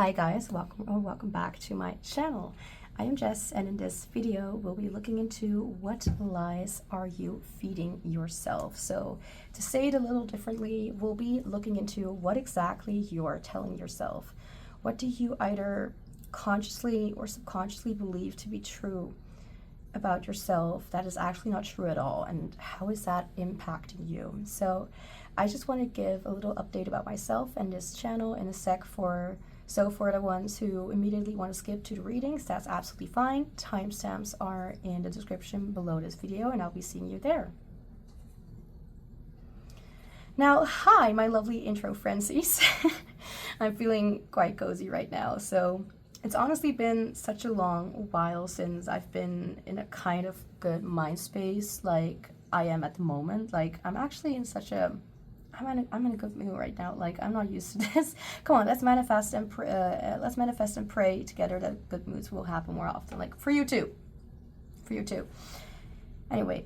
Hi guys, welcome back to my channel. I am Jess, and in this video we'll be looking into what lies are you feeding yourself. So to say it a little differently, we'll be looking into what exactly you're telling yourself. What do you either consciously or subconsciously believe to be true about yourself that is actually not true at all, and how is that impacting you? So I just want to give a little update about myself and this channel in a sec. For the ones who immediately want to skip to the readings, that's absolutely fine. Timestamps are in the description below this video, and I'll be seeing you there. Now, hi, my lovely intro friendsies. I'm feeling quite cozy right now. So it's honestly been such a long while since I've been in a kind of good mind space like I am at the moment. Like, I'm actually in such a I'm in a good mood right now. Like, I'm not used to this. Come on, let's manifest and pray together that good moods will happen more often. Like, for you too. Anyway,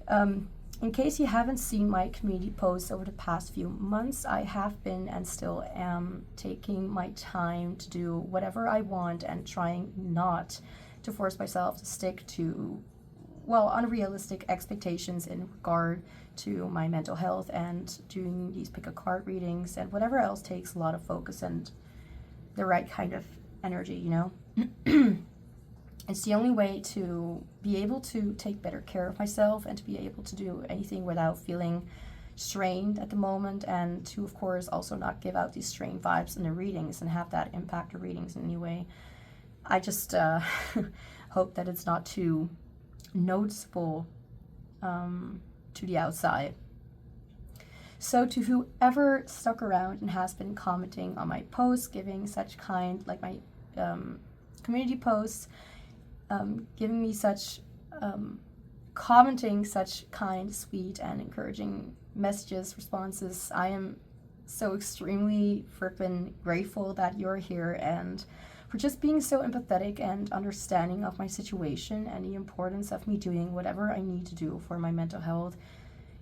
in case you haven't seen my community posts over the past few months, I have been and still am taking my time to do whatever I want and trying not to force myself to stick to, well, unrealistic expectations in regard to my mental health, and doing these pick a card readings and whatever else takes a lot of focus and the right kind of energy, you know. It's the only way to be able to take better care of myself and to be able to do anything without feeling strained at the moment, and to, of course, also not give out these strained vibes in the readings and have that impact the readings in any way. I just hope that it's not too noticeable to the outside. So to whoever stuck around and has been commenting on my posts, giving such kind, like my community posts, giving me such, commenting such kind, sweet, and encouraging messages, responses, I am so extremely frippin' grateful that you're here, and for just being so empathetic and understanding of my situation and the importance of me doing whatever I need to do for my mental health,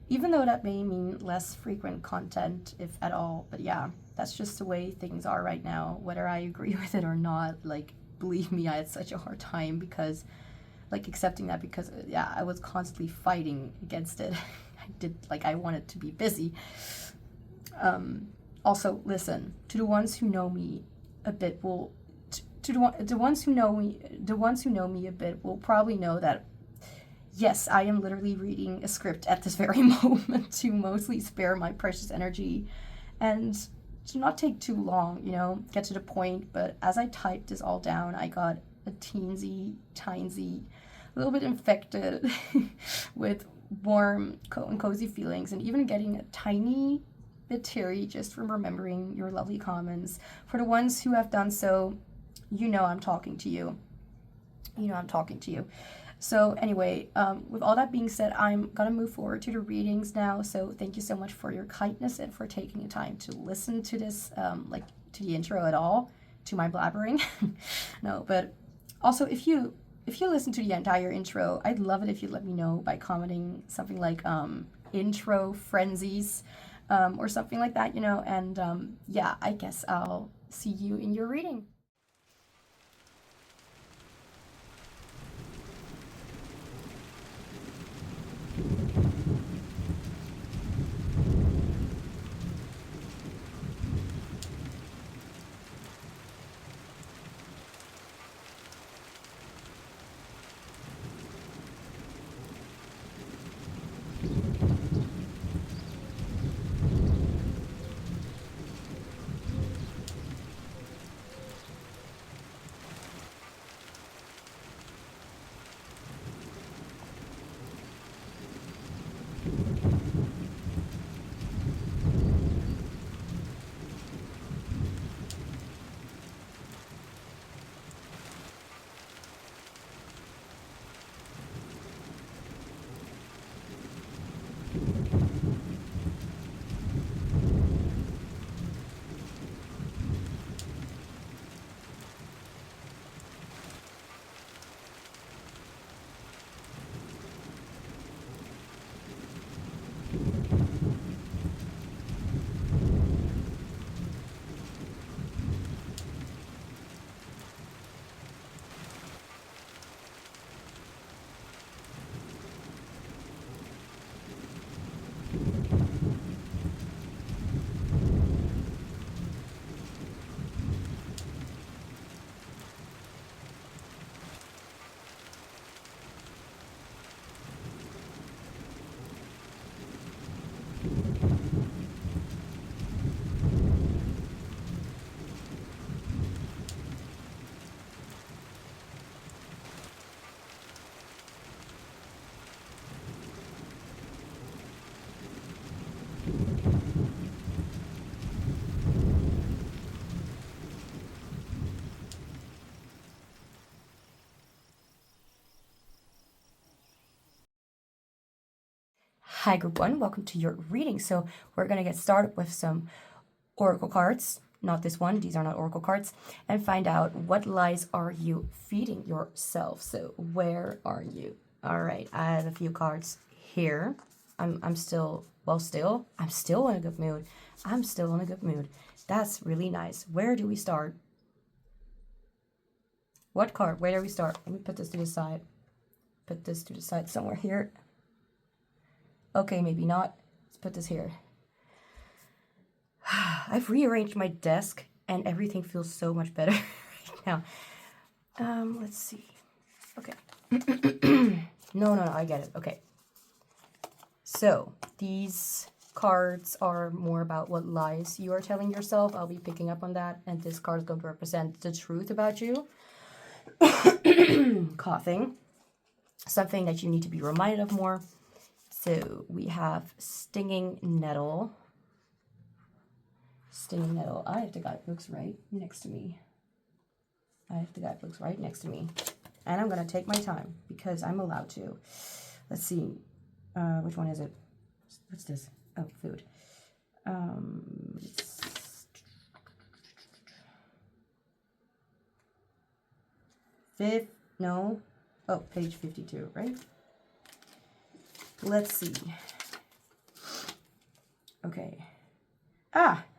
even though that may mean less frequent content, if at all. But yeah, that's just the way things are right now, whether I agree with it or not. Like, believe me, I had such a hard time because, like, accepting that, because yeah, I was constantly fighting against it. I wanted to be busy. Also, listen, to the ones who know me a bit the ones who know me a bit will probably know that yes, I am literally reading a script at this very moment to mostly spare my precious energy and to not take too long, you know, get to the point. But as I typed this all down, I got a teensy, a little bit infected with warm and cozy feelings, and even getting a tiny bit teary just from remembering your lovely comments. For the ones who have done so, you know I'm talking to you. So anyway, with all that being said, I'm gonna move forward to the readings now. So thank you so much for your kindness and for taking the time to listen to this, like, to the intro at all, to my blabbering. No, but also if you listen to the entire intro, I'd love it if you let me know by commenting something like intro frenzies, or something like that, you know. And yeah, I guess I'll see you in your reading. Hi group 1, welcome to your reading. So we're going to get started with some oracle cards, not this one, these are not oracle cards, and find out what lies are you feeding yourself. So where are you? All right, I have a few cards here. I'm still in a good mood. I'm still in a good mood. That's really nice. Where do we start? What card? Where do we start? Let me put this to the side. Put this to the side somewhere here. Okay, maybe not. Let's put this here. I've rearranged my desk and everything feels so much better right now. Let's see. Okay. No, I get it. Okay. So, these cards are more about what lies you are telling yourself. I'll be picking up on that. And this card is going to represent the truth about you. Coughing. Something that you need to be reminded of more. So we have stinging nettle. Stinging nettle. I have the guidebooks right next to me. And I'm going to take my time because I'm allowed to. Let's see. Which one is it? What's this? Oh, food. Page 52, right? Let's see. Okay.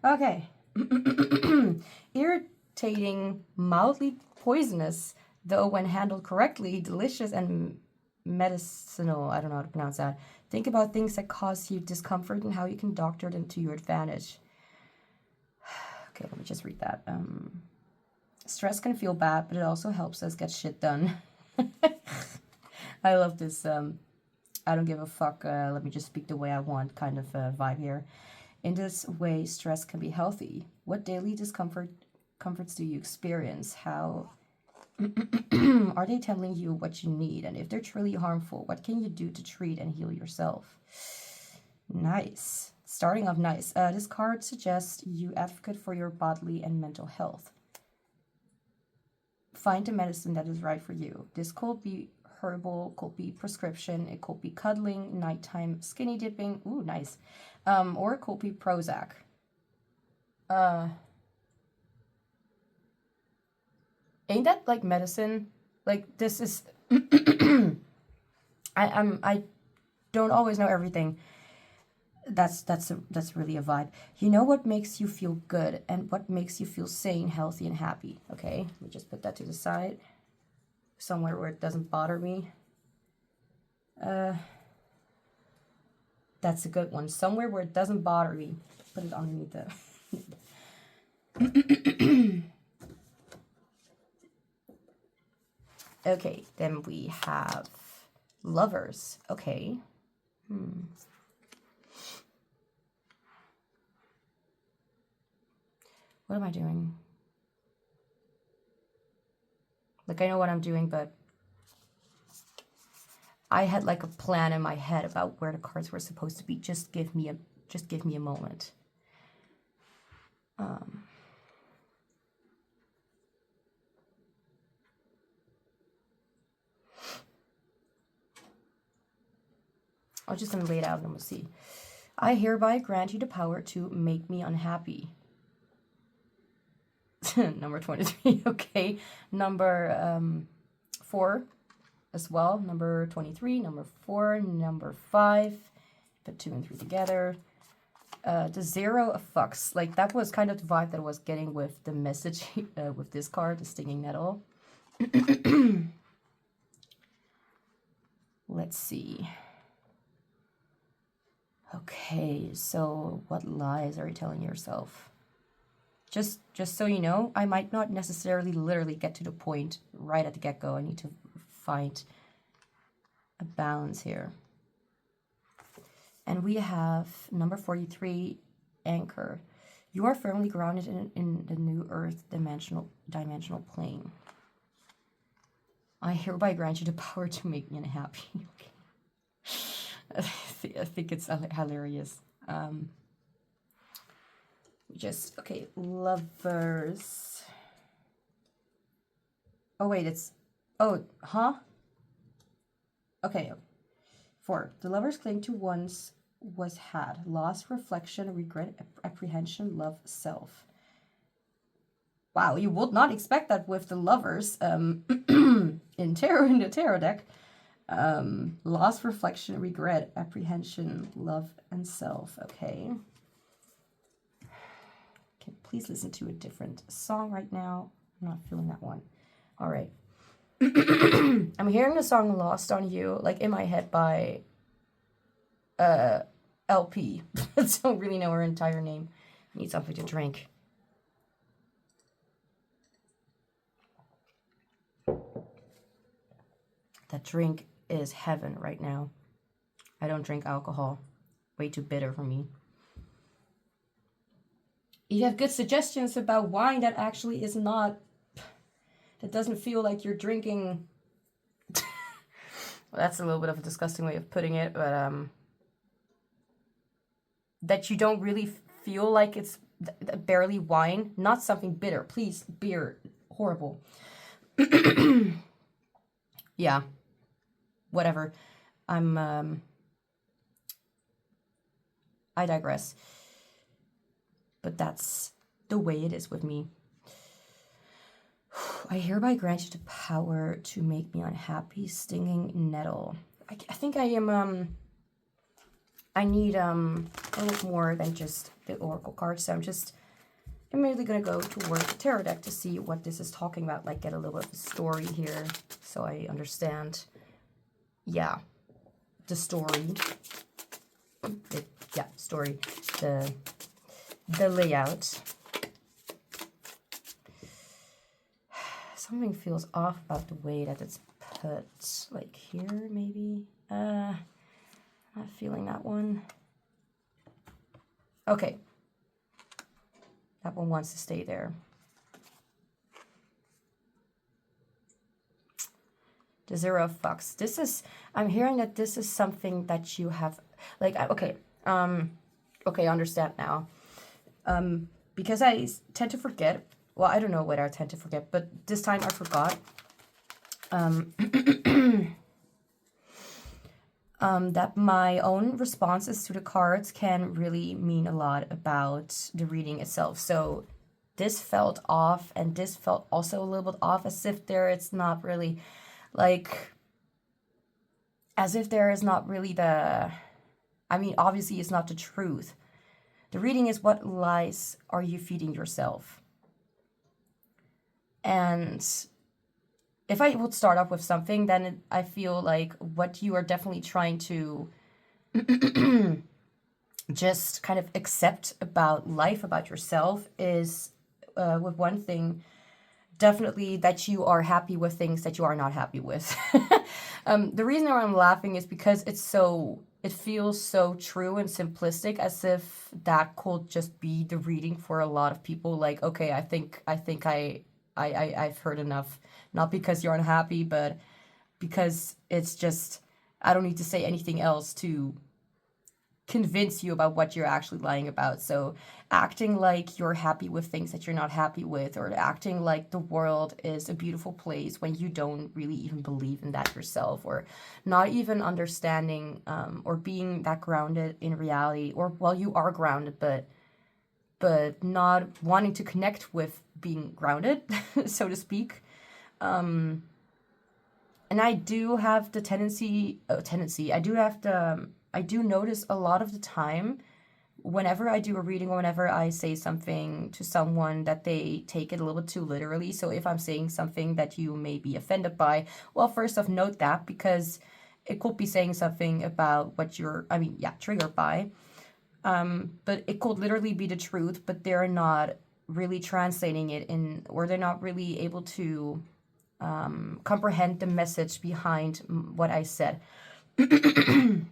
Okay. Irritating, mildly poisonous, though when handled correctly, delicious and medicinal. I don't know how to pronounce that. Think about things that cause you discomfort and how you can doctor them to your advantage. Okay, let me just read that. Stress can feel bad, but it also helps us get shit done. I love this I don't give a fuck, let me just speak the way I want kind of vibe here. In this way, stress can be healthy. What daily comforts do you experience? How are they telling you what you need? And if they're truly harmful, what can you do to treat and heal yourself? Nice. Starting off nice. This card suggests you advocate for your bodily and mental health. Find the medicine that is right for you. This could be herbal, could be prescription, it could be cuddling, nighttime skinny dipping, ooh, nice, or it could be Prozac. Ain't that like medicine? Like this is, I don't always know everything. That's really a vibe. You know what makes you feel good and what makes you feel sane, healthy, and happy. Okay, let me just put that to the side. Somewhere where it doesn't bother me. That's a good one. Somewhere where it doesn't bother me. Put it underneath the... Okay, then we have lovers. Okay. What am I doing? Like, I know what I'm doing, but I had like a plan in my head about where the cards were supposed to be. Just give me a moment. I'll just lay it out and we'll see. I hereby grant you the power to make me unhappy. Number 23, okay. Number 4 as well. Number 23, number 4, number 5. Put 2 and 3 together. The 0 of fucks. Like, that was kind of the vibe that I was getting with the message with this card, the stinging nettle. Let's see. Okay, so what lies are you telling yourself? Just so you know, I might not necessarily literally get to the point right at the get-go. I need to find a balance here. And we have number 43, anchor. You are firmly grounded in the new earth dimensional plane. I hereby grant you the power to make me unhappy. Okay. I think it's hilarious. Okay, lovers. Oh, wait, okay. 4. The lovers cling to one's was had. Loss, reflection, regret, apprehension, love, self. Wow, you would not expect that with the lovers in the tarot deck. Loss, reflection, regret, apprehension, love, and self. Okay. Okay, please listen to a different song right now. I'm not feeling that one. All right. I'm hearing the song Lost on You, like in my head by LP. I don't really know her entire name. I need something to drink. That drink is heaven right now. I don't drink alcohol. Way too bitter for me. You have good suggestions about wine that actually is not, that doesn't feel like you're drinking. Well, that's a little bit of a disgusting way of putting it, but that you don't really feel like it's barely wine, not something bitter. Please, beer, horrible. Yeah, whatever. I digress. But that's the way it is with me. I hereby grant you the power to make me unhappy, stinging nettle. I think I am, I need a little more than just the oracle cards. So I'm immediately going to go towards the tarot deck to see what this is talking about. Like, get a little bit of a story here so I understand. Yeah, the story. Story. The layout. Something feels off about the way that it's put. Like here, maybe. Not feeling that one. Okay. That one wants to stay there. The Zero of Fucks. This is, I'm hearing that this is something that you have, like, okay, okay, I understand now. Because I tend to forget, well, I don't know whether I tend to forget, but this time I forgot. That my own responses to the cards can really mean a lot about the reading itself. So this felt off, and this felt also a little bit off, as if there it's not really, like, as if there is not really the, I mean, obviously it's not the truth. The reading is what lies are you feeding yourself? And if I would start off with something, then I feel like what you are definitely trying to just kind of accept about life, about yourself, is with one thing, definitely that you are happy with things that you are not happy with. The reason why I'm laughing is because it feels so true and simplistic, as if that could just be the reading for a lot of people. Like, okay, I think I've heard enough. Not because you're unhappy, but because it's just, I don't need to say anything else to convince you about what you're actually lying about. So acting like you're happy with things that you're not happy with, or acting like the world is a beautiful place when you don't really even believe in that yourself, or not even understanding or being that grounded in reality, or, well, you are grounded, but not wanting to connect with being grounded, so to speak. And I do have the tendency, I do notice a lot of the time, whenever I do a reading or whenever I say something to someone, that they take it a little bit too literally. So if I'm saying something that you may be offended by, well, first off, note that, because it could be saying something about what you're, triggered by. But it could literally be the truth, but they're not really translating it in, or they're not really able to comprehend the message behind what I said. And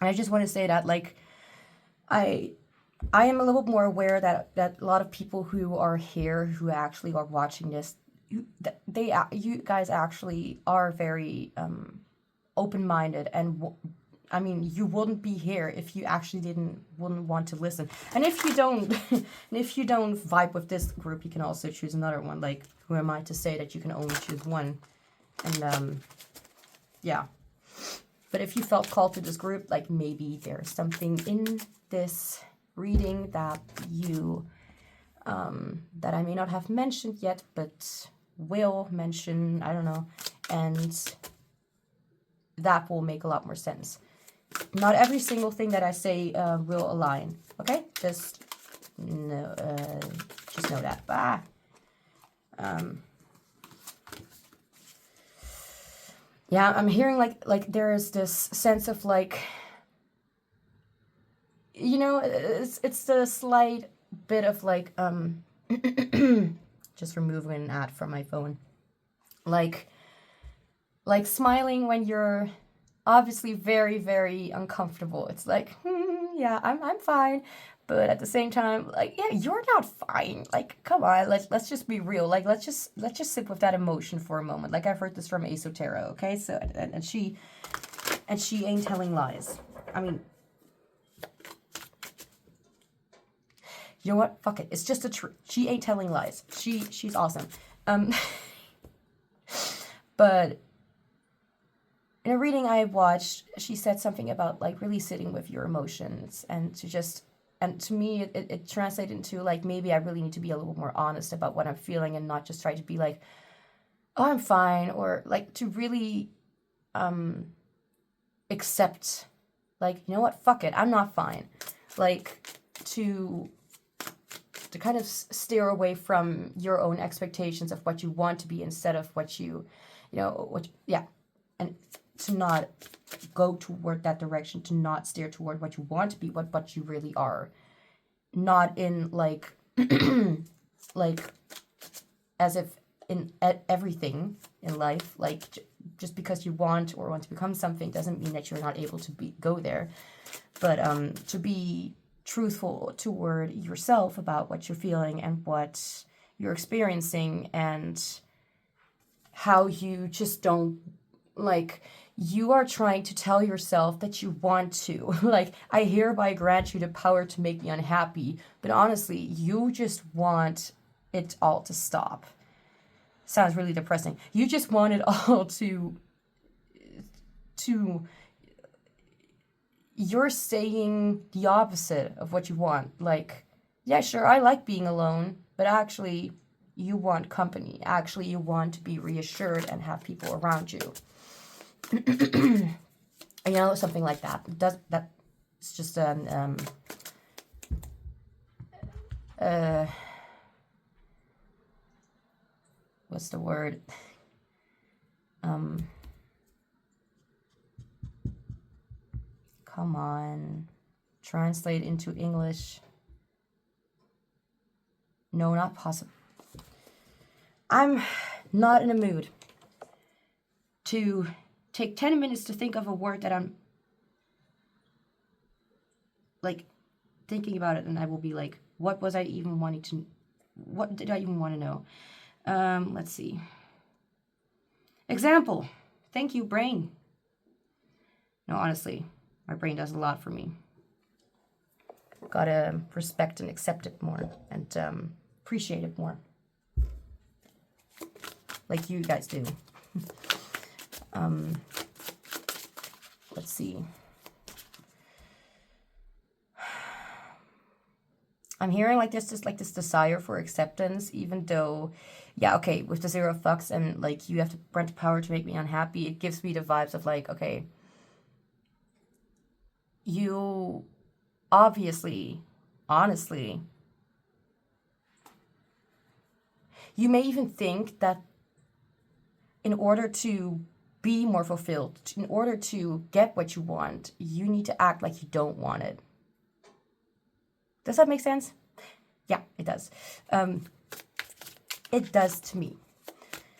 I just want to say that, like, I am a little bit more aware that a lot of people who are here, who actually are watching this, you guys actually are very open-minded, and I mean, you wouldn't be here if you actually wouldn't want to listen. And if you don't, vibe with this group, you can also choose another one. Like, who am I to say that you can only choose one? And yeah. But if you felt called to this group, like maybe there's something in this reading that you, that I may not have mentioned yet, but will mention, I don't know, and that will make a lot more sense. Not every single thing that I say will align, okay? Just know that. Yeah, I'm hearing like there is this sense of like, you know, it's the slight bit of like just removing an ad from my phone, like smiling when you're obviously very, very uncomfortable. It's like, yeah, I'm fine. But at the same time, like, yeah, you're not fine. Like, come on, let's just be real. Like, let's just sit with that emotion for a moment. Like, I've heard this from Esoterra, okay? So, and she ain't telling lies. I mean, you know what? Fuck it. It's just a truth. She ain't telling lies. She's awesome. But in a reading I watched, she said something about like really sitting with your emotions and to me it translated into like maybe I really need to be a little more honest about what I'm feeling and not just try to be like, oh, I'm fine, or like to really accept, like, you know what, fuck it, I'm not fine. Like to kind of steer away from your own expectations of what you want to be instead of what you know, and to not go toward that direction, to not steer toward what you want to be, what you really are. Not in like, like as if in everything in life, like just because you want to become something doesn't mean that you're not able to go there. But to be truthful toward yourself about what you're feeling and what you're experiencing and how you just don't, like, you are trying to tell yourself that you want to. Like, I hereby grant you the power to make me unhappy. But honestly, you just want it all to stop. Sounds really depressing. You just want it all to you're saying the opposite of what you want. Like, yeah, sure, I like being alone, but actually you want company. Actually, you want to be reassured and have people around you. You know, something like that. It's just what's the word? Come on, translate into English. No, not possible. I'm not in a mood to take 10 minutes to think of a word that I'm like thinking about it, and I will be like, what did I even want to know? Let's see. Example. Thank you, brain. No, honestly, my brain does a lot for me. Gotta respect and accept it more and appreciate it more. Like you guys do. Let's see. I'm hearing like this desire for acceptance, even though, yeah, okay, with the 0 fucks and like you have to grant the power to make me unhappy, it gives me the vibes of like, okay, you obviously, honestly, you may even think that in order to be more fulfilled, in order to get what you want, you need to act like you don't want it. Does that make sense? Yeah, it does. It does to me.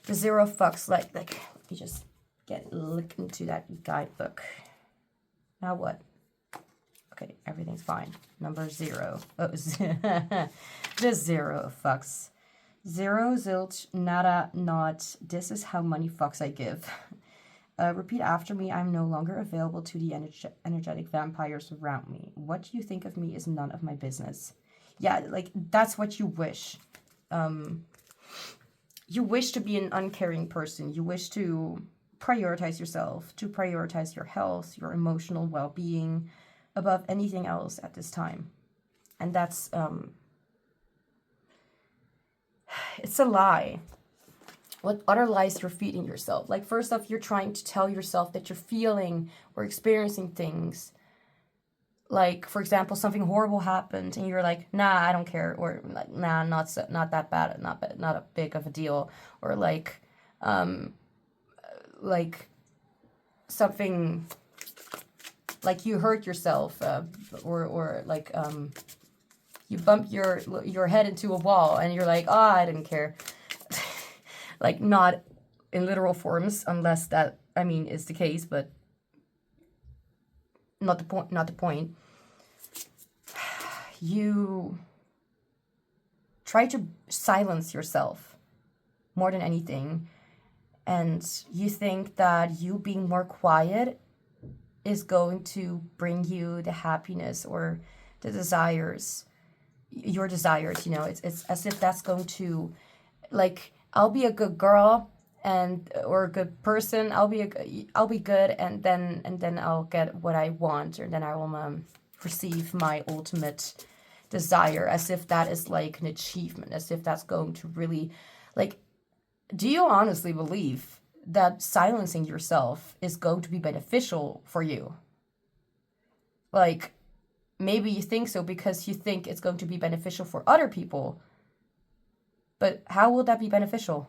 The 0 fucks, like, let me just look into that guidebook. Now what? Okay, everything's fine. Number 0. Oh, the 0 fucks. 0, zilch, nada, not. This is how many fucks I give. Repeat after me. I'm no longer available to the energetic vampires around me. What you think of me is none of my business. Yeah, like, that's what you wish. You wish to be an uncaring person. You wish to prioritize yourself, to prioritize your health, your emotional well-being above anything else at this time. And that's, it's a lie. What other lies you're feeding yourself? Like, first off, you're trying to tell yourself that you're feeling or experiencing things. Like, for example, something horrible happened and you're like, nah, I don't care. Or like, nah, not that bad, not a big of a deal. Or like something, like you hurt yourself, or like you bump your head into a wall and you're like, I didn't care. Like, not in literal forms, unless that, I mean, is the case, but not the point. You try to silence yourself more than anything, and you think that you being more quiet is going to bring you the happiness or the desires, your desires, you know. It's as if that's going to, like, I'll be a good girl or a good person, I'll be good, and then I'll get what I want, or then I will receive my ultimate desire, as if that is like an achievement, as if that's going to really, like, do you honestly believe that silencing yourself is going to be beneficial for you? Like, maybe you think so because you think it's going to be beneficial for other people, but how will that be beneficial?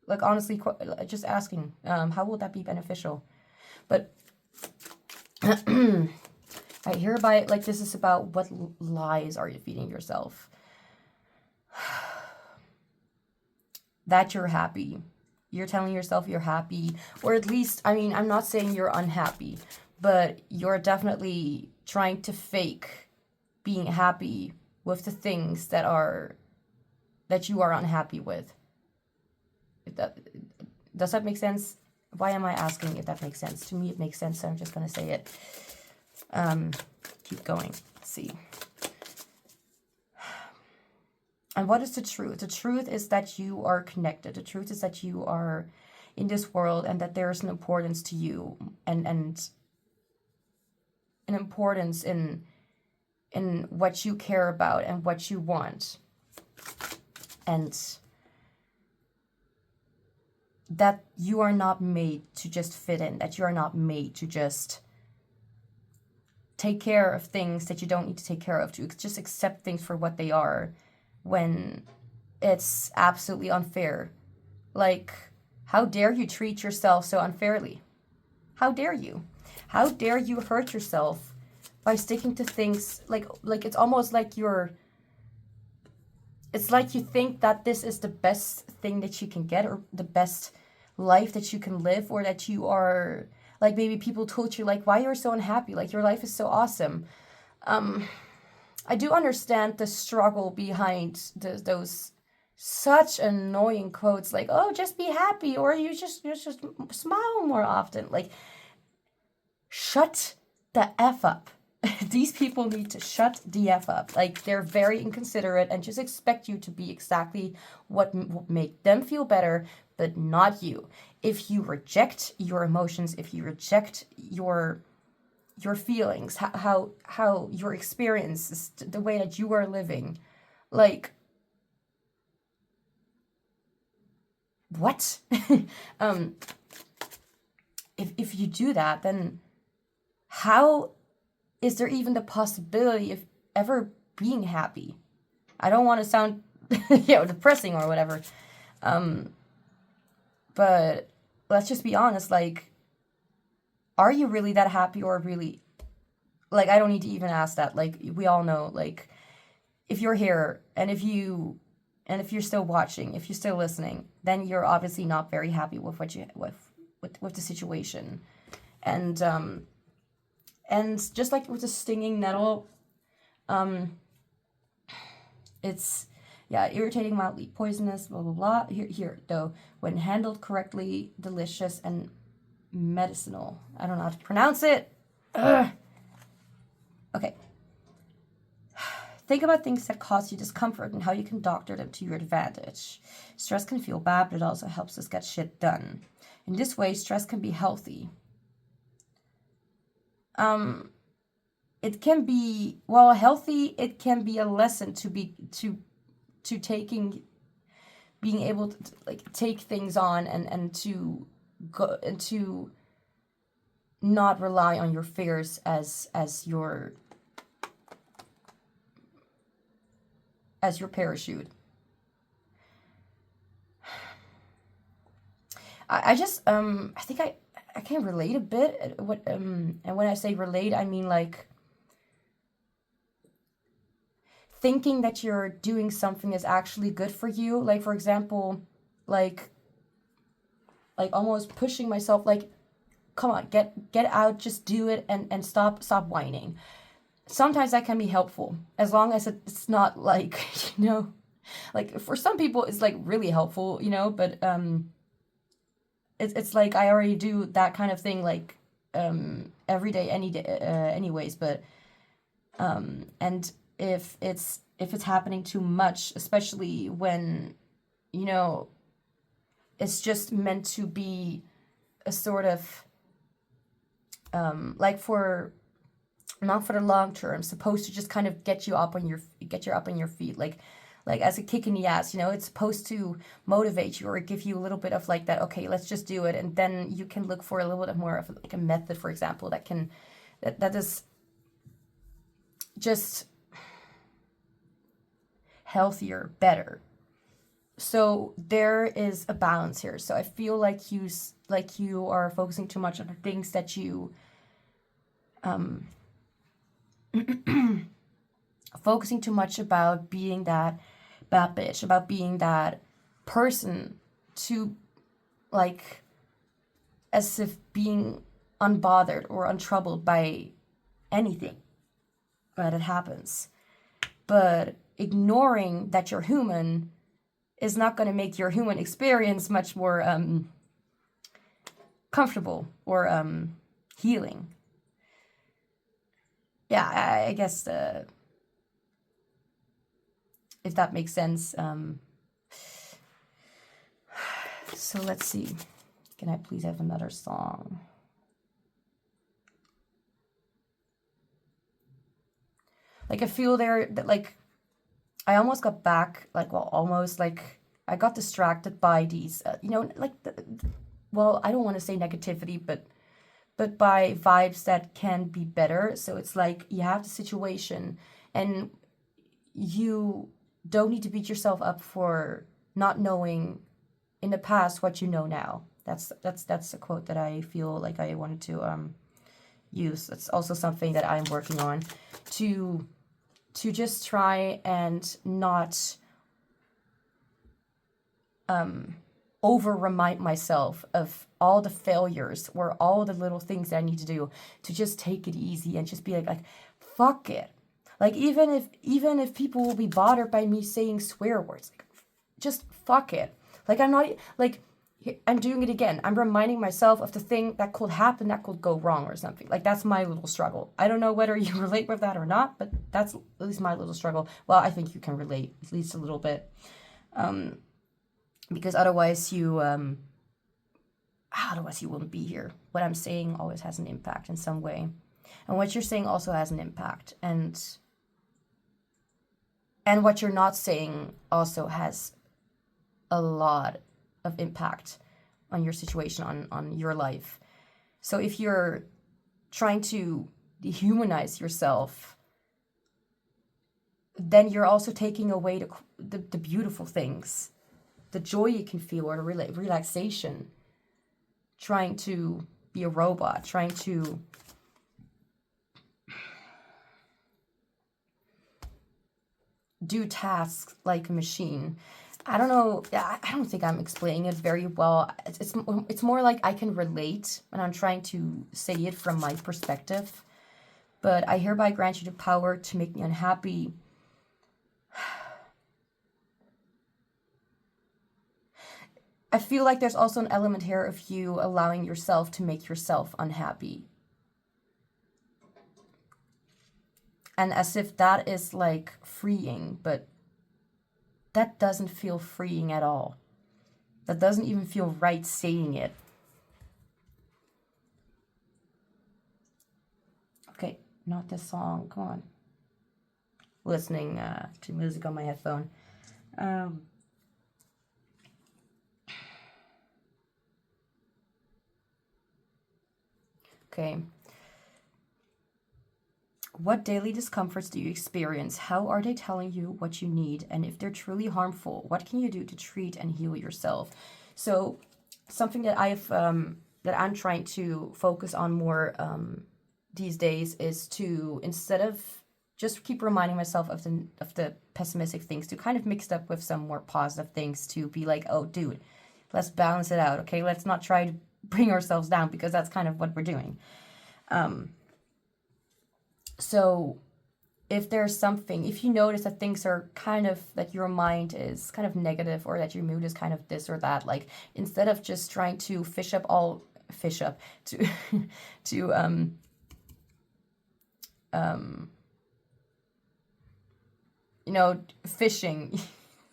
Like, honestly, just asking, how will that be beneficial? But I hereby, like, this is about what lies are you feeding yourself? That you're happy. You're telling yourself you're happy, or at least, I mean, I'm not saying you're unhappy, but you're definitely trying to fake being happy with the things that you are unhappy with. Does that make sense? Why am I asking if that makes sense? To me, it makes sense, so I'm just going to say it. Keep going. Let's see. And what is the truth? The truth is that you are connected. The truth is that you are in this world, and that there is an importance to you, and an importance in what you care about and what you want. And that you are not made to just fit in, that you are not made to just take care of things that you don't need to take care of, to just accept things for what they are when it's absolutely unfair. Like, how dare you treat yourself so unfairly? How dare you? How dare you hurt yourself by sticking to things like it's almost like it's like you think that this is the best thing that you can get, or the best life that you can live, or that you are, like, maybe people told you, like, why you're so unhappy, like, your life is so awesome. I do understand the struggle behind those such annoying quotes, like, oh, just be happy, or you just smile more often. Like, shut the F up. These people need to shut the F up. Like, they're very inconsiderate and just expect you to be exactly what will make them feel better, but not you. If you reject your emotions, if you reject your feelings, how your experience is, the way that you are living, like, what? If you do that, then how is there even the possibility of ever being happy? I don't want to sound depressing or whatever, but let's just be honest, like, are you really that happy, or really, like, I don't need to even ask that. Like, we all know, like, if you're here, and if you're still watching, if you're still listening, then you're obviously not very happy with what you with the situation. And just like with the stinging nettle, it's, irritating, mildly poisonous, blah, blah, blah. Here, though, when handled correctly, delicious and medicinal. I don't know how to pronounce it. Ugh. Okay. Think about things that cause you discomfort and how you can doctor them to your advantage. Stress can feel bad, but it also helps us get shit done. In this way, stress can be healthy. It can be, well, healthy, it can be a lesson to taking, being able to like take things on and to go and to not rely on your fears as your parachute. I just I think I can relate a bit. And when I say relate, I mean like thinking that you're doing something is actually good for you. Like, for example, like almost pushing myself, like, come on, get out, just do it, and stop whining. Sometimes that can be helpful, as long as it's not like, you know, like for some people it's like really helpful, you know, but it's like I already do that kind of thing like every day, any day, anyways. But and if it's happening too much, especially when, you know, it's just meant to be a sort of like for not for the long term, supposed to just kind of get you up on your feet, like as a kick in the ass, you know. It's supposed to motivate you or give you a little bit of like that, okay, let's just do it, and then you can look for a little bit more of like a method, for example, that is just healthier, better. So there is a balance here. So I feel like you are focusing too much on the things that you focusing too much about being that bad bitch, about being that person, to like as if being unbothered or untroubled by anything that it happens. But ignoring that you're human is not going to make your human experience much more comfortable or healing. Yeah, I guess if that makes sense. So let's see. Can I please have another song? Like I feel there that like I almost got back, like, well, almost like I got distracted by these, you know, like well, I don't want to say negativity, but by vibes that can be better. So it's like you have the situation and you don't need to beat yourself up for not knowing in the past what you know now. That's a quote that I feel like I wanted to use. That's also something that I'm working on to just try and not over remind myself of all the failures or all the little things that I need to do, to just take it easy and just be like fuck it. Like even if people will be bothered by me saying swear words, like, just fuck it. Like I'm not like I'm doing it again. I'm reminding myself of the thing that could happen, that could go wrong or something. Like that's my little struggle. I don't know whether you relate with that or not, but that's at least my little struggle. Well, I think you can relate at least a little bit. Because otherwise you wouldn't be here. What I'm saying always has an impact in some way. And what you're saying also has an impact. And what you're not saying also has a lot of impact on your situation, on your life. So if you're trying to dehumanize yourself, then you're also taking away the beautiful things, the joy you can feel, or the relaxation, trying to be a robot, trying to do tasks like a machine. I don't know. I don't think I'm explaining it very well. It's more like I can relate when I'm trying to say it from my perspective. But I hereby grant you the power to make me unhappy. I feel like there's also an element here of you allowing yourself to make yourself unhappy. And as if that is like freeing, but that doesn't feel freeing at all. That doesn't even feel right saying it. Okay, not this song. Come on. Listening to music on my headphone. Okay. What daily discomforts do you experience? How are they telling you what you need? And if they're truly harmful, what can you do to treat and heal yourself? So something that I'm trying to focus on more these days is to, instead of just keep reminding myself of the pessimistic things, to kind of mix it up with some more positive things, to be like, oh dude, let's balance it out, okay? Let's not try to bring ourselves down, because that's kind of what we're doing. So if there's something, if you notice that things are kind of, that your mind is kind of negative, or that your mood is kind of this or that, like, instead of just trying to you know, fishing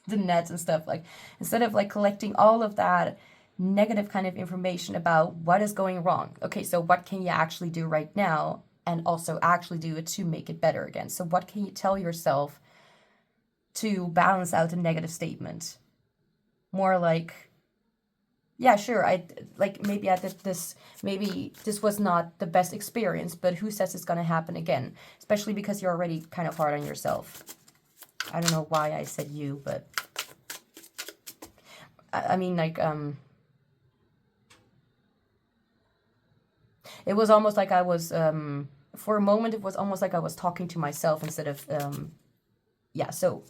the nets and stuff, like, instead of like collecting all of that negative kind of information about what is going wrong, okay, so what can you actually do right now, and also actually do it to make it better again? So what can you tell yourself to balance out a negative statement? More like, yeah, sure, maybe I did this, maybe this was not the best experience, but who says it's gonna happen again? Especially because you're already kind of hard on yourself. I don't know why I said you, but I mean, like, it was almost like I was, for a moment, it was almost like I was talking to myself instead of, yeah, so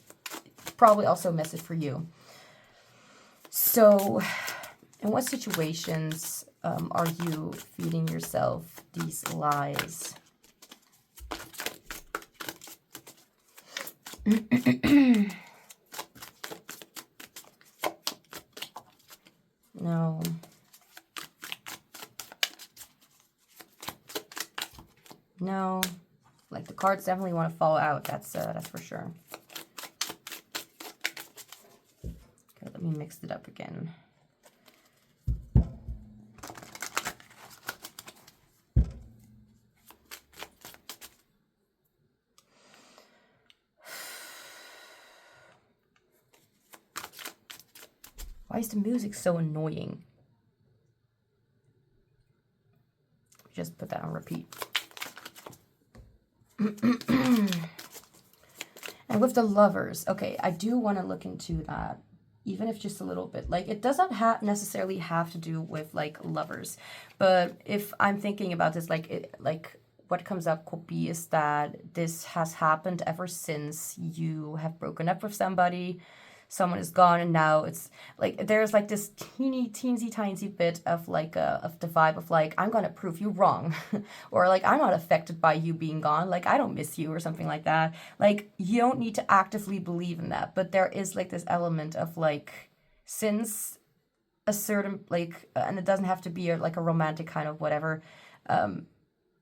probably also a message for you. So, in what situations are you feeding yourself these lies? No. No. Like, the cards definitely want to fall out. That's for sure. Okay, let me mix it up again. Why is the music so annoying? Just put that on repeat. And with the Lovers, okay, I do want to look into that, even if just a little bit. Like, it doesn't necessarily have to do with, like, lovers, but if I'm thinking about this, like, what comes up could be is that this has happened ever since you have broken up with somebody. Someone is gone, and now it's like there's like this teensy tiny bit of like of the vibe of like, I'm gonna prove you wrong, or like, I'm not affected by you being gone, like, I don't miss you, or something like that. Like, you don't need to actively believe in that, but there is like this element of like, since a certain, like, and it doesn't have to be like a romantic kind of whatever,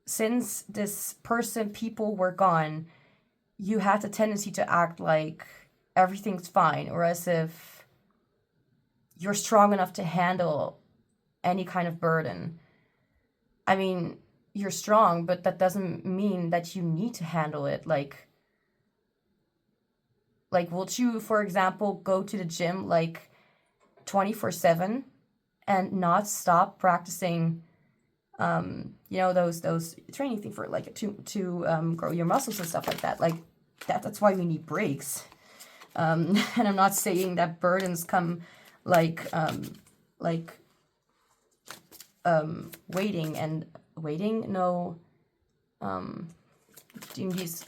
since this people were gone, you had the tendency to act like everything's fine, or as if you're strong enough to handle any kind of burden. I mean, you're strong, but that doesn't mean that you need to handle it. Like, would you, for example, go to the gym like 24/7 and not stop practicing, you know, those training thing for like to grow your muscles and stuff like that? Like, that's why we need breaks. And I'm not saying that burdens come like waiting, no, doing these,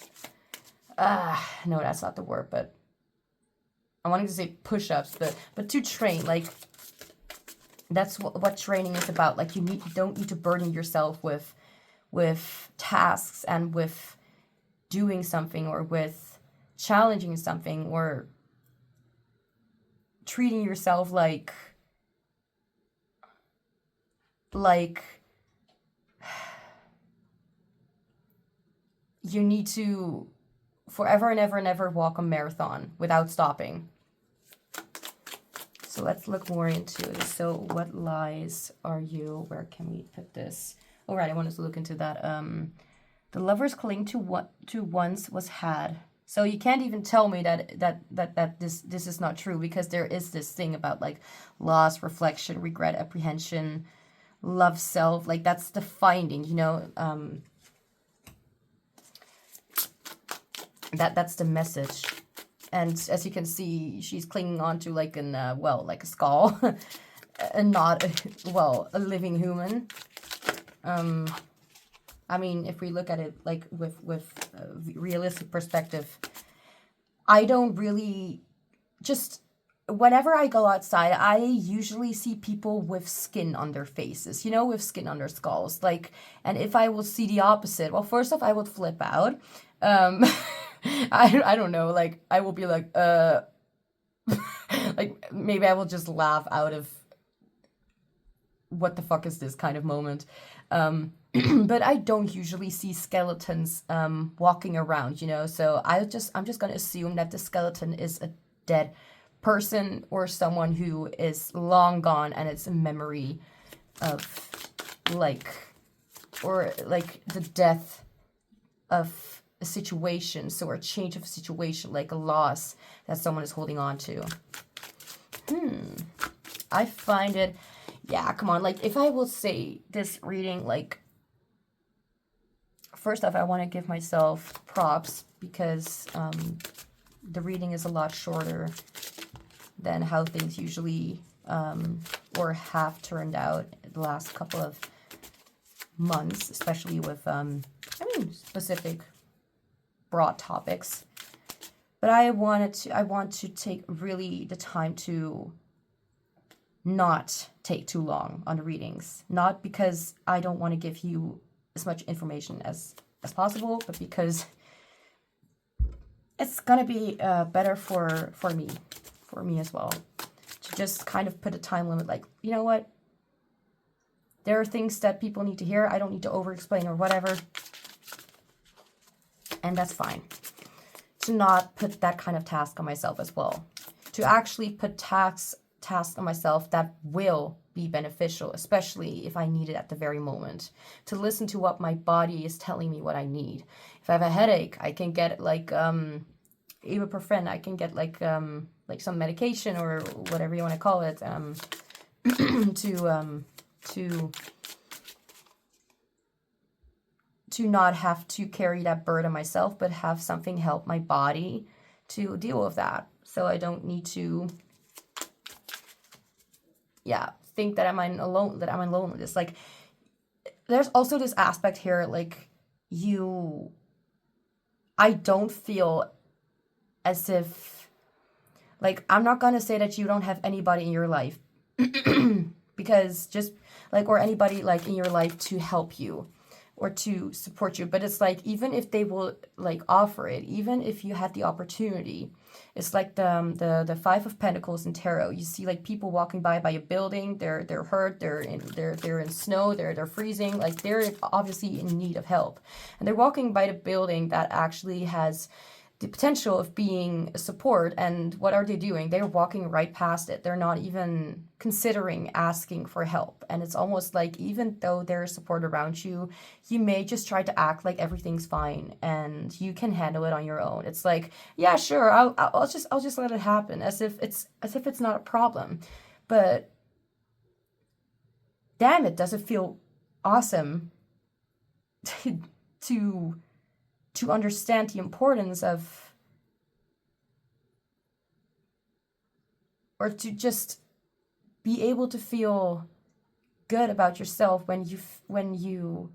no, that's not the word, but I wanted to say push-ups, but to train, like, that's what training is about. Like, you don't need to burden yourself with tasks, and with doing something, or with challenging something, or treating yourself like you need to forever and ever and ever walk a marathon without stopping. So let's look more into this. So what lies are you? Where can we put this? All right, I wanted to look into that. The lovers cling to what to once was had. So you can't even tell me that this is not true, because there is this thing about like loss, reflection, regret, apprehension, love, self. Like that's the finding, you know. That's the message. And as you can see, she's clinging on to like an like a skull, and not a living human. I mean, if we look at it like with a realistic perspective, I don't really, just whenever I go outside, I usually see people with skin on their faces, you know, with skin on their skulls. Like, and if I will see the opposite, well, first off, I would flip out. I don't know, like, I will be like, like, maybe I will just laugh out of what the fuck is this kind of moment. But I don't usually see skeletons walking around, you know, so I'm just gonna assume that the skeleton is a dead person or someone who is long gone, and it's a memory of like, or like the death of a situation, so a change of situation, like a loss that someone is holding on to. I find it, yeah, come on, like if I will say this reading, like, first off, I want to give myself props because the reading is a lot shorter than how things usually or have turned out the last couple of months, especially with specific broad topics. But I want to take really the time to not take too long on the readings, not because I don't want to give you as much information as possible, but because it's gonna be better for me as well, to just kind of put a time limit, like, you know what, there are things that people need to hear. I don't need to over explain or whatever, and that's fine. To not put that kind of task on myself as well, to actually put tasks on myself that will be beneficial, especially if I need it at the very moment, to listen to what my body is telling me what I need. If I have a headache, I can get like ibuprofen, I can get like some medication or whatever you want to call it, to not have to carry that burden myself, but have something help my body to deal with that, so I don't need to think that I'm alone with this. Like, there's also this aspect here, like, I don't feel as if, like, I'm not gonna say that you don't have anybody in your life because just like, or anybody like in your life to help you or to support you, but it's like, even if they will like offer it, even if you had the opportunity, it's like the Five of Pentacles in tarot. You see like people walking by a building, they're hurt, they're in snow, they're freezing, like they're obviously in need of help, and they're walking by the building that actually has the potential of being a support, and what are they doing? They're walking right past it. They're not even considering asking for help, and it's almost like, even though there's support around you, you may just try to act like everything's fine and you can handle it on your own. It's like, yeah, sure, I'll just let it happen, as if it's not a problem. But damn it, does it feel awesome to understand the importance of, or to just be able to feel good about yourself when you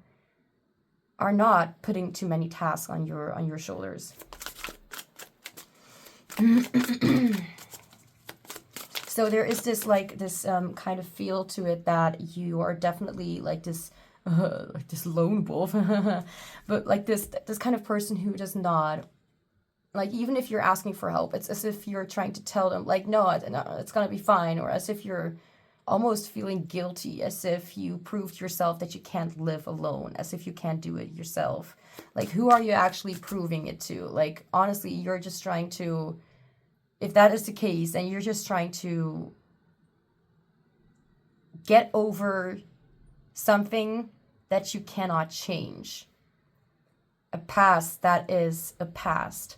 are not putting too many tasks on your shoulders. So there is this kind of feel to it that you are definitely like this lone wolf, but like this kind of person who does not, like, even if you're asking for help, it's as if you're trying to tell them like, no, it's gonna be fine, or as if you're almost feeling guilty, as if you proved yourself that you can't live alone, as if you can't do it yourself. Like, who are you actually proving it to? Like, honestly, you're just trying to, if that is the case, then you're just trying to get over something that you cannot change. A past that is a past.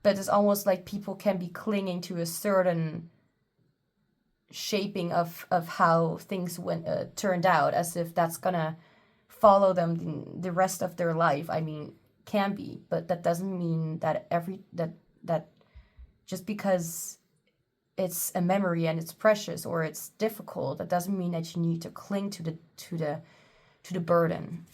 But it's almost like people can be clinging to a certain shaping of how things turned out, as if that's gonna follow them the rest of their life. I mean, can be, but that doesn't mean that that just because it's a memory and it's precious or it's difficult, that doesn't mean that you need to cling to the burden.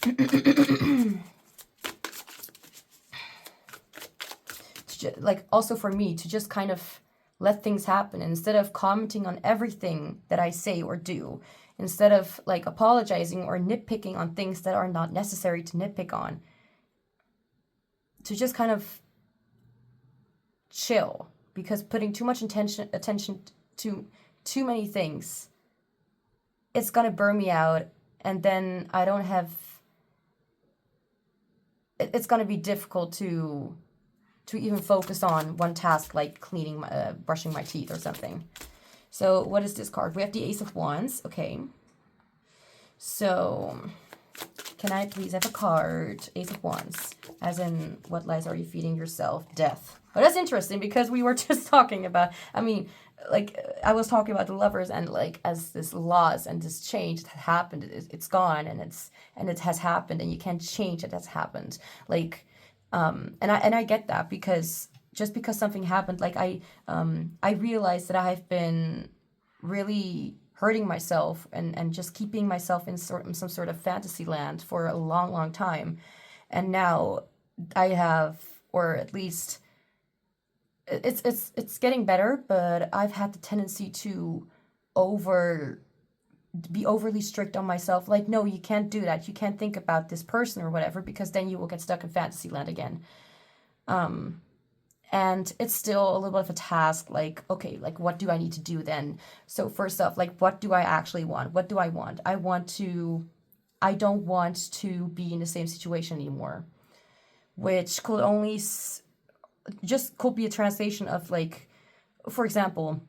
Like, also for me to just kind of let things happen instead of commenting on everything that I say or do, instead of like apologizing or nitpicking on things that are not necessary to nitpick on, to just kind of chill, because putting too much attention to too many things, it's gonna burn me out, and then I don't have, it's gonna be difficult to even focus on one task, like cleaning, brushing my teeth or something. So what is this card? We have the Ace of Wands. Okay. So can I please have a card? Ace of Wands. As in, what lies are you feeding yourself? Death. Oh, that's interesting, because we were just talking about, I mean, like, I was talking about the Lovers, and like, as this loss and this change that happened, it's gone, and it has happened, and you can't change it. That's happened. Like, and I get that, because just because something happened, like I realized that I've been really hurting myself and just keeping myself in some sort of fantasy land for a long, long time. And now I have, or at least it's getting better, but I've had the tendency to be overly strict on myself. Like, no, you can't do that. You can't think about this person or whatever, because then you will get stuck in fantasy land again. And it's still a little bit of a task. Like, okay, like, what do I need to do then? So first off, like, what do I actually want? What do I want? I don't want to be in the same situation anymore, which could only could be a translation of, like, for example,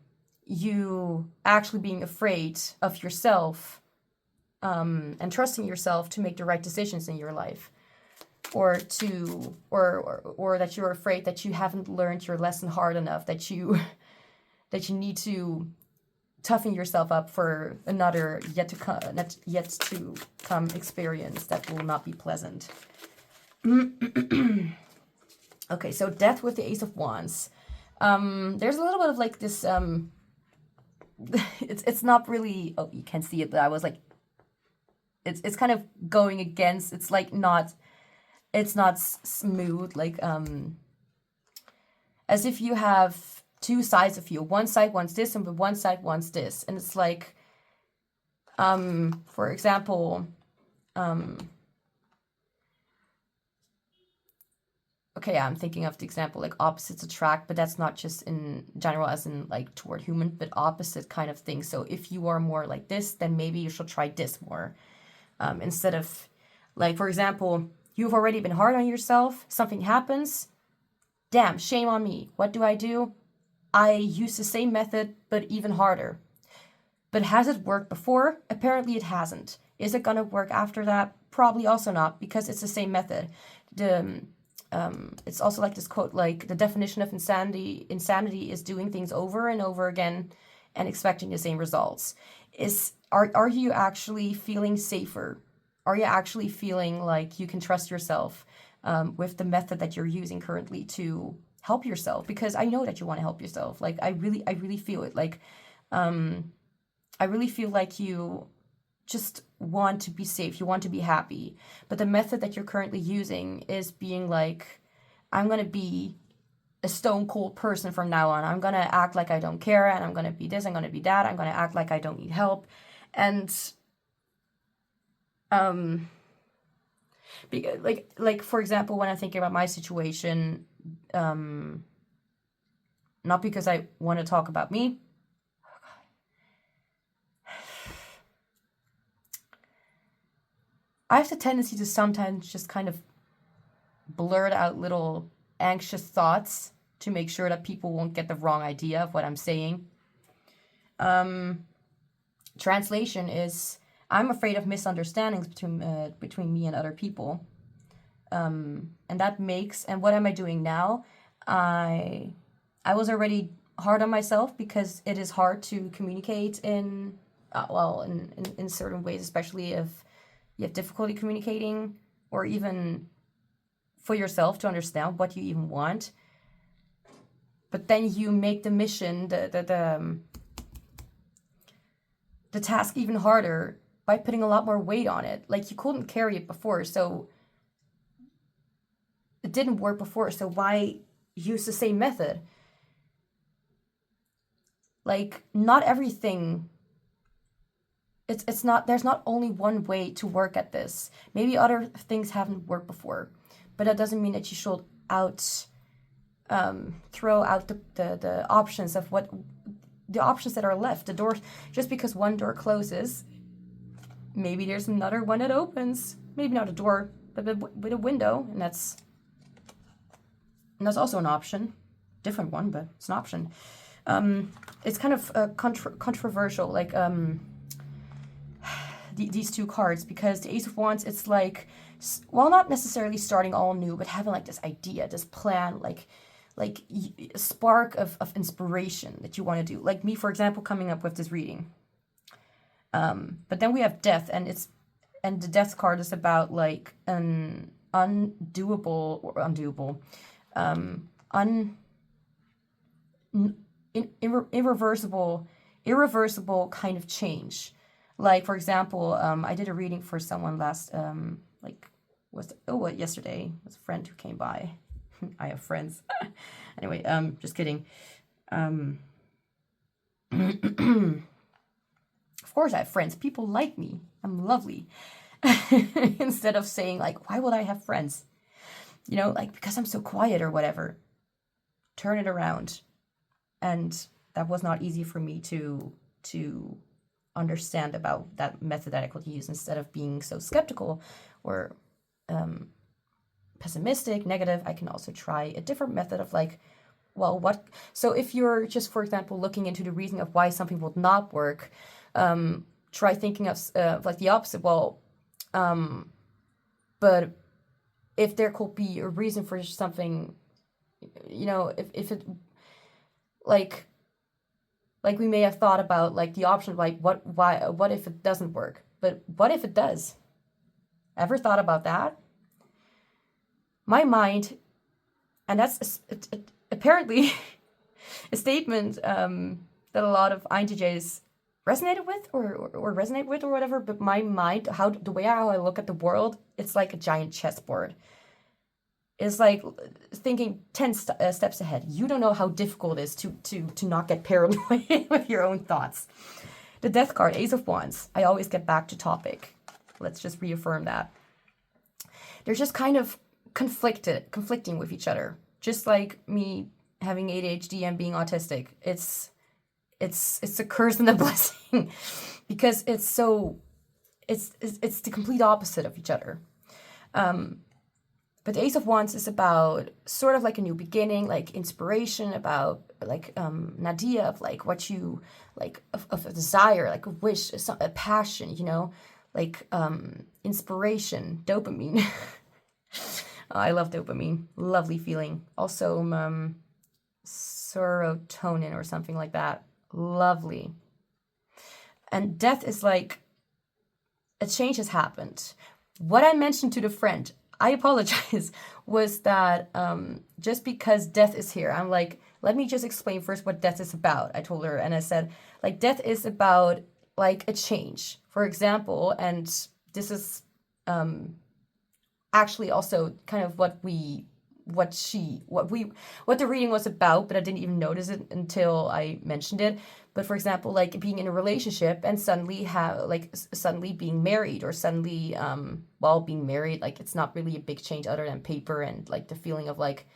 you actually being afraid of yourself, and trusting yourself to make the right decisions in your life, or that you're afraid that you haven't learned your lesson hard enough, that you need to toughen yourself up for another yet to come experience that will not be pleasant. Okay, so Death with the Ace of Wands. There's a little bit of like this, it's not really, oh, you can see it, but I was like, it's kind of going against, it's like not, it's not smooth, like, as if you have two sides of you. One side wants this and one side wants this. And it's like, for example, okay, I'm thinking of the example, like, opposites attract, but that's not just in general as in, like, toward human, but opposite kind of thing. So if you are more like this, then maybe you should try this more. Instead of, like, for example, you've already been hard on yourself, something happens, damn, shame on me. What do? I use the same method, but even harder. But has it worked before? Apparently it hasn't. Is it going to work after that? Probably also not, because it's the same method. It's also like this quote, like, the definition of insanity is doing things over and over again and expecting the same results. Are you actually feeling safer? Are you actually feeling like you can trust yourself with the method that you're using currently to help yourself? Because I know that you want to help yourself. Like, I really feel it. Like, I really feel like you just want to be safe. You want to be happy. But the method that you're currently using is being like, I'm going to be a stone cold person from now on. I'm going to act like I don't care, and I'm going to be this, I'm going to be that. I'm going to act like I don't need help. And like for example, when I'm thinking about my situation, not because I want to talk about me. Oh I have the tendency to sometimes just kind of blurt out little anxious thoughts to make sure that people won't get the wrong idea of what I'm saying. Translation is, I'm afraid of misunderstandings between me and other people. And that makes, and what am I doing now? I was already hard on myself because it is hard to communicate in certain ways, especially if you have difficulty communicating, or even for yourself to understand what you even want. But then you make the mission, the task even harder by putting a lot more weight on it. Like, you couldn't carry it before, so it didn't work before, so why use the same method? Like, not everything, it's not, there's not only one way to work at this. Maybe other things haven't worked before, but that doesn't mean that you should throw out the options of what the options that are left. The door, just because one door closes, maybe there's another one that opens. Maybe not a door, but with a window, and that's also an option. Different one, but it's an option. It's kind of controversial, like these two cards, because the Ace of Wands, it's like, well, not necessarily starting all new, but having like this idea, this plan, like a spark of inspiration that you want to do. Like me, for example, coming up with this reading. But then we have Death, and the Death card is about like an irreversible kind of change. Like, for example, I did a reading for someone yesterday. It was a friend who came by. I have friends. Anyway, just kidding. Of course I have friends. People like me. I'm lovely. Instead of saying, like, why would I have friends? You know, like, because I'm so quiet or whatever. Turn it around. And that was not easy for me to understand about that method that I could use. Instead of being so skeptical or pessimistic, negative, I can also try a different method of like, well, what? So if you're just, for example, looking into the reason of why something would not work, try thinking of like the opposite. Well, but if there could be a reason for something, you know, if it, like we may have thought about like the option of like what if it doesn't work, but what if it does? Ever thought about that? My mind, and that's apparently a statement that a lot of INTJs resonated with or resonate with or whatever, but my mind, the way how I look at the world, it's like a giant chessboard. It's like thinking 10 steps ahead. You don't know how difficult it is to not get paranoid with your own thoughts. The Death card, Ace of Wands. I always get back to topic. Let's just reaffirm that. They're just kind of conflicting with each other. Just like me having ADHD and being autistic. It's a curse and a blessing because it's the complete opposite of each other. But the Ace of Wands is about sort of like a new beginning, like inspiration, about like an idea of like what you like of a desire, like a wish, a passion, you know, like inspiration, dopamine. I love dopamine, lovely feeling. Also serotonin or something like that, lovely. And Death is like a change has happened. What I mentioned to the friend, I apologize, was that just because Death is here, I'm like, let me just explain first what Death is about. I told her, and I said, like, Death is about like a change, for example, and this is actually also kind of what the reading was about, but I didn't even notice it until I mentioned it. But for example, like being in a relationship and suddenly being married, or suddenly being married, like it's not really a big change other than paper and like the feeling of like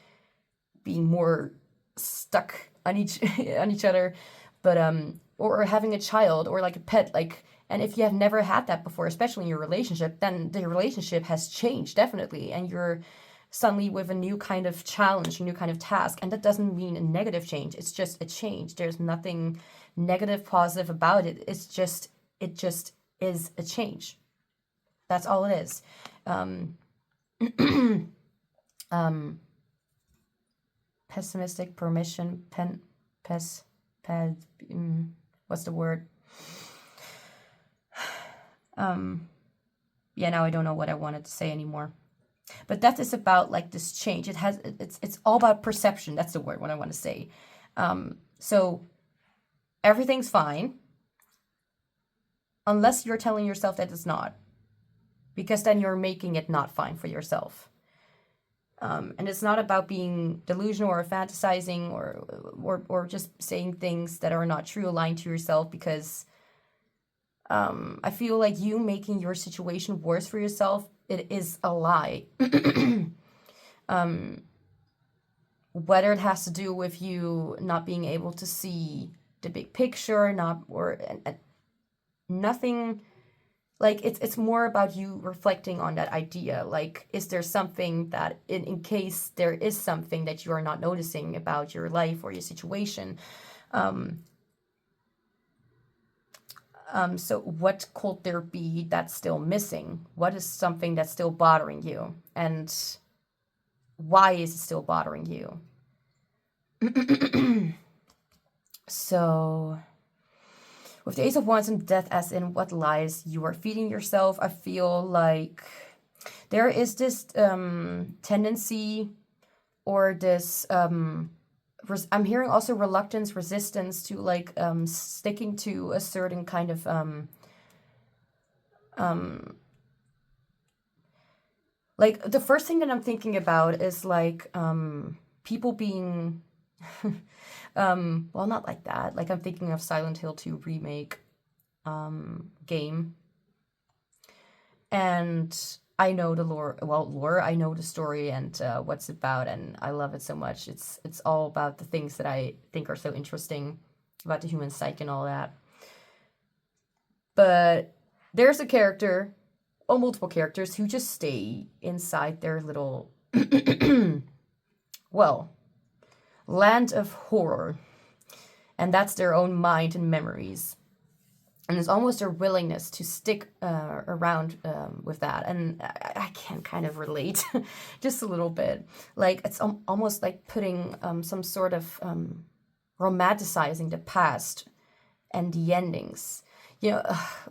being more stuck on each other. But or having a child or like a pet, like, and if you have never had that before, especially in your relationship, then the relationship has changed definitely, and you're suddenly with a new kind of challenge, a new kind of task. And that doesn't mean a negative change. It's just a change. There's nothing negative, positive about it. It just is a change. That's all it is. Pessimistic, permission, what's the word? Yeah, now I don't know what I wanted to say anymore. But that is about like this change. It's all about perception. That's the word, what I want to say. So everything's fine unless you're telling yourself that it's not, because then you're making it not fine for yourself. And it's not about being delusional or fantasizing or just saying things that are not true, lying to yourself, because I feel like you making your situation worse for yourself, it is a lie. Whether it has to do with you not being able to see the big picture, nothing, like it's more about you reflecting on that idea. Like, is there something that, in case there is something that you are not noticing about your life or your situation, so what could there be that's still missing? What is something that's still bothering you? And why is it still bothering you? So, with the Ace of Wands and Death as in what lies you are feeding yourself, I feel like there is this tendency or this... I'm hearing also reluctance, resistance to like sticking to a certain kind of like the first thing that I'm thinking about is like people being well, not like that. Like I'm thinking of Silent Hill 2 remake game, and I know the lore, I know the story and what's it about, and I love it so much. It's all about the things that I think are so interesting about the human psyche and all that. But there's a character, or multiple characters, who just stay inside their little, well, land of horror. And that's their own mind and memories. And it's almost their willingness to stick around with that. And I can kind of relate just a little bit. Like, it's almost like putting some sort of romanticizing the past and the endings. You know,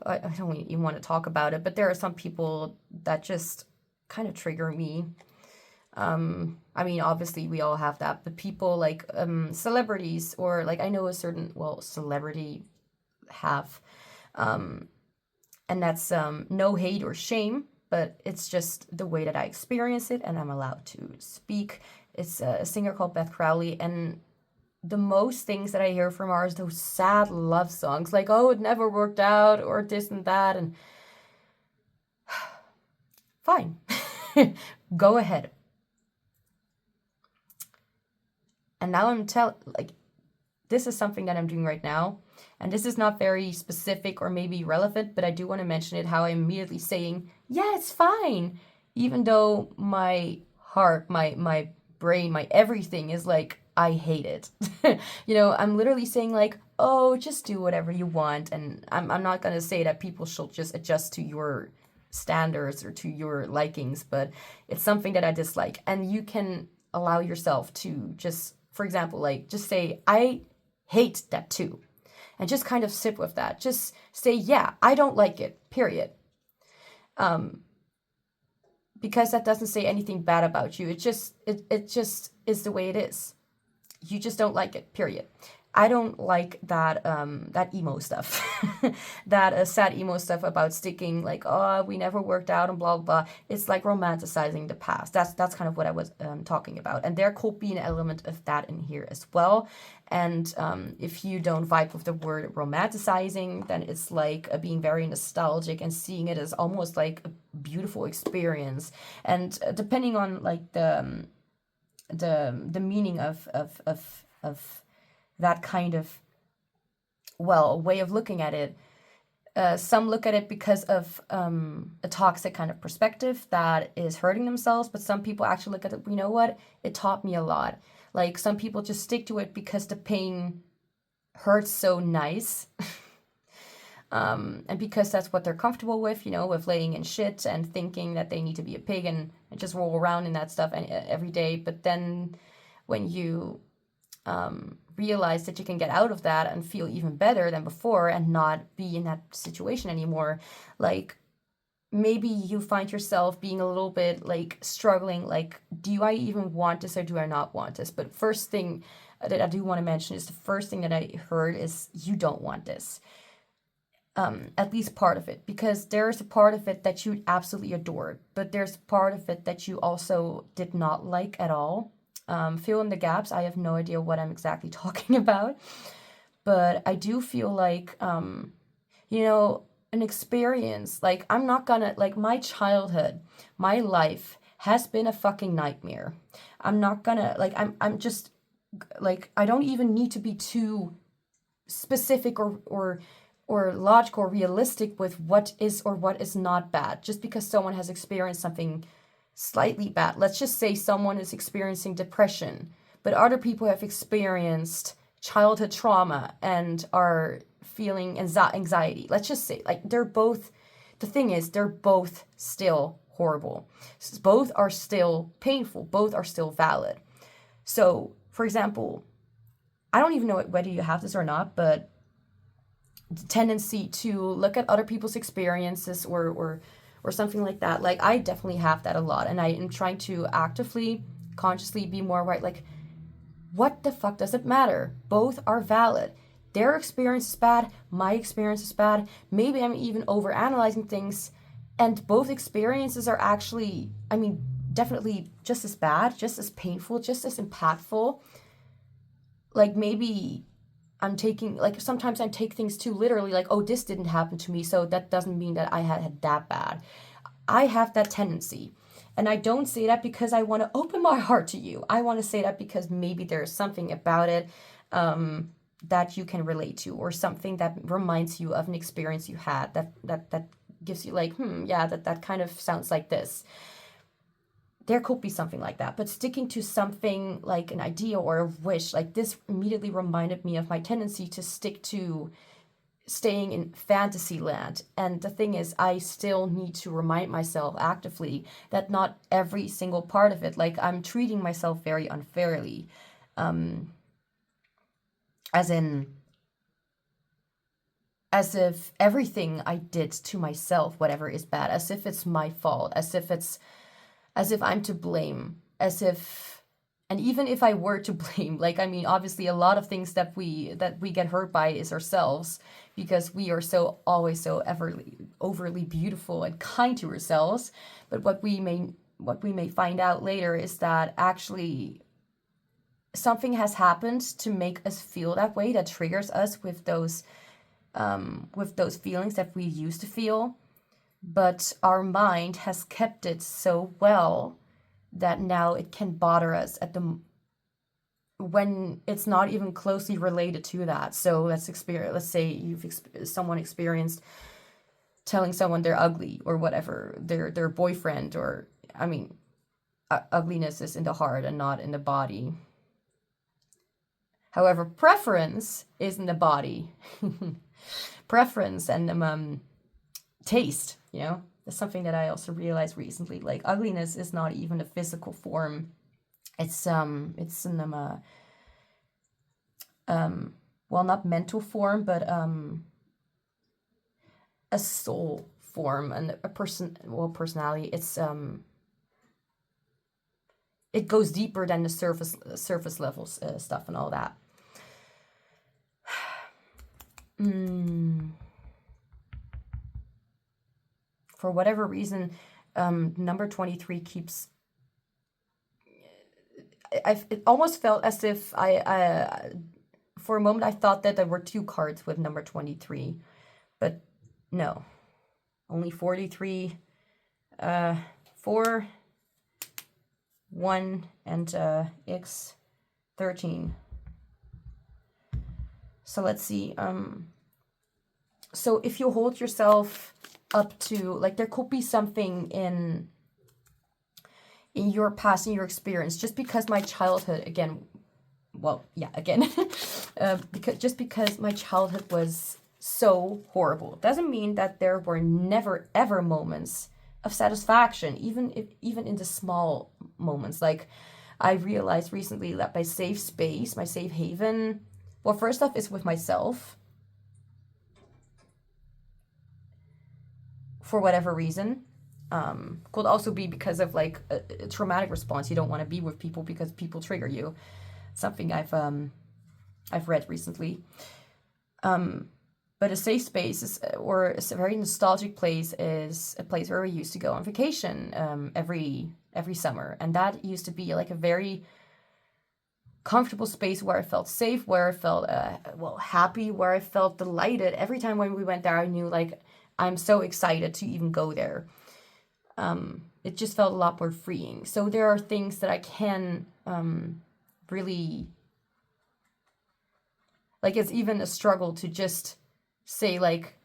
I don't even want to talk about it, but there are some people that just kind of trigger me. I mean, obviously we all have that, but people like celebrities, or like I know a certain, celebrity have... and that's no hate or shame, but it's just the way that I experience it, and I'm allowed to speak. It's a singer called Beth Crowley, and the most things that I hear from her is those sad love songs, like, oh, it never worked out, or this and that, and fine, go ahead. And now this is something that I'm doing right now. And this is not very specific or maybe relevant, but I do want to mention it, how I'm immediately saying, yeah, it's fine. Even though my heart, my brain, my everything is like, I hate it. You know, I'm literally saying like, oh, just do whatever you want. And I'm not going to say that people should just adjust to your standards or to your likings, but it's something that I dislike. And you can allow yourself to just, for example, like just say, I hate that too. And just kind of sit with that. Just say, yeah, I don't like it, period. Because that doesn't say anything bad about you. It just is the way it is. You just don't like it, period. I don't like that that emo stuff, that sad emo stuff about sticking like, oh, we never worked out and blah, blah, blah. It's like romanticizing the past. That's kind of what I was talking about. And there could be an element of that in here as well. And if you don't vibe with the word romanticizing, then it's like being very nostalgic and seeing it as almost like a beautiful experience. And depending on like the meaning of that kind of well, a way of looking at it. Some look at it because of a toxic kind of perspective that is hurting themselves, but some people actually look at it, you know what, it taught me a lot. Like, some people just stick to it because the pain hurts so nice. And because that's what they're comfortable with, you know, with laying in shit and thinking that they need to be a pig and just roll around in that stuff every day. But then when you realize that you can get out of that and feel even better than before and not be in that situation anymore, like, maybe you find yourself being a little bit like struggling, like, do I even want this or do I not want this? But first thing that I do want to mention is the first thing that I heard is you don't want this. At least part of it, because there's a part of it that you absolutely adored, but there's a part of it that you also did not like at all. Fill in the gaps. I have no idea what I'm exactly talking about, but I do feel like, you know, an experience, like, I'm not gonna, like, my childhood, my life has been a fucking nightmare. I'm not gonna, like, I'm just, like, I don't even need to be too specific or logical or realistic with what is or what is not bad. Just because someone has experienced something slightly bad, let's just say someone is experiencing depression, but other people have experienced childhood trauma and are feeling anxiety. Let's just say, like, they're both, the thing is, they're both still horrible. Both are still painful. Both are still valid. So, for example, I don't even know whether you have this or not, but the tendency to look at other people's experiences or something like that. Like, I definitely have that a lot, and I am trying to actively, consciously be more right. Like, what the fuck does it matter? Both are valid. Their experience is bad. My experience is bad. Maybe I'm even overanalyzing things, and both experiences are actually, I mean, definitely just as bad, just as painful, just as impactful. Like, maybe I'm taking, like, sometimes I take things too literally, like, oh, this didn't happen to me, so that doesn't mean that I had that bad. I have that tendency. And I don't say that because I want to open my heart to you. I want to say that because maybe there's something about it that you can relate to, or something that reminds you of an experience you had that gives you, like, yeah, that kind of sounds like this. There could be something like that, but sticking to something like an idea or a wish, like, this immediately reminded me of my tendency to stick to staying in fantasy land. And the thing is, I still need to remind myself actively that not every single part of it, like, I'm treating myself very unfairly. As if everything I did to myself, whatever, is bad, as if it's my fault, as if I'm to blame, as if, and even if I were to blame, like, I mean, obviously a lot of things that we get hurt by is ourselves, because we are always so overly beautiful and kind to ourselves. But what we may find out later is that actually something has happened to make us feel that way, that triggers us with those feelings that we used to feel. But our mind has kept it so well that now it can bother us when it's not even closely related to that. So let's say someone experienced telling someone they're ugly or whatever, their boyfriend, or, I mean, ugliness is in the heart and not in the body. However, preference is in the body. Preference and taste, you know, that's something that I also realized recently. Like, ugliness is not even a physical form. It's in well, not mental form, but a soul form, and a personality. It's it goes deeper than the surface levels stuff and all that. For whatever reason, number 23 keeps. It almost felt as if for a moment I thought that there were two cards with number 23, but no, only 43, 4, 1, and X13. So let's see. So if you hold yourself up to, like, there could be something in your past, in your experience, just because my childhood, again, well, yeah, again, because my childhood was so horrible, doesn't mean that there were never ever moments of satisfaction, even in the small moments. Like, I realized recently that my safe space, my safe haven, well, first off, is with myself, for whatever reason. Could also be because of like a traumatic response. You don't want to be with people because people trigger you. Something I've read recently. But a safe space is, or a very nostalgic place, is a place where we used to go on vacation every summer, and that used to be like a very comfortable space where I felt safe, where I felt happy, where I felt delighted. Every time when we went there, I knew, like, I'm so excited to even go there. It just felt a lot more freeing. So there are things that I can really, like, it's even a struggle to just say, like,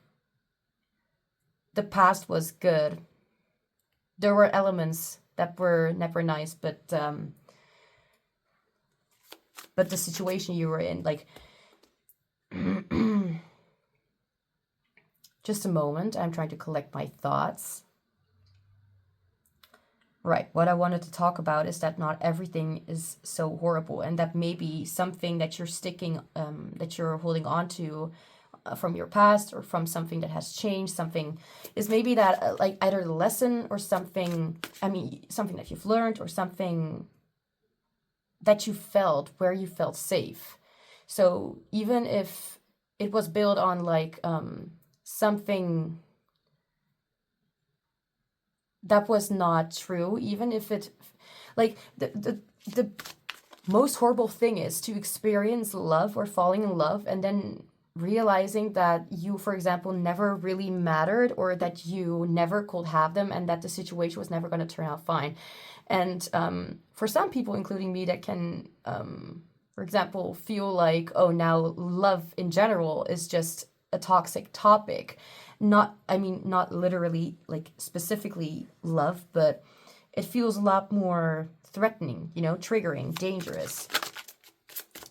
the past was good. There were elements that were never nice, but the situation you were in, like, just a moment, I'm trying to collect my thoughts. Right, what I wanted to talk about is that not everything is so horrible, and that maybe something that you're that you're holding on to from your past, or from something that has changed, something is maybe that like either the lesson or something, something that you've learned, or something that you felt where you felt safe. So even if it was built on like something that was not true, even if it, like, the most horrible thing is to experience love or falling in love and then realizing that you, for example, never really mattered, or that you never could have them, and that the situation was never going to turn out fine. And for some people, including me, that can, for example, feel like, oh, now love in general is just a toxic topic. Not literally, like, specifically love, but it feels a lot more threatening, triggering, dangerous.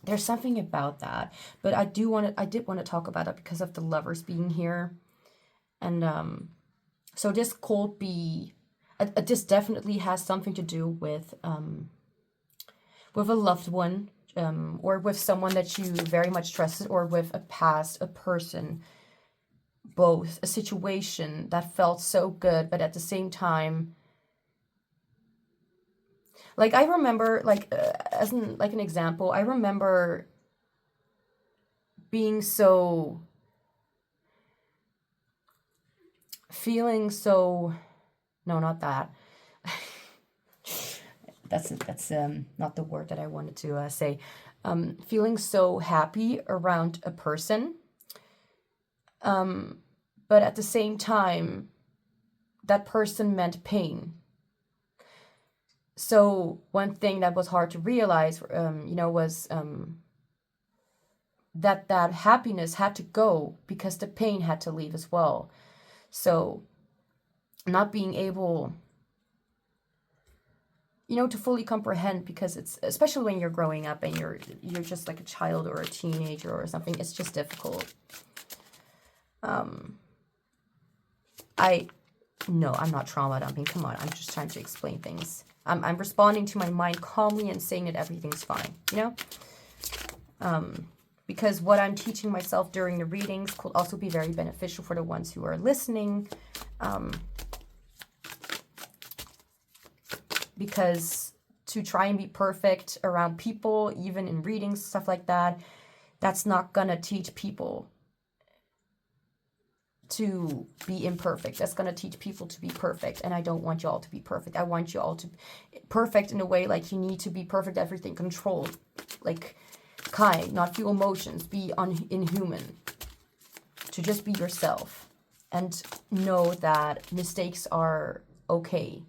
There's something about that. But I did want to talk about it because of the Lovers being here. And so this could be, this definitely has something to do with a loved one, or with someone that you very much trusted, or with a person, both. A situation that felt so good, but at the same time, like, I remember, like, as an example, I remember feeling so, no, not that. that's not the word that I wanted to say. Feeling so happy around a person, but at the same time, that person meant pain. So one thing that was hard to realize, was that happiness had to go because the pain had to leave as well. So not being able, to fully comprehend, because it's, especially when you're growing up and you're just like a child or a teenager or something, it's just difficult. No, I'm not trauma dumping. Come on, I'm just trying to explain things. I'm responding to my mind calmly and saying that everything's fine, because what I'm teaching myself during the readings could also be very beneficial for the ones who are listening. Because to try and be perfect around people, even in readings, stuff like that, that's not gonna teach people to be imperfect. That's going to teach people to be perfect, and I don't want you all to be perfect. I want you all to be perfect in a way, like, you need to be perfect, everything controlled, like, kind, not feel emotions, be inhuman, to just be yourself, and know that mistakes are okay,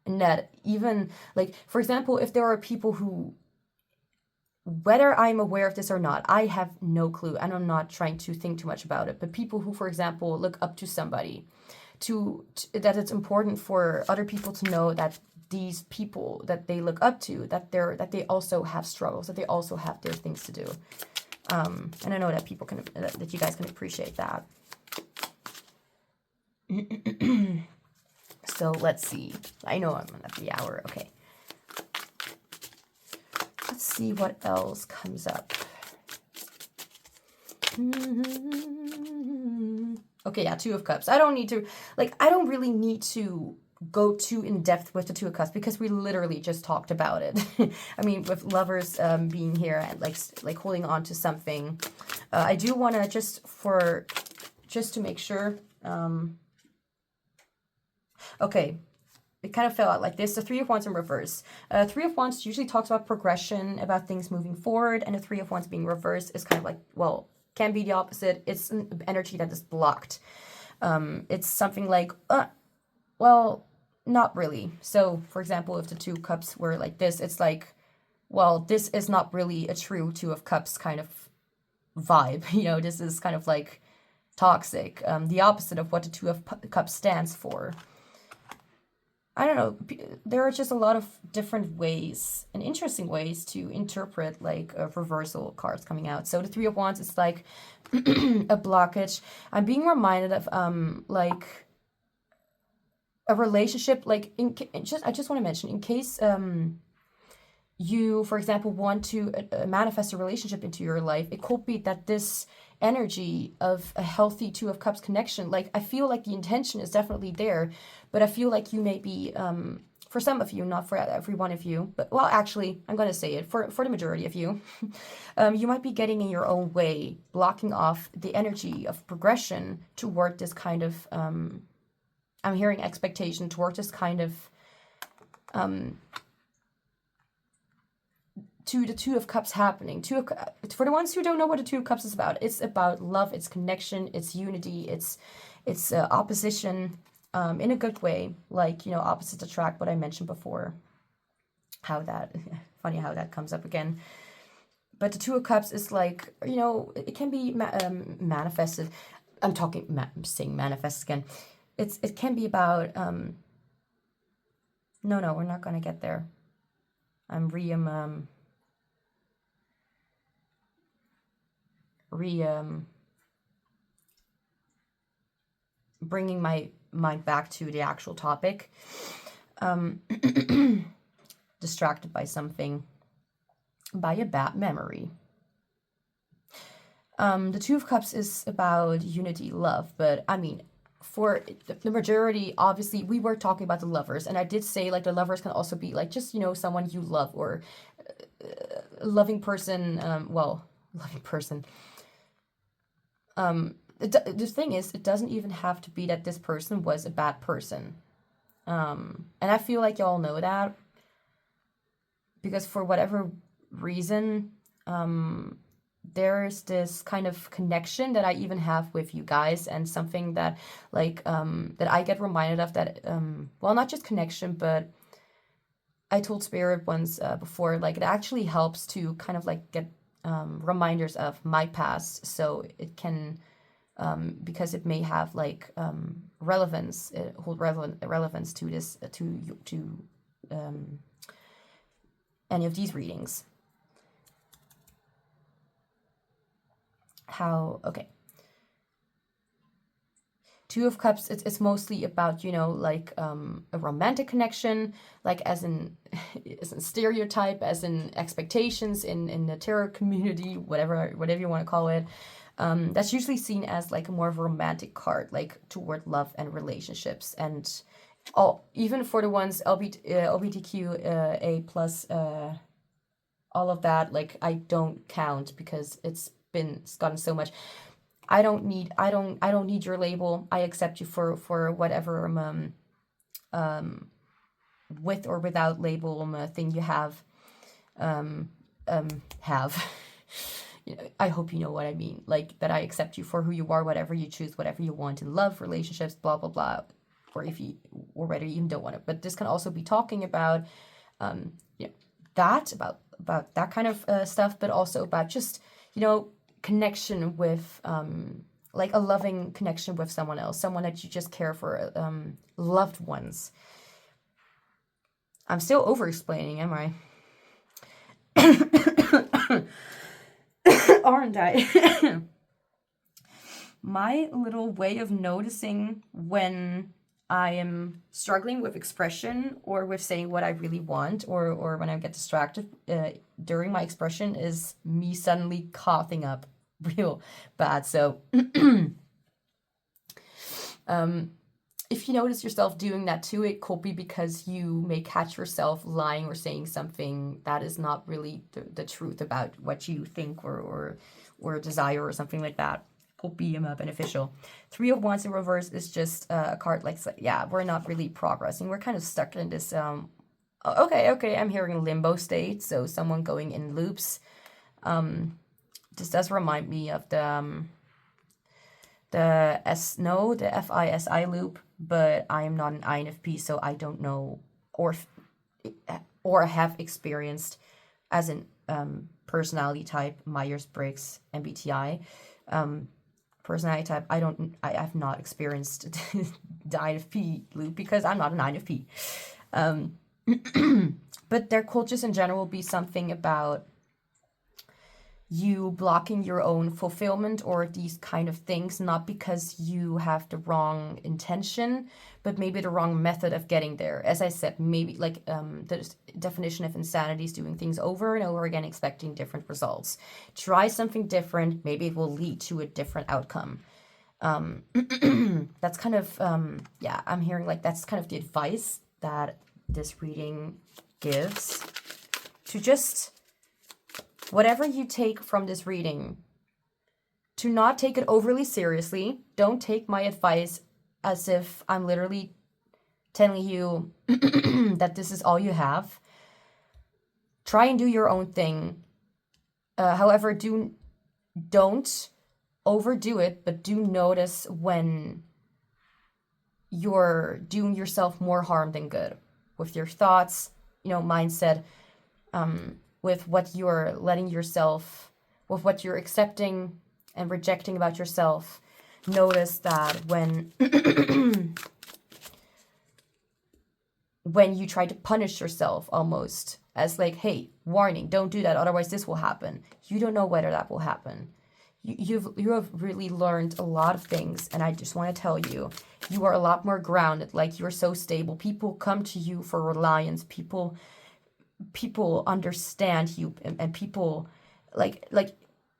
and that even, like, for example, if there are people who whether I'm aware of this or not, I have no clue, and I'm not trying to think too much about it. But people who, for example, look up to somebody, that it's important for other people to know that these people that they look up to, that they also have struggles, that they also have their things to do. And I know that people can, that you guys can appreciate that. So let's see. I know I'm at the hour. Okay. Let's see what else comes up. Okay, yeah, Two of Cups. I don't really need to go too in depth with the Two of Cups because we literally just talked about it. I mean, with lovers being here and like holding on to something. I do want to just to make sure. Okay. It kind of fell out like this. The Three of Wands in reverse. Three of Wands usually talks about progression, about things moving forward, and the Three of Wands being reversed is kind of like, well, can be the opposite. It's an energy that is blocked. It's something like, well, not really. So, for example, if the Two of Cups were like this, it's like, well, this is not really a true Two of Cups kind of vibe. You know, this is kind of like toxic. The opposite of what the Two of Cups stands for. I don't know, there are just a lot of different ways and interesting ways to interpret like reversal cards coming out. So the Three of Wands is like a blockage. I'm being reminded of like a relationship, like I just want to mention, in case you, for example, want to manifest a relationship into your life, it could be that this energy of a healthy Two of Cups connection, like I feel like the intention is definitely there, but I feel like you may be, for some of you, not for every one of you, but well, actually, I'm going to say it, for the majority of you, you might be getting in your own way, blocking off the energy of progression toward this kind of, I'm hearing expectation toward this kind of, to the Two of Cups happening. For the ones who don't know what the Two of Cups is about, it's about love, it's connection, it's unity, it's opposition, in a good way, like, you know, opposites attract, what I mentioned before. Funny how that comes up again. But the Two of Cups is like, you know, it can be manifested. I'm saying manifest again. It can be about, no, we're not going to get there. I'm bringing my mind back to the actual topic. Distracted by something, by a bad memory. The Two of Cups is about unity, love, but I mean, for the majority, obviously, we were talking about the lovers, and I did say like the lovers can also be like just, you know, someone you love, or a loving person, loving person. The thing is, it doesn't even have to be that this person was a bad person. And I feel like y'all know that. Because for whatever reason, there's this kind of connection that I even have with you guys, and something that like that I get reminded of, that well, not just connection, but I told Spirit once before, like it actually helps to kind of like get reminders of my past, so it can because it may have like relevance, relevance to this to any of these readings. Okay. Two of Cups, it's mostly about, you know, like a romantic connection, like as in stereotype, as in expectations in the tarot community, whatever you want to call it. That's usually seen as like a more of a romantic card, like toward love and relationships, and even for the ones LGBTQA plus, all of that, like I don't count because it's gotten so much. I don't need your label. I accept you for whatever with or without label thing you have. You know, I hope you know what I mean. Like that I accept you for who you are, whatever you choose, whatever you want in love, relationships, blah blah blah, or whether you even don't want it. But this can also be talking about, you know, about that kind of stuff, but also about just, connection with, like a loving connection with someone else, someone that you just care for, loved ones. I'm still over-explaining, am I? Aren't I? My little way of noticing when I am struggling with expression or with saying what I really want, or when I get distracted during my expression, is me suddenly coughing up real bad. So if you notice yourself doing that too, it could be because you may catch yourself lying or saying something that is not really the truth about what you think or desire or something like that. Could be beneficial. 3 of Wands in reverse is just a card like, yeah, we're not really progressing. We're kind of stuck in this, okay, I'm hearing limbo state, so someone going in loops. This does remind me of the FISI loop, but I am not an INFP, so I don't know or have experienced as an personality type, Myers-Briggs, MBTI. Personality type, I have not experienced the INFP loop because I'm not an INFP. But there could just in general be something about you blocking your own fulfillment or these kind of things, not because you have the wrong intention, but maybe the wrong method of getting there. As I said, maybe like the definition of insanity is doing things over and over again, expecting different results. Try something different. Maybe it will lead to a different outcome. That's kind of, I'm hearing like that's kind of the advice that this reading gives, to just, whatever you take from this reading, to not take it overly seriously. Don't take my advice as if I'm literally telling you that this is all you have. Try and do your own thing. However, don't overdo it, but do notice when you're doing yourself more harm than good with your thoughts, mindset, with what you're letting yourself, with what you're accepting and rejecting about yourself. Notice that when when you try to punish yourself almost as like, hey, warning, don't do that, otherwise this will happen. You don't know whether that will happen. You have really learned a lot of things, and I just want to tell you, you are a lot more grounded. Like, you're so stable. People come to you for reliance. People understand you, and people like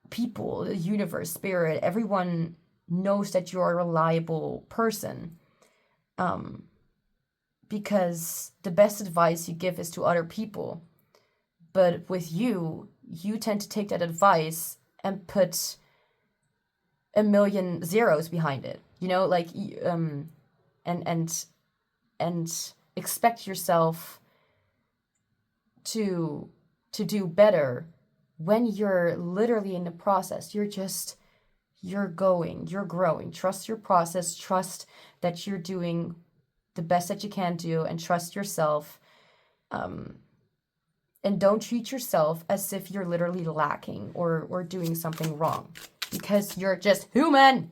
people, the universe, spirit, everyone knows that you're a reliable person, because the best advice you give is to other people, but with you tend to take that advice and put a million zeros behind it, and expect yourself to do better when you're literally in the process. You're growing. Trust your process, trust that you're doing the best that you can do, and trust yourself. And don't treat yourself as if you're literally lacking or doing something wrong, because you're just human.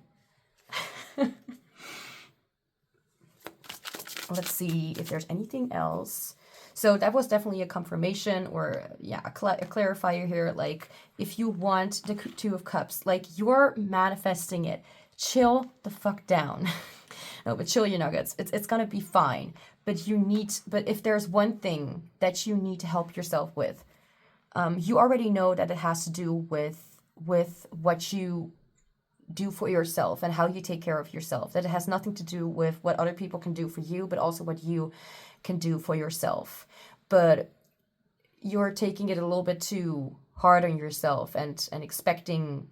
Let's see if there's anything else. So that was definitely a confirmation, or a clarifier here. Like, if you want the 2 of Cups, like, you're manifesting it. Chill the fuck down. No, but chill your nuggets. It's gonna be fine. But if there's one thing that you need to help yourself with, you already know that it has to do with what you do for yourself and how you take care of yourself. That it has nothing to do with what other people can do for you, but also what you can do for yourself. But you're taking it a little bit too hard on yourself and expecting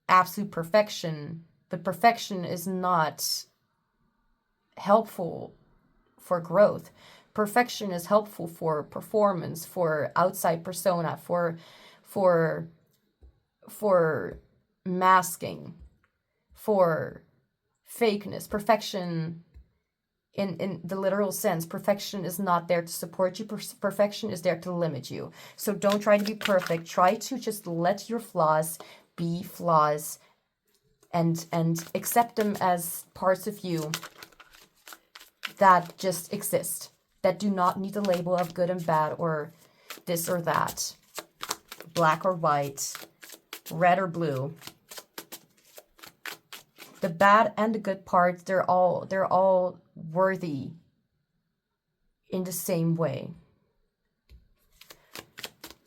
absolute perfection. But perfection is not helpful for growth. Perfection is helpful for performance, for outside persona, for masking, for fakeness. Perfection in the literal sense. Perfection is not there to support you. Perfection is there to limit you. So don't try to be perfect. Try to just let your flaws be flaws and accept them as parts of you that just exist, that do not need the label of good and bad or this or that, black or white, red or blue. The bad and the good parts, they're all worthy in the same way.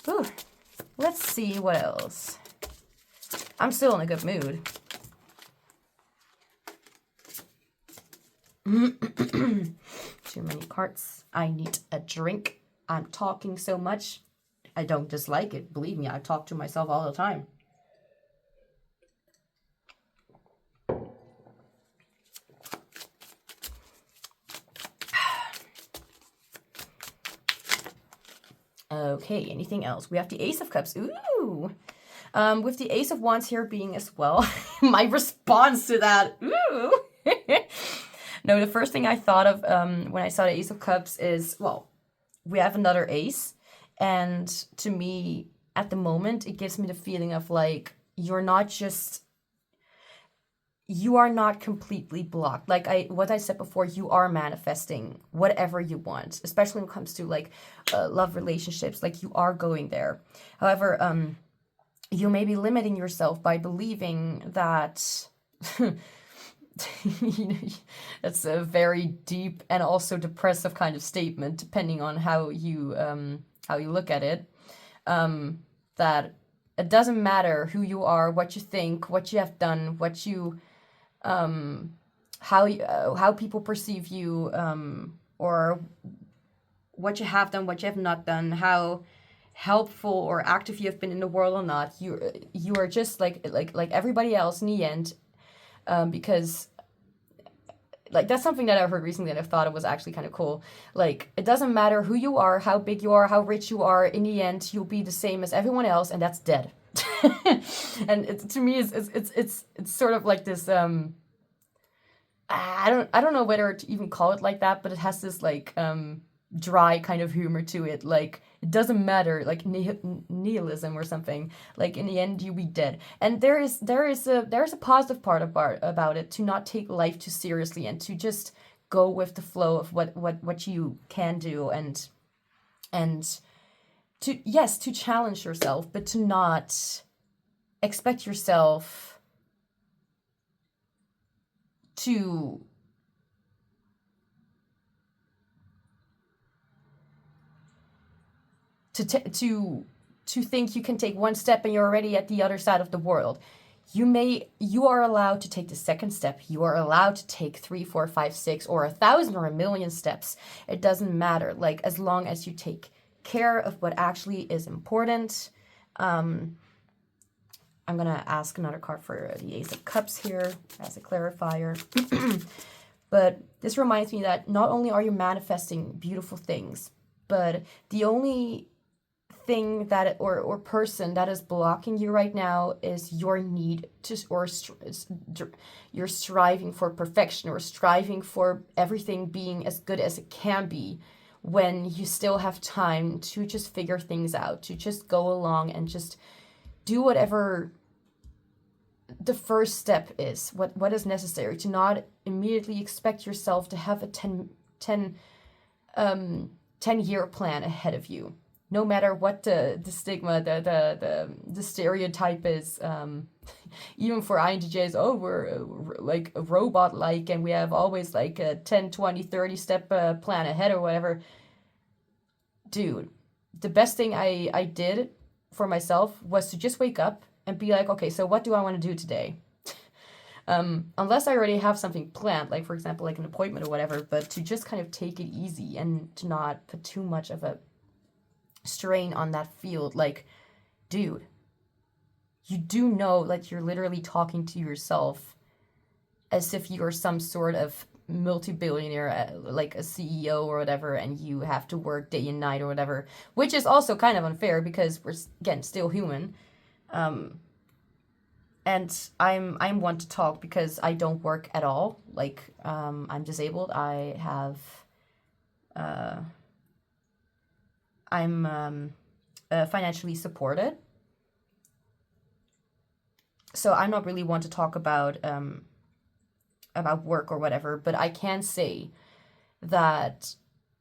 Ooh, let's see what else. I'm still in a good mood. Too many cards. I need a drink. I'm talking so much. I don't dislike it. Believe me, I talk to myself all the time. Okay, anything else? We have the Ace of Cups. Ooh. With the Ace of Wands here being as well, my response to that. Ooh. No, the first thing I thought of when I saw the Ace of Cups is, well, we have another ace. And to me, at the moment, it gives me the feeling of like, you are not completely blocked. Like what I said before, you are manifesting whatever you want, especially when it comes to like love relationships, like you are going there. However, you may be limiting yourself by believing that that's a very deep and also depressive kind of statement, depending on how you look at it. That it doesn't matter who you are, what you think, what you have done, what you how people perceive you, or what you have done, what you have not done, how helpful or active you have been in the world or not. You are just like everybody else in the end. Because like that's something that I heard recently that I thought it was actually kind of cool. Like it doesn't matter who you are, how big you are, how rich you are. In the end, you'll be the same as everyone else, and that's dead. And to me, it's sort of like this. I don't know whether to even call it like that, but it has this like dry kind of humor to it. Like it doesn't matter, like nihilism or something. Like in the end, you'll be dead. And there is a positive part about it, to not take life too seriously and to just go with the flow of what you can do, and to challenge yourself, but to not expect yourself to think you can take one step and you're already at the other side of the world. You are allowed to take the second step. You are allowed to take 3, 4, 5, 6, or 1,000 or 1,000,000 steps. It doesn't matter. Like as long as you take care of what actually is important. I'm gonna ask another card for the Ace of Cups here as a clarifier. But this reminds me that not only are you manifesting beautiful things, but the only thing that or person that is blocking you right now is your need to, or you're striving for perfection, or striving for everything being as good as it can be, when you still have time to just figure things out, to just go along and just do whatever the first step is, what is necessary, to not immediately expect yourself to have a 10-year plan ahead of you, no matter what the stigma, the stereotype is. Even for INTJs, oh, we're like a robot-like, and we have always like a 10, 20, 30 step plan ahead or whatever. Dude, the best thing I did for myself was to just wake up and be like, okay, so what do I want to do today? Unless I already have something planned, like for example, like an appointment or whatever, but to just kind of take it easy and to not put too much of a strain on that field. Like, dude, you do know that you're literally talking to yourself as if you're some sort of multi-billionaire, like a CEO or whatever, and you have to work day and night or whatever, which is also kind of unfair because we're, again, still human. and I'm one to talk because I don't work at all. Like, I'm disabled. I have, I'm financially supported. So I'm not really one to talk about work or whatever, but I can say that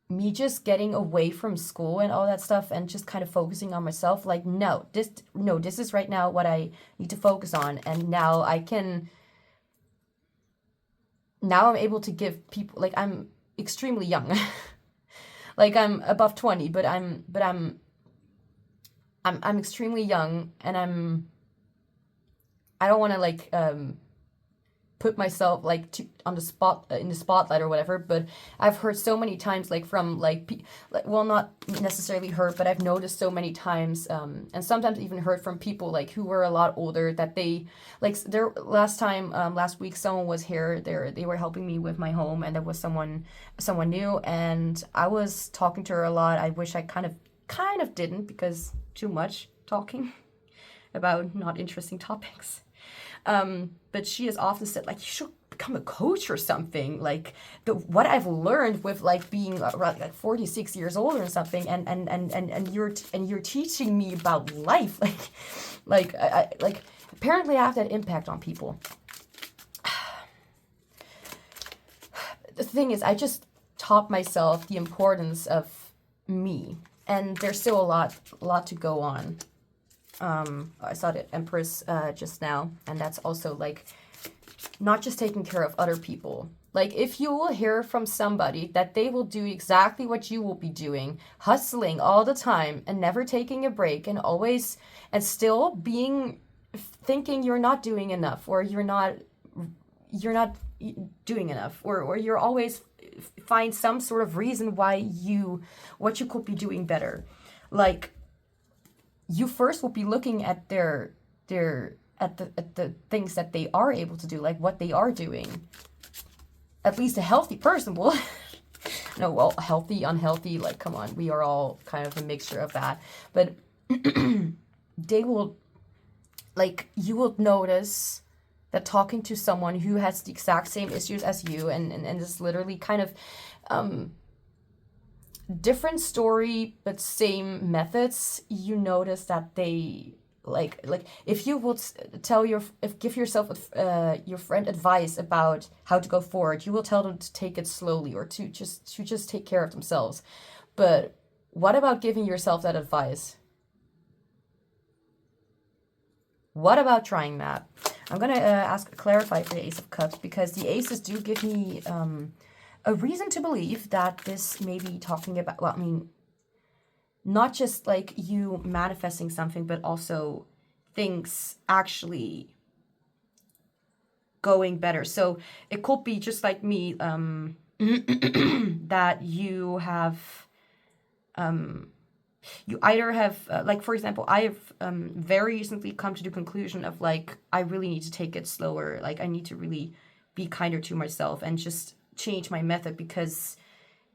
me just getting away from school and all that stuff and just kind of focusing on myself, like, this is right now what I need to focus on. And now I'm able to give people, like, I'm extremely young. Like, I'm above 20, but I'm extremely young, and I don't want to, like, put myself, like, on the spot, in the spotlight or whatever, but I've heard so many times, like, from, like, well, not necessarily heard, but I've noticed so many times, and sometimes even heard from people, like, who were a lot older, that they, like, last week, someone was here, they were helping me with my home, and there was someone new, and I was talking to her a lot. I wish I kind of didn't, because too much talking about not interesting topics. But she has often said, like, you should become a coach or something. Like, what I've learned with, like, being like 46 years old or something, and you're teaching me about life. Like apparently I have that impact on people. The thing is, I just taught myself the importance of me, and there's still a lot to go on. I saw the Empress just now, and that's also, like, not just taking care of other people. Like, if you will hear from somebody that they will do exactly what you will be doing, hustling all the time and never taking a break, and still thinking you're not doing enough, or you're not doing enough, or you're always find some sort of reason what you could be doing better. Like, you first will be looking at the things that they are able to do, like what they are doing. At least a healthy person will. No, well, healthy, unhealthy, like, come on, we are all kind of a mixture of that. But they will, like, you will notice that talking to someone who has the exact same issues as you, and is literally kind of different story but same methods, you notice that they like if you would give your friend advice about how to go forward, you will tell them to take it slowly, or to just take care of themselves. But what about giving yourself that advice? What about trying that? I'm gonna clarify for the Ace of Cups, because the aces do give me a reason to believe that this may be talking about, well, I mean, not just, like, you manifesting something, but also things actually going better. So it could be just like me, that you have, you either have, like, for example, I have very recently come to the conclusion of, like, I really need to take it slower. Like, I need to really be kinder to myself and just change my method, because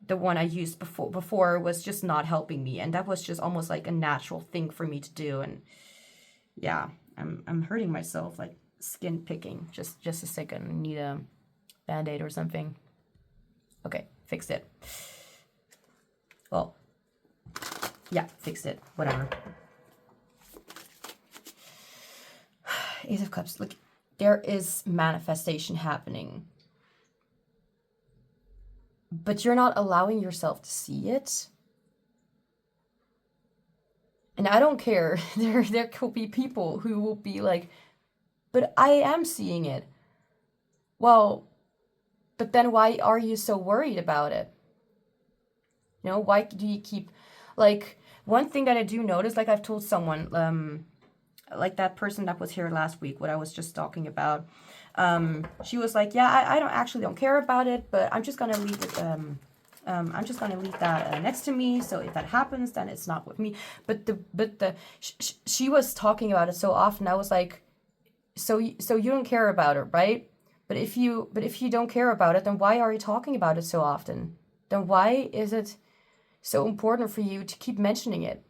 the one I used before was just not helping me, and that was just almost like a natural thing for me to do. And yeah, I'm hurting myself, like, skin picking. Just a second, I need a band-aid or something. Okay, fixed it. Well, yeah, fixed it, whatever. Ace of Cups, look, there is manifestation happening, but you're not allowing yourself to see it. And I don't care. There could be people who will be like, but I am seeing it. Well, but then why are you so worried about it? You know, why do you keep, like, one thing that I do notice, like, I've told someone, like that person that was here last week, what I was just talking about, she was like, yeah, I don't care about it, but I'm just gonna leave it, I'm just gonna leave that next to me, so if that happens, then it's not with me. But she was talking about it so often. I was like, so you don't care about it, right? But if you don't care about it, then why are you talking about it so often? Then why is it so important for you to keep mentioning it?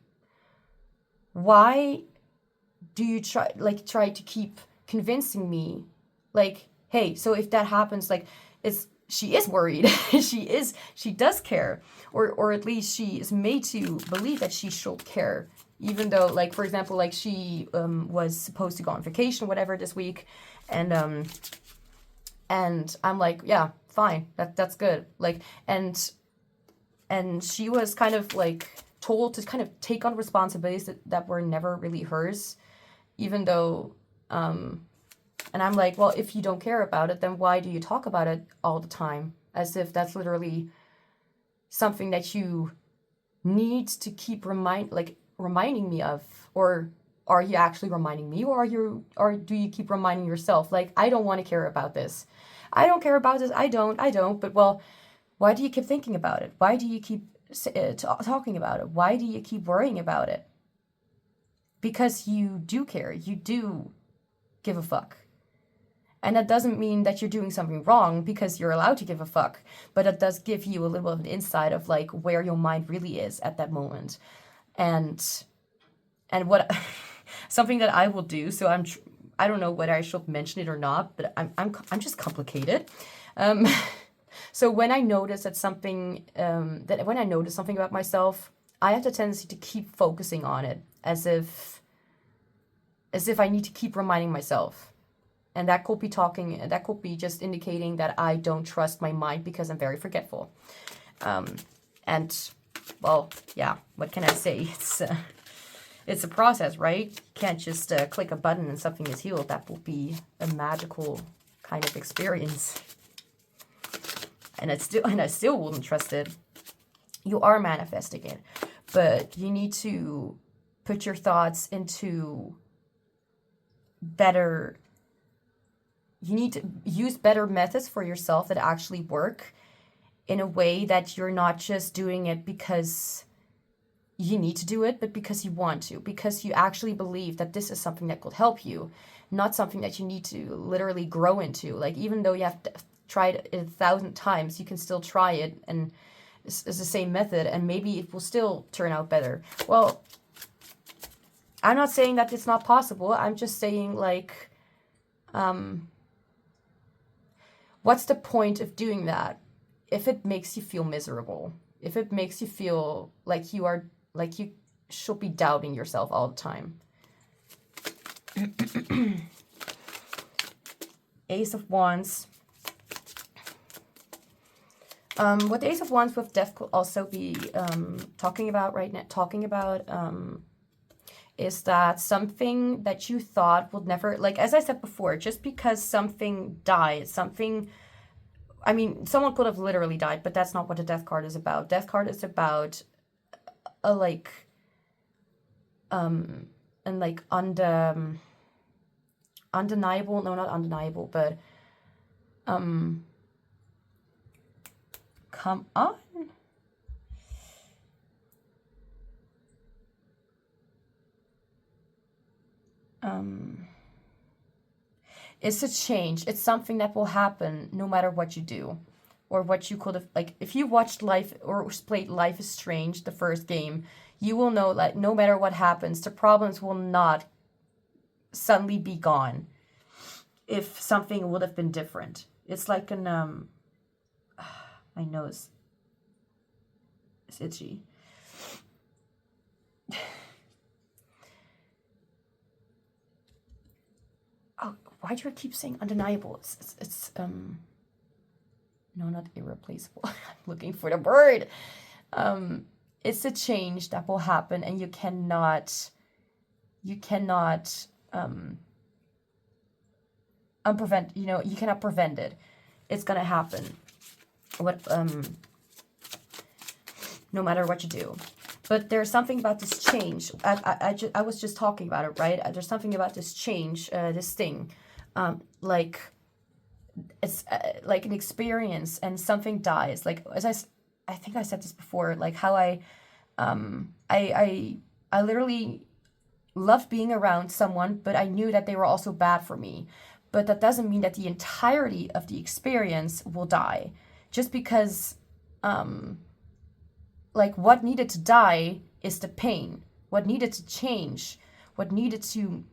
Why do you try to keep convincing me, like, hey, so if that happens, like, she is worried. she does care, or at least she is made to believe that she should care, even though, like, for example, like, she was supposed to go on vacation, whatever, this week, and I'm like, yeah, fine, that's good, like, and she was kind of like told to kind of take on responsibilities that were never really hers, even though and I'm like, well, if you don't care about it, then why do you talk about it all the time? As if that's literally something that you need to keep reminding me of. Or are you actually reminding me, or do you keep reminding yourself? Like, I don't want to care about this. I don't care about this. I don't. But, well, why do you keep thinking about it? Why do you keep talking about it? Why do you keep worrying about it? Because you do care. You do give a fuck. And that doesn't mean that you're doing something wrong, because you're allowed to give a fuck. But it does give you a little bit of an insight of, like, where your mind really is at that moment. And what something that I will do. So I don't know whether I should mention it or not, but I'm just complicated. So when I notice that something when I notice something about myself, I have the tendency to keep focusing on it, as if I need to keep reminding myself. And that could be just indicating that I don't trust my mind, because I'm very forgetful. And, well, yeah, what can I say? It's a process, right? You can't just click a button and something is healed. That will be a magical kind of experience. And I still wouldn't trust it. You are manifesting it, but you need to put your thoughts into better. You need to use better methods for yourself that actually work, in a way that you're not just doing it because you need to do it, but because you want to, because you actually believe that this is something that could help you, not something that you need to literally grow into. Like, even though you have tried it 1,000 times, you can still try it, and it's the same method, and maybe it will still turn out better. Well, I'm not saying that it's not possible. I'm just saying, like, what's the point of doing that if it makes you feel miserable? If it makes you feel like you should be doubting yourself all the time. Ace of Wands. What the Ace of Wands with Death could also be talking about right now, is that something that you thought would never, like, as I said before, just because something died, I mean, someone could have literally died, but that's not what the Death card is about. Death card is about a, like, and, like, undeniable, no, not undeniable, but, come on. It's a change. It's something that will happen no matter what you do, or what you could have, like, if you watched Life or played Life is Strange, the first game, you will know that no matter what happens, the problems will not suddenly be gone if something would have been different. It's like an my nose is itchy. Oh, why do I keep saying undeniable? It's no, not irreplaceable. I'm looking for the word. It's a change that will happen, and you cannot unprevent. You cannot prevent it. It's gonna happen. No matter what you do. But there's something about this change. I was just talking about it, right? There's something about this change, this thing, like, it's like an experience, and something dies. Like, as I think I said this before, like how I literally loved being around someone, but I knew that they were also bad for me. But that doesn't mean that the entirety of the experience will die. Just because, like, what needed to die is the pain. What needed to change, what needed to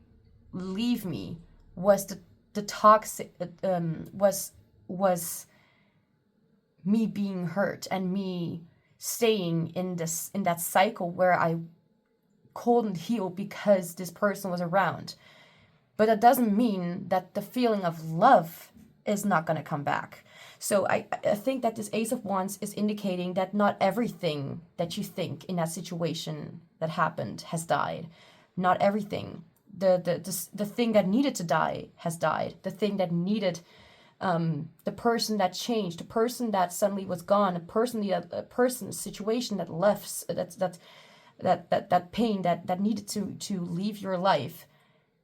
leave me was the toxic was me being hurt and me staying in that cycle where I couldn't heal because this person was around. But that doesn't mean that the feeling of love is not going to come back. So I think that this Ace of Wands is indicating that not everything that you think in that situation that happened has died. Not everything. The thing that needed to die has died. The thing that needed, the person that changed, the person that suddenly was gone, a person's situation that left, that pain that needed to leave your life,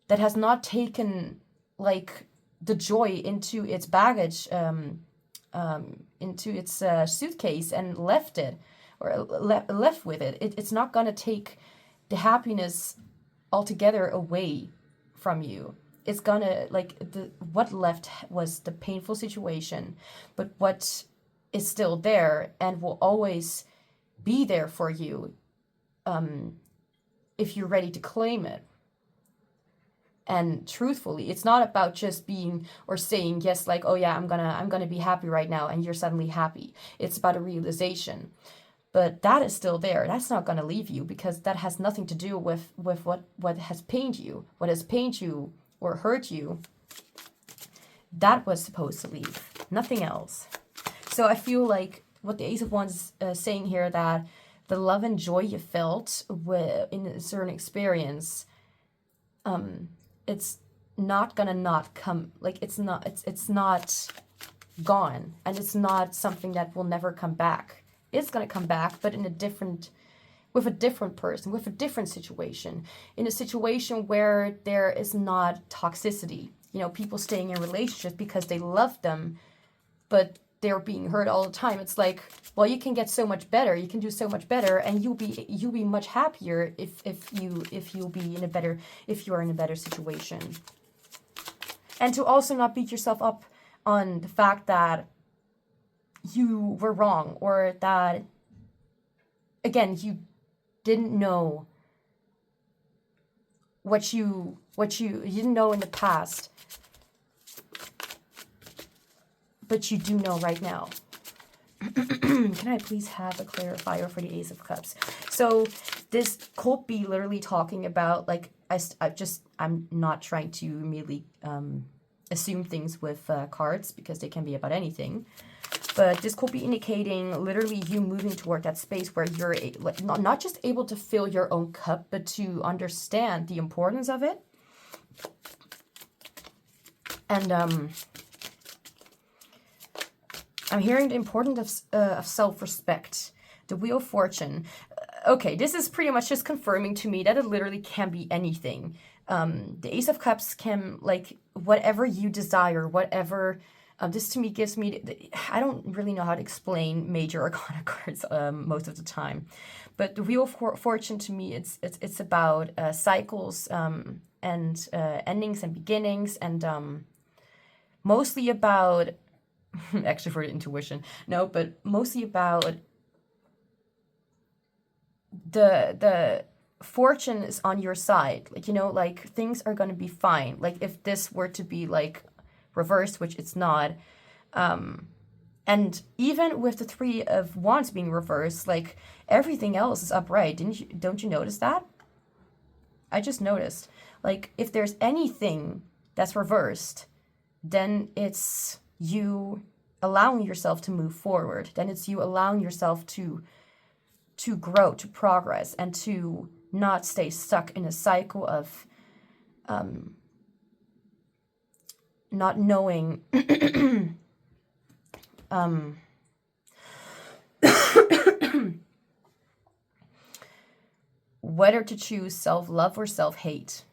that has not taken like the joy into its baggage, into its suitcase and left it, or left with it. It's not gonna take the happiness altogether away from you. It's gonna, like, what left was the painful situation, but what is still there and will always be there for you, if you're ready to claim it. And truthfully, it's not about just being or saying yes, like, oh yeah, I'm gonna be happy right now, and you're suddenly happy. It's about a realization. But that is still there. That's not gonna leave you, because that has nothing to do with what has pained you. What has pained you or hurt you, that was supposed to leave. Nothing else. So I feel like what the Ace of Wands is saying here, that the love and joy you felt in a certain experience, it's not gonna not come, like, it's not gone, and it's not something that will never come back. It's gonna come back, but with a different person, with a different situation, in a situation where there is not toxicity. You know, people staying in relationships because they love them, but they're being hurt all the time. It's like, well, you can get so much better, you can do so much better, and you'll be much happier if you're in a better situation. And to also not beat yourself up on the fact that you were wrong, or that, again, you didn't know what you didn't know in the past, but you do know right now. Can I please have a clarifier for the Ace of Cups? So this could be literally talking about, like, I'm not trying to immediately assume things with cards, because they can be about anything. But this could be indicating literally you moving toward that space where you're not just able to fill your own cup, but to understand the importance of it. And I'm hearing the importance of self-respect, the Wheel of Fortune. Okay, this is pretty much just confirming to me that it literally can be anything. The Ace of Cups can, like, whatever you desire, whatever. This to me gives me, I don't really know how to explain major arcana cards most of the time, but the Wheel of Fortune to me, it's about cycles and endings and beginnings, and mostly about extroverted intuition. No, but mostly about the fortune is on your side. Like, you know, like, things are going to be fine. Like, if this were to be, like, reversed, which it's not, and even with the Three of Wands being reversed, like, everything else is upright. Don't you notice that? I just noticed, like, if there's anything that's reversed, then it's you allowing yourself to move forward. Then it's you allowing yourself to grow, to progress, and to not stay stuck in a cycle of not knowing whether to choose self-love or self-hate.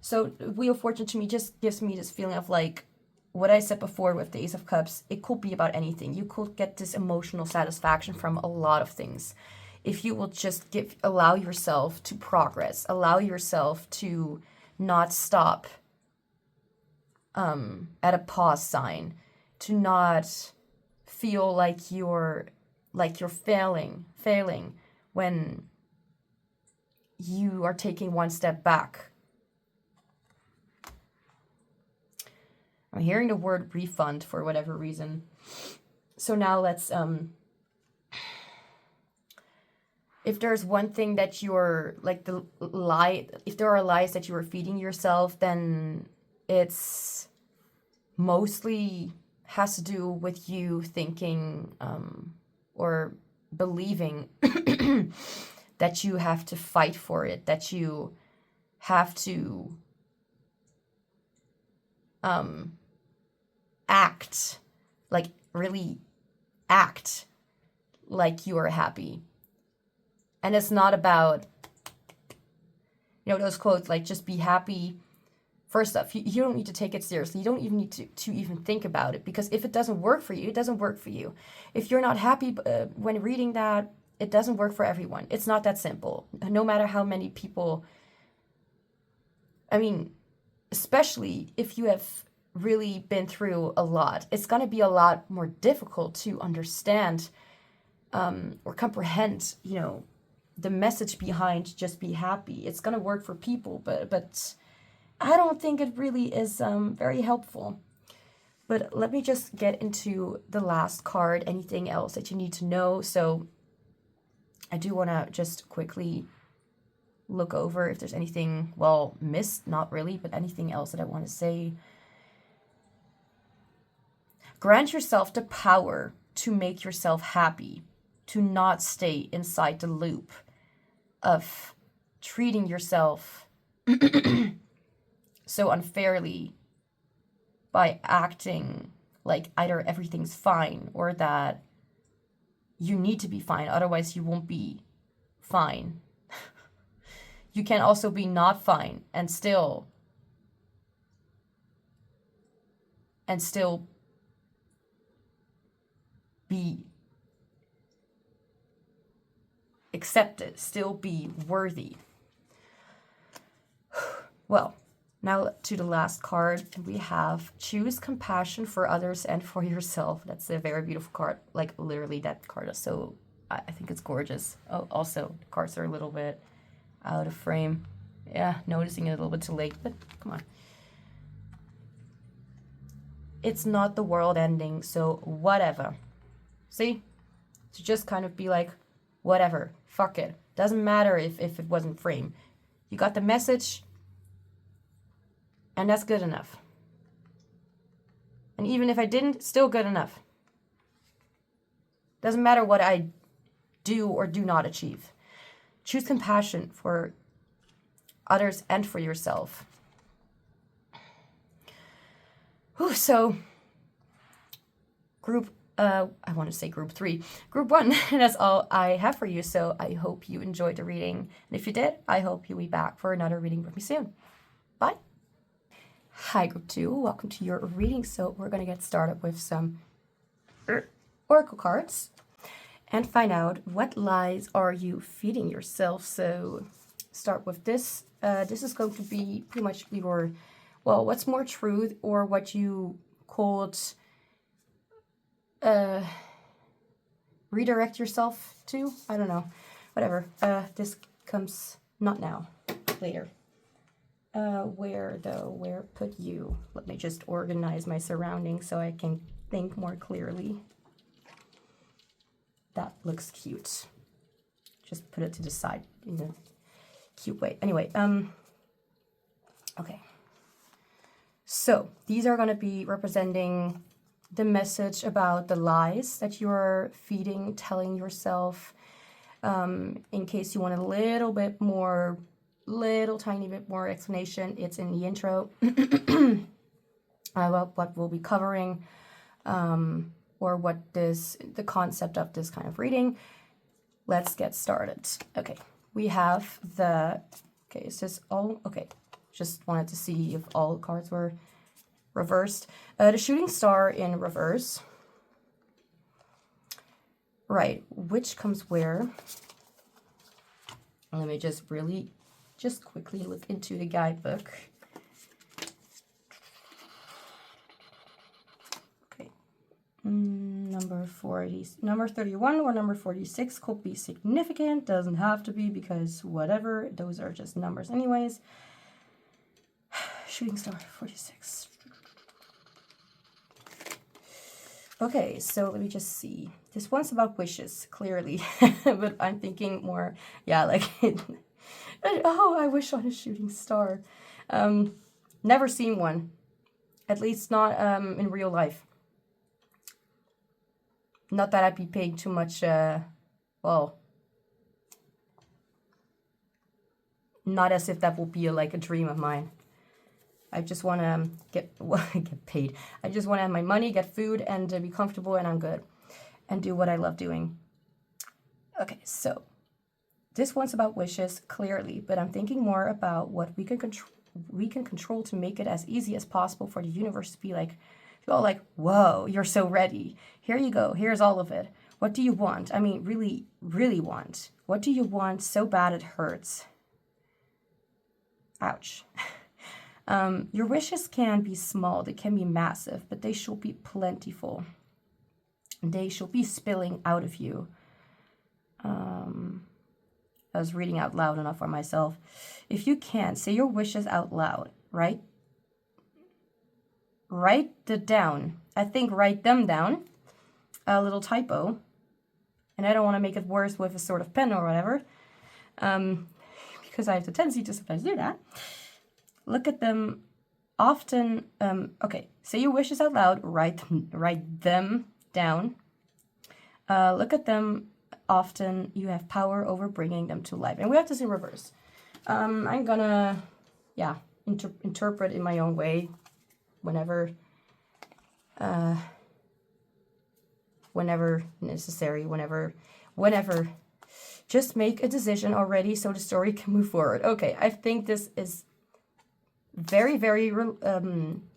So Wheel of Fortune to me just gives me this feeling of, like, what I said before with the Ace of Cups, it could be about anything. You could get this emotional satisfaction from a lot of things. If you will just allow yourself to progress, allow yourself to not stop at a pause sign, to not feel like you're failing when you are taking one step back I'm hearing the word refund for whatever reason. So now let's, if there's one thing that you're, like the lie, if there are lies that you are feeding yourself, then it's mostly has to do with you thinking or believing that you have to fight for it, that you have to act, like really act like you are happy. And it's not about, you know, those quotes like just be happy. First off, you don't need to take it seriously. You don't even need to even think about it, because if it doesn't work for you, it doesn't work for you. If you're not happy when reading that, it doesn't work for everyone. It's not that simple. No matter how many people, I mean, especially if you have really been through a lot, it's going to be a lot more difficult to understand or comprehend, you know, the message behind just be happy. It's going to work for people, but I don't think it really is very helpful. But let me just get into the last card. Anything else that you need to know? So I do want to just quickly look over if there's anything, well, missed, not really, but anything else that I want to say. Grant yourself the power to make yourself happy, to not stay inside the loop of treating yourself so unfairly by acting like either everything's fine or that you need to be fine, otherwise you won't be fine. You can also be not fine and still be accepted, still be worthy. Well, now to the last card, we have choose compassion for others and for yourself. That's a very beautiful card. Like literally that card is so, I think it's gorgeous. Oh, also the cards are a little bit out of frame. Yeah, noticing it a little bit too late, but come on. It's not the world ending, so whatever. See? To just kind of be like, whatever, fuck it. Doesn't matter if it wasn't frame. You got the message, and that's good enough. And even if I didn't, still good enough. Doesn't matter what I do or do not achieve. Choose compassion for others and for yourself. Whew, so, I want to say group 3. Group 1, that's all I have for you. So I hope you enjoyed the reading. And if you did, I hope you'll be back for another reading with me soon. Bye. Hi, group 2. Welcome to your reading. So we're going to get started with some oracle cards and find out what lies are you feeding yourself. So start with this. This is going to be pretty much your, well, what's more truth or what you called redirect yourself to. I don't know. Whatever. This comes not now. Later. Where put you? Let me just organize my surroundings so I can think more clearly. That looks cute. Just put it to the side in a cute way. Anyway, okay. So these are going to be representing the message about the lies that you're feeding, telling yourself. In case you want a little bit more, tiny bit more explanation, it's in the intro. What we'll be covering, or what the concept of this kind of reading. Let's get started. Okay, we have okay, is this all? Okay, just wanted to see if all cards were reversed. The shooting star in reverse. Right, which comes where? Let me just quickly look into the guidebook. Okay, number 31 or number 46 could be significant. Doesn't have to be, because whatever, those are just numbers anyways. Shooting star 46. Okay, so let me just see. This one's about wishes, clearly. But I'm thinking more, yeah, like, oh, I wish on a shooting star. Never seen one. At least not in real life. Not that I'd be paying too much, well, not as if that will be like a dream of mine. I just want to get paid. I just want to have my money, get food, and be comfortable, and I'm good. And do what I love doing. Okay, so this one's about wishes, clearly, but I'm thinking more about what we can control to make it as easy as possible for the universe to be like, to go like, whoa, you're so ready. Here you go. Here's all of it. What do you want? I mean, really, really want. What do you want so bad it hurts? Ouch. Your wishes can be small, they can be massive, but they should be plentiful. They should be spilling out of you. I was reading out loud enough for myself. If you can, say your wishes out loud, right? Write it down. I think write them down. A little typo. And I don't want to make it worse with a sort of pen or whatever. Because I have the tendency to sometimes do that. Look at them often. Okay, say your wishes out loud. Write them down. Look at them often. You have power over bringing them to life. And we have this in reverse. I'm gonna, yeah, interpret in my own way whenever necessary, whenever. Just make a decision already so the story can move forward. Okay, I think this is very, very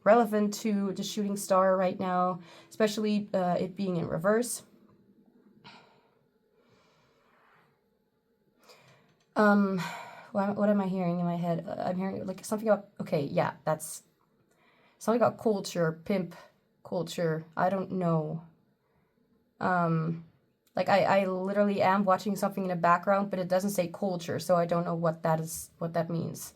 relevant to the shooting star right now, especially it being in reverse. What am I hearing in my head? I'm hearing like something about, okay, yeah, that's something about culture, pimp culture. I don't know. Like I literally am watching something in the background, but it doesn't say culture, so I don't know what that means.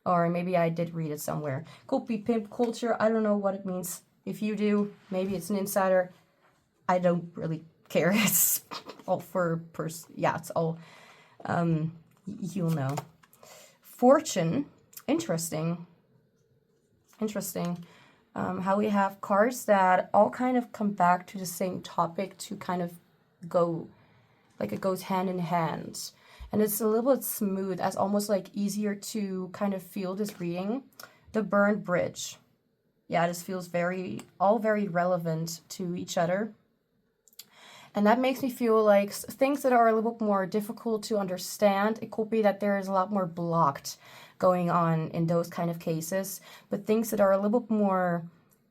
Or maybe I did read it somewhere. Could be pimp culture. I don't know what it means. If you do, maybe it's an insider. I don't really care. It's all for yeah, it's all you'll know. Fortune, interesting. How we have cards that all kind of come back to the same topic to kind of go, like it goes hand in hand. And it's a little bit smooth, as almost like easier to kind of feel this reading. The burned bridge. Yeah, this feels all very relevant to each other. And that makes me feel like things that are a little bit more difficult to understand, it could be that there is a lot more blocked going on in those kind of cases. But things that are a little bit more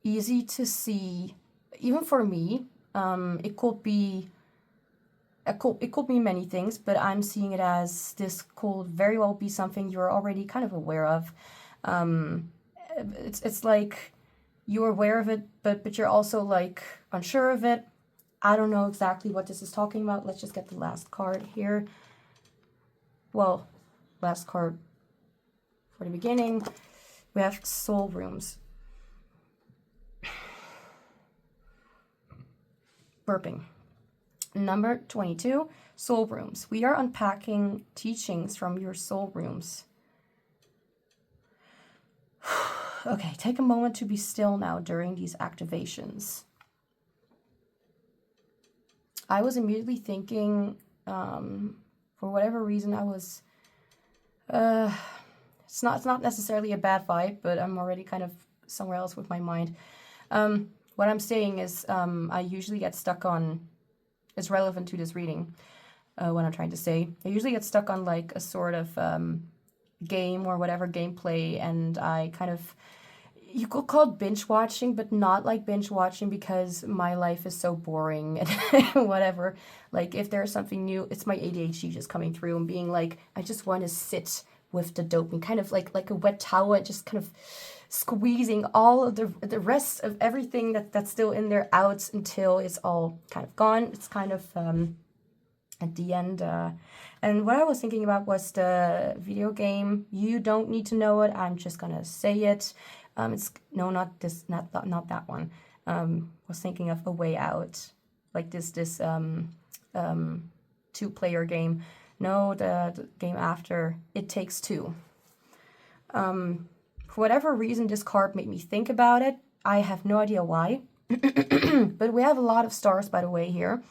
easy to see, even for me, it could be many things, but I'm seeing it as this could very well be something you're already kind of aware of. It's like you're aware of it, but you're also like unsure of it. I don't know exactly what this is talking about. Let's just get the last card here. Well, last card for the beginning. We have soul rooms. Burping. Number 22, soul rooms. We are unpacking teachings from your soul rooms. Okay, take a moment to be still now during these activations. I was immediately thinking, for whatever reason, I was, it's not necessarily a bad vibe, but I'm already kind of somewhere else with my mind. What I'm saying is, I usually get stuck on, it's relevant to this reading, what I'm trying to say. I usually get stuck on like a sort of game or whatever, gameplay, and I kind of, you could call it binge watching, but not like binge watching because my life is so boring and whatever. Like if there's something new, it's my ADHD just coming through and being like, I just want to sit with the dopamine, kind of like a wet towel, and just kind of squeezing all of the rest of everything that's still in there out until it's all kind of gone. It's kind of at the end. And what I was thinking about was the video game. You don't need to know it. I'm just gonna say it. It's no, not this, not that one. Was thinking of A Way Out, like this 2-player game. No, the game after, It Takes Two. For whatever reason, this card made me think about it. I have no idea why. But we have a lot of stars, by the way, here.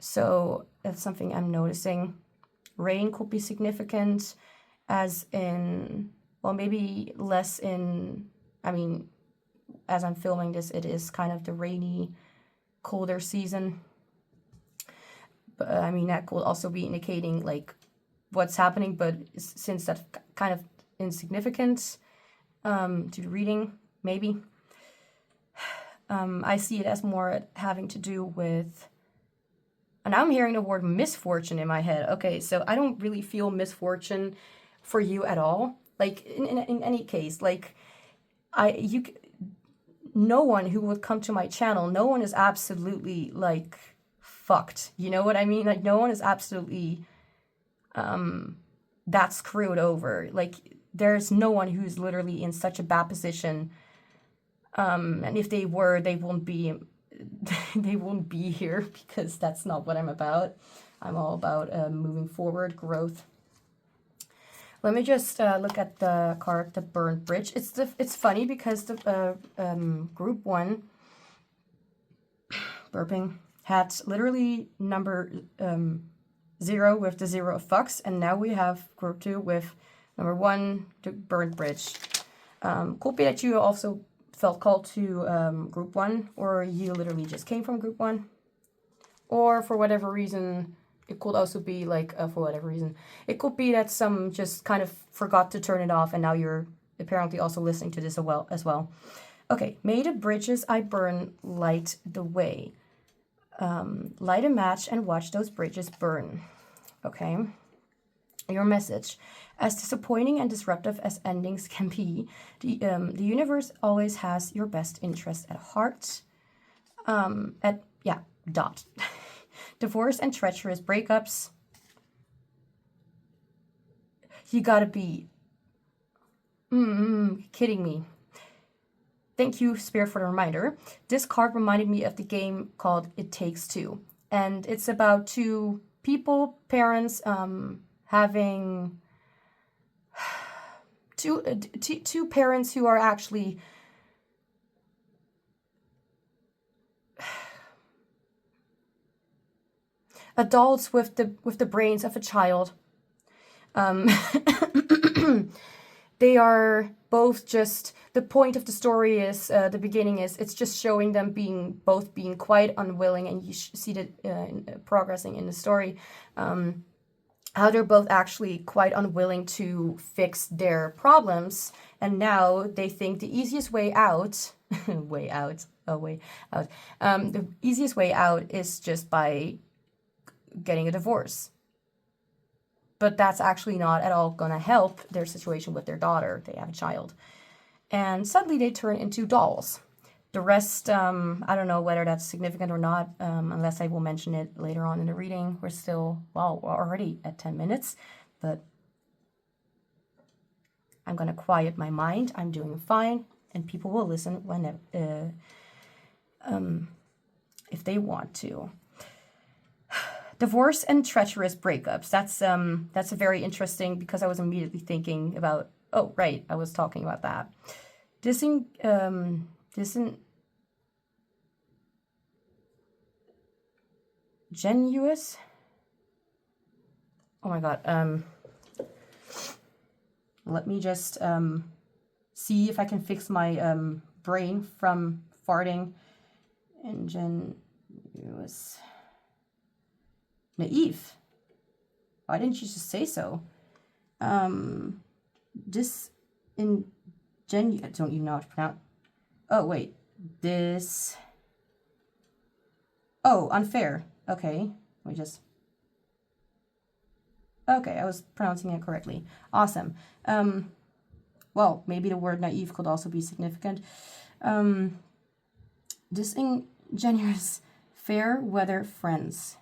So that's something I'm noticing. Rain could be significant, as in, well, maybe less in, I mean, as I'm filming this, it is kind of the rainy, colder season. But I mean, that could also be indicating like what's happening, but since that's kind of insignificant to the reading, maybe. I see it as more having to do with, and I'm hearing the word misfortune in my head. Okay, so I don't really feel misfortune for you at all. Like in any case, like no one who would come to my channel, no one is absolutely like fucked. You know what I mean? Like no one is absolutely that screwed over. Like there's no one who's literally in such a bad position. And if they were, they won't be here, because that's not what I'm about. I'm all about moving forward, growth. Let me just look at the card, the Burnt Bridge. It's funny because the group 1, burping, had literally number 0 with the 0 of fucks, and now we have group 2 with number 1, the Burnt Bridge. Could be that you also felt called to group 1, or you literally just came from group 1, or for whatever reason, it could also be like, for whatever reason, it could be that some just kind of forgot to turn it off, and now you're apparently also listening to this as well. Okay, may the bridges I burn light the way. Light a match and watch those bridges burn. Okay. Your message. As disappointing and disruptive as endings can be, the universe always has your best interest at heart. Divorce and treacherous breakups. You gotta be kidding me. Thank you, Spirit, for the reminder. This card reminded me of the game called It Takes Two. And it's about two people, parents, having two parents who are actually adults with the brains of a child. They are both just, the point of the story is, the beginning is, it's just showing them being quite unwilling, and you see that progressing in the story, how they're both actually quite unwilling to fix their problems, and now they think the easiest way out, the easiest way out is just by getting a divorce. But that's actually not at all going to help their situation with their daughter. They have a child. And suddenly they turn into dolls. The rest, I don't know whether that's significant or not, unless I will mention it later on in the reading. We're still, well, we're already at 10 minutes, but I'm going to quiet my mind. I'm doing fine, and people will listen whenever, if they want to. Divorce and treacherous breakups. That's a very interesting, because I was immediately thinking about, oh, right, I was talking about that. Disingenuous. Oh my God. Let me just see if I can fix my brain from farting. Ingenuous. Naive. Why didn't you just say so? I don't even know how to pronounce. Oh, wait. Oh, unfair. Okay. Okay, I was pronouncing it correctly. Awesome. Well, maybe the word naive could also be significant. Disingenuous, fair weather friends.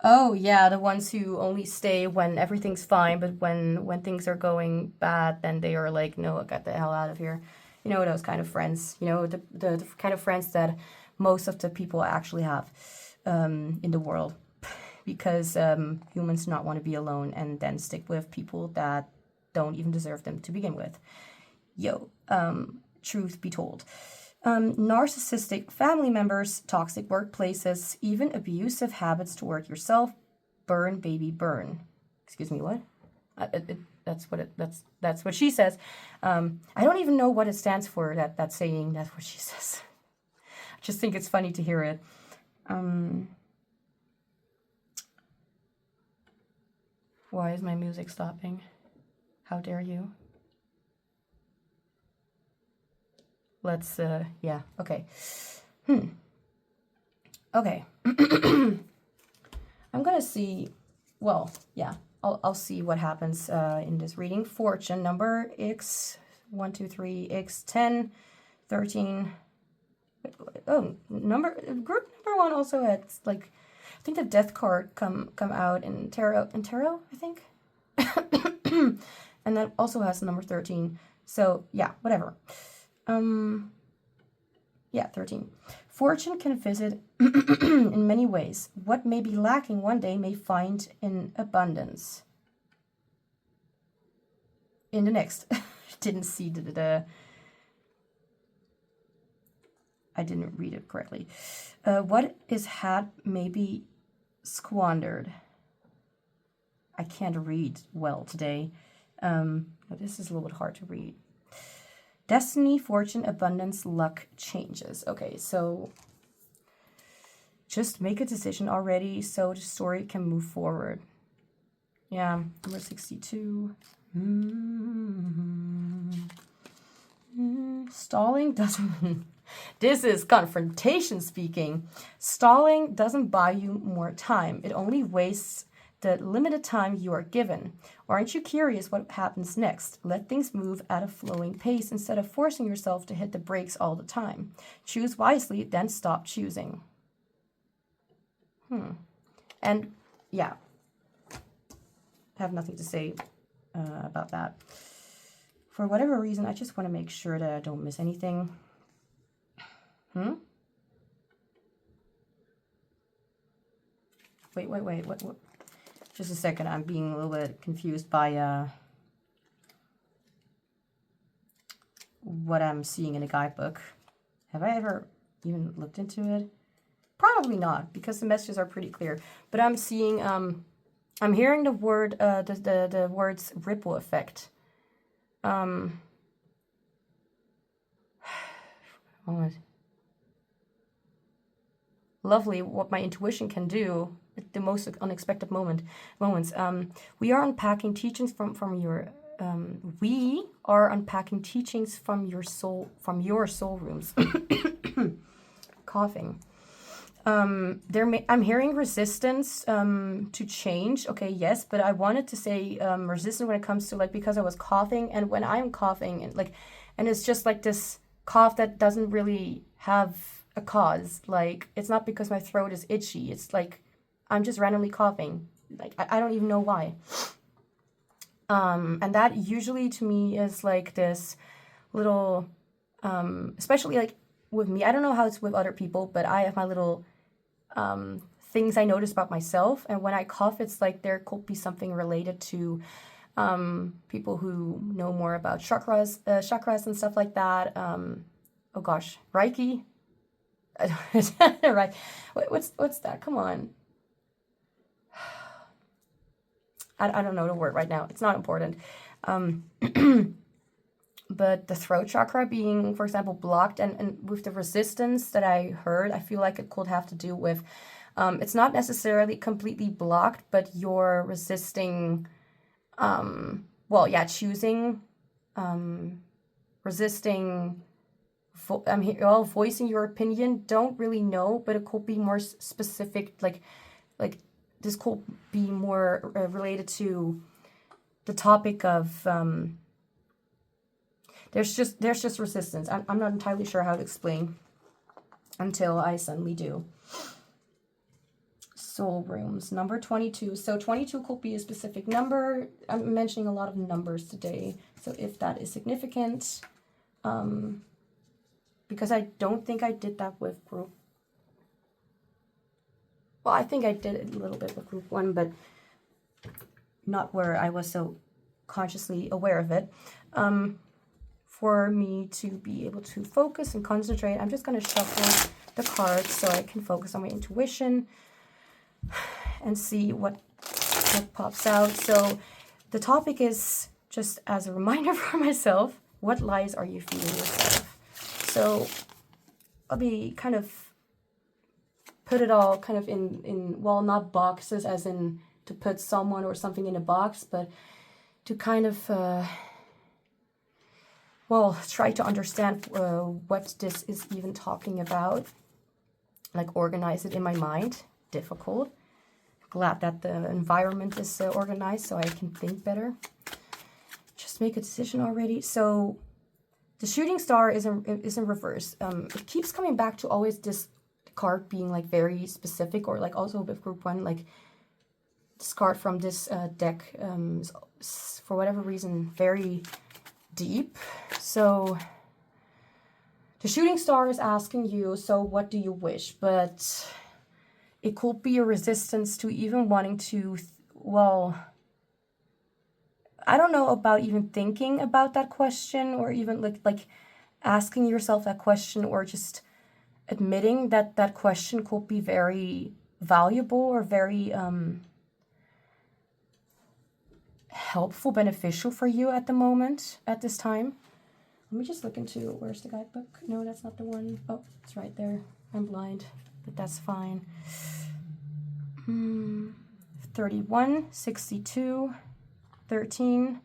Oh, yeah, the ones who only stay when everything's fine, but when things are going bad, then they are like, no, get the hell out of here. You know, those kind of friends, you know, the kind of friends that most of the people actually have in the world, because humans do not want to be alone and then stick with people that don't even deserve them to begin with. Truth be told. Narcissistic family members, toxic workplaces, even abusive habits toward yourself. Burn, baby, burn. Excuse me, what? That's what she says. I don't even know what it stands for, that saying. That's what she says. I just think it's funny to hear it. Why is my music stopping? How dare you? Let's, yeah, okay. Okay. I'm gonna see, well, yeah, I'll see what happens in this reading. Fortune number X, 1, 2, 3, X, 10, 13. Oh, group number 1 also had, like, I think the death card come out in tarot, I think. And that also has the number 13. So, yeah, whatever. Yeah, 13. Fortune can visit in many ways. What may be lacking one day may find in abundance in the next. Didn't see I didn't read it correctly. What is had may be squandered. I can't read well today. But this is a little bit hard to read. Destiny, fortune, abundance, luck, changes. Okay, so just make a decision already so the story can move forward. Yeah, number 62. Stalling doesn't... This is confrontation speaking. Stalling doesn't buy you more time. It only wastes the limited time you are given. Aren't you curious what happens next? Let things move at a flowing pace instead of forcing yourself to hit the brakes all the time. Choose wisely, then stop choosing. And yeah, I have nothing to say about that. For whatever reason, I just want to make sure that I don't miss anything. Wait, what? Just a second, I'm being a little bit confused by what I'm seeing in a guidebook. Have I ever even looked into it? Probably not, because the messages are pretty clear. But I'm seeing, I'm hearing the word, the words ripple effect. Lovely, what my intuition can do at the most unexpected moments. We are unpacking teachings from your we are unpacking teachings from your soul rooms. Coughing. I'm hearing resistance to change. Okay, yes, but I wanted to say resistance when it comes to, like, because I was coughing, and when I'm coughing and it's just like this cough that doesn't really have a cause. Like, it's not because my throat is itchy. It's like I'm just randomly coughing. Like, I don't even know why. And that usually to me is like this little, especially like with me, I don't know how it's with other people, but I have my little things I notice about myself. And when I cough, it's like there could be something related to people who know more about chakras and stuff like that. Oh gosh, Reiki. Right. What's that? Come on. I don't know the word right now. It's not important. But the throat chakra being, for example, blocked, and with the resistance that I heard, I feel like it could have to do with, it's not necessarily completely blocked, but you're resisting, choosing, resisting, voicing your opinion. Don't really know, but it could be more specific, like this could be more related to the topic of, there's just resistance. I'm not entirely sure how to explain until I suddenly do. Soul rooms, number 22. So 22 could be a specific number. I'm mentioning a lot of numbers today. So if that is significant, because I don't think I did that with group. Well, I think I did it a little bit with group 1, but not where I was so consciously aware of it. For me to be able to focus and concentrate, I'm just going to shuffle the cards so I can focus on my intuition and see what pops out. So the topic is, just as a reminder for myself, what lies are you feeding yourself? So I'll be kind of put it all kind of in well, not boxes as in to put someone or something in a box, but to kind of well, try to understand what this is even talking about, like organize it in my mind. Difficult. Glad that the environment is organized so I can think better. Just make a decision already. So the shooting star is in reverse. It keeps coming back to always this card being like very specific, or like also with group 1, like this card from this deck is, for whatever reason, very deep. So the shooting star is asking you, so what do you wish? But it could be a resistance to even wanting to, well, I don't know about even thinking about that question, or even like asking yourself that question, or just admitting that that question could be very valuable or very helpful, beneficial for you at the moment, at this time. Let me just look into, where's the guidebook? No, that's not the one. Oh, it's right there. I'm blind, but that's fine. 31, 62, 13,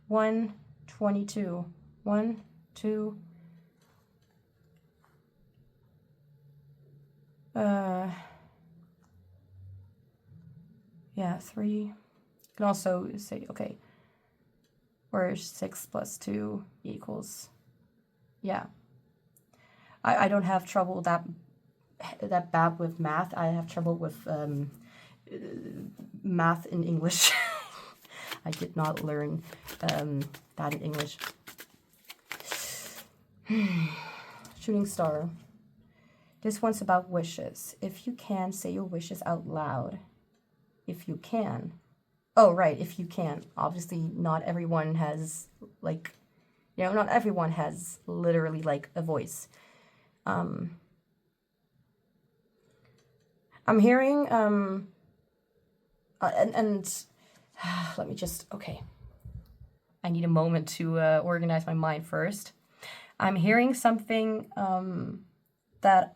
1, 22. 1, 2. Yeah, 3. You can also say, okay, where 6 plus 2 equals, yeah. I don't have trouble that bad with math. I have trouble with math in English. I did not learn that in English. Shooting star. This one's about wishes. If you can, say your wishes out loud. If you can. Oh, right, if you can. Obviously, not everyone has, like, you know, not everyone has literally, like, a voice. I'm hearing, and let me just, okay. I need a moment to organize my mind first. I'm hearing something that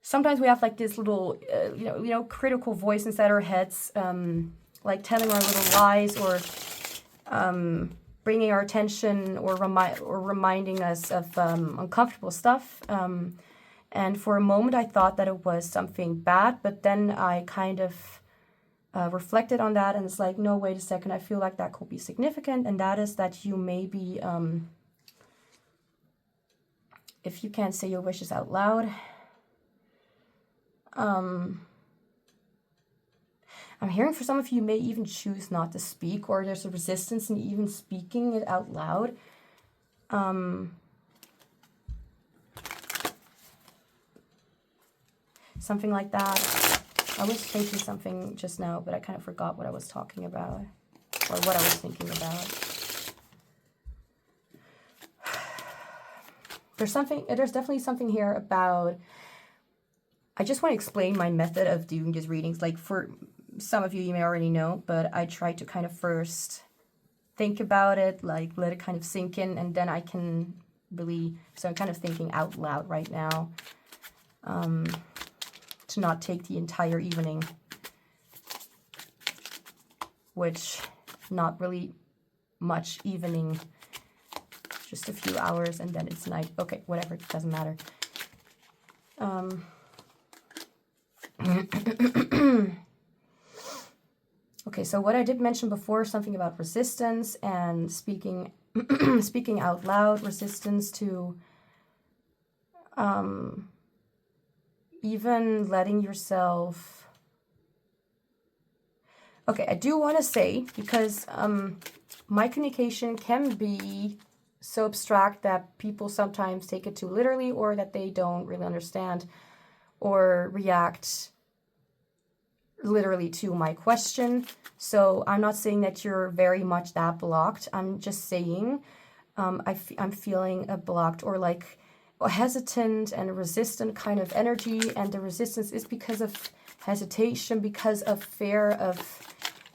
sometimes we have like this little, you know, critical voice inside our heads, like telling our little lies, or bringing our attention, or reminding us of uncomfortable stuff. And for a moment, I thought that it was something bad, but then I kind of reflected on that, and it's like, no, wait a second, I feel like that could be significant, and that is that you may be, if you can't say your wishes out loud, I'm hearing for some of you may even choose not to speak, or there's a resistance in even speaking it out loud. Something like that. I was thinking something just now, but I kind of forgot what I was talking about, or what I was thinking about. There's definitely something here about, I just want to explain my method of doing these readings. Like, for some of you, you may already know, but I try to kind of first think about it, like let it kind of sink in, and then I can really, so I'm kind of thinking out loud right now, to not take the entire evening, which not really much evening, just a few hours and then it's night. Okay, whatever, it doesn't matter. Okay, so what I did mention before, something about resistance and speaking speaking out loud, resistance to even letting yourself. Okay, I do want to say, because my communication can be so abstract that people sometimes take it too literally, or that they don't really understand or react literally to my question. So I'm not saying that you're very much that blocked. I'm just saying I'm feeling a blocked or like a hesitant and a resistant kind of energy, and the resistance is because of hesitation, because of fear of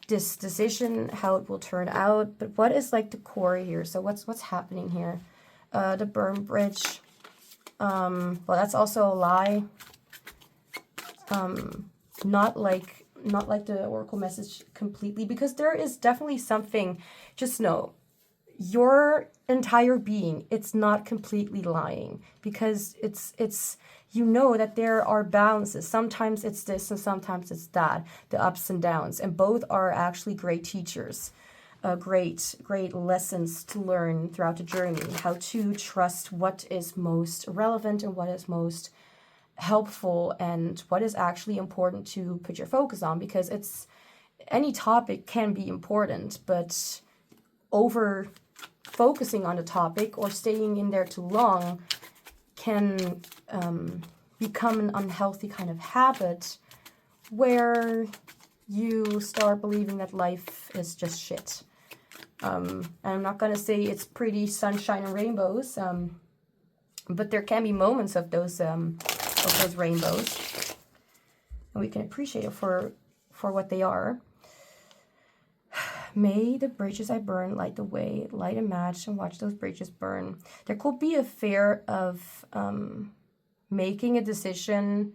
this decision, how it will turn out. But what is like the core here? So what's happening here? The burn bridge. Well, that's also a lie. Not like the oracle message completely, because there is definitely something. Just know your entire being, it's not completely lying, because it's you know that there are balances. Sometimes it's this and sometimes it's that, the ups and downs, and both are actually great teachers, great lessons to learn throughout the journey, how to trust what is most relevant and what is most helpful and what is actually important to put your focus on, because it's any topic can be important, but over focusing on the topic or staying in there too long can become an unhealthy kind of habit where you start believing that life is just shit. And I'm not gonna say it's pretty sunshine and rainbows, but there can be moments of those rainbows, and we can appreciate it for what they are. May the bridges I burn light the way, light a match and watch those bridges burn. There could be a fear of making a decision,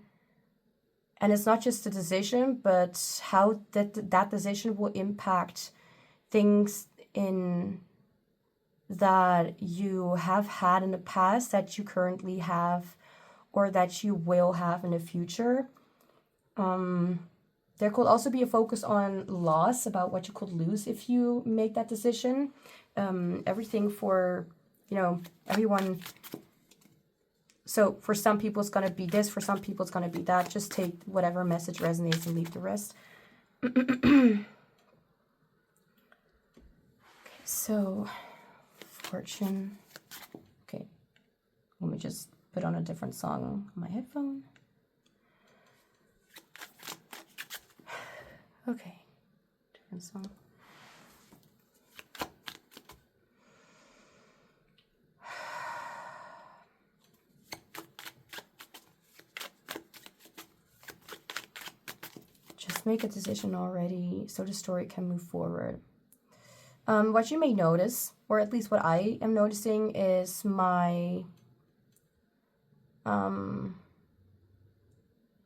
and it's not just a decision, but how that decision will impact things in that you have had in the past, that you currently have, or that you will have in the future. There could also be a focus on loss, about what you could lose if you make that decision. Everything for, everyone. So for some people it's going to be this, for some people it's going to be that. Just take whatever message resonates and leave the rest. Okay, so fortune. Okay, let me just put on a different song on my headphone. Okay, different song. Just make a decision already so the story can move forward. What you may notice, or at least what I am noticing, is my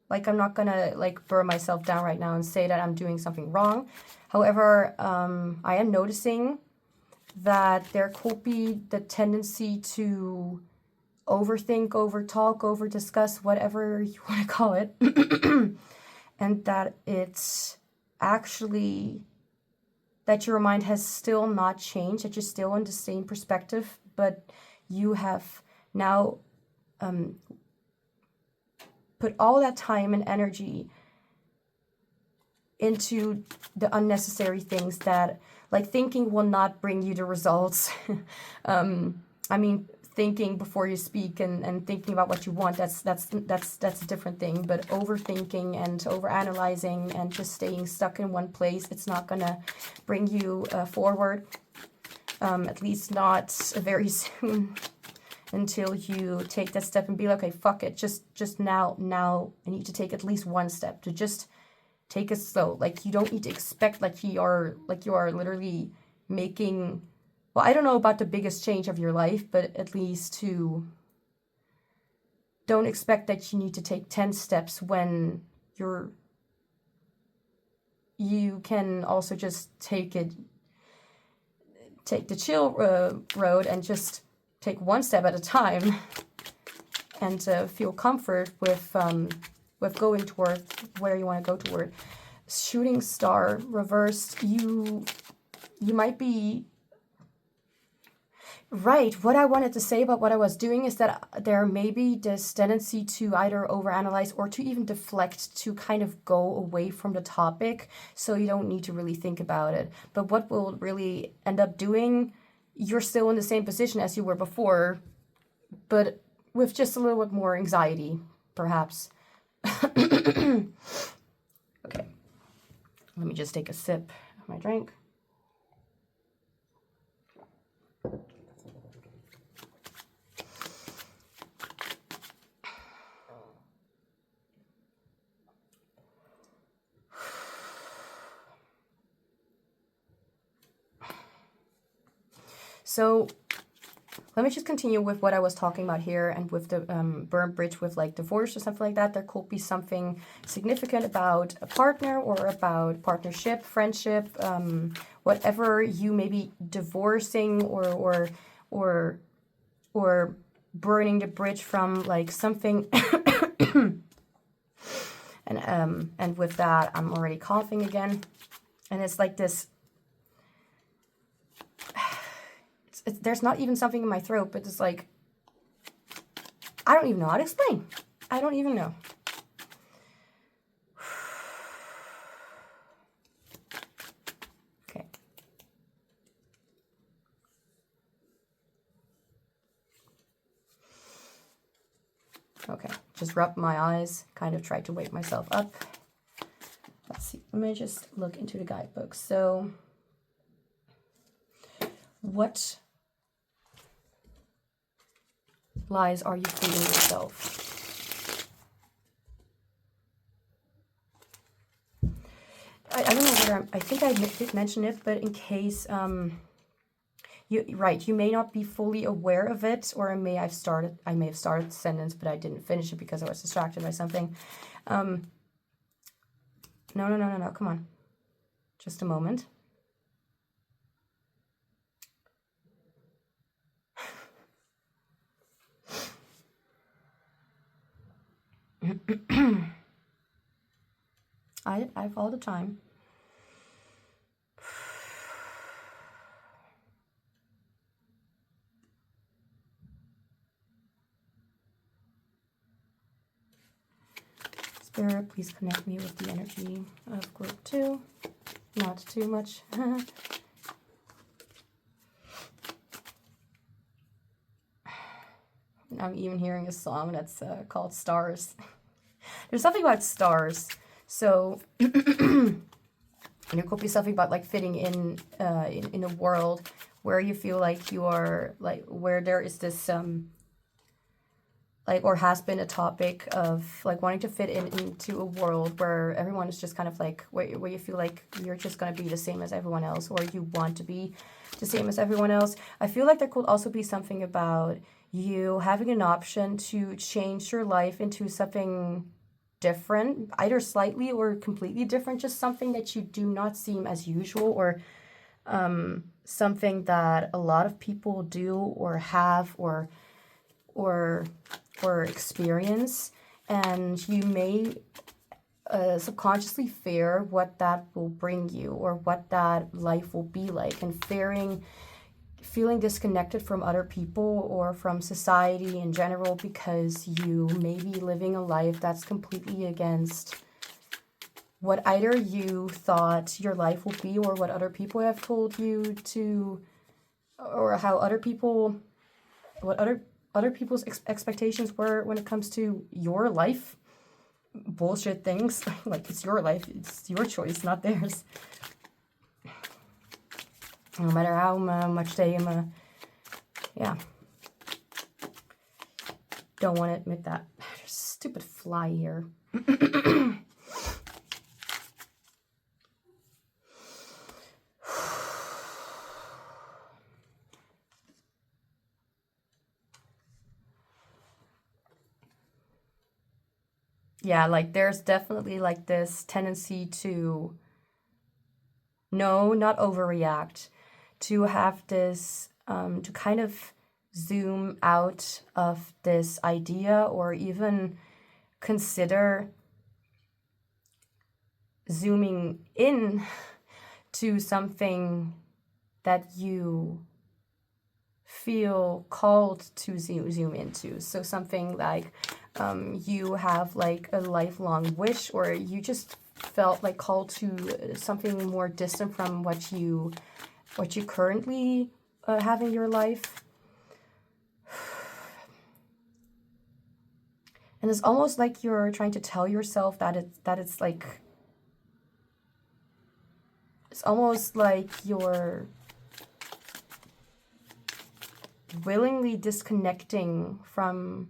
like, I'm not gonna like burn myself down right now and say that I'm doing something wrong. However, I am noticing that there could be the tendency to overthink, overtalk, overdiscuss, whatever you want to call it, and that it's actually that your mind has still not changed, that you're still in the same perspective, but you have now put all that time and energy into the unnecessary things that, like, thinking will not bring you the results. I mean, thinking before you speak and thinking about what you want, that's a different thing. But overthinking and overanalyzing and just staying stuck in one place, it's not gonna bring you forward. At least not very soon, until you take that step and be like, okay, fuck it, just now I need to take at least one step, to just take it slow. Like, you don't need to expect like you are literally making, well, I don't know about the biggest change of your life, but at least don't expect that you need to take 10 steps when you can also just take the chill road and just take one step at a time, and feel comfort with going toward where you want to go toward. Shooting star reversed, you might be Right. What I wanted to say about what I was doing is that there may be this tendency to either overanalyze or to even deflect, to kind of go away from the topic, so you don't need to really think about it. But what will really end up doing, you're still in the same position as you were before, but with just a little bit more anxiety, perhaps. Okay. Let me just take a sip of my drink. So let me just continue with what I was talking about here, and with the burnt bridge with like divorce or something like that. There could be something significant about a partner or about partnership, friendship, whatever you may be divorcing or burning the bridge from, like something. And with that, I'm already coughing again, and it's like this. There's not even something in my throat, but it's like, I don't even know how to explain. I don't even know. Okay. Okay, just rubbed my eyes, kind of tried to wake myself up. Let's see, let me just look into the guidebook. So, what lies are you feeding yourself? I don't know whether I think I did mention it, but in case you may not be fully aware of it, or I may have started the sentence, but I didn't finish it because I was distracted by something. No, come on, just a moment. I have all the time. Spirit, please connect me with the energy of group 2. Not too much. I'm even hearing a song that's called Stars. There's something about stars. So there could be something about like fitting in a world where you feel like you are, like, where there is this like, or has been a topic of like wanting to fit into a world where everyone is just kind of like, where you feel like you're just going to be the same as everyone else, or you want to be the same as everyone else. I feel like there could also be something about you having an option to change your life into something different, either slightly or completely different, just something that you do not seem as usual, or something that a lot of people do or have or experience, and you may subconsciously fear what that will bring you or what that life will be like, and feeling disconnected from other people or from society in general because you may be living a life that's completely against what either you thought your life will be, or what other people have told you to, or how other people, what other people's expectations were when it comes to your life. Bullshit things. Like, it's your life, it's your choice, not theirs. No matter how much they yeah, don't want to admit that. There's a stupid fly here. Yeah, like, there's definitely like this tendency to not overreact, to have this, to kind of zoom out of this idea, or even consider zooming in to something that you feel called to zoom into. So something like you have like a lifelong wish, or you just felt like called to something more distant from what you currently have in your life. And it's almost like you're trying to tell yourself that it's like, it's almost like you're willingly disconnecting from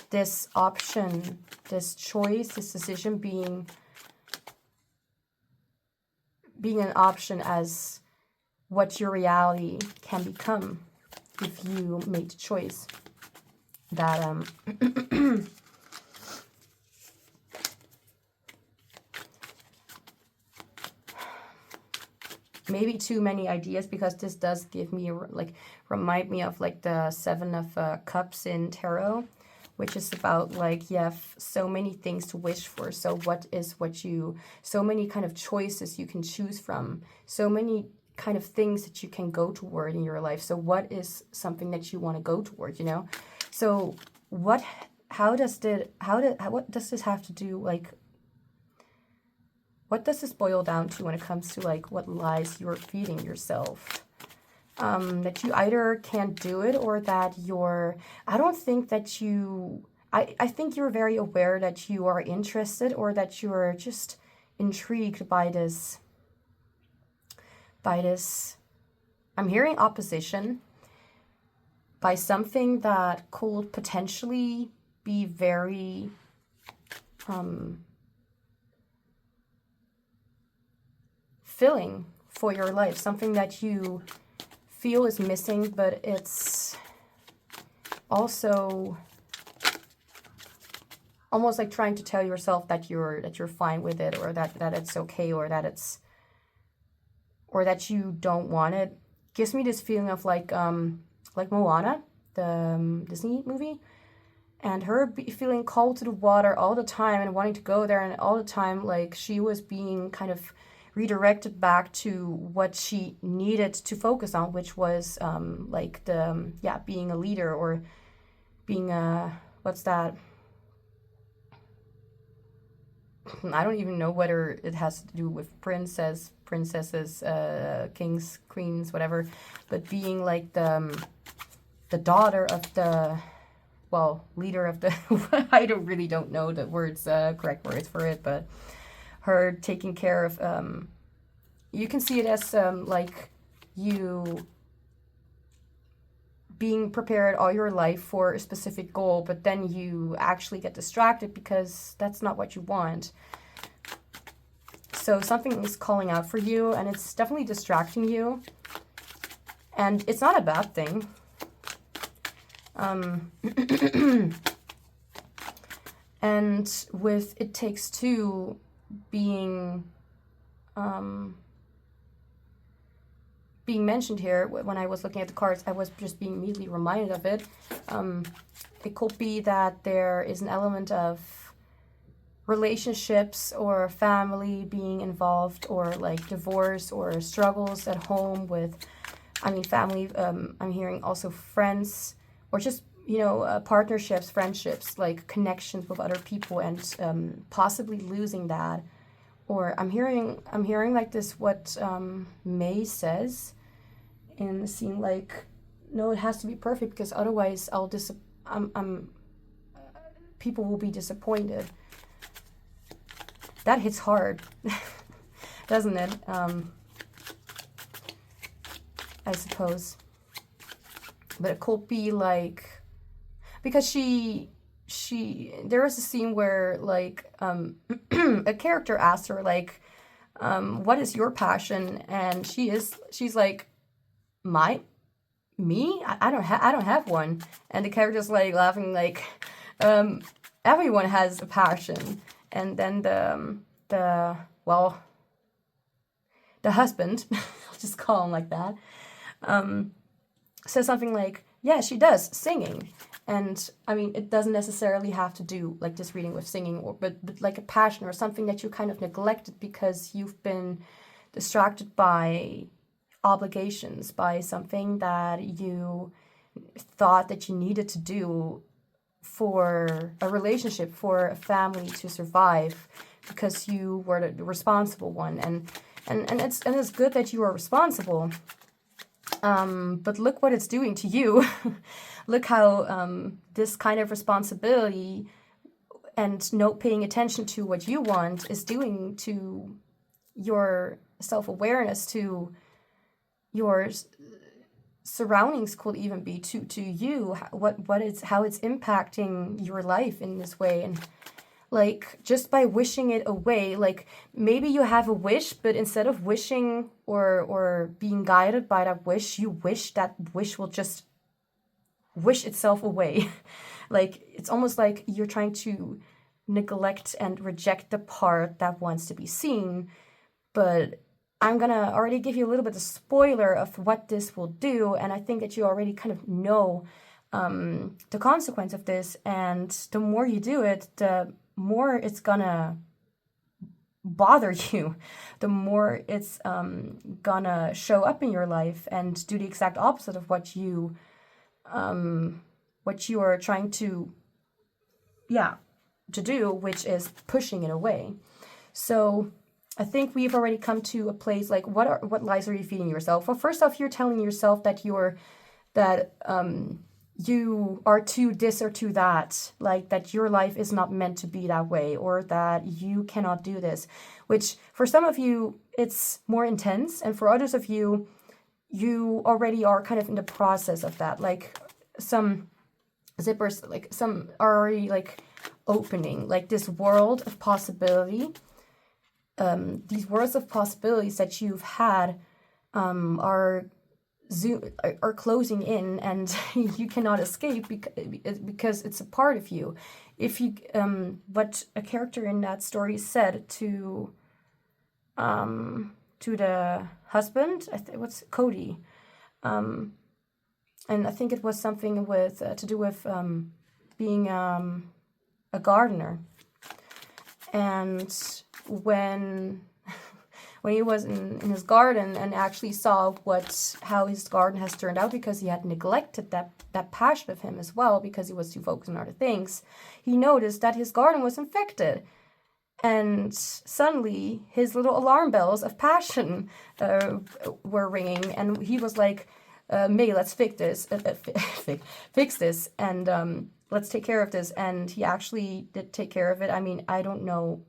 this option, this choice, this decision being an option as what your reality can become if you make the choice. That maybe too many ideas, because this does give me remind me of like the Seven of Cups in tarot, which is about like you have so many things to wish for. So so many kind of choices you can choose from, so many kind of things that you can go toward in your life. So what is something that you want to go toward, you know? So what does this have to do, like, what does this boil down to when it comes to like what lies you're feeding yourself? That you either can't do it, or that I don't think that I think you're very aware that you are interested, or that you're just intrigued by this, I'm hearing opposition, by something that could potentially be very filling for your life, something that you feel is missing, but it's also almost like trying to tell yourself that you're fine with it, or that it's okay, or that you don't want it. Gives me this feeling of like Moana, the Disney movie, and her feeling called to the water all the time and wanting to go there, and all the time like she was being kind of redirected back to what she needed to focus on, which was like being a leader, or being what's that? I don't even know whether it has to do with princesses, kings, queens, whatever, but being like the daughter of the, leader of the, I don't know the correct words for it, but her taking care of, you can see it as like you being prepared all your life for a specific goal, but then you actually get distracted because that's not what you want. So something is calling out for you, and it's definitely distracting you, and it's not a bad thing. And with It Takes Two being mentioned here, when I was looking at the cards, I was just being immediately reminded of it. It could be that there is an element of relationships or family being involved, or like divorce, or struggles at home with, family. I'm hearing also friends, or just, partnerships, friendships, like connections with other people, and possibly losing that. Or I'm hearing like this, what May says in the scene, like, no, it has to be perfect, because otherwise people will be disappointed. That hits hard, doesn't it? I suppose. But it could be like, because there is a scene where like a character asks her like, what is your passion? And she's like, me? I don't have one. And the character's like laughing like, everyone has a passion. And then the husband, I'll just call him like that, says something like, yeah, she does, singing. And it doesn't necessarily have to do like this reading with singing, but like a passion, or something that you kind of neglected because you've been distracted by obligations, by something that you thought that you needed to do for a relationship, for a family to survive, because you were the responsible one. And it's good that you are responsible. But look what it's doing to you. Look how this kind of responsibility and not paying attention to what you want is doing to your self-awareness, to your surroundings, could even be to you, how it's impacting your life in this way. And like, just by wishing it away, like maybe you have a wish, but instead of wishing or being guided by that wish, you wish that wish will just wish itself away. Like, it's almost like you're trying to neglect and reject the part that wants to be seen. But I'm gonna already give you a little bit of spoiler of what this will do, and I think that you already kind of know the consequence of this. And the more you do it, the more it's gonna bother you, the more it's gonna show up in your life and do the exact opposite of what you are trying to do, which is pushing it away. So I think we've already come to a place like, what lies are you feeding yourself? Well, first off, you're telling yourself that you are too this or too that, like that your life is not meant to be that way, or that you cannot do this, which for some of you it's more intense, and for others of you, you already are kind of in the process of that. Like some zippers, like some are already like opening, like this world of possibility. These worlds of possibilities that you've had are closing in, and you cannot escape because it's a part of you. If you what a character in that story said to the husband, what's Cody, and I think it was something with to do with being a gardener. And when he was in his garden and actually saw how his garden has turned out, because he had neglected that passion of him as well, because he was too focused on other things, he noticed that his garden was infected. And suddenly his little alarm bells of passion were ringing, and he was like, May, let's fix this, and let's take care of this. And he actually did take care of it. I mean, I don't know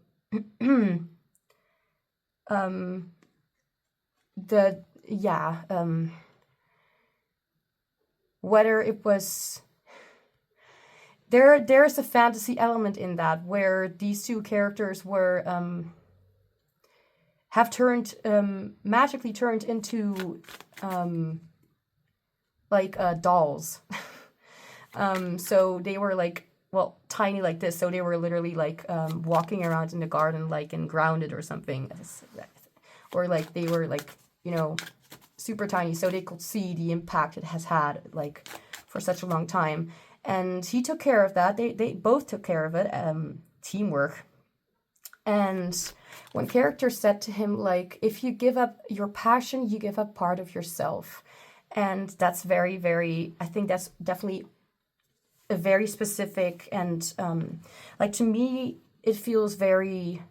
whether it was there's a fantasy element in that, where these two characters were have turned magically turned into dolls. So they were like, well, tiny like this, so they were literally like walking around in the garden like and grounded or something, or like they were like, super tiny, so they could see the impact it has had like for such a long time. And he took care of that. They both took care of it, teamwork. And one character said to him, like, if you give up your passion, you give up part of yourself. And that's very, very, I think that's definitely a very specific, and like, to me it feels very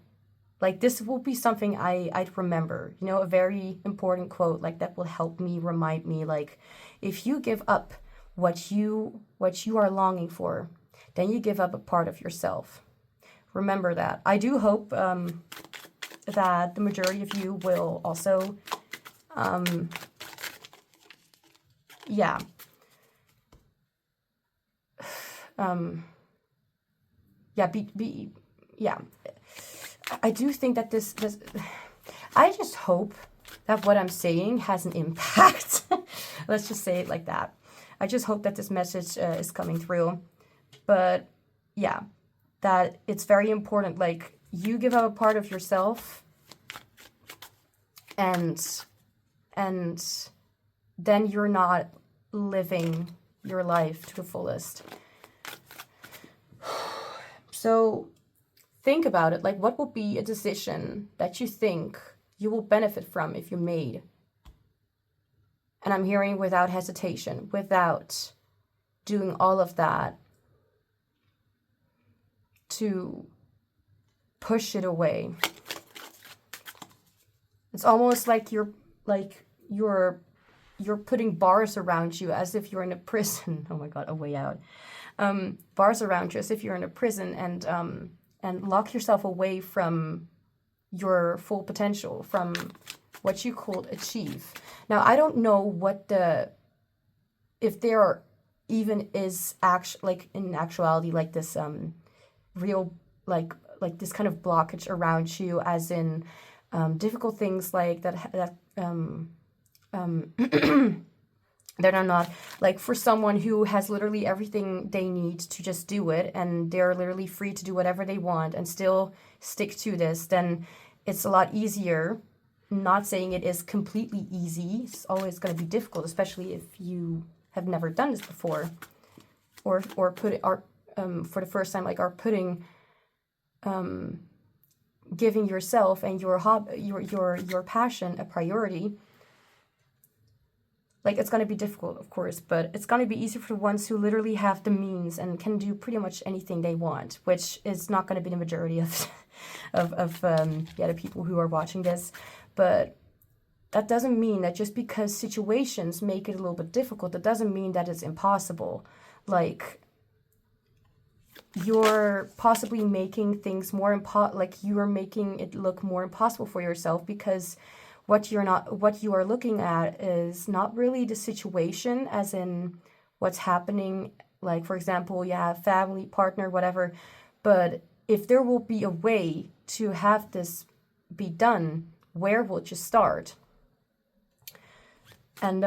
like this will be something I'd remember, a very important quote like that will help me, remind me, like, if you give up what you are longing for, then you give up a part of yourself. Remember that. I do hope that the majority of you will also I do think that this I just hope that what I'm saying has an impact. Let's just say it like that. I just hope that this message is coming through. But yeah, that it's very important, like, you give up a part of yourself, and then you're not living your life to the fullest. So think about it, like, what would be a decision that you think you will benefit from if you made? And I'm hearing without hesitation, without doing all of that to push it away. It's almost like you're putting bars around you as if you're in a prison. Oh my God, a way out. Bars around you as if you're in a prison, and lock yourself away from your full potential, from what you could achieve. Now, I don't know if there even is in actuality like this real like this kind of blockage around you, as in difficult things like that that are not, like, for someone who has literally everything they need to just do it, and they're literally free to do whatever they want and still stick to this, then it's a lot easier. Not saying it is completely easy. It's always going to be difficult, especially if you have never done this before, or for the first time, like, are putting giving yourself and your your passion a priority. Like, it's going to be difficult, of course, but it's going to be easier for the ones who literally have the means and can do pretty much anything they want, which is not going to be the majority of the people who are watching this. But that doesn't mean that just because situations make it a little bit difficult, that doesn't mean that it's impossible. Like, you're possibly making things more you are making it look more impossible for yourself, because what you are looking at is not really the situation, as in what's happening. Like, for example, you have family, partner, whatever, but if there will be a way to have this be done, where will you start? And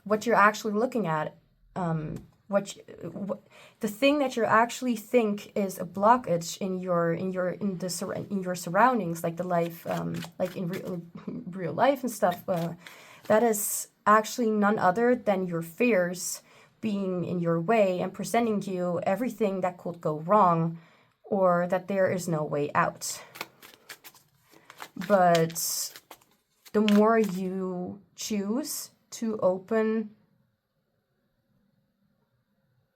what you're actually looking at, the thing that you actually think is a blockage in your surroundings, like the life, like in real life and stuff, that is actually none other than your fears being in your way and presenting you everything that could go wrong, or that there is no way out. But the more you choose to open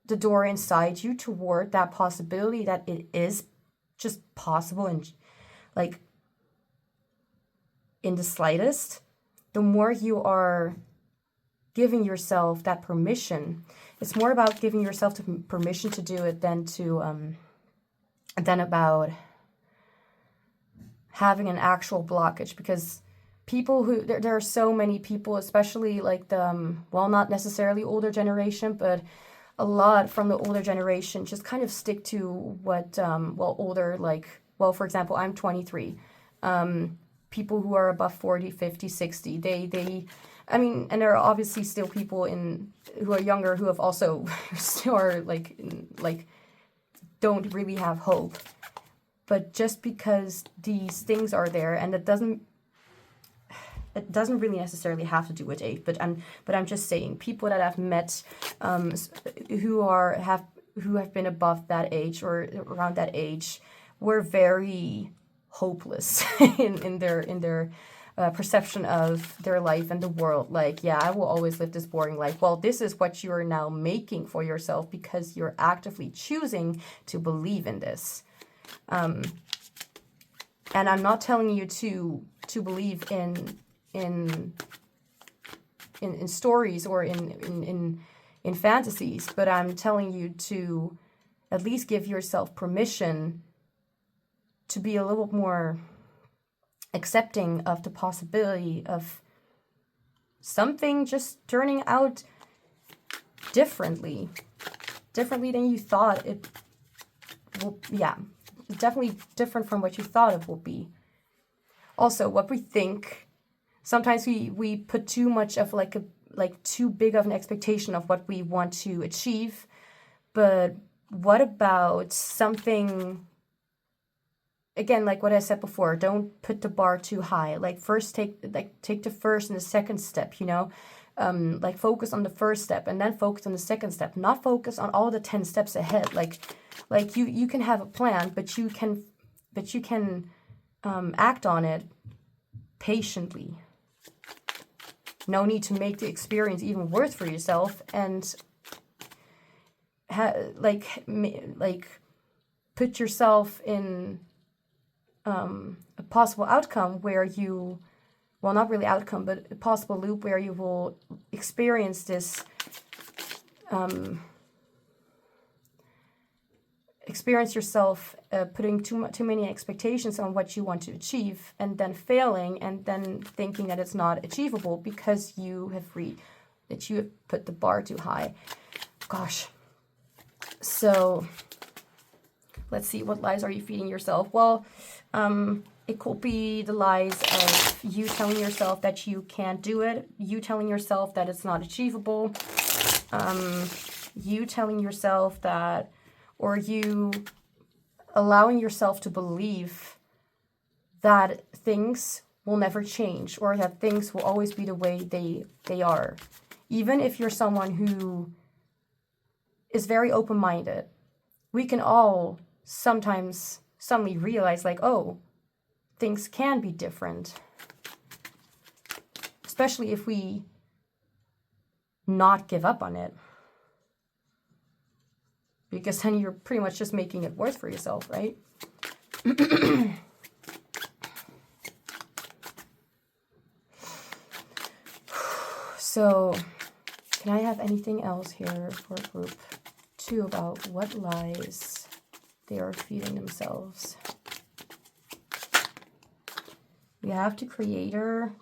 the door inside you toward that possibility that it is just possible, and like in the slightest, the more you are giving yourself that permission. It's more about giving yourself the permission to do it than about having an actual blockage. Because people there are so many people, especially like the not necessarily older generation, but a lot from the older generation, just kind of stick to what older, like, for example, I'm 23. People who are above 40, 50, 60, they I mean, and there are obviously still people who are younger who have also still are like don't really have hope. But just because these things are there, and it doesn't really necessarily have to do with age, but I'm just saying, people that I've met who have been above that age or around that age were very hopeless in their perception of their life and the world. Like, yeah, I will always live this boring life. Well, this is what you are now making for yourself, because you're actively choosing to believe in this. And I'm not telling you to believe in stories or in fantasies, but I'm telling you to at least give yourself permission to be a little more accepting of the possibility of something just turning out differently than you thought it will. Yeah, definitely different from what you thought it will be. Also, what we think, sometimes we put too much of like too big of an expectation of what we want to achieve. But what about something, again, like what I said before, don't put the bar too high. Like, first take the first and the second step, like focus on the first step and then focus on the second step, not focus on all the 10 steps ahead. Like you can have a plan, but you can act on it patiently. no need to make the experience even worse for yourself, and put yourself in a possible outcome where you, well, not really outcome, but a possible loop where you will experience this, experience yourself putting too many expectations on what you want to achieve, and then failing, and then thinking that it's not achievable because you have that you have put the bar too high. Gosh. So let's see, what lies are you feeding yourself? Well, it could be the lies of you telling yourself that you can't do it, you telling yourself that it's not achievable, you telling yourself that, or you allowing yourself to believe that things will never change, or that things will always be the way they are. Even if you're someone who is very open-minded, we can all sometimes suddenly realize, like, oh, things can be different. Especially if we not give up on it. Because then you're pretty much just making it worse for yourself, right? So, can I have anything else here for group 2 about what lies they are feeding themselves? We have the creator,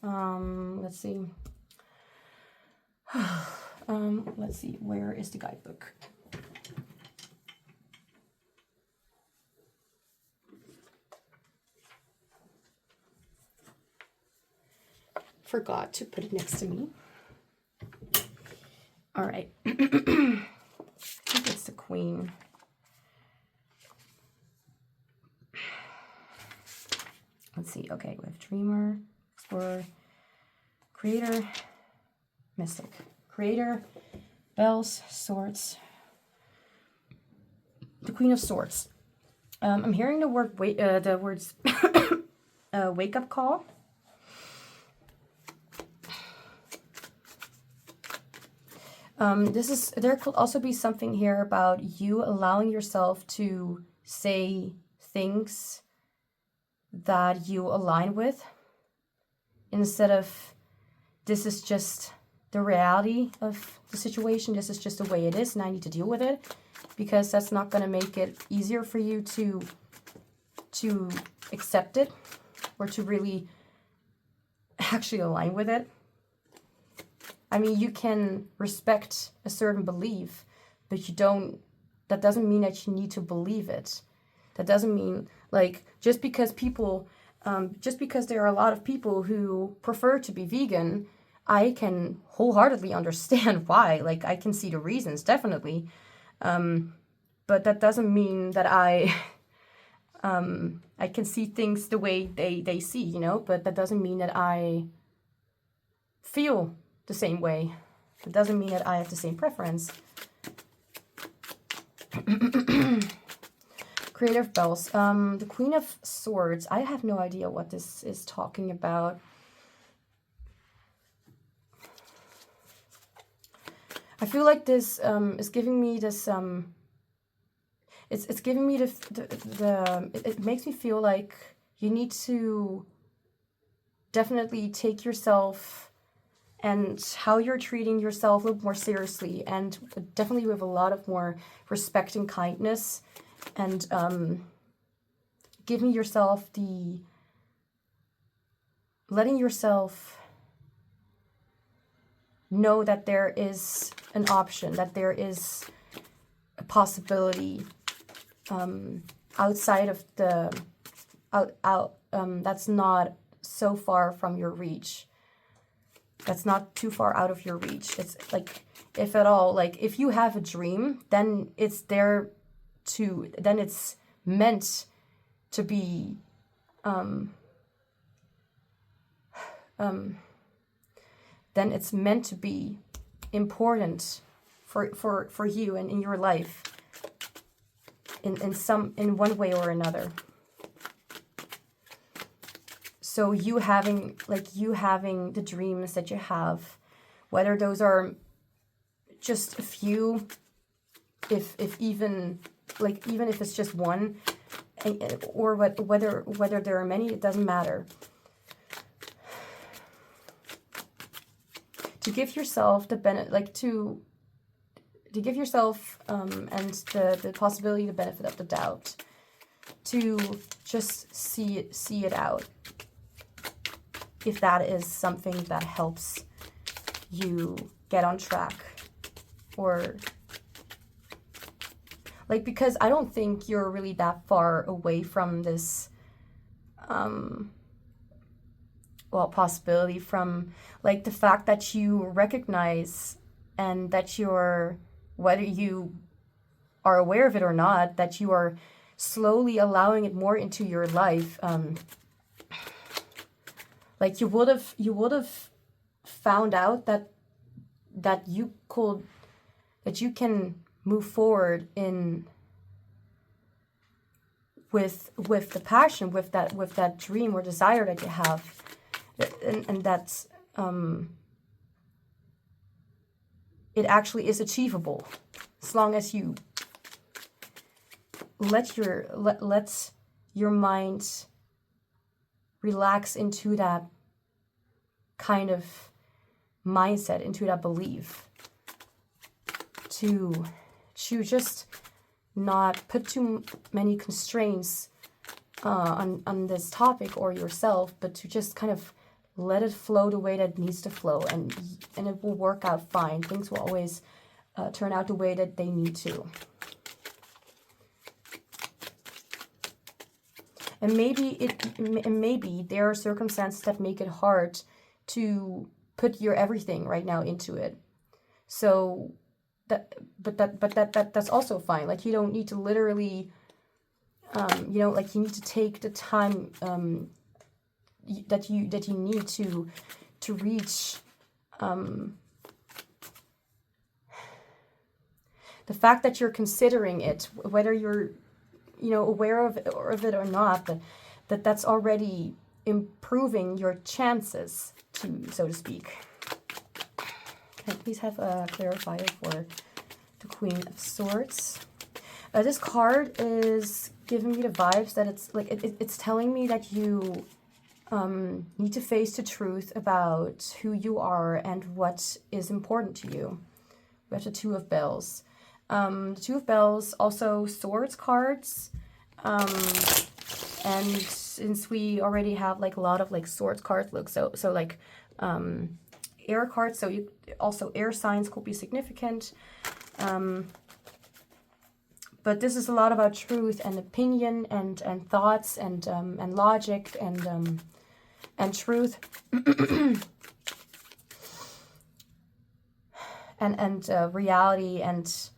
let's see. Let's see, where is the guidebook? Forgot to put it next to me. All right. I think it's the Queen. Let's see. Okay, we have Dreamer, Explorer, Creator, Mystic. Creator, Bells, Swords. The Queen of Swords. I'm hearing the words wake up call. There could also be something here about you allowing yourself to say things that you align with, instead of, this is just the reality of the situation, this is just the way it is, and I need to deal with it, because that's not going to make it easier for you to accept it, or to really actually align with it. I mean, you can respect a certain belief, but that doesn't mean that you need to believe it. That doesn't mean, like, just because there are a lot of people who prefer to be vegan, I can wholeheartedly understand why. Like, I can see the reasons, definitely. But that doesn't mean that I can see things the way they see, you know? But that doesn't mean that I feel the same way. It doesn't mean that I have the same preference. Creative Bells. The Queen of Swords. I have no idea what this is talking about. I feel like this is giving me this it's giving me it makes me feel like you need to definitely take yourself and how you're treating yourself a little more seriously, and definitely with a lot of more respect and kindness, and letting yourself know that there is an option, that there is a possibility outside of that's not so far from your reach. That's not too far out of your reach. It's like, if at all, like, if you have a dream, then it's then it's meant to be, then it's meant to be important for you and in your life in one way or another. So you having the dreams that you have, whether those are just a few, if even if it's just one, or whether there are many, it doesn't matter. To give yourself the benefit, to give yourself and the possibility, the benefit of the doubt, to just see it out. If that is something that helps you get on track, or like, because I don't think you're really that far away from this possibility, from like the fact that you recognize, and that you're, whether you are aware of it or not, that you are slowly allowing it more into your life. Like you would have found out that you can move forward with the passion, with that dream or desire that you have, and that's it actually is achievable, as long as you let your mind relax into that kind of mindset, into that belief, to just not put too many constraints on this topic or yourself, but to just kind of let it flow the way that it needs to flow, and it will work out fine. Things will always turn out the way that they need to. And maybe there are circumstances that make it hard to put your everything right now into it. So that's also fine. Like, you don't need to literally, like, you need to take the time that you need to reach the fact that you're considering it, whether you're aware of it or not, that's already improving your chances, so to speak. Can I please have a clarifier for the Queen of Swords? This card is giving me the vibes that it's like it's telling me that you need to face the truth about who you are and what is important to you. We have the Two of Bells. The Two of Bells, also Swords cards. And since we already have like a lot of like Swords cards, look, so like air cards, so you also air signs could be significant. But this is a lot about truth and opinion and thoughts and logic and truth and reality. And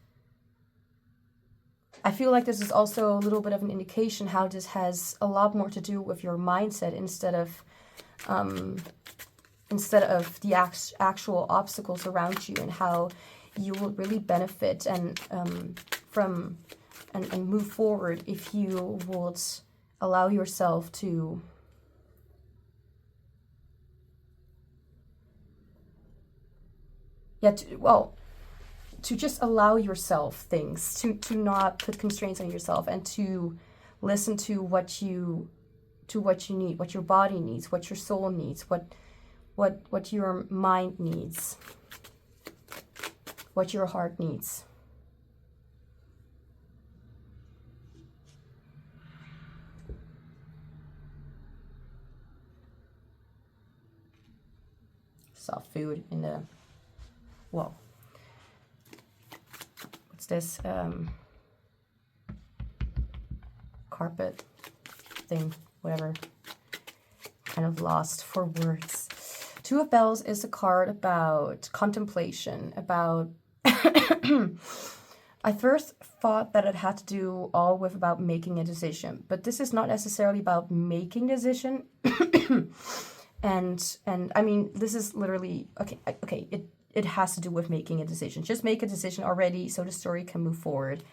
I feel like this is also a little bit of an indication how this has a lot more to do with your mindset instead of the actual obstacles around you, and how you will really benefit and from and move forward if you would allow yourself to to just allow yourself things, to not put constraints on yourself, and to listen to what you need, what your body needs, what your soul needs, what your mind needs, what your heart needs. Saw food in the, whoa. What's this? Carpet thing, whatever. Kind of lost for words. Two of Bells is a card about contemplation, about I first thought that it had to do all with about making a decision, but this is not necessarily about making a decision. and I mean, this is literally okay, it has to do with making a decision. Just make a decision already so the story can move forward.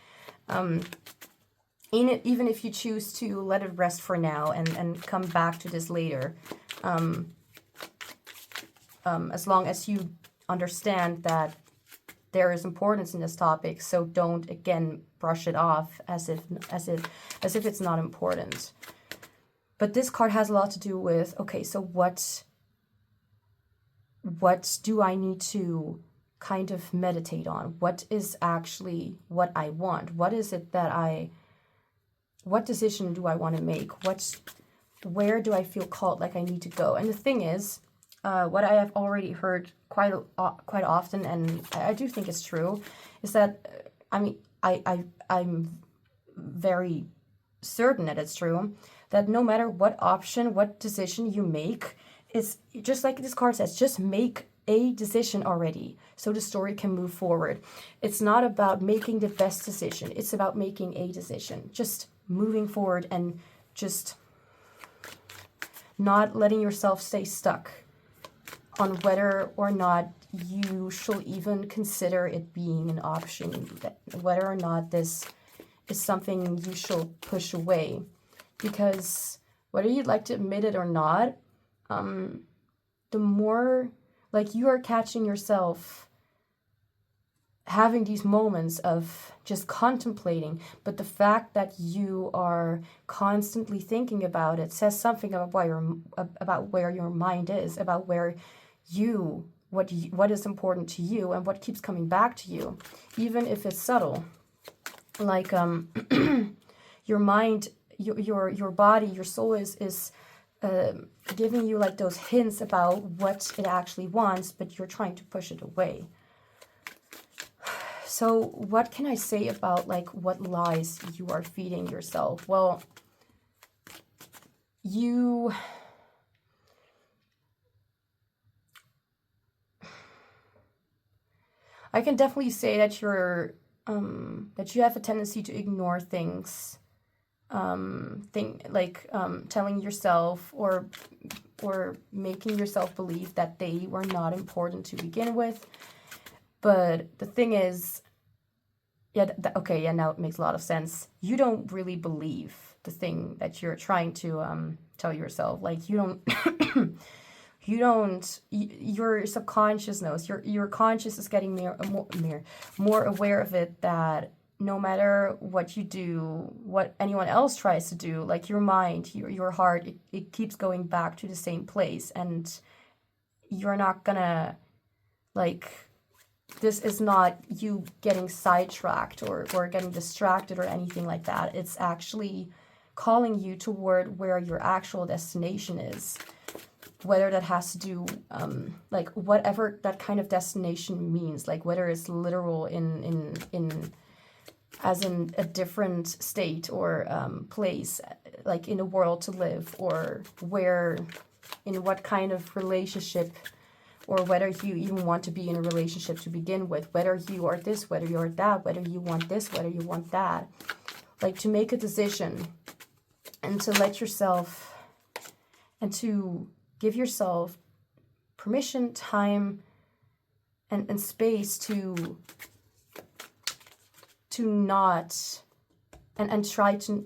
even if you choose to let it rest for now and come back to this later, as long as you understand that there is importance in this topic, so don't again brush it off as if it's not important. But this card has a lot to do with, okay, so what do I need to kind of meditate on? What is actually what I want? What is it that what decision do I want to make? Where do I feel called, like I need to go? And the thing is, what I have already heard quite often, and I do think it's true, is that, I mean, I'm very certain that it's true, that no matter what option, what decision you make, it's just like this card says, just make a decision already so the story can move forward. It's not about making the best decision. It's about making a decision, just moving forward and just not letting yourself stay stuck on whether or not you should even consider it being an option, whether or not this is something you should push away. Because whether you'd like to admit it or not, the more, like, you are catching yourself having these moments of just contemplating, but the fact that you are constantly thinking about it says something about where your mind is, about where what is important to you and what keeps coming back to you, even if it's subtle. Like your mind, your body, your soul is giving you like those hints about what it actually wants, but you're trying to push it away. So what can I say about like what lies you are feeding yourself? Well, I can definitely say that that you have a tendency to ignore things, telling yourself or making yourself believe that they were not important to begin with. But the thing is, now it makes a lot of sense. You don't really believe the thing that you're trying to tell yourself. Like, your subconscious knows, your conscious is getting more aware of it, that no matter what you do, what anyone else tries to do, like your mind, your heart, it keeps going back to the same place, and you're not gonna, like, this is not you getting sidetracked or getting distracted or anything like that. It's actually calling you toward where your actual destination is. Whether that has to do, like, whatever that kind of destination means, like whether it's literal as in a different state or place, like in a world to live, or in what kind of relationship, or whether you even want to be in a relationship to begin with, whether you are this, whether you're that, whether you want this, whether you want that. Like, to make a decision and to let yourself, and to give yourself permission, time, and space to not and try to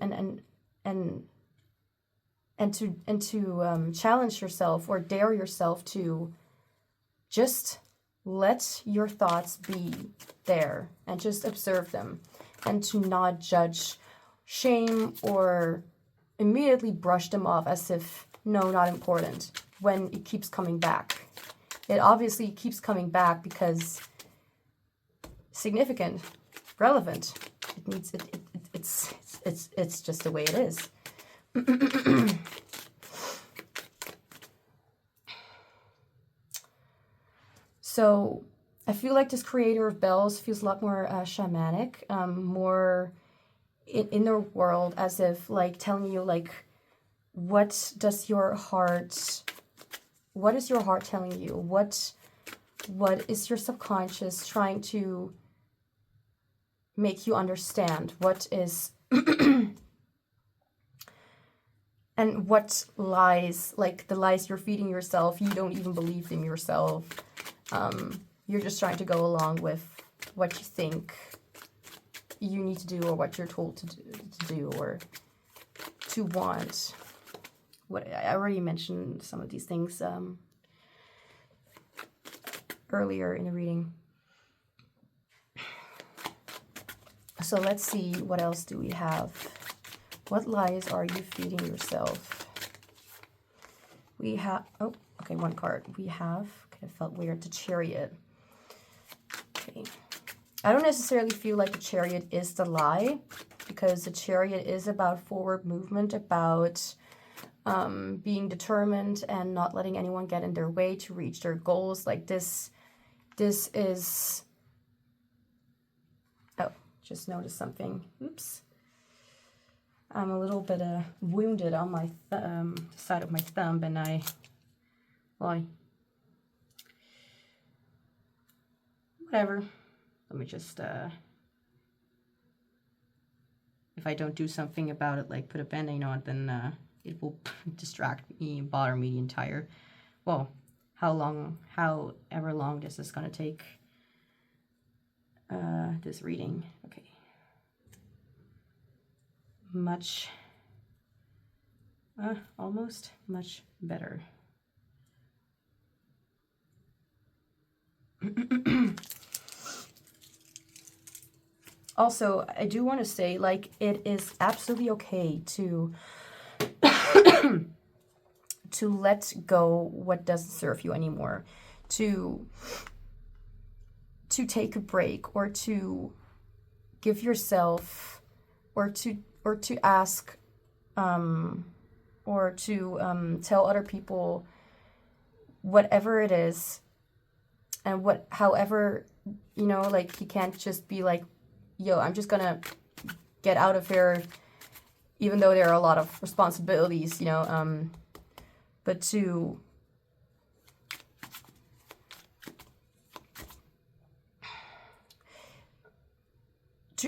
and to challenge yourself or dare yourself to just let your thoughts be there and just observe them, and to not judge, shame, or immediately brush them off as if, no, not important, when it keeps coming back. It obviously keeps coming back because significant, relevant. It needs it's just the way it is. So I feel like this creator of bells feels a lot more shamanic, more in their world, as if like telling you like, what is your heart telling you? What is your subconscious trying to make you understand? What is and what lies, like the lies you're feeding yourself, you don't even believe them yourself. You're just trying to go along with what you think you need to do or what you're told to do or to want. What I already mentioned some of these things earlier in the reading. So let's see, what else do we have? What lies are you feeding yourself? We have, oh, okay, one card. We have, kind of felt weird, the Chariot. Okay. I don't necessarily feel like the Chariot is the lie, because the Chariot is about forward movement, about being determined and not letting anyone get in their way to reach their goals. Like this is, oh, just noticed something. Oops. I'm a little bit wounded on my side of my thumb, and whatever. Let me just, if I don't do something about it, like put a band-aid on it, then it will distract me and bother me the entire, well, however long this is going to take, this reading. Okay. Almost much better. Also, I do want to say, like, it is absolutely okay to to let go what doesn't serve you anymore, to take a break, or to give yourself, or to ask, or to tell other people whatever it is, and however, you know, like, you can't just be like, yo, I'm just gonna get out of here, even though there are a lot of responsibilities, you know, but to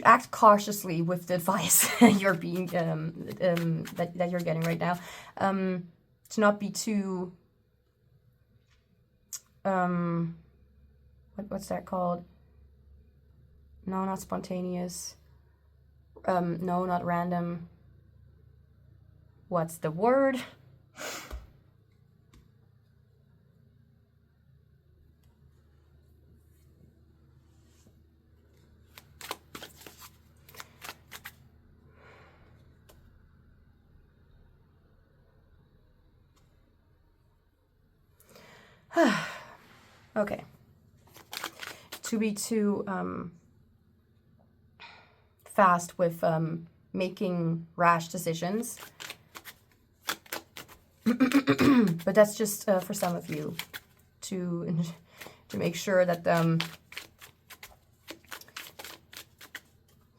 act cautiously with the advice you're being that you're getting right now, to not be too what's that called? No, not spontaneous. No, not random. What's the word? Okay. To be too fast with making rash decisions. But that's just for some of you, to make sure that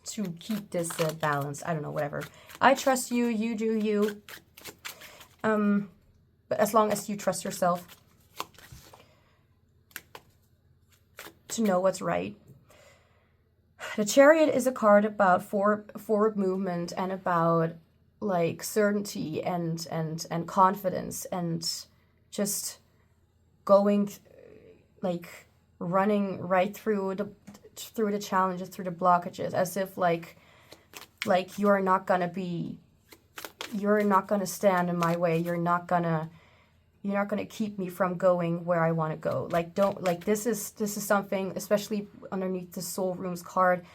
to keep this balance. I don't know, whatever. I trust you, you do you. But as long as you trust yourself to know what's right. The Chariot is a card about forward movement, and about, like, certainty and confidence, and just going, like, running right through the challenges, through the blockages, as if like you're not gonna stand in my way. You're not gonna keep me from going where I want to go. Like, don't, like, this is something, especially underneath the Soul Rooms card.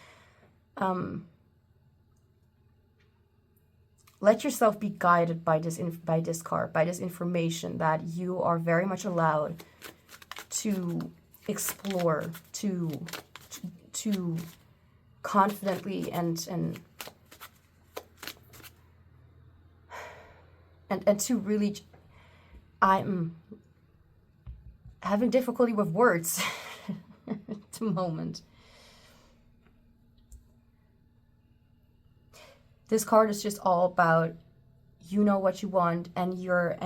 Let yourself be guided by this card, by this information, that you are very much allowed to explore, to confidently and to really. I'm having difficulty with words at the moment. This card is just all about, you know what you want, and you're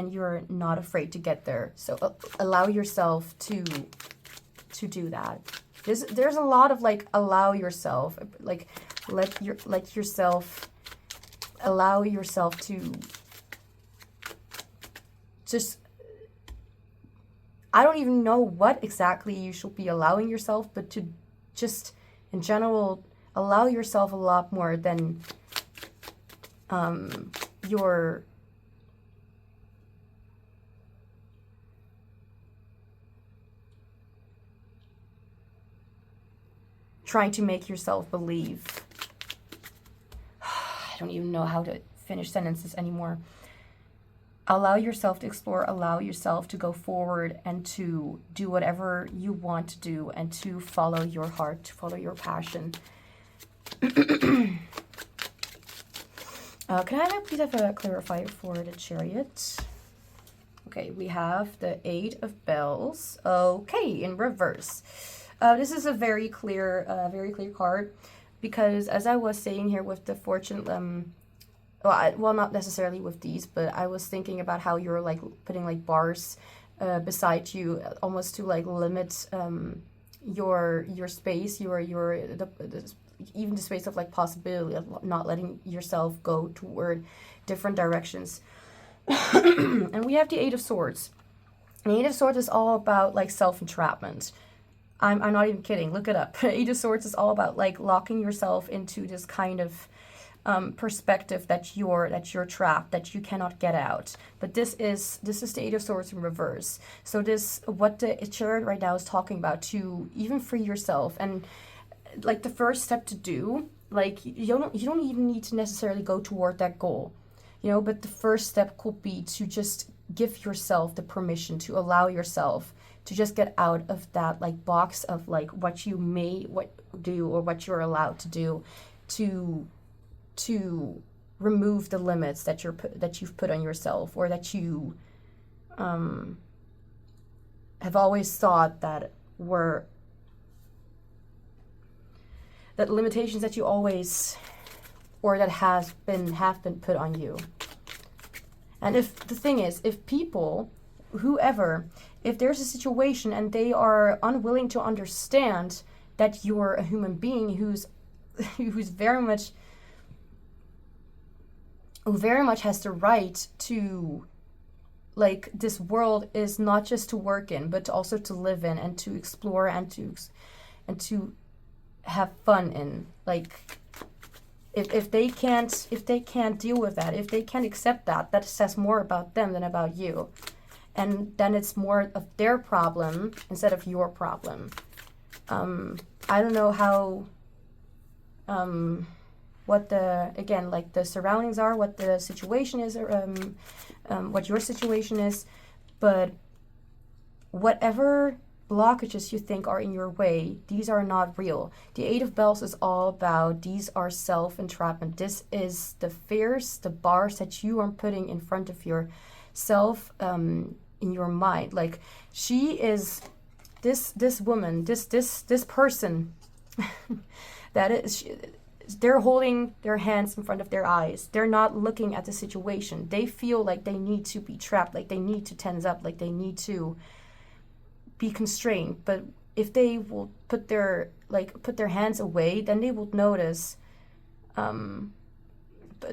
not afraid to get there. So allow yourself to do that. There's a lot of, like, allow yourself, like, allow yourself to just, I don't even know what exactly you should be allowing yourself, but to just, in general, allow yourself a lot more than your trying to make yourself believe. I don't even know how to finish sentences anymore. Allow yourself to explore, allow yourself to go forward and to do whatever you want to do and to follow your heart, to follow your passion. Can I please have a clarifier for the Chariot? Okay, we have the Eight of Bells. Okay, in reverse. This is a very clear card, because as I was saying here with the fortune, well, not necessarily with these, but I was thinking about how you're like putting like bars beside you, almost to like limit your space, even the space of like possibility of not letting yourself go toward different directions. And we have the Eight of Swords. And the Eight of Swords is all about like self-entrapment. I'm not even kidding. Look it up. Eight of Swords is all about like locking yourself into this kind of perspective that you're trapped, that you cannot get out. But this is the Eight of Swords in reverse. So what the Chariot right now is talking about, to even free yourself, and like the first step to do, like you don't even need to necessarily go toward that goal, but the first step could be to just give yourself the permission to allow yourself to just get out of that like box of like what you may do or what you're allowed to do, to remove the limits that you've put on yourself, or that you have always thought that were that limitations that you always, or that have been put on you. And if the thing is, if people, whoever, if there's a situation and they are unwilling to understand that you're a human being who very much has the right to, like, this world is not just to work in, but also to live in and to explore and to have fun in. Like, if they can't deal with that, if they can't accept that says more about them than about you. And then it's more of their problem instead of your problem. I don't know how, what the surroundings are, what the situation is, what your situation is, but whatever blockages you think are in your way, these are not real. The Eight of Bells is all about, these are self-entrapment. This is the fears, the bars that you are putting in front of yourself, in your mind. Like, she is this woman, this person that is, they're holding their hands in front of their eyes. They're not looking at the situation. They feel like they need to be trapped, like they need to tense up, like they need to be constrained. But if they will put their hands away, then they will notice,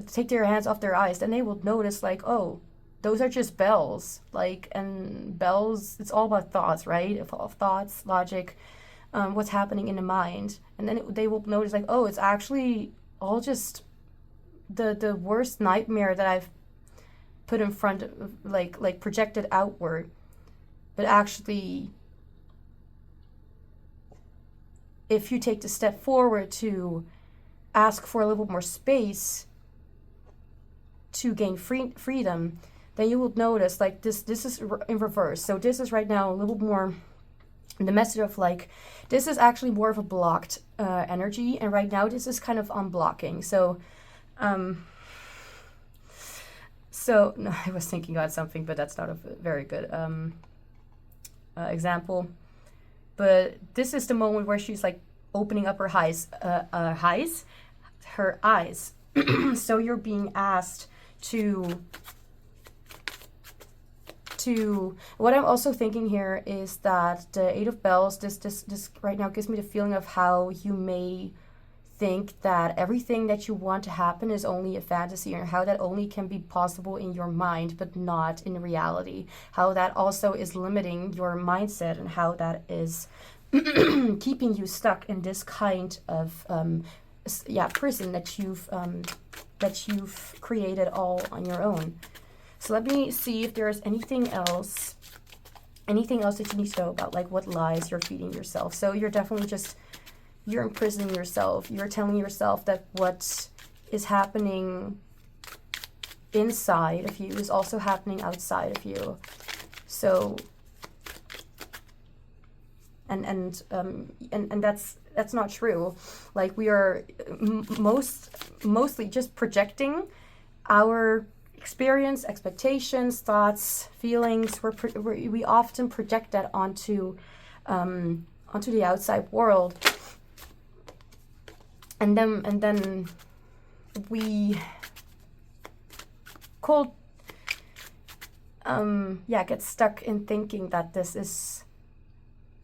take their hands off their eyes, then they will notice, like, oh, those are just bells. Like, and bells, it's all about thoughts, right? Of thoughts, logic, what's happening in the mind. And then they will notice, like, oh, it's actually all just the worst nightmare that I've put in front of, like projected outward. But actually, if you take the step forward to ask for a little more space to gain freedom, then you will notice, like, this is in reverse. So this is right now a little more the message of, like, this is actually more of a blocked energy, and right now this is kind of unblocking. So no, I was thinking about something, but that's not a very good example. But this is the moment where she's like opening up her eyes. So you're being asked to what I'm also thinking here is that the Eight of Bells, this right now gives me the feeling of how you may think that everything that you want to happen is only a fantasy, or how that only can be possible in your mind but not in reality, how that also is limiting your mindset, and how that is keeping you stuck in this kind of prison that you've created all on your own. So let me see if there's anything else that you need to know about, like what lies you're feeding yourself. So you're definitely you're imprisoning yourself. You're telling yourself that what is happening inside of you is also happening outside of you. So, and that's not true. Like, we are mostly just projecting our experience, expectations, thoughts, feelings. We often project that onto the outside world, and then we get stuck in thinking that this is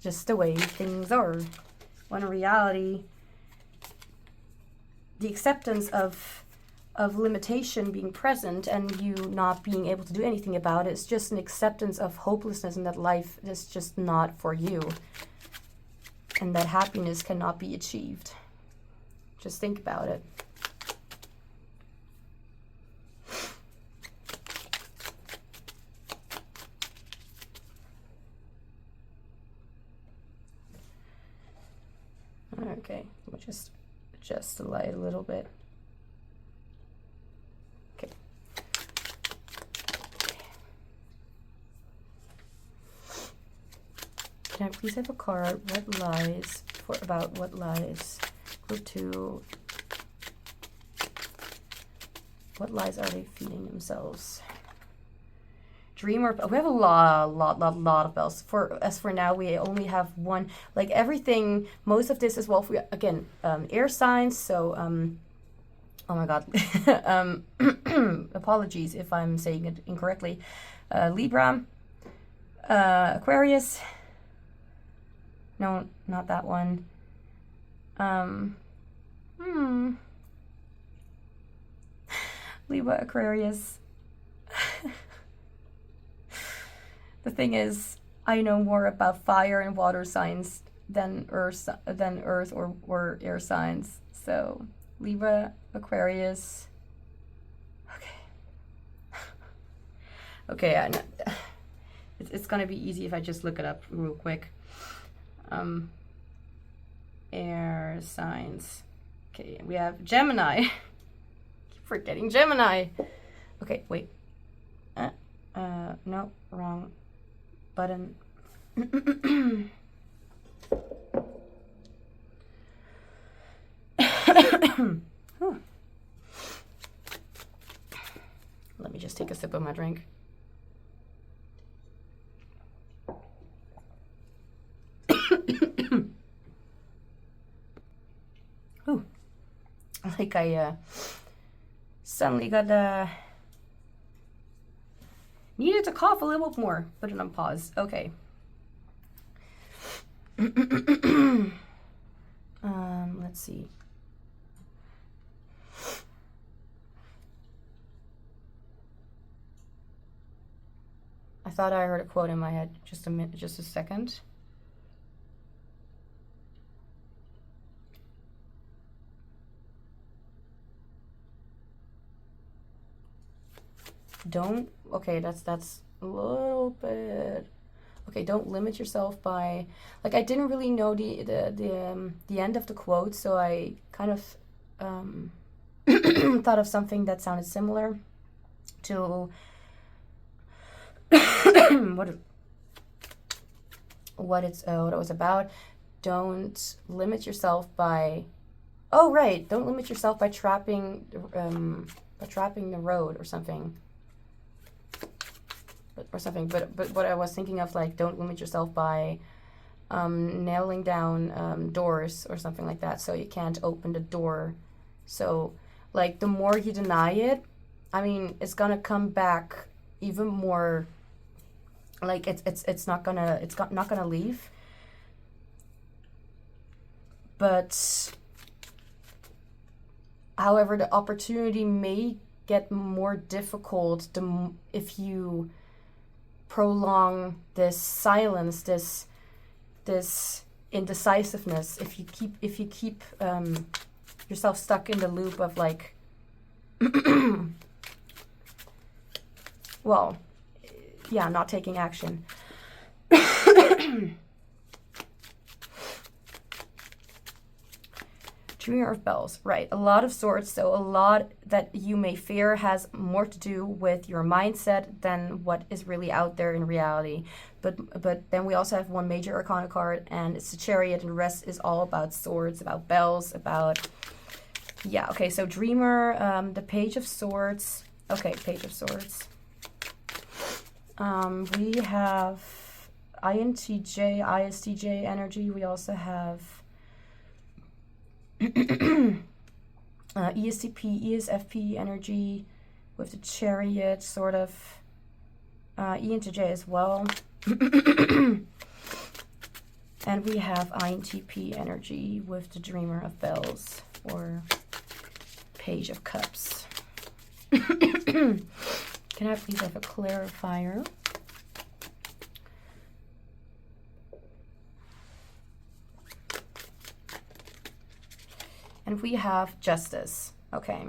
just the way things are, when in reality, the acceptance of limitation being present and you not being able to do anything about it is just an acceptance of hopelessness, and that life is just not for you, and that happiness cannot be achieved. Just think about it. Okay, we'll just adjust the light a little bit. Okay. Can I please have a card? What lies Group 2. What lies are they feeding themselves? Dreamer. We have a lot of bells. For now, we only have one. Like, everything, most of this as well. Again, air signs. So, oh my God, apologies if I'm saying it incorrectly. Libra, Aquarius. No, not that one. Libra, Aquarius. The thing is, I know more about fire and water signs than earth or air signs. So Libra, Aquarius. Okay. Okay, it's gonna be easy if I just look it up real quick. Air signs. Okay, we have Gemini. Keep forgetting Gemini. Okay, wait. No, wrong button. Let me just take a sip of my drink. Ooh, like I suddenly got needed to cough a little bit more. Put it on pause. Okay. Let's see. I thought I heard a quote in my head. Just a second. Okay, that's a little bit. Okay, don't limit yourself by, like, I didn't really know the end of the quote, so I kind of thought of something that sounded similar to what it was about. Don't limit yourself by. Oh right, don't limit yourself by trapping the road or something. But what I was thinking of, like, don't limit yourself by nailing down doors or something like that, so you can't open the door. So, like, the more you deny it, I mean, it's gonna come back even more. Like, it's not gonna leave. But however, the opportunity may get more difficult if you prolong this silence, this indecisiveness. If you keep yourself stuck in the loop of like, well, yeah, not taking action. Dreamer of Bells, right. A lot of Swords, so a lot that you may fear has more to do with your mindset than what is really out there in reality. But then we also have one major arcana card, and it's the Chariot, and the rest is all about swords, about bells, about... Yeah, okay, so Dreamer, the Page of Swords. Okay, Page of Swords. We have INTJ, ISTJ energy. We also have ESTP, ESFP energy with the Chariot, sort of. ENTJ as well. And we have INTP energy with the Dreamer of Bells, or Page of Cups. Can I please have a clarifier? And we have Justice. Okay.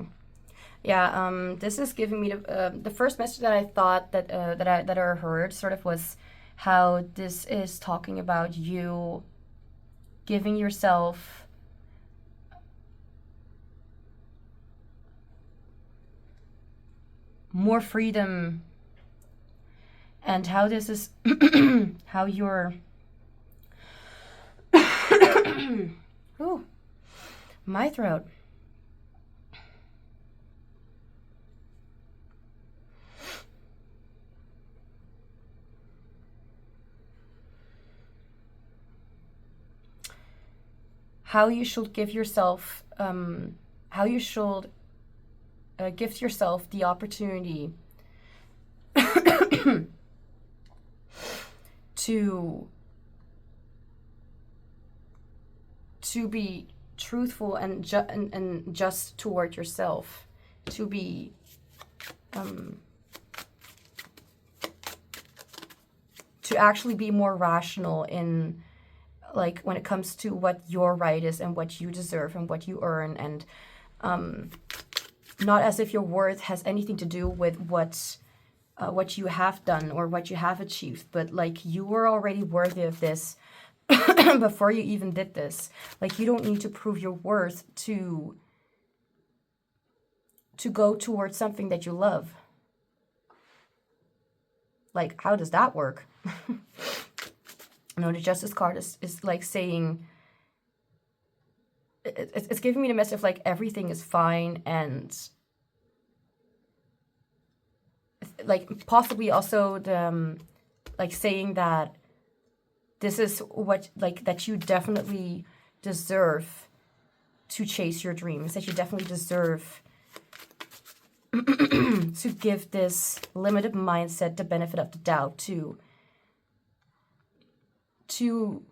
Yeah, this is giving me the first message that I thought that I heard sort of was how this is talking about you giving yourself more freedom, and how this is how you're ooh, my throat. How you should give yourself, how you should give yourself the opportunity to be truthful and just toward yourself, to be to actually be more rational in, like, when it comes to what your right is and what you deserve and what you earn, and not as if your worth has anything to do with what you have done or what you have achieved, but like you were already worthy of this before you even did this. Like, you don't need to prove your worth to go towards something that you love. Like, how does that work? No, the Justice card is like saying, it's giving me the message of like everything is fine, and like possibly also the like saying that this is what, like, that you definitely deserve to chase your dreams, that you definitely deserve to give this limited mindset the benefit of the doubt, to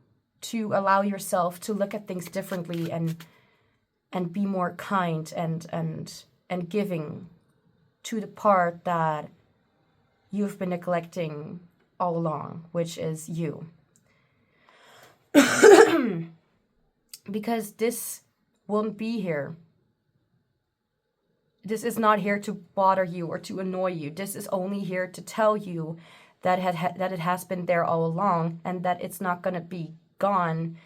allow yourself to look at things differently and be more kind and giving to the part that you've been neglecting all along, which is you. Because this won't be here. This is not here to bother you or to annoy you. This is only here to tell you that it has been there all along, and that it's not going to be gone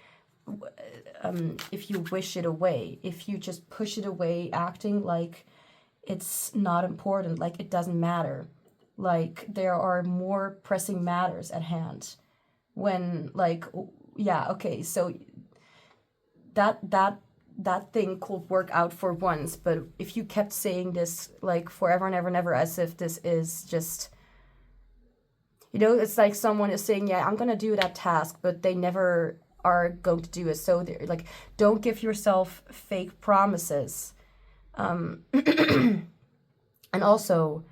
if you wish it away. If you just push it away, acting like it's not important, like it doesn't matter. Like, there are more pressing matters at hand. When, like, yeah, okay, so that thing could work out for once, but if you kept saying this like forever and ever and ever, as if this is just, you know, it's like someone is saying, yeah, I'm gonna do that task, but they never are going to do it. So they're like, don't give yourself fake promises. And also,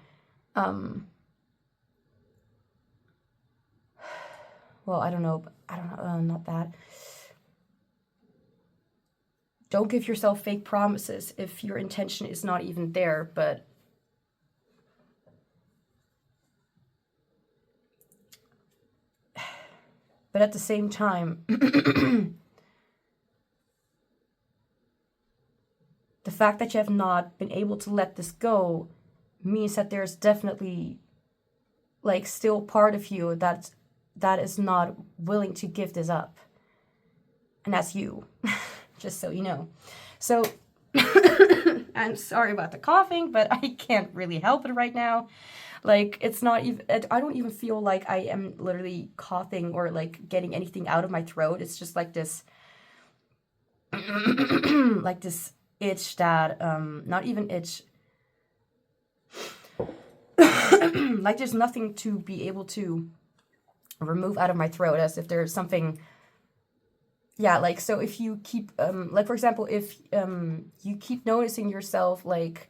well, I don't know, not that. Don't give yourself fake promises if your intention is not even there, but at the same time, fact that you have not been able to let this go means that there's definitely like still part of you that is not willing to give this up. And that's you, just so you know. So I'm sorry about the coughing, but I can't really help it right now. Like, it's not even, I don't even feel like I am literally coughing or like getting anything out of my throat. It's just like this, like this itch that, not even itch, like there's nothing to be able to remove out of my throat, as if there's something. Yeah, like, so if you keep, like, for example, if you keep noticing yourself, like,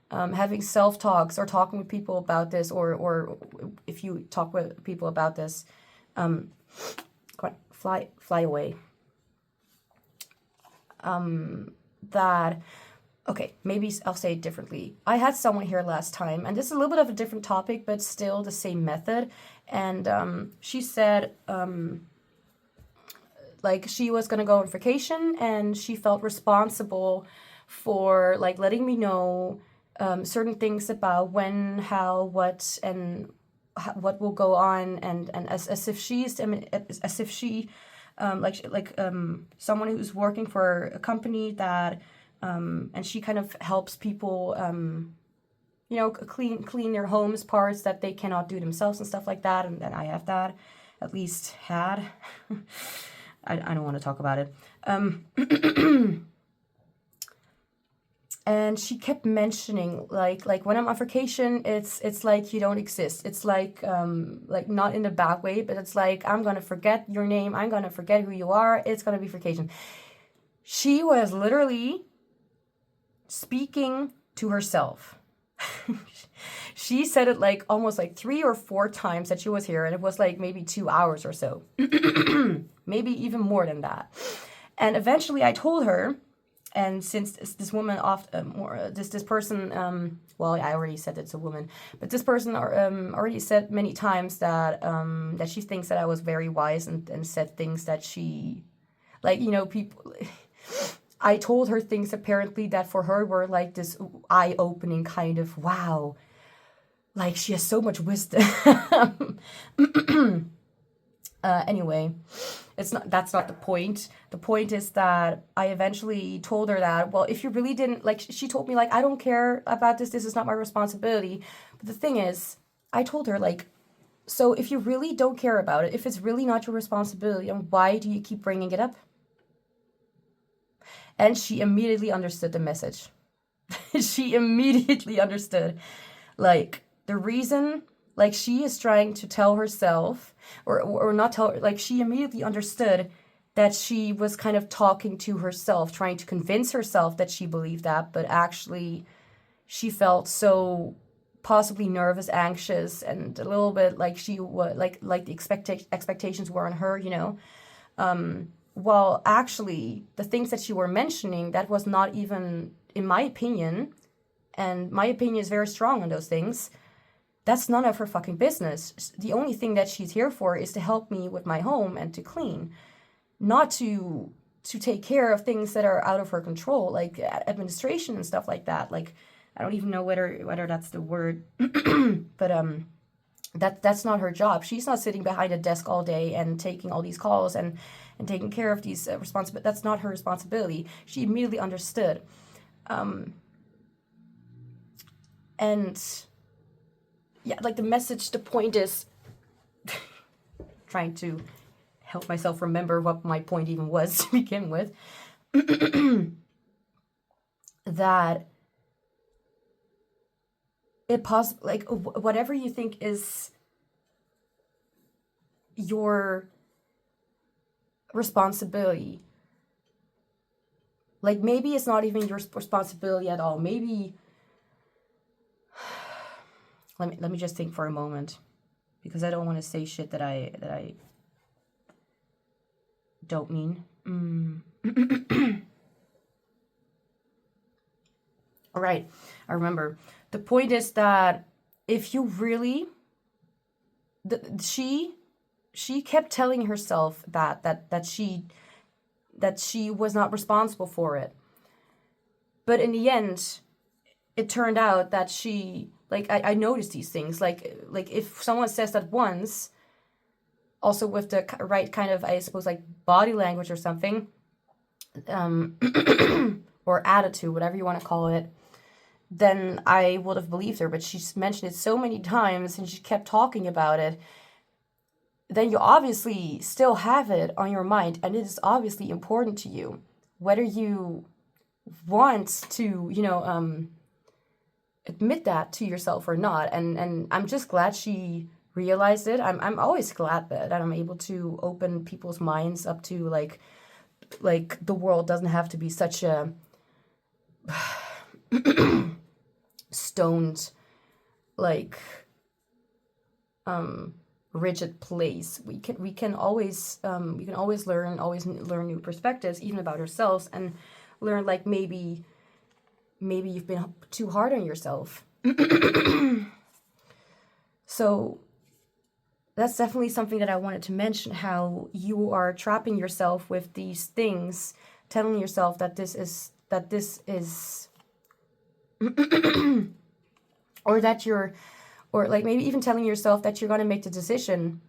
having self-talks or talking with people about this, or if you talk with people about this, come on, fly away. That, okay, maybe I'll say it differently. I had someone here last time, and this is a little bit of a different topic, but still the same method, and she said, like, she was going to go on vacation and she felt responsible for like letting me know certain things about when, how, what, and what will go on, and as if she's, I mean, as if she someone who's working for a company that and she kind of helps people you know, clean their homes, parts that they cannot do themselves and stuff like that. And I have that, at least had. I don't want to talk about it. And she kept mentioning, like when I'm on vacation, it's like you don't exist. It's like not in a bad way, but it's like, I'm gonna forget your name. I'm gonna forget who you are. It's gonna be vacation. She was literally speaking to herself. She said it like almost like 3 or 4 times that she was here, and it was like maybe 2 hours or so. Maybe even more than that. And eventually I told her, and since this woman this person, well, I already said it's a woman, but this person already said many times that that she thinks that I was very wise, and said things that she, like, you know, people, I told her things apparently that for her were like this eye-opening kind of, wow, like she has so much wisdom. Anyway, that's not the point. The point is that I eventually told her that, well, if you really didn't, like, she told me, like, I don't care about this is not my responsibility. But the thing is, I told her, like, so if you really don't care about it, if it's really not your responsibility, then why do you keep bringing it up? And she immediately understood the message. She immediately understood, like, the reason, like, she is trying to tell herself, or not tell, like, she immediately understood that she was kind of talking to herself, trying to convince herself that she believed that, but actually she felt so possibly nervous, anxious, and a little bit like she was, like the expectations were on her, you know. While actually the things that she were mentioning, that was not even, in my opinion, and my opinion is very strong on those things, that's none of her fucking business. The only thing that she's here for is to help me with my home and to clean, not to take care of things that are out of her control, like administration and stuff like that. Like, I don't even know whether that's the word, but that's not her job. She's not sitting behind a desk all day and taking all these calls and taking care of these responsibilities. That's not her responsibility. She immediately understood. And yeah, like the message, the point is, trying to help myself remember what my point even was to begin with, that it like whatever you think is your responsibility, like maybe it's not even your responsibility at all. Maybe let me just think for a moment, because I don't want to say shit that I don't mean. All right, I remember. The point is that if you really, she kept telling herself that she was not responsible for it. But in the end, it turned out that she, like, I noticed these things. Like if someone says that once, also with the right kind of, I suppose, like body language or something, or attitude, whatever you want to call it, then I would have believed her. But she's mentioned it so many times and she kept talking about it. Then you obviously still have it on your mind, and it is obviously important to you, whether you want to, admit that to yourself or not. And I'm just glad she realized it. I'm always glad that I'm able to open people's minds up to like the world doesn't have to be such a stoned, like rigid place. We can always learn new perspectives, even about ourselves, and learn, like, maybe you've been too hard on yourself. So that's definitely something that I wanted to mention, how you are trapping yourself with these things, telling yourself that this is or like maybe even telling yourself that you're going to make the decision,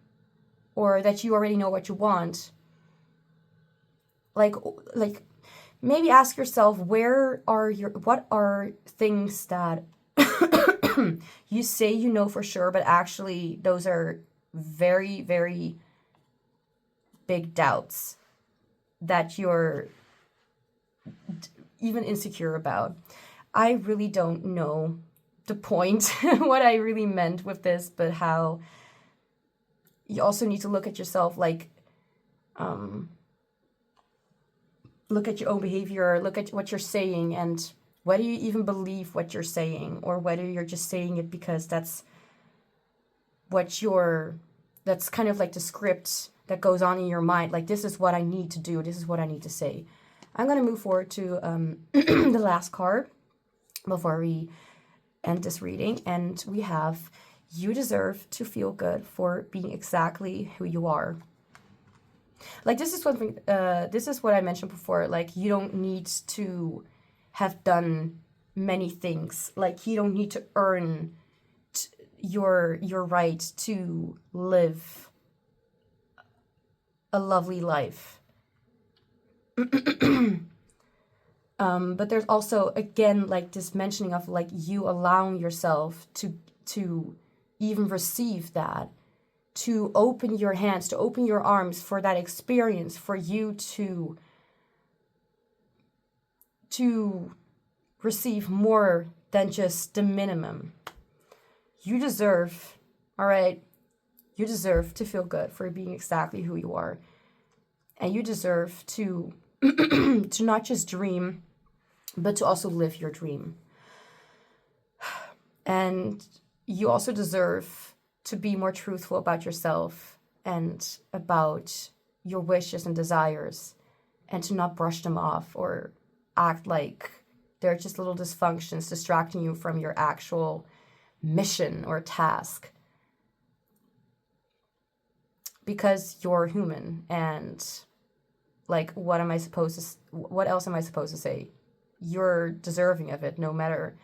or that you already know what you want. Like maybe ask yourself, what are things that you say you know for sure, but actually those are very, very big doubts that you're even insecure about. I really don't know the point, what I really meant with this, but how you also need to look at yourself, like, look at your own behavior, look at what you're saying, and whether you even believe what you're saying, or whether you're just saying it because that's kind of like the script that goes on in your mind. Like, this is what I need to do, this is what I need to say. I'm going to move forward to the last card before we end this reading, and we have, you deserve to feel good for being exactly who you are. Like, this is something, this is what I mentioned before, like, you don't need to have done many things. Like, you don't need to earn your right to live a lovely life. But there's also, again, like this mentioning of like you allowing yourself to even receive that, to open your hands, to open your arms for that experience, for you to receive more than just the minimum. You deserve, all right, you deserve to feel good for being exactly who you are. And you deserve to to not just dream, but to also live your dream. And you also deserve to be more truthful about yourself and about your wishes and desires, and to not brush them off or act like they're just little dysfunctions distracting you from your actual mission or task. Because you're human, and like, what else am I supposed to say? You're deserving of it, no matter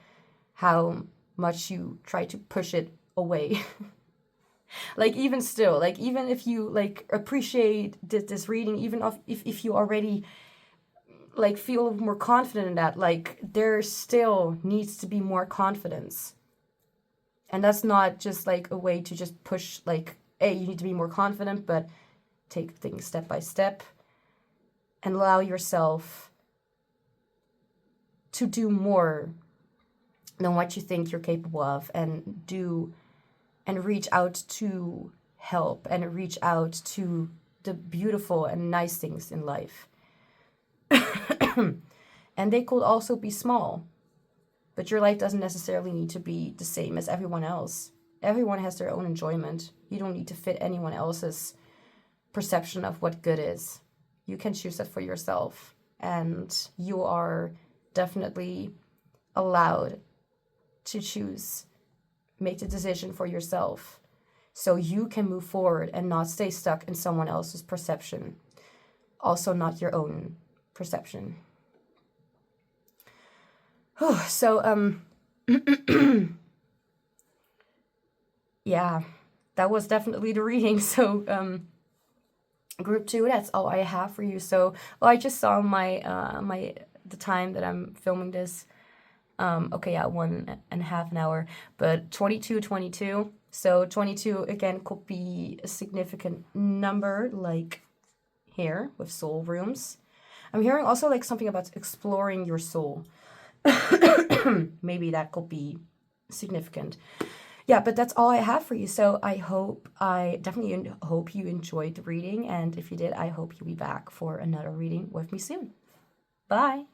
how much you try to push it away. Like, even still, like, even if you like appreciate this reading, even if you already like feel more confident in that, like, there still needs to be more confidence. And that's not just like a way to just push, like, hey, you need to be more confident, but take things step by step and allow yourself to do more than what you think you're capable of, and reach out to help, and reach out to the beautiful and nice things in life. And they could also be small, but your life doesn't necessarily need to be the same as everyone else. Everyone has their own enjoyment. You don't need to fit anyone else's perception of what good is. You can choose that for yourself, and you are definitely allowed to choose, make the decision for yourself, so you can move forward and not stay stuck in someone else's perception, also not your own perception. So, yeah, that was definitely the reading. So, group 2, that's all I have for you. So, I just saw the time that I'm filming this. Okay, yeah, 1.5 hour, but 22. So 22 again could be a significant number, like here with soul rooms. I'm hearing also like something about exploring your soul. Maybe that could be significant. Yeah, but that's all I have for you. So I definitely hope you enjoyed the reading. And if you did, I hope you'll be back for another reading with me soon. Bye.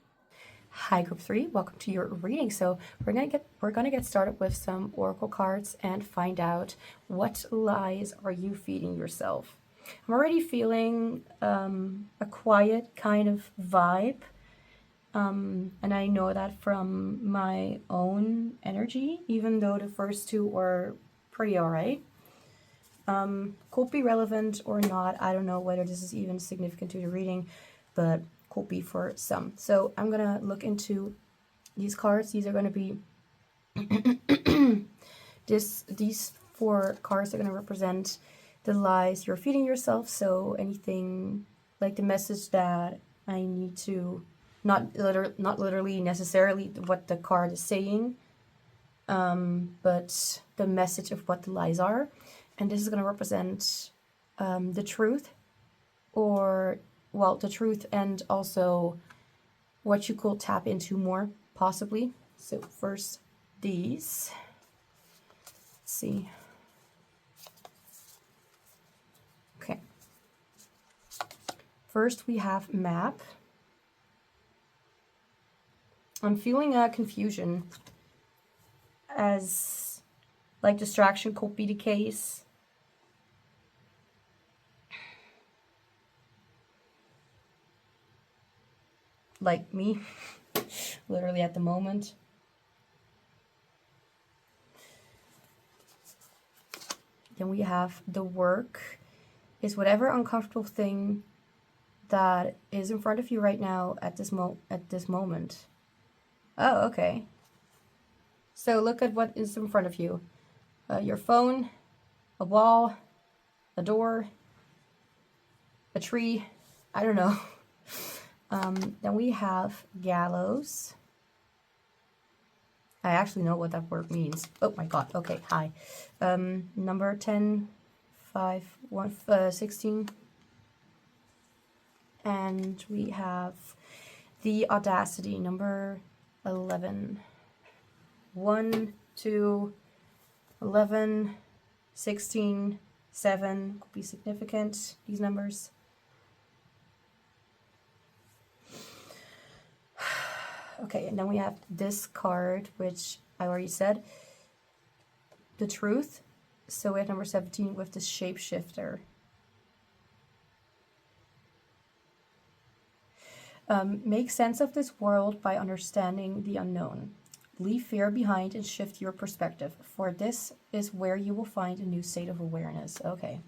Hi, group 3. Welcome to your reading. So we're gonna get started with some oracle cards and find out what lies are you feeding yourself. I'm already feeling a quiet kind of vibe. And I know that from my own energy, even though the first 2 were pretty alright. Could be relevant or not. I don't know whether this is even significant to the reading, but could be for some. So I'm gonna look into these cards. These are gonna be these 4 cards are gonna represent the lies you're feeding yourself. So anything like the message that I need to not literally necessarily what the card is saying, but the message of what the lies are. And this is going to represent the truth, or, well, the truth and also what you could tap into more, possibly. So first, these. Let's see. Okay. First, we have map. I'm feeling a confusion, as like distraction could be the case. Like me, literally at the moment. Then we have the work is whatever uncomfortable thing that is in front of you right now at this moment. Oh, okay. So look at what is in front of you. Your phone, a wall, a door, a tree, I don't know. Then we have gallows. I actually know what that word means. Oh my god, okay, hi. Number 10, 5, 1, 16. And we have the audacity, number 11. 1, 2, 11, 16, 7 could be significant, these numbers. Okay, and then we have this card, which I already said, the truth. So we have number 17 with the shapeshifter. Make sense of this world by understanding the unknown. Leave fear behind and shift your perspective, for this is where you will find a new state of awareness. Okay.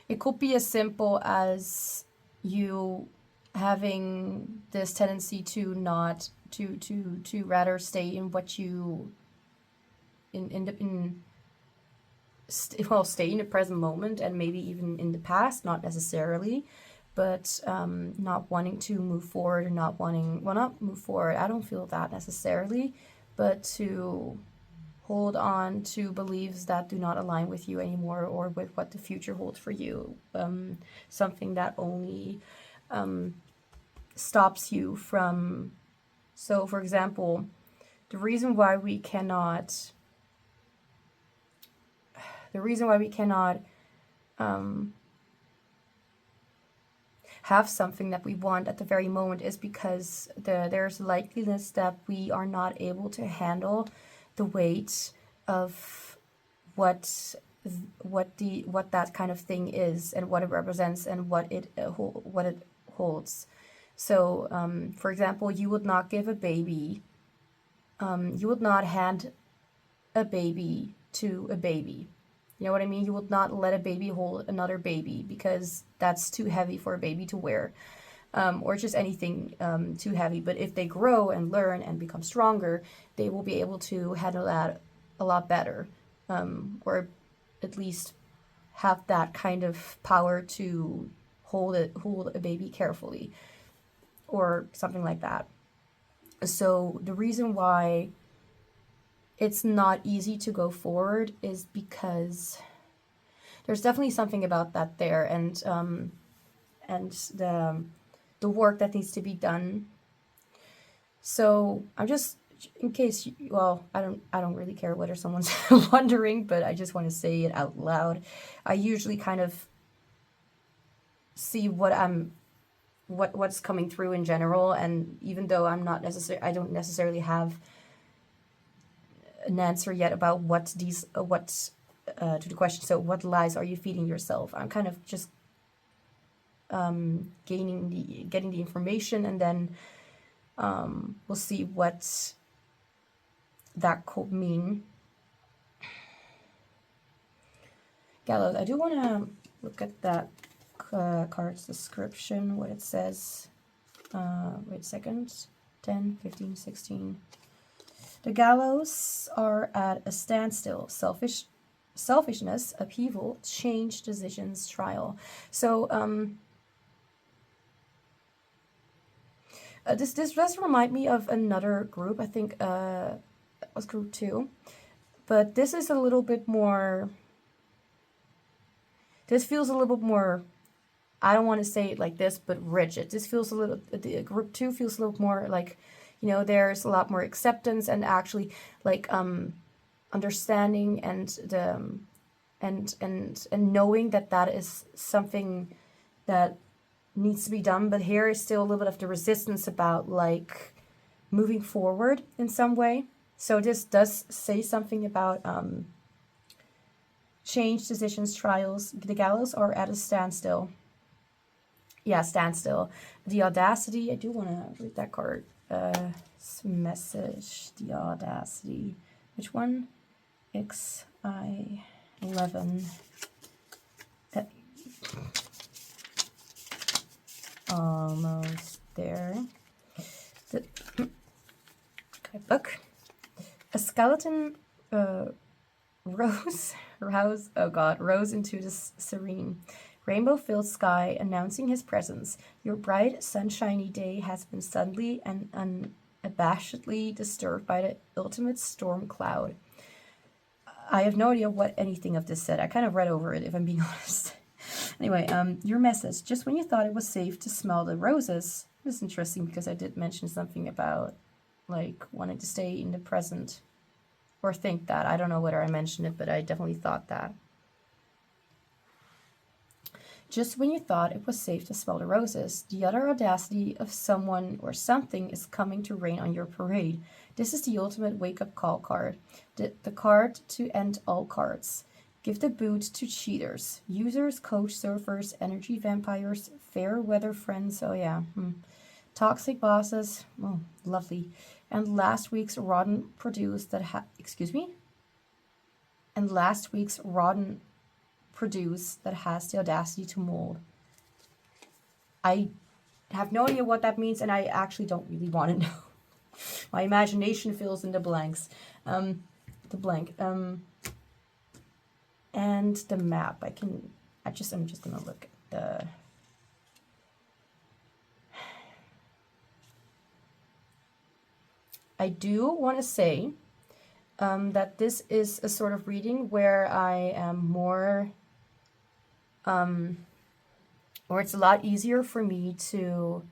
It could be as simple as you having this tendency to not to rather stay in what you stay in the present moment, and maybe even in the past, not necessarily, but not wanting to move forward, or not move forward, I don't feel that necessarily, but to hold on to beliefs that do not align with you anymore, or with what the future holds for you. Something that only stops you from, so for example, the reason why we cannot have something that we want at the very moment is because there's a likeliness that we are not able to handle the weight of what that kind of thing is, and what it represents, and what it holds. So for example, you would not give a baby, you would not hand a baby to a baby. You know what I mean? You would not let a baby hold another baby because that's too heavy for a baby to wear, or just anything too heavy. But if they grow and learn and become stronger, they will be able to handle that a lot better, or at least have that kind of power to hold a baby carefully, or something like that. So the reason why it's not easy to go forward is because there's definitely something about that there, and the work that needs to be done. So I'm just, in case you, well, I don't really care whether someone's wondering, but I just want to say it out loud. I usually kind of see what's coming through in general, and even though I don't necessarily have an answer yet about to the question. So what lies are you feeding yourself? I'm kind of just getting the information, and then we'll see what that could mean. Gallows, I do want to look at that card's description, what it says. Wait a second. 10, 15, 16. The gallows are at a standstill. Selfishness, upheaval, change, decisions, trial. So this does remind me of another group. I think it was group 2, but this is a little bit more. This feels a little bit more. I don't want to say it like this, but rigid. This feels a little. The group 2 feels a little more like, you know, there's a lot more acceptance and actually like understanding and knowing that is something that needs to be done. But here is still a little bit of the resistance about like moving forward in some way. So this does say something about change, decisions, trials. The gallows are at a standstill. Yeah, standstill. The audacity. I do want to read that card. Message. The audacity. Which one? XI11. Almost there. Book. A skeleton rose into the serene, rainbow-filled sky, announcing his presence. Your bright, sunshiny day has been suddenly and unabashedly disturbed by the ultimate storm cloud. I have no idea what anything of this said. I kind of read over it, if I'm being honest. Anyway, your message. Just when you thought it was safe to smell the roses. This is interesting because I did mention something about like wanting to stay in the present, or think that. I don't know whether I mentioned it, but I definitely thought that. Just when you thought it was safe to smell the roses, the utter audacity of someone or something is coming to rain on your parade. This is the ultimate wake-up call card. The card to end all cards. Give the boot to cheaters, users, coach surfers, energy vampires, fair weather friends, oh yeah, toxic bosses, oh, lovely. And last week's rotten produce that And last week's rotten produce that has the audacity to mold. I have no idea what that means, and I actually don't really want to know. My imagination fills in the blanks. And the map. I'm just gonna look at the. I do want to say that this is a sort of reading where I am more, or it's a lot easier for me to,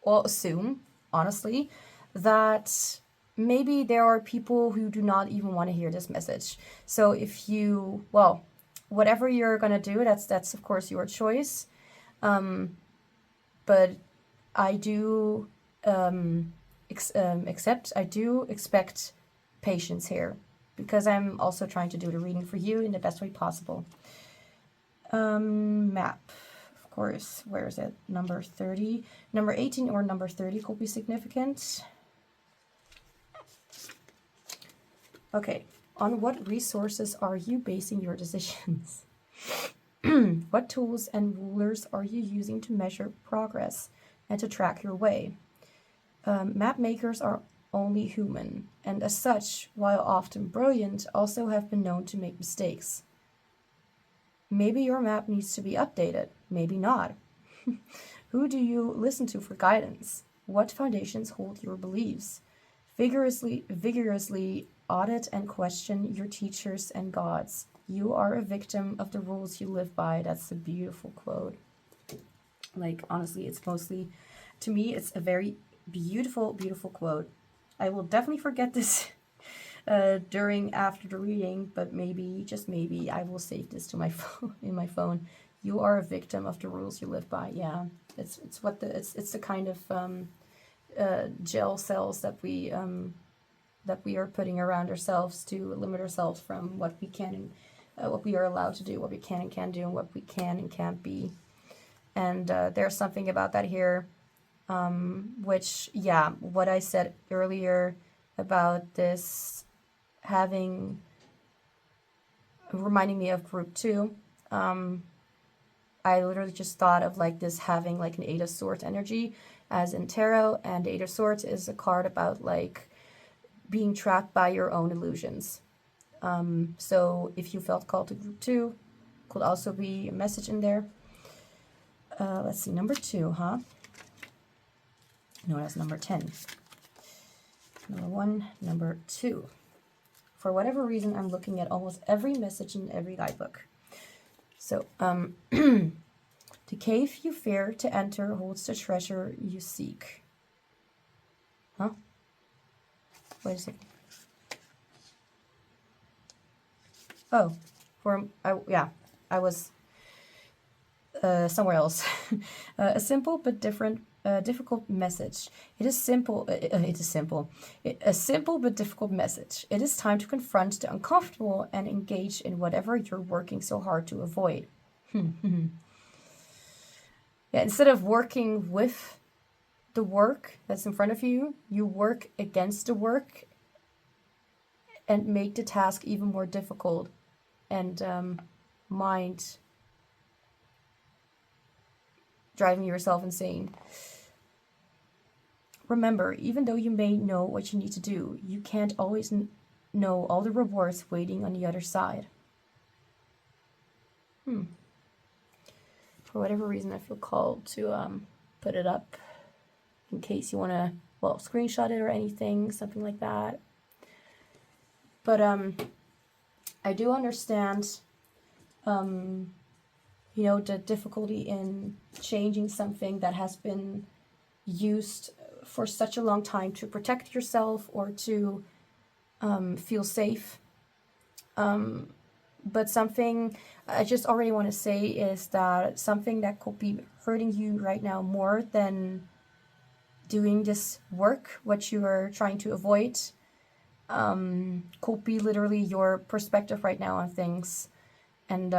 assume, honestly, that maybe there are people who do not even want to hear this message. So if you, whatever you're gonna do, that's of course your choice. But I do expect patience here, because I'm also trying to do the reading for you in the best way possible. Map, of course, where is it? Number 30. Number 18 or number 30 could be significant. Okay, on what resources are you basing your decisions? What tools and rulers are you using to measure progress and to track your way? Map makers are only human, and as such, while often brilliant, also have been known to make mistakes. Maybe your map needs to be updated, maybe not. Who do you listen to for guidance? What foundations hold your beliefs? Vigorously audit and question your teachers and gods. You are a victim of the rules you live by. That's a beautiful quote. Like, honestly, it's mostly, to me, it's a very beautiful, beautiful quote. I will definitely forget this after the reading, but maybe, just maybe, I will save this to my phone, in my phone. You are a victim of the rules you live by. Yeah, it's the kind of gel cells that we are putting around ourselves to limit ourselves from what we can and what we are allowed to do, what we can and can't do, and what we can and can't be. And there's something about that here, which, yeah, what I said earlier about this having, reminding me of group 2. I literally just thought of like this having like an 8 of Swords energy as in tarot, and 8 of Swords is a card about like being trapped by your own illusions. So if you felt called to group 2, could also be a message in there. Let's see, number 2, huh? No, that's number 10. Number 1, number 2. For whatever reason, I'm looking at almost every message in every guidebook. So, the cave you fear to enter holds the treasure you seek. Huh? Wait a second. Oh, I was somewhere else. A simple but difficult message. A simple but difficult message. It is time to confront the uncomfortable and engage in whatever you're working so hard to avoid. Yeah, instead of working with the work that's in front of you, you work against the work and make the task even more difficult and mind driving yourself insane. Remember, even though you may know what you need to do, you can't always know all the rewards waiting on the other side. For whatever reason, I feel called to put it up in case you want to, well, screenshot it or anything, something like that. But I do understand, you know, the difficulty in changing something that has been used for such a long time to protect yourself or to feel safe. But something I just already want to say is that something that could be hurting you right now more than doing this work, what you are trying to avoid, could be literally your perspective right now on things, and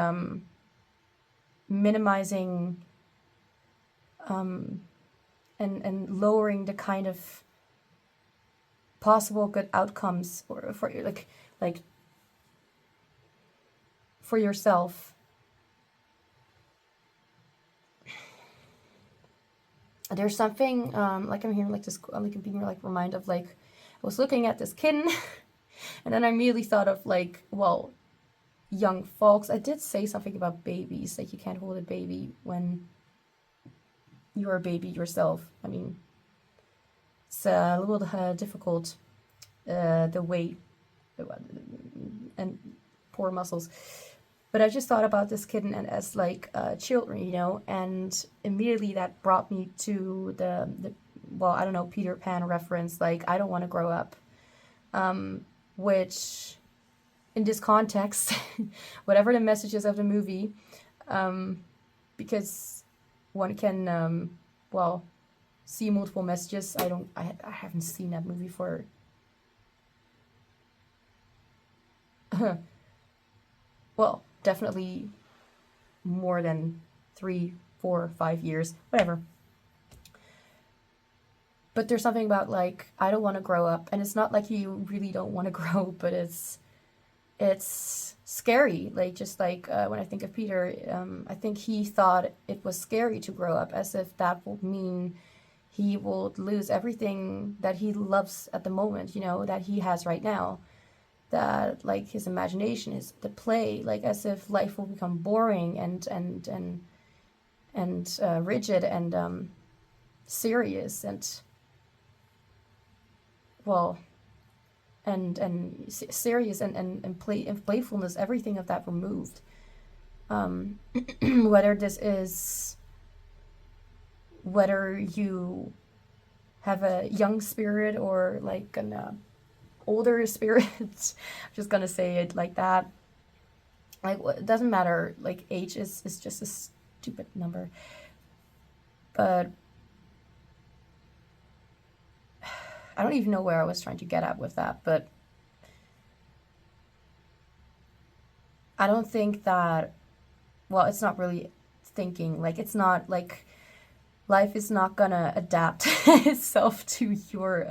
minimizing and lowering the kind of possible good outcomes for like for yourself. There's something like I'm hearing like this, like I'm being like reminded of like I was looking at this kitten and then I immediately thought of like, well, young folks. I did say something about babies, like you can't hold a baby when you're a baby yourself. I mean, it's a little difficult, the weight and poor muscles. But I just thought about this kitten and as like children, you know, and immediately that brought me to the well, I don't know, Peter Pan reference, like I don't want to grow up, which in this context, whatever the messages of the movie, because one can well see multiple messages. I haven't seen that movie for well, definitely more than 3, 4, 5 years, whatever. but there's something about like, I don't want to grow up, and it's not like you really don't want to grow, but it's scary. Like, just like when I think of Peter, I think he thought it was scary to grow up, as if that would mean he will lose everything that he loves at the moment, you know, that he has right now. That like his imagination is the play, like as if life will become boring and rigid and serious and well and serious and play and playfulness, everything of that removed. Whether you have a young spirit or like an older spirit, I'm just gonna say it like that. Like, it doesn't matter. Like, age is just a stupid number. But I don't even know where I was trying to get at with that. But I don't think that, well, it's not really thinking. Like, it's not like life is not gonna adapt itself to your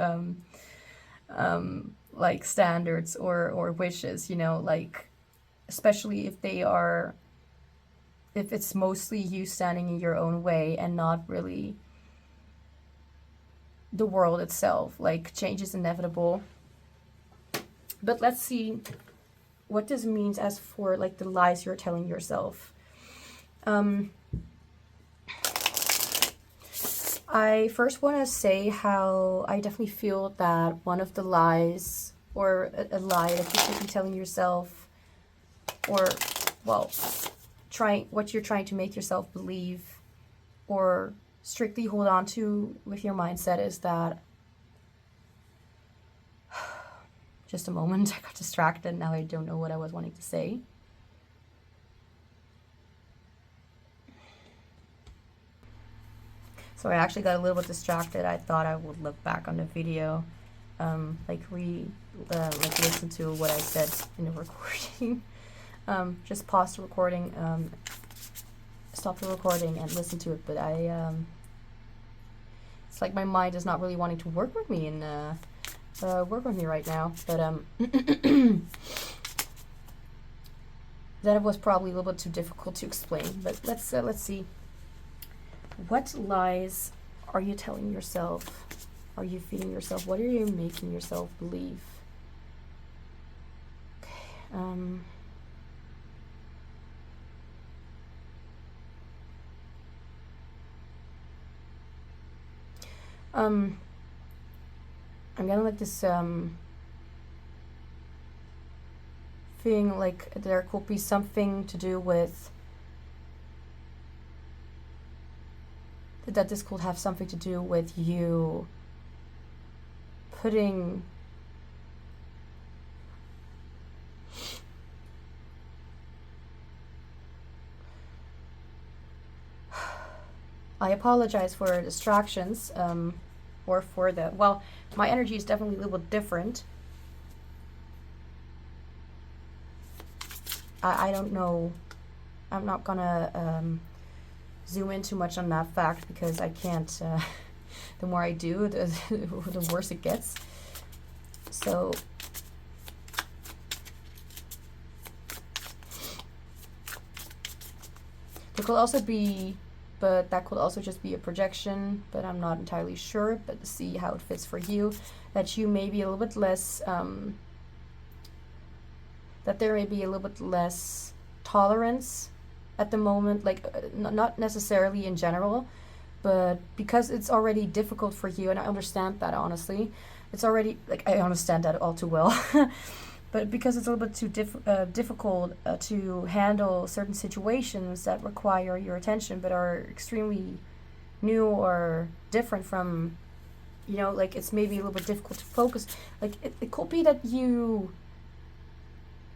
like standards or wishes, you know, like especially if it's mostly you standing in your own way and not really the world itself. Like, change is inevitable. But let's see what this means as for like the lies you're telling yourself. I first want to say how I definitely feel that one of the lies, or a lie that you should be telling yourself, or, well, what you're trying to make yourself believe or strictly hold on to with your mindset, is that, just a moment, I got distracted, now I don't know what I was wanting to say. So I actually got a little bit distracted. I thought I would look back on the video, like listen to what I said in the recording. Just pause the recording, stop the recording and listen to it. But it's like my mind is not really wanting to work with me and work with me right now. But that was probably a little bit too difficult to explain. But let's see. What lies are you telling yourself? Are you feeding yourself? What are you making yourself believe? Okay. I'm gonna let this feeling like there could be something to do with that this could have something to do with you putting I apologize for distractions, or for the, well, my energy is definitely a little bit different. I don't know, I'm not gonna zoom in too much on that fact because I can't, the more I do, the worse it gets. So there could also be, but that could also just be a projection, but I'm not entirely sure, but see how it fits for you, that you may be a little bit less, that there may be a little bit less tolerance at the moment, like not necessarily in general, but because it's already difficult for you, and I understand that, honestly. It's already, like, I understand that all too well. But because it's a little bit too difficult to handle certain situations that require your attention but are extremely new or different from, you know, like, it's maybe a little bit difficult to focus. Like, it could be that you,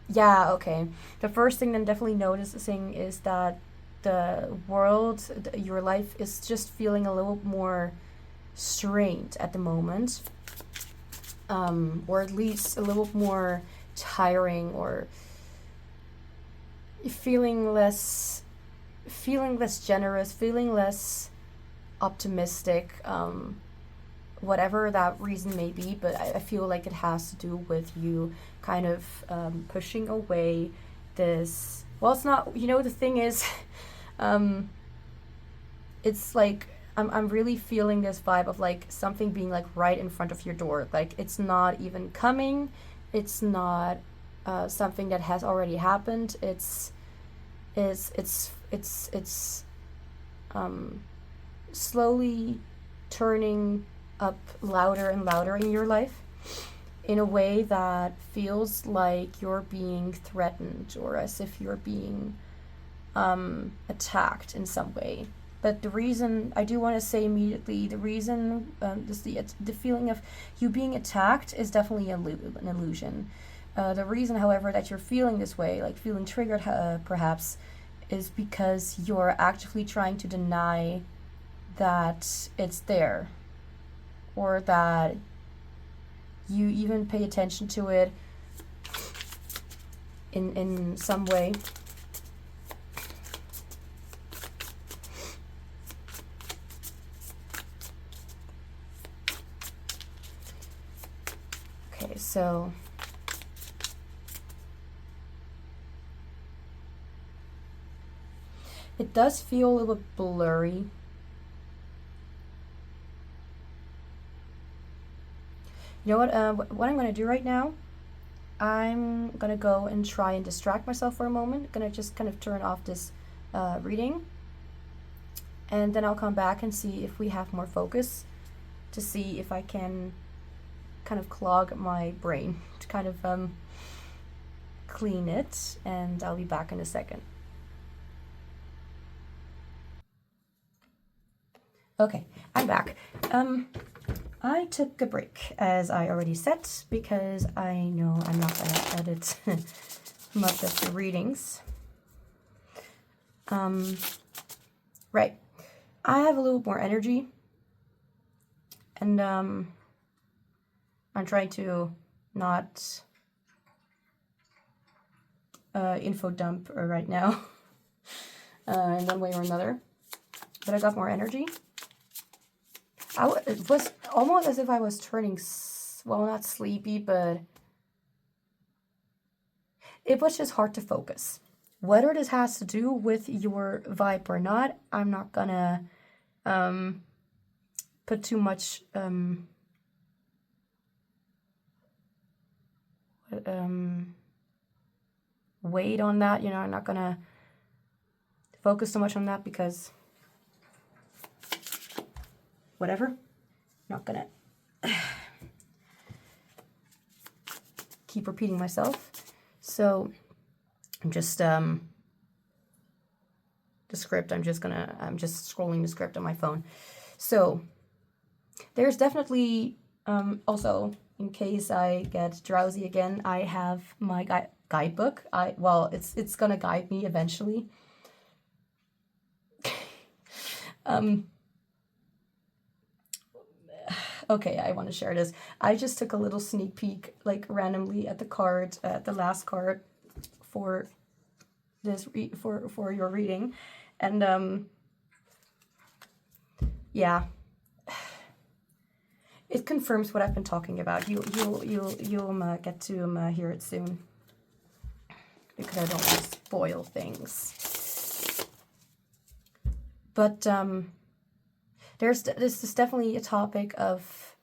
yeah, okay. The first thing I'm definitely noticing is that the world, your life is just feeling a little more strained at the moment. Or at least a little more tiring, or feeling less generous, feeling less optimistic, whatever that reason may be, but I feel like it has to do with you kind of pushing away this, well, it's not, you know, the thing is, it's like, I'm really feeling this vibe of like something being like right in front of your door. Like it's not even coming. It's not something that has already happened. It's slowly turning up louder and louder in your life in a way that feels like you're being threatened or as if you're being attacked in some way. But the reason, I do want to say immediately, the reason, the feeling of you being attacked is definitely an illusion. The reason, however, that you're feeling this way, like feeling triggered perhaps, is because you're actively trying to deny that it's there, or that you even pay attention to it in some way. Okay, so it does feel a little bit blurry. You know what I'm going to do right now? I'm going to go and try and distract myself for a moment. I'm going to just kind of turn off this reading. And then I'll come back and see if we have more focus, to see if I can kind of clog my brain, to kind of clean it. And I'll be back in a second. Okay, I'm back. I took a break, as I already said, because I know I'm not going to edit much of the readings. Right. I have a little more energy, and I'm trying to not info dump right now in one way or another, but I got more energy. It was almost as if I was turning, well, not sleepy, but it was just hard to focus. Whether this has to do with your vibe or not, I'm not gonna put too much weight on that. You know, I'm not gonna focus so much on that because whatever. Not gonna keep repeating myself. So I'm just the script. I'm just scrolling the script on my phone. So there's definitely also, in case I get drowsy again, I have my guidebook. It's gonna guide me eventually. Okay, I want to share this. I just took a little sneak peek, like randomly at the card, the last card for this for your reading, and yeah, it confirms what I've been talking about. You'll get to hear it soon, because I don't want to spoil things. But this is definitely a topic of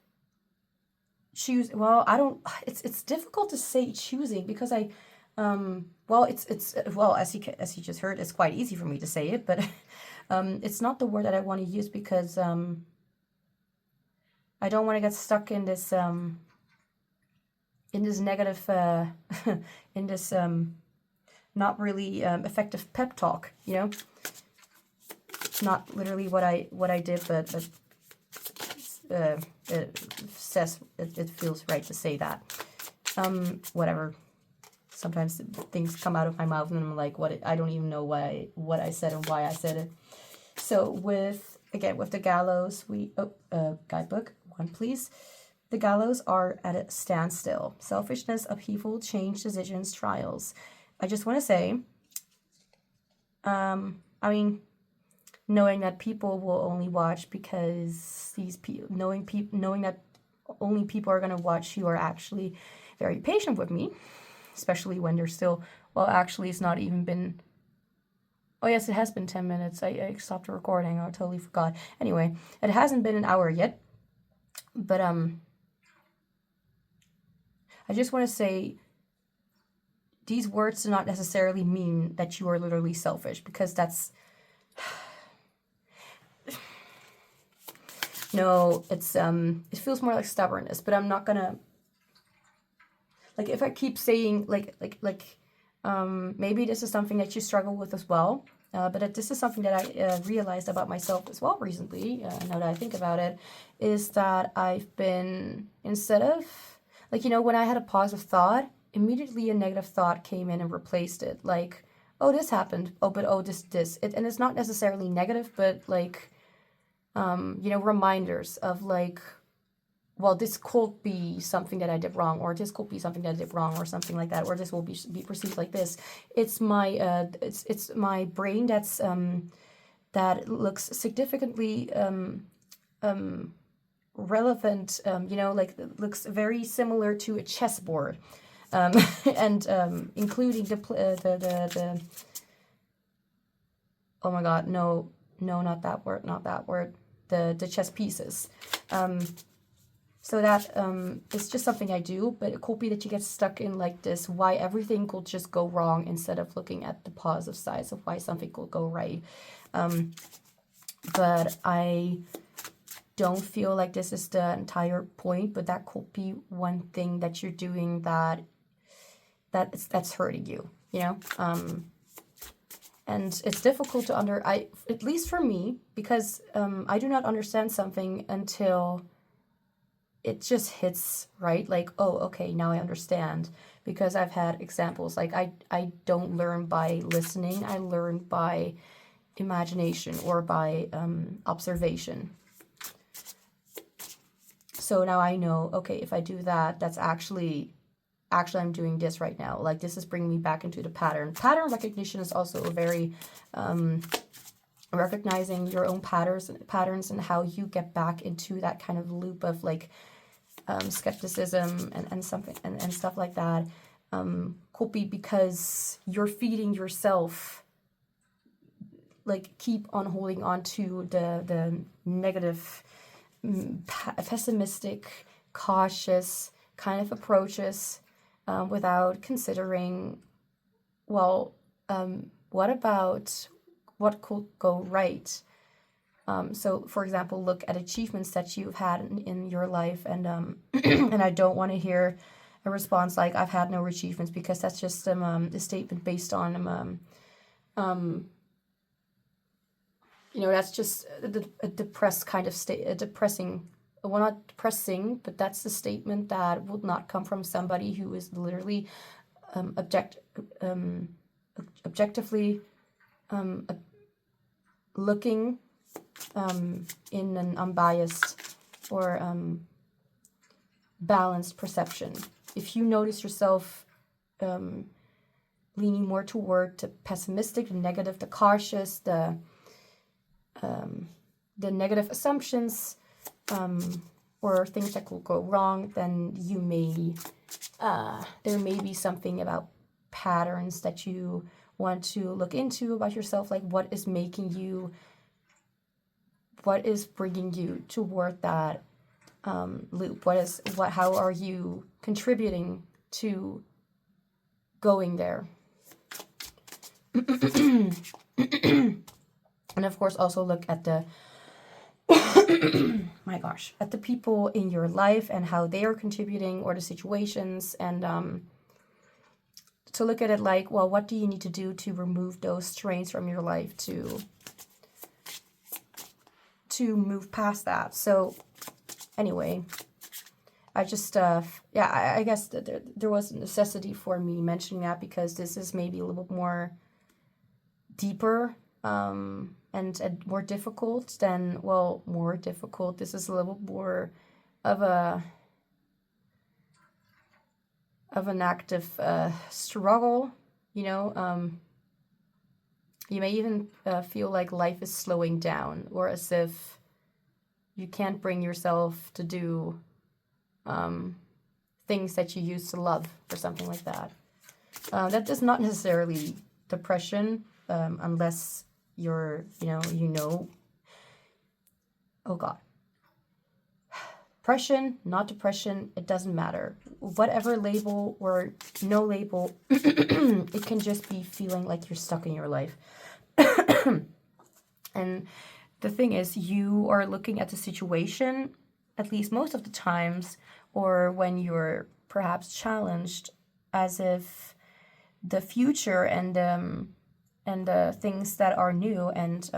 choose. Well, I don't. It's difficult to say choosing, because I, as you just heard, it's quite easy for me to say it, but it's not the word that I want to use, because I don't want to get stuck in this negative in this not really effective pep talk. You know. Not literally what I did, but it feels right to say that. Whatever. Sometimes things come out of my mouth and I'm like, I don't even know what I said and why I said it. So with the gallows, guidebook 1, please. The gallows are at a standstill. Selfishness, upheaval, change, decisions, trials. I just want to say, knowing that people will only watch because knowing that only people are going to watch who are actually very patient with me, especially when they're still, well, actually it's not even been, oh yes, it has been 10 minutes. I stopped recording. I totally forgot. Anyway, it hasn't been an hour yet, but I just want to say, these words do not necessarily mean that you are literally selfish, because that's, no, it's, it feels more like stubbornness, but I'm not gonna, like, if I keep saying, maybe this is something that you struggle with as well, but this is something that I realized about myself as well recently, now that I think about it, is that I've been, instead of, like, when I had a positive thought, immediately a negative thought came in and replaced it. Like, oh, this happened. Oh, but oh, this. And it's not necessarily negative, but like, reminders of like, well, this could be something that I did wrong, or this could be something that I did wrong, or something like that, or this will be perceived like this. It's my it's my brain that's that looks significantly relevant, like looks very similar to a chessboard. And including the oh my god, no, not that word, the chess pieces. So that it's just something I do, but it could be that you get stuck in like this, why everything could just go wrong, instead of looking at the positive sides of why something could go right. But I don't feel like this is the entire point, but that could be one thing that you're doing that's hurting you, and it's difficult to at least for me, because I do not understand something until it just hits, right? Like, oh, okay, now I understand, because I've had examples, like I don't learn by listening, I learn by imagination or by observation. So now I know, okay, if I do that, that's actually I'm doing this right now. Like, this is bringing me back into the pattern. Pattern recognition is also a very recognizing your own patterns and how you get back into that kind of loop of like skepticism and something and stuff like that. Could be because you're feeding yourself, like, keep on holding on to the negative, pessimistic, cautious kind of approaches, without considering, well, what could go right? So, for example, look at achievements that you've had in your life, and and I don't want to hear a response like, I've had no achievements, because that's just a statement based on that's just a depressed kind of depressing. Well, not depressing, but that's the statement that would not come from somebody who is literally objectively looking in an unbiased or balanced perception. If you notice yourself leaning more toward the pessimistic, the negative, the cautious, the negative assumptions, or things that could go wrong, then you may there may be something about patterns that you want to look into about yourself, like what is bringing you toward that loop. How are you contributing to going there? And of course, also look at the at the people in your life and how they are contributing, or the situations, and to look at it like, well, what do you need to do to remove those strains from your life to move past that? So anyway, I just I guess that there was a necessity for me mentioning that, because this is maybe a little bit more deeper and more difficult than, well, more difficult. This is a little more of an active struggle, You may even feel like life is slowing down, or as if you can't bring yourself to do things that you used to love, or something like that. That is not necessarily depression, unless you're, oh God. Depression, not depression, it doesn't matter. Whatever label or no label, it can just be feeling like you're stuck in your life. And the thing is, you are looking at the situation, at least most of the times, or when you're perhaps challenged, as if the future and the things that are new and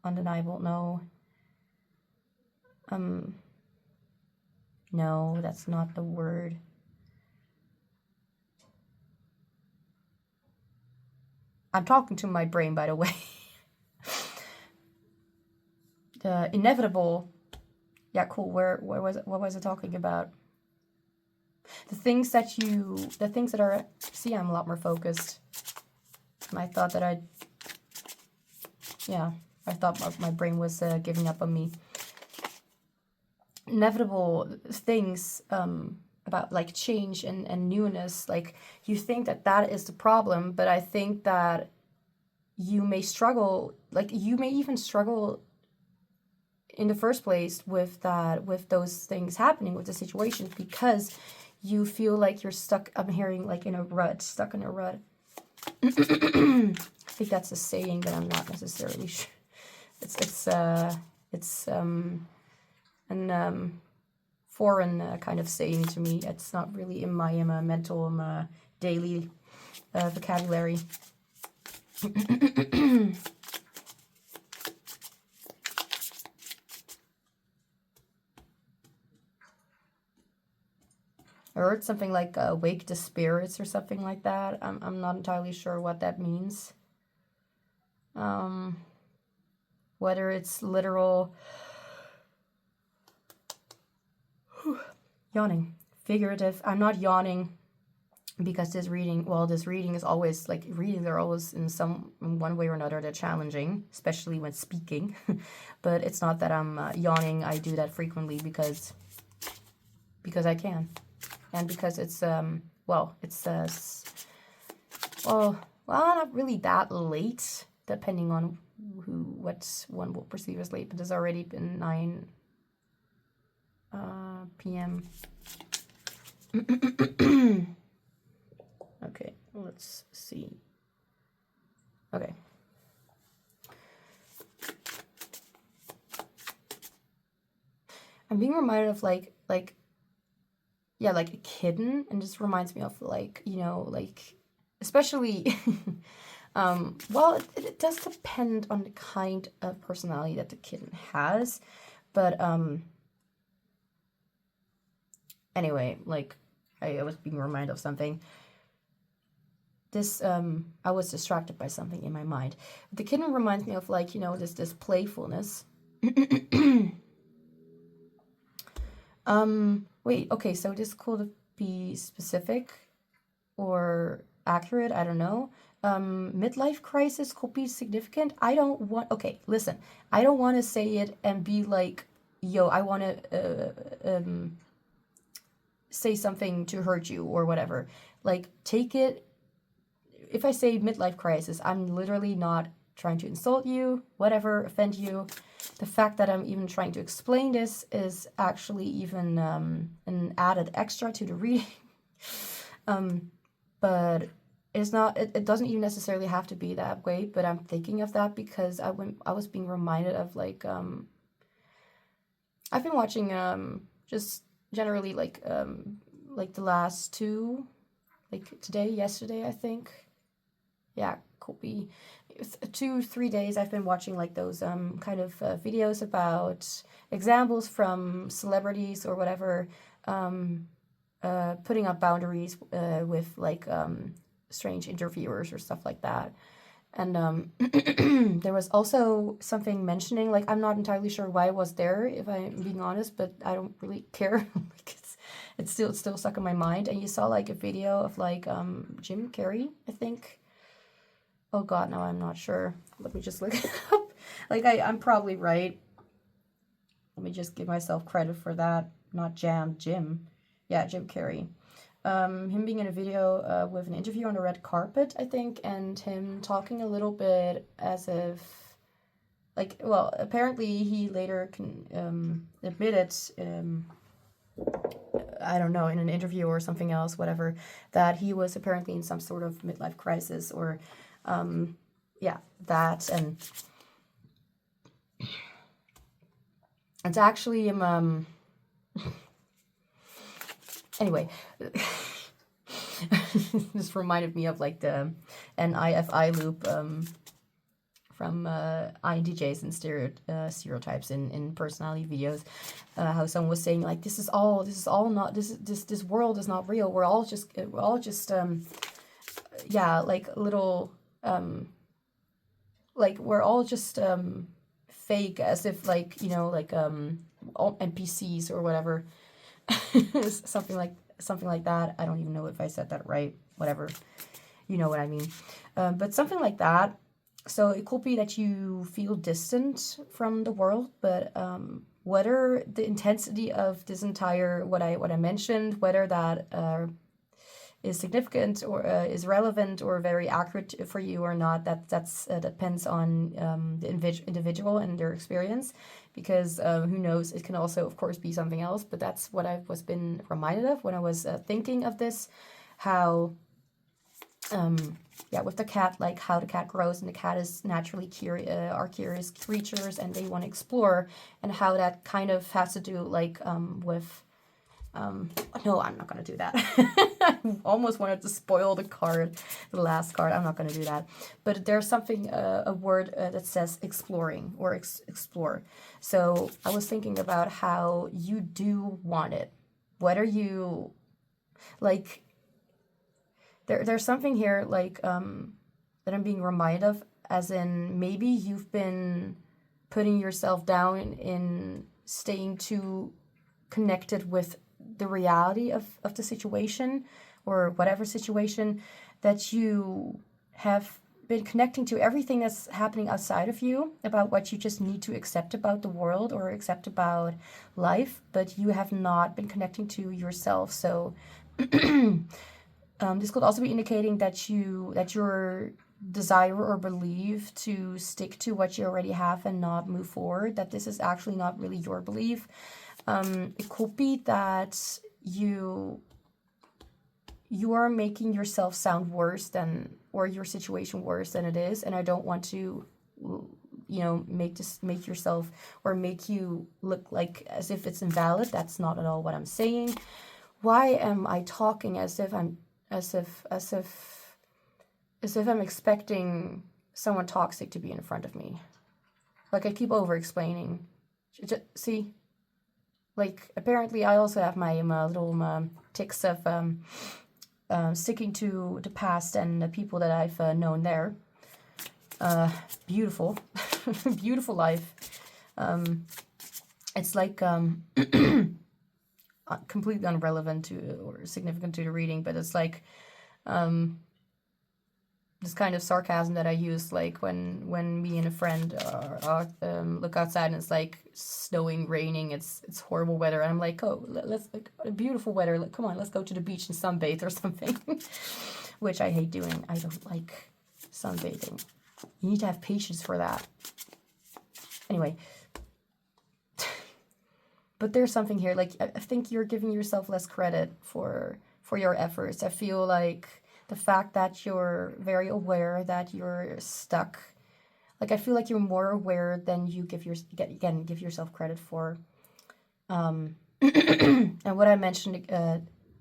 undeniable, no, that's not the word. I'm talking to my brain, by the way. The inevitable. Yeah, cool. What was it talking about? The things that are, see, I'm a lot more focused. And I thought that I thought my brain was giving up on me. Inevitable things about like change and newness, like you think that is the problem, but I think that you may struggle, like you may even struggle in the first place with those things happening, with the situations, because you feel like you're stuck, I'm hearing like in a rut, stuck in a rut. I think that's a saying that I'm not necessarily sure. It's an foreign kind of saying to me. It's not really in my mental daily vocabulary. I heard something like wake the spirits or something like that. I'm not entirely sure what that means. Whether it's literal yawning, figurative. I'm not yawning because this reading is always like, readings are always in one way or another, they're challenging, especially when speaking. But it's not that I'm yawning. I do that frequently because I can. And because it's not really that late, depending on what one will perceive as late, but it's already been 9 p.m. Okay, let's see. Okay. I'm being reminded of like a kitten, and this reminds me of especially it does depend on the kind of personality that the kitten has, but anyway, like I was being reminded of something. This I was distracted by something in my mind. The kitten reminds me of this playfulness. Wait, okay, so this could be specific or accurate, I don't know. Midlife crisis could be significant. I don't want to say it and be like, yo, I want to say something to hurt you or whatever. Like, take it, if I say midlife crisis, I'm literally not trying to insult you, whatever, offend you. The fact that I'm even trying to explain this is actually even an added extra to the reading. But it's not, it doesn't even necessarily have to be that way, but I'm thinking of that because I was being reminded of I've been watching just generally the last two, yesterday, I think. Yeah, could be 2-3 days. I've been watching those kind of videos about examples from celebrities or whatever, putting up boundaries with strange interviewers or stuff like that. And there was also something mentioning, I'm not entirely sure why it was there, if I'm being honest, but I don't really care. It's still stuck in my mind. And you saw a video of Jim Carrey, I think. Oh God, no, I'm not sure. Let me just look it up. Like, I'm probably right. Let me just give myself credit for that. Not Jim. Yeah, Jim Carrey. Him being in a video with an interview on the red carpet, I think, and him talking a little bit as if, like, well, apparently he later admitted, I don't know, in an interview or something else, whatever, that he was apparently in some sort of midlife crisis or, yeah, that, and it's actually, anyway, this reminded me of like the NIFI loop from INTJs and stereotypes in personality videos. How someone was saying like this is all not this world is not real. We're all just yeah, like little like we're all just fake, as if like, you know, like all NPCs or whatever. something like that. I don't even know if I said that right. Whatever, you know what I mean. But something like that. So it could be that you feel distant from the world, but whether the intensity of this entire what I mentioned, whether that is significant or is relevant or very accurate for you or not, that depends on the individual and their experience, because who knows, it can also of course be something else. But that's what I was been reminded of when I was thinking of this, how yeah, with the cat, like how the cat grows, and the cat is naturally are curious creatures and they want to explore, and how that kind of has to do like with no, I'm not going to do that. I almost wanted to spoil the last card. I'm not going to do that. But there's something, a word that says exploring or explore. So I was thinking about how you do want it. Whether you, like, there's something here, like, that I'm being reminded of, as in maybe you've been putting yourself down in staying too connected with the reality of the situation or whatever situation, that you have been connecting to everything that's happening outside of you, about what you just need to accept about the world or accept about life, but you have not been connecting to yourself. So this could also be indicating that your desire or belief to stick to what you already have and not move forward, that this is actually not really your belief. It could be that you are making yourself sound worse than, or your situation worse than it is, and I don't want to, you know, make yourself or make you look like as if it's invalid. That's not at all what I'm saying. Why am I talking as if I'm expecting someone toxic to be in front of me? Like, I keep over explaining. See? Like, apparently I also have my little tics of sticking to the past and the people that I've known there. Beautiful. Beautiful life. It's like completely irrelevant to or significant to the reading, but it's like this kind of sarcasm that I use, like when me and a friend look outside and it's like snowing, raining, it's horrible weather, and I'm like, oh, let's, like, beautiful weather, like, come on, let's go to the beach and sunbathe or something. Which I hate doing. I don't like sunbathing. You need to have patience for that. Anyway. But there's something here, like, I think you're giving yourself less credit for your efforts. I feel like the fact that you're very aware that you're stuck, like, I feel like you're more aware than you give yourself credit for. And what I mentioned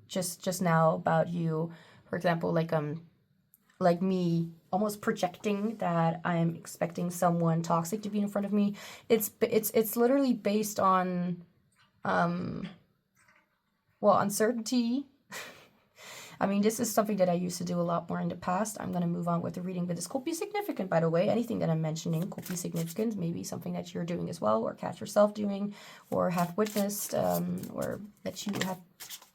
just now about you, for example, like me almost projecting that I'm expecting someone toxic to be in front of me. It's literally based on uncertainty. I mean, this is something that I used to do a lot more in the past. I'm going to move on with the reading, but this could be significant, by the way. Anything that I'm mentioning could be significant. Maybe something that you're doing as well, or catch yourself doing, or have witnessed, or that you have,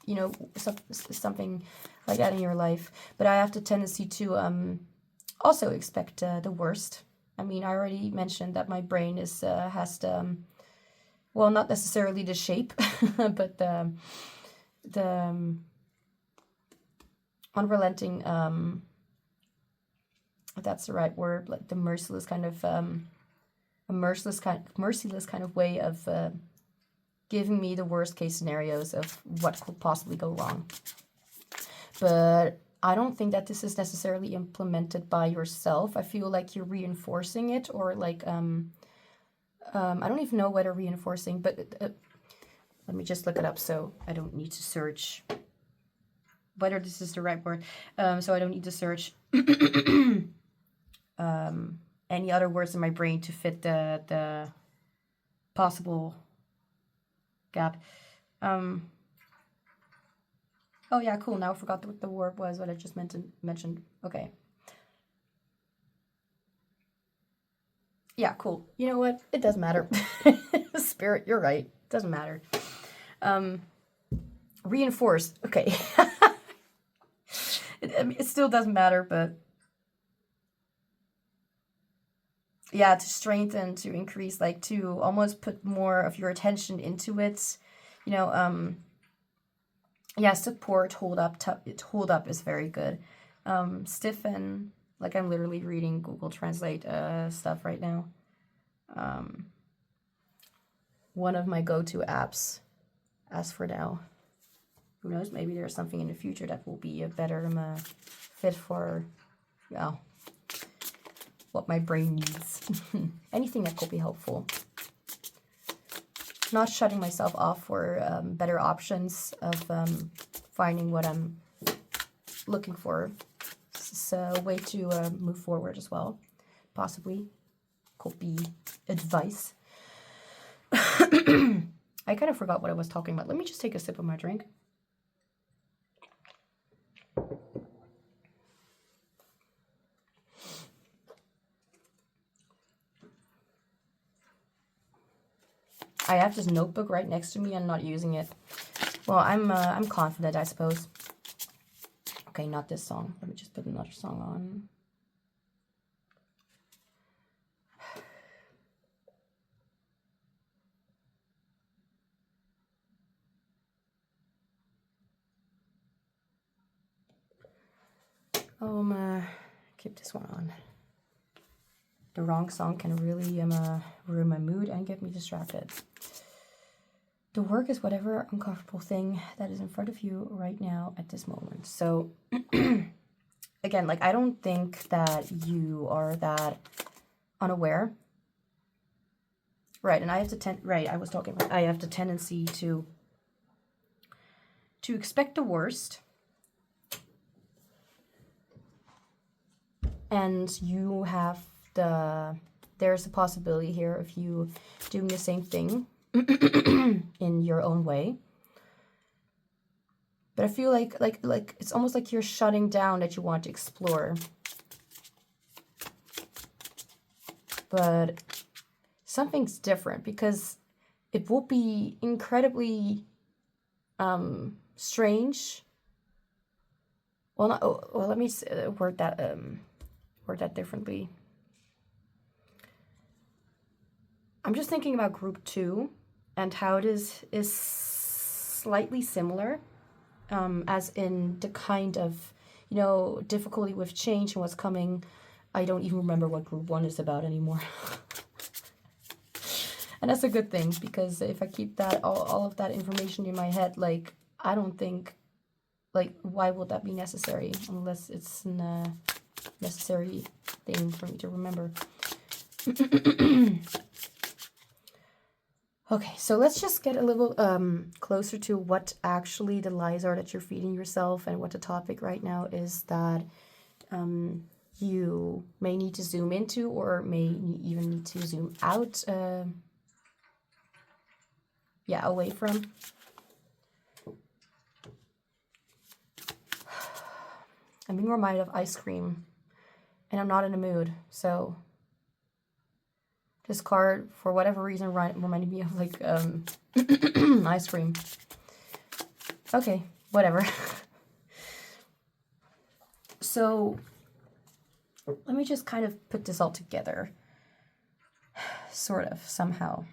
you know, something like that in your life. But I have the tendency to also expect the worst. I mean, I already mentioned that my brain is has the, well, not necessarily the shape, but the unrelenting, if that's the right word, like the merciless kind of, a merciless kind of way of giving me the worst case scenarios of what could possibly go wrong. But I don't think that this is necessarily implemented by yourself. I feel like you're reinforcing it, or like, I don't even know whether reinforcing, but let me just look it up so I don't need to search whether this is the right word. So I don't need to search any other words in my brain to fit the possible gap. Oh yeah, cool. Now I forgot what the word was, what I just mentioned. Okay. Yeah, cool. You know what? It doesn't matter. Spirit, you're right. It doesn't matter. Reinforce. Okay. It still doesn't matter, but yeah, to strengthen, to increase, like to almost put more of your attention into it. You know, yeah, support, hold up is very good. Stiffen, like I'm literally reading Google Translate stuff right now. One of my go-to apps, as for now. Who knows, maybe there's something in the future that will be a better fit for, well, what my brain needs. Anything that could be helpful. Not shutting myself off for better options of finding what I'm looking for. It's a way to move forward as well. Possibly. Could be advice. I kind of forgot what I was talking about. Let me just take a sip of my drink. I have this notebook right next to me and not using it. Well, I'm confident, I suppose. Okay, not this song. Let me just put another song on. Keep this one on. The wrong song can really ruin my mood and get me distracted. The work is whatever uncomfortable thing that is in front of you right now at this moment. So, again, like, I don't think that you are that unaware. Right, and I have I have the tendency to expect the worst. And you have there's a possibility here of you doing the same thing in your own way. But I feel like it's almost like you're shutting down that you want to explore. But something's different, because it will be incredibly strange. Well, let me word that differently. I'm just thinking about group 2 and how it is slightly similar, as in the kind of, difficulty with change and what's coming. I don't even remember what group 1 is about anymore. And that's a good thing, because if I keep that all of that information in my head, like, I don't think, like, why would that be necessary unless it's a necessary thing for me to remember. Okay, so let's just get a little closer to what actually the lies are that you're feeding yourself, and what the topic right now is that you may need to zoom into, or may even need to zoom out, away from. I'm being reminded of ice cream, and I'm not in a mood, so this card, for whatever reason, reminded me of, like, ice cream. Okay, whatever. So, let me just kind of put this all together, sort of, somehow.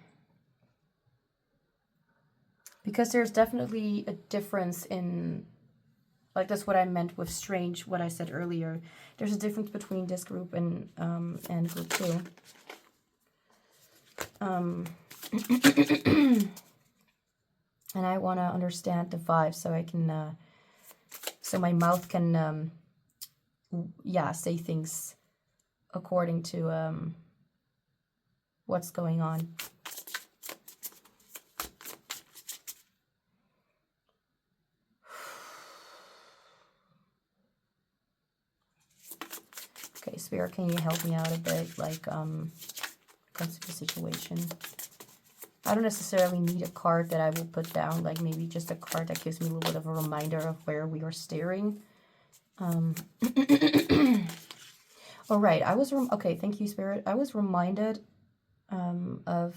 Because there's definitely a difference in, like, that's what I meant with strange, what I said earlier. There's a difference between this group and group 2. And I want to understand the vibe so I can, so my mouth can, yeah, say things according to what's going on. Okay, Spirit, can you help me out a bit? Like, comes to the situation. I don't necessarily need a card that I will put down, like maybe just a card that gives me a little bit of a reminder of where we are steering. All right, okay, thank you, Spirit. I was reminded of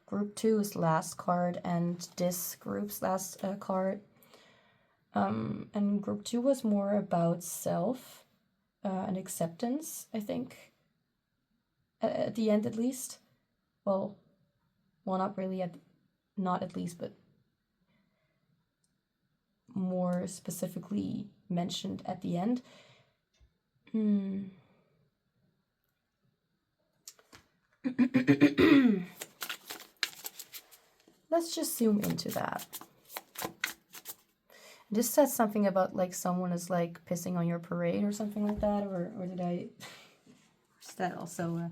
group 2's last card and this group's last card. And group 2 was more about self and acceptance, I think. At the end, at least. Well, not really, not at least, but more specifically mentioned at the end. Let's just zoom into that. This says something about like someone is like pissing on your parade or something like that, or did I? Is that also?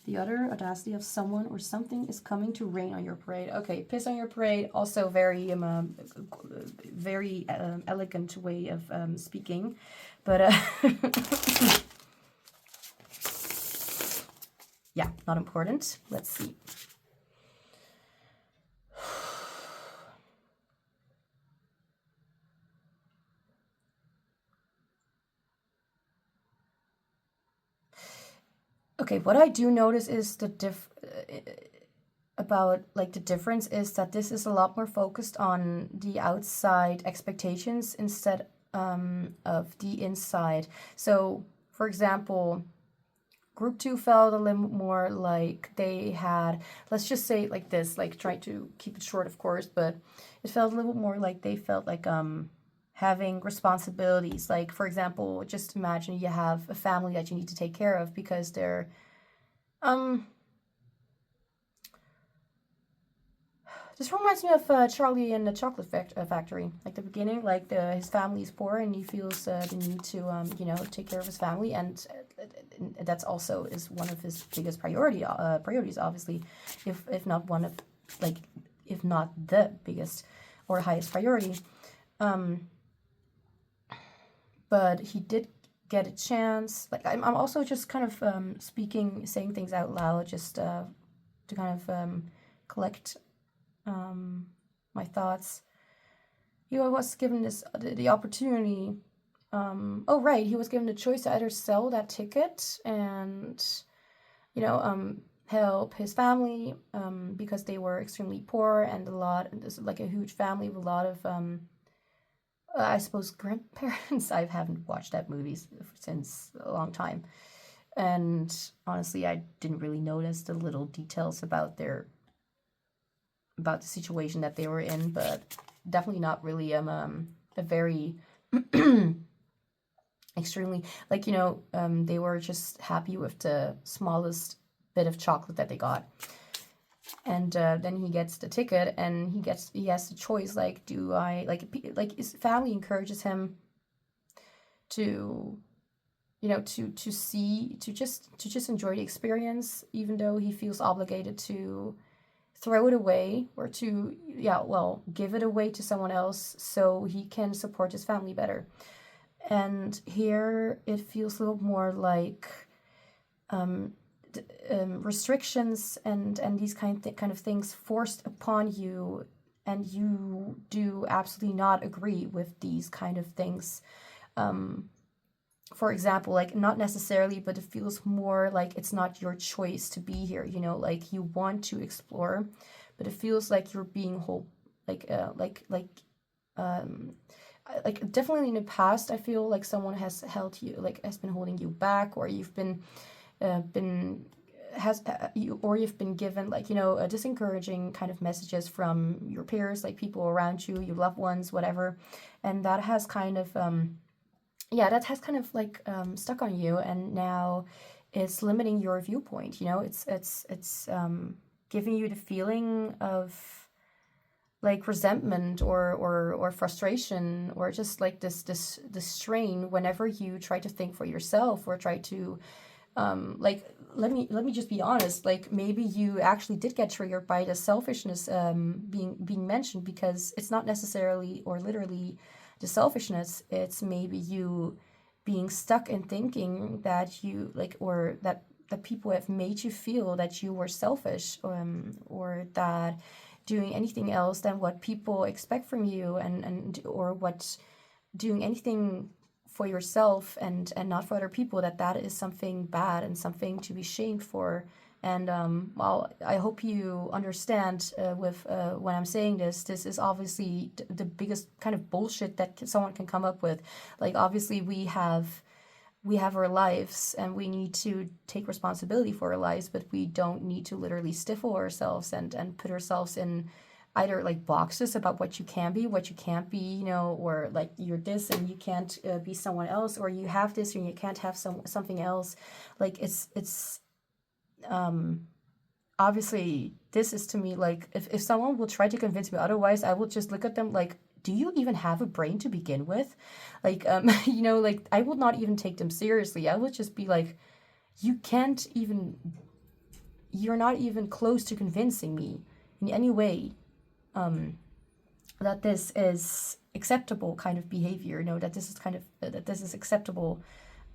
The utter audacity of someone or something is coming to rain on your parade. Okay, piss on your parade. Also very very elegant way of speaking, but yeah, not important. Let's see. Okay, what I do notice is the difference is that this is a lot more focused on the outside expectations instead of the inside. So, for example, group 2 felt a little more like they had, let's just say it like this, like try to keep it short, of course, but it felt a little more like they felt like having responsibilities. Like, for example, just imagine you have a family that you need to take care of because they're this reminds me of Charlie and the Chocolate Factory. Like the beginning, like his family is poor and he feels the need to you know, take care of his family, and that's also is one of his biggest priorities, obviously, if not one of, like, if not the biggest or highest priority. But he did get a chance. Like, I'm also just kind of saying things out loud, just to kind of collect my thoughts. He was given the opportunity. Oh, right, he was given the choice to either sell that ticket and, you know, help his family because they were extremely poor, and there's like a huge family with a lot of I suppose grandparents. I haven't watched that movie since a long time, and honestly, I didn't really notice the little details about the situation that they were in, but definitely not really a very extremely, like, you know, they were just happy with the smallest bit of chocolate that they got. And then he gets the ticket, and he has the choice, like, do I, like his family encourages him to, you know, to just enjoy the experience, even though he feels obligated to throw it away or to, yeah, well, give it away to someone else so he can support his family better. And here it feels a little more like restrictions and these kind of things forced upon you, and you do absolutely not agree with these kind of things. For example, like, not necessarily, but it feels more like it's not your choice to be here, you know, like you want to explore, but it feels like you're being like definitely in the past, I feel like someone has held you, like has been holding you back, or you've been you've been given like, disencouraging kind of messages from your peers, like people around you, your loved ones, whatever, and that has kind of like stuck on you, and now it's limiting your viewpoint. It's giving you the feeling of like resentment or frustration, or just like this strain whenever you try to think for yourself, or try to like, let me just be honest, like maybe you actually did get triggered by the selfishness being mentioned, because it's not necessarily or literally the selfishness, it's maybe you being stuck in thinking that you like, or that people have made you feel that you were selfish, or that doing anything else than what people expect from you, and or what doing anything for yourself and not for other people, that is something bad and something to be shamed for. And well, I hope you understand with when I'm saying this is obviously the biggest kind of bullshit that someone can come up with. Like, obviously we have our lives, and we need to take responsibility for our lives, but we don't need to literally stifle ourselves and put ourselves in either like boxes about what you can be, what you can't be, or like you're this and you can't be someone else, or you have this and you can't have something else. Like, it's obviously, this is to me like, if someone will try to convince me otherwise, I will just look at them like, do you even have a brain to begin with? Like, like, I will not even take them seriously. I would just be like, you're not even close to convincing me in any way that this is acceptable kind of behavior, that this is that this is acceptable,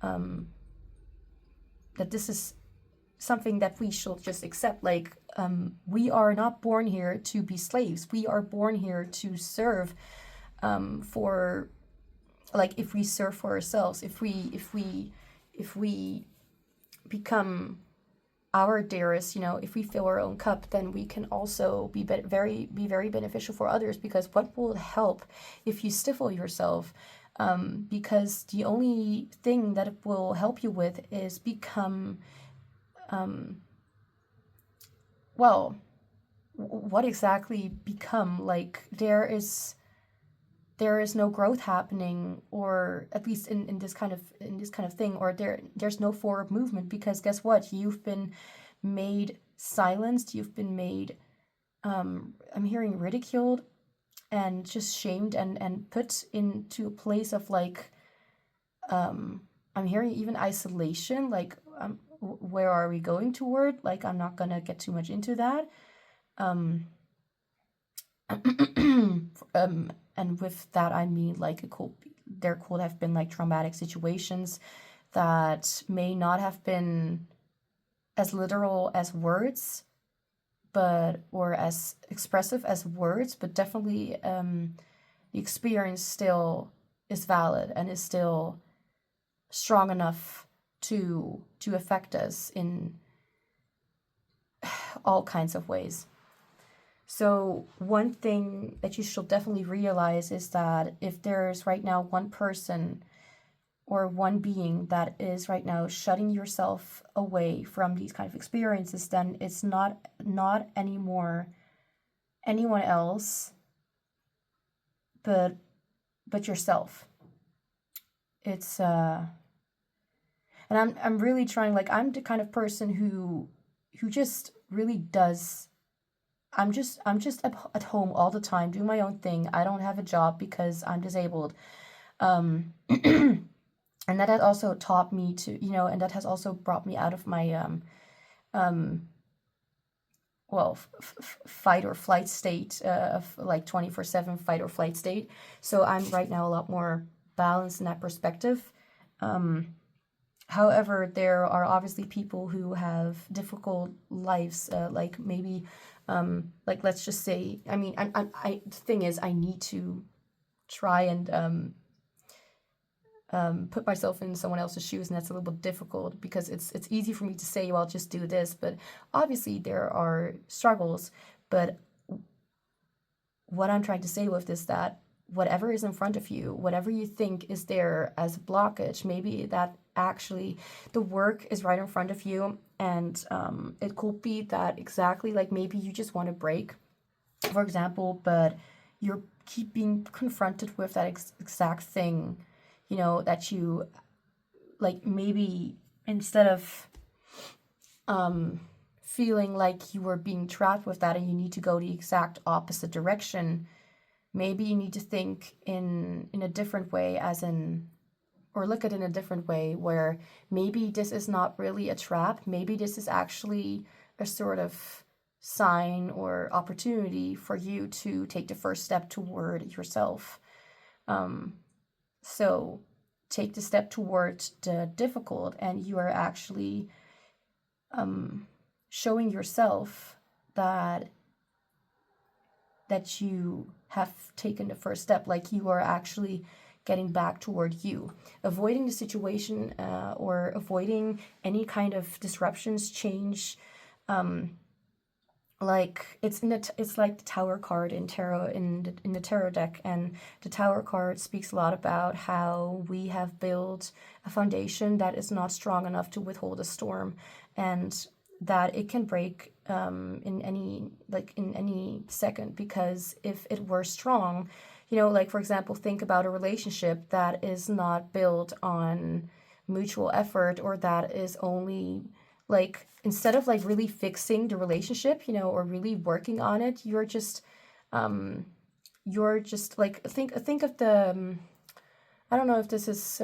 that this is something that we should just accept. Like, we are not born here to be slaves. We are born here to serve, for, like, if we serve for ourselves, if we become our dearest, if we fill our own cup, then we can also be very beneficial for others. Because what will help if you stifle yourself? Because the only thing that it will help you with is become, well, what exactly become? Like, there is no growth happening, or at least in this kind of thing, or there's no forward movement, because guess what? You've been made silenced, you've been made I'm hearing ridiculed and just shamed and put into a place of like, I'm hearing even isolation, like, where are we going toward? Like, I'm not gonna get too much into that. And with that, I mean, like, there could have been like traumatic situations that may not have been as literal as words, or as expressive as words, but definitely the experience still is valid and is still strong enough to affect us in all kinds of ways. So one thing that you should definitely realize is that if there's right now one person or one being that is right now shutting yourself away from these kind of experiences, then it's not anymore anyone else but yourself. It's and I'm really trying, like, I'm the kind of person who just really does. I'm just at home all the time doing my own thing. I don't have a job because I'm disabled. And that has also taught me to, and that has also brought me out of my fight or flight state, of like 24/7 fight or flight state. So I'm right now a lot more balanced in that perspective. However, there are obviously people who have difficult lives, like maybe, like, let's just say, I mean, the thing is, I need to try and put myself in someone else's shoes, and that's a little bit difficult because it's easy for me to say, well, just do this, but obviously there are struggles. But what I'm trying to say with this, that whatever is in front of you, whatever you think is there as a blockage, maybe that actually the work is right in front of you, and it could be that exactly like maybe you just want to break, for example, but you're keep being confronted with that exact thing, you know, that you like, maybe instead of feeling like you were being trapped with that and you need to go the exact opposite direction, maybe you need to think in a different way, as in, or look at it in a different way, where maybe this is not really a trap, maybe this is actually a sort of sign or opportunity for you to take the first step toward yourself. So take the step toward the difficult, and you are actually showing yourself that you have taken the first step, like you are actually getting back toward you, avoiding the situation, or avoiding any kind of disruptions, change. Like it's like the Tower card in tarot, in the tarot deck, and the Tower card speaks a lot about how we have built a foundation that is not strong enough to withhold a storm, and that it can break in any second, because if it were strong, you know, like for example, think about a relationship that is not built on mutual effort, or that is only like, instead of like really fixing the relationship, you know, or really working on it, you're just like, think of the I don't know if this is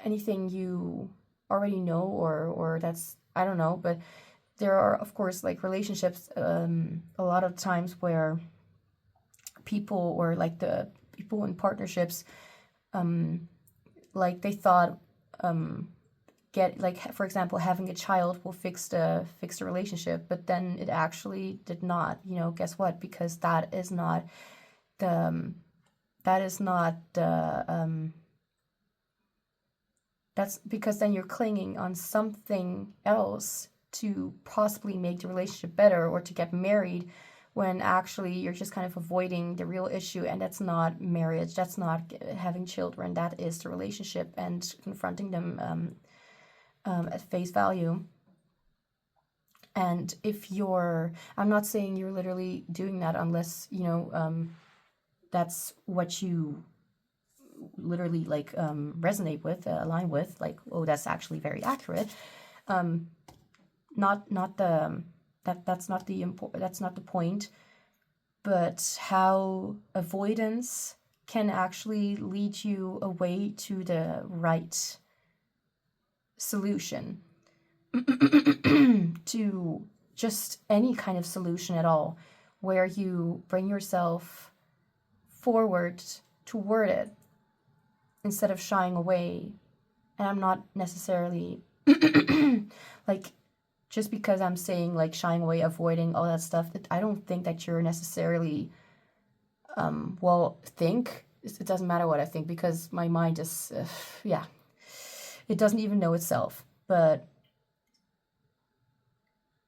anything you already know, or that's, I don't know, but there are of course like relationships a lot of times where people, or like the people in partnerships, like they thought get, like for example, having a child will fix the relationship, but then it actually did not, you know. Guess what? Because that is not the that's because then you're clinging on something else to possibly make the relationship better, or to get married, when actually you're just kind of avoiding the real issue, and that's not marriage, that's not having children, that is the relationship, and confronting them at face value. And if you're, I'm not saying you're literally doing that unless, you know, that's what you literally like resonate with, align with, like, oh, that's actually very accurate. That's not the point, but how avoidance can actually lead you away to the right solution, to just any kind of solution at all, where you bring yourself forward toward it instead of shying away. And I'm not necessarily like, just because I'm saying like shying away, avoiding all that stuff, I don't think that you're necessarily it doesn't matter what I think, because my mind is it doesn't even know itself. But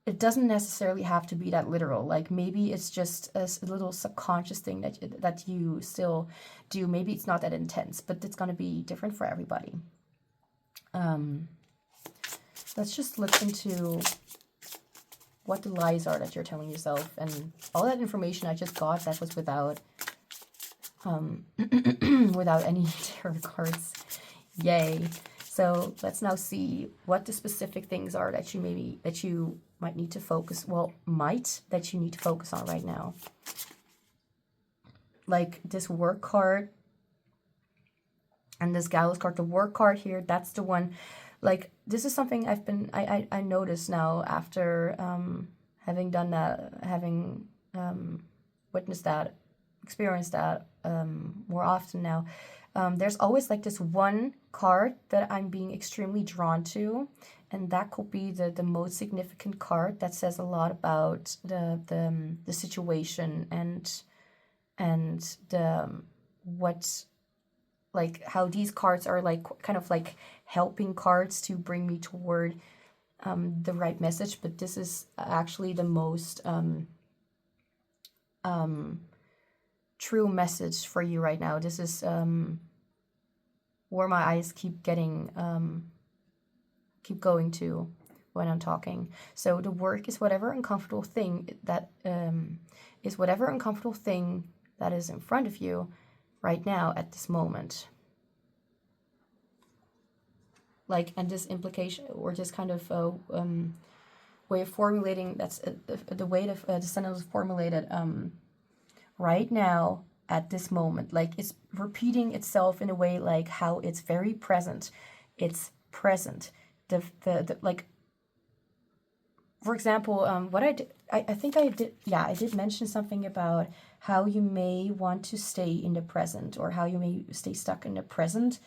it doesn't necessarily have to be that literal. Like maybe it's just a little subconscious thing that you still do. Maybe it's not that intense, but it's going to be different for everybody. Let's just look into what the lies are that you're telling yourself, and all that information I just got, that was without without any tarot cards. Yay. So let's now see what the specific things are that you might need to focus, that you need to focus on right now. Like this work card and this gallows card. The work card here, that's the one. Like this is something I noticed now after having done that, having witnessed that, experienced that more often now. There's always like this one card that I'm being extremely drawn to, and that could be the most significant card that says a lot about the situation and the what, like how these cards are like kind of like helping cards to bring me toward the right message. But this is actually the most true message for you right now. This is where my eyes keep going to when I'm talking. So the work is whatever uncomfortable thing that is in front of you right now at this moment. Like, and this implication, or this kind of way of formulating, that's the way the sentence is formulated right now at this moment. Like, it's repeating itself in a way like how it's very present. It's present. The like, for example, what I did, I think I did mention something about how you may want to stay in the present, or how you may stay stuck in the present.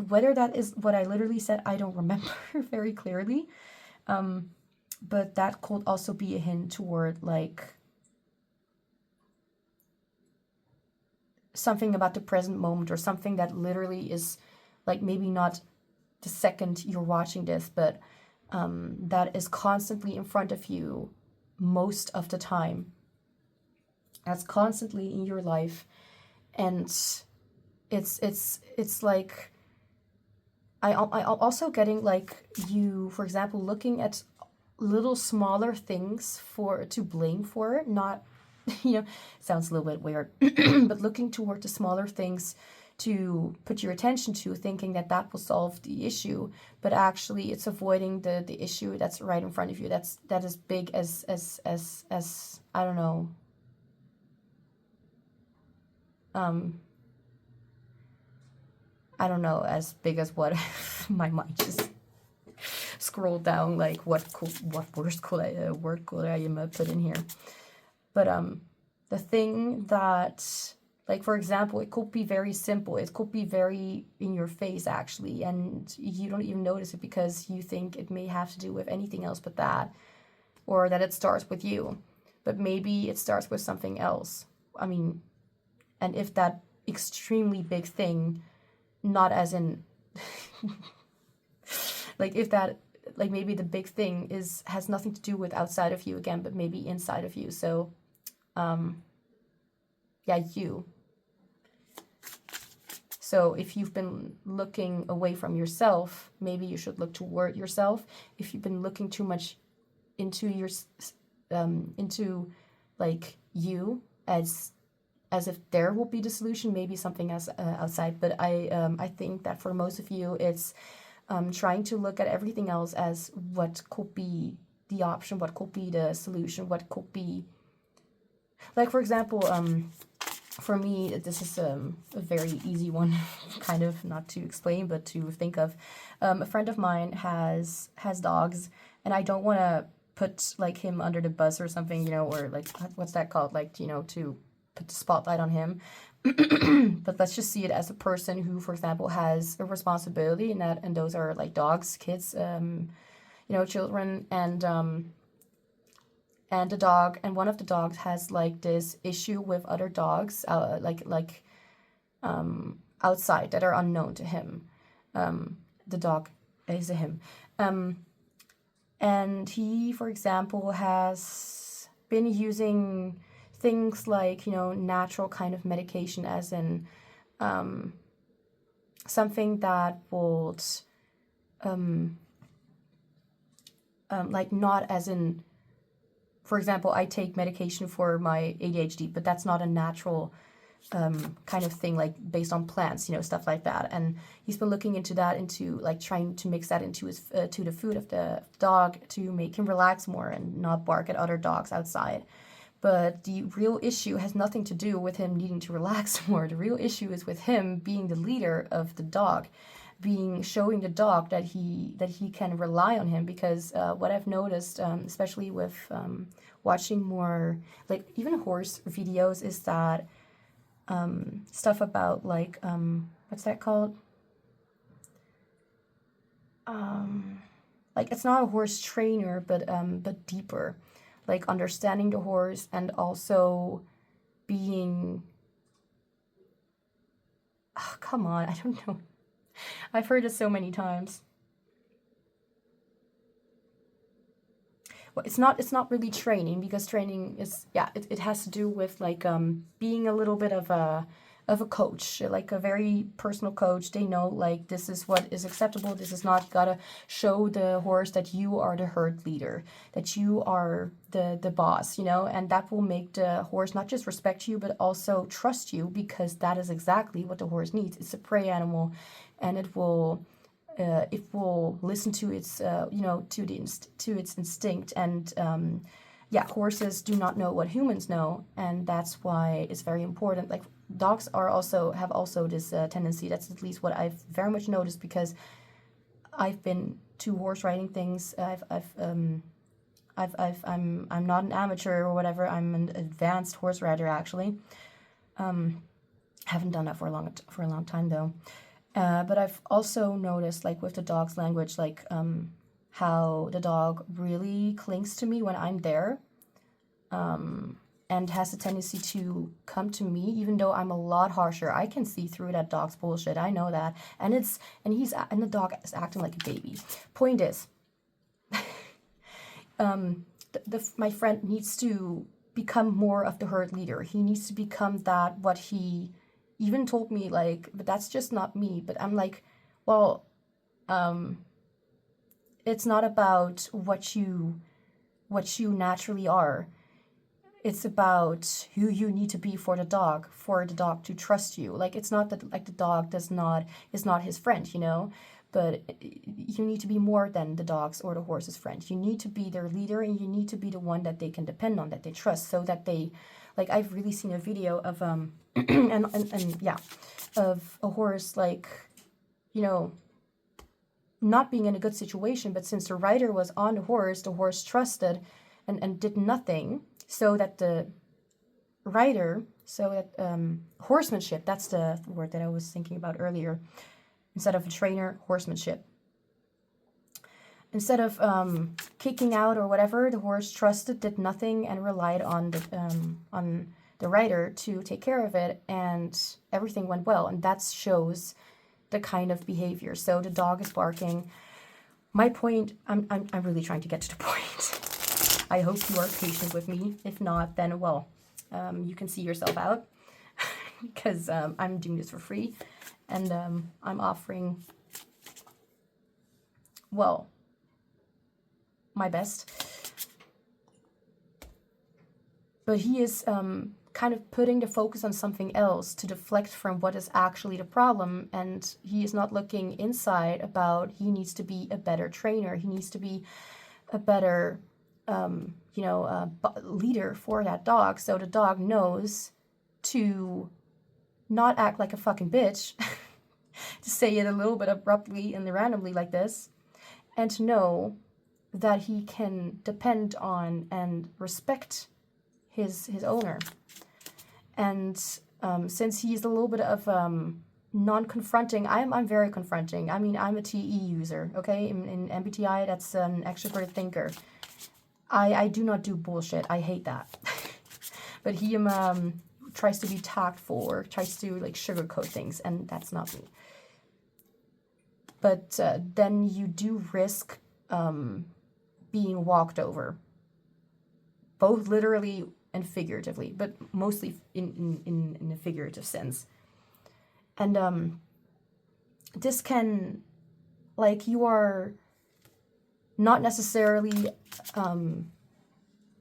Whether that is what I literally said, I don't remember very clearly. But that could also be a hint toward like something about the present moment, or something that literally is like maybe not the second you're watching this, but that is constantly in front of you most of the time. That's constantly in your life, and it's like I also getting like you, for example, looking at little smaller things to blame for, not, sounds a little bit weird, but looking toward the smaller things to put your attention to, thinking that will solve the issue, but actually it's avoiding the issue that's right in front of you. That is big as I don't know. I don't know, as big as what my mind just scrolled down, like what word could I put in here? But the thing that, like, for example, it could be very simple. It could be very in your face, actually, and you don't even notice it because you think it may have to do with anything else but that, or that it starts with you. But maybe it starts with something else. I mean, and if that extremely big thing, not as in like, if that, like, maybe the big thing has nothing to do with outside of you again, but maybe inside of you. So you. So if you've been looking away from yourself, maybe you should look toward yourself. If you've been looking too much into your into like you as if there will be the solution, maybe something else outside. But I think that for most of you, it's trying to look at everything else as what could be the option, what could be the solution, what could be, like, for example, for me, this is a very easy one, kind of, not to explain, but to think of. A friend of mine has dogs, and I don't want to put like him under the bus or something, or like, what's that called, like, to put the spotlight on him. But let's just see it as a person who, for example, has a responsibility, and those are like dogs, kids, children, and the dog, and one of the dogs has like this issue with other dogs, outside, that are unknown to him. The dog is a him, and he, for example, has been using things like, natural kind of medication, as in something that would like, not as in, for example, I take medication for my ADHD, but that's not a natural kind of thing, like based on plants, stuff like that. And he's been looking into that, into like trying to mix that into his to the food of the dog to make him relax more and not bark at other dogs outside. But the real issue has nothing to do with him needing to relax more. The real issue is with him being the leader of the dog, showing the dog that he can rely on him. Because what I've noticed, especially with watching more, like, even horse videos, is that stuff about, like, what's that called? Like, it's not a horse trainer, but deeper. Like, understanding the horse, and also being, oh, come on, I don't know. I've heard it so many times. it's not really training, because training is, yeah, it has to do with like being a little bit of a coach, like a very personal coach. They know like this is what is acceptable, this is not. Gotta show the horse that you are the herd leader, that you are the boss, you know, and that will make the horse not just respect you but also trust you, because that is exactly what the horse needs. It's a prey animal, and it will listen to its you know, to its instinct. And yeah, horses do not know what humans know, and that's why it's very important. Like dogs have also this tendency. That's at least what I've very much noticed, because I've been to horse riding things. I'm not an amateur or whatever. I'm an advanced horse rider, actually. Haven't done that for a long time though. But I've also noticed, like with the dog's language, like how the dog really clings to me when I'm there, and has a tendency to come to me, even though I'm a lot harsher. I can see through that dog's bullshit. I know that, and the dog is acting like a baby. Point is, my friend needs to become more of the herd leader. He needs to become that. What he even told me, like, but that's just not me. But I'm like, well, it's not about what you naturally are. It's about who you need to be for the dog to trust you. Like, it's not that like the dog is not his friend, you know, but you need to be more than the dog's or the horse's friend. You need to be their leader, and you need to be the one that they can depend on, that they trust, so that they, like, I've really seen a video of and yeah, of a horse, like, you know, not being in a good situation, but since the rider was on the horse trusted and did nothing, so that the rider, so that horsemanship, that's the word that I was thinking about earlier, instead of a trainer, horsemanship. Instead of kicking out or whatever, the horse trusted, did nothing, and relied on the rider to take care of it, and everything went well. And that shows the kind of behavior. So the dog is barking. My point, I'm really trying to get to the point. I hope you are patient with me. If not, then, well, you can see yourself out, because I'm doing this for free, and I'm offering, well, my best. But he is kind of putting the focus on something else to deflect from what is actually the problem, and he is not looking inside about he needs to be a better trainer. He needs to be a better leader for that dog, so the dog knows to not act like a fucking bitch, to say it a little bit abruptly and randomly like this, and to know that he can depend on and respect his owner. And since he's a little bit of non-confronting, I'm very confronting. I mean, I'm a TE user, okay? In MBTI, that's an extroverted thinker. I do not do bullshit. I hate that. But he tries to be tactful, or tries to like sugarcoat things, and that's not me. But then you do risk being walked over, both literally and figuratively, but mostly in a figurative sense. And this can, like, you are not necessarily,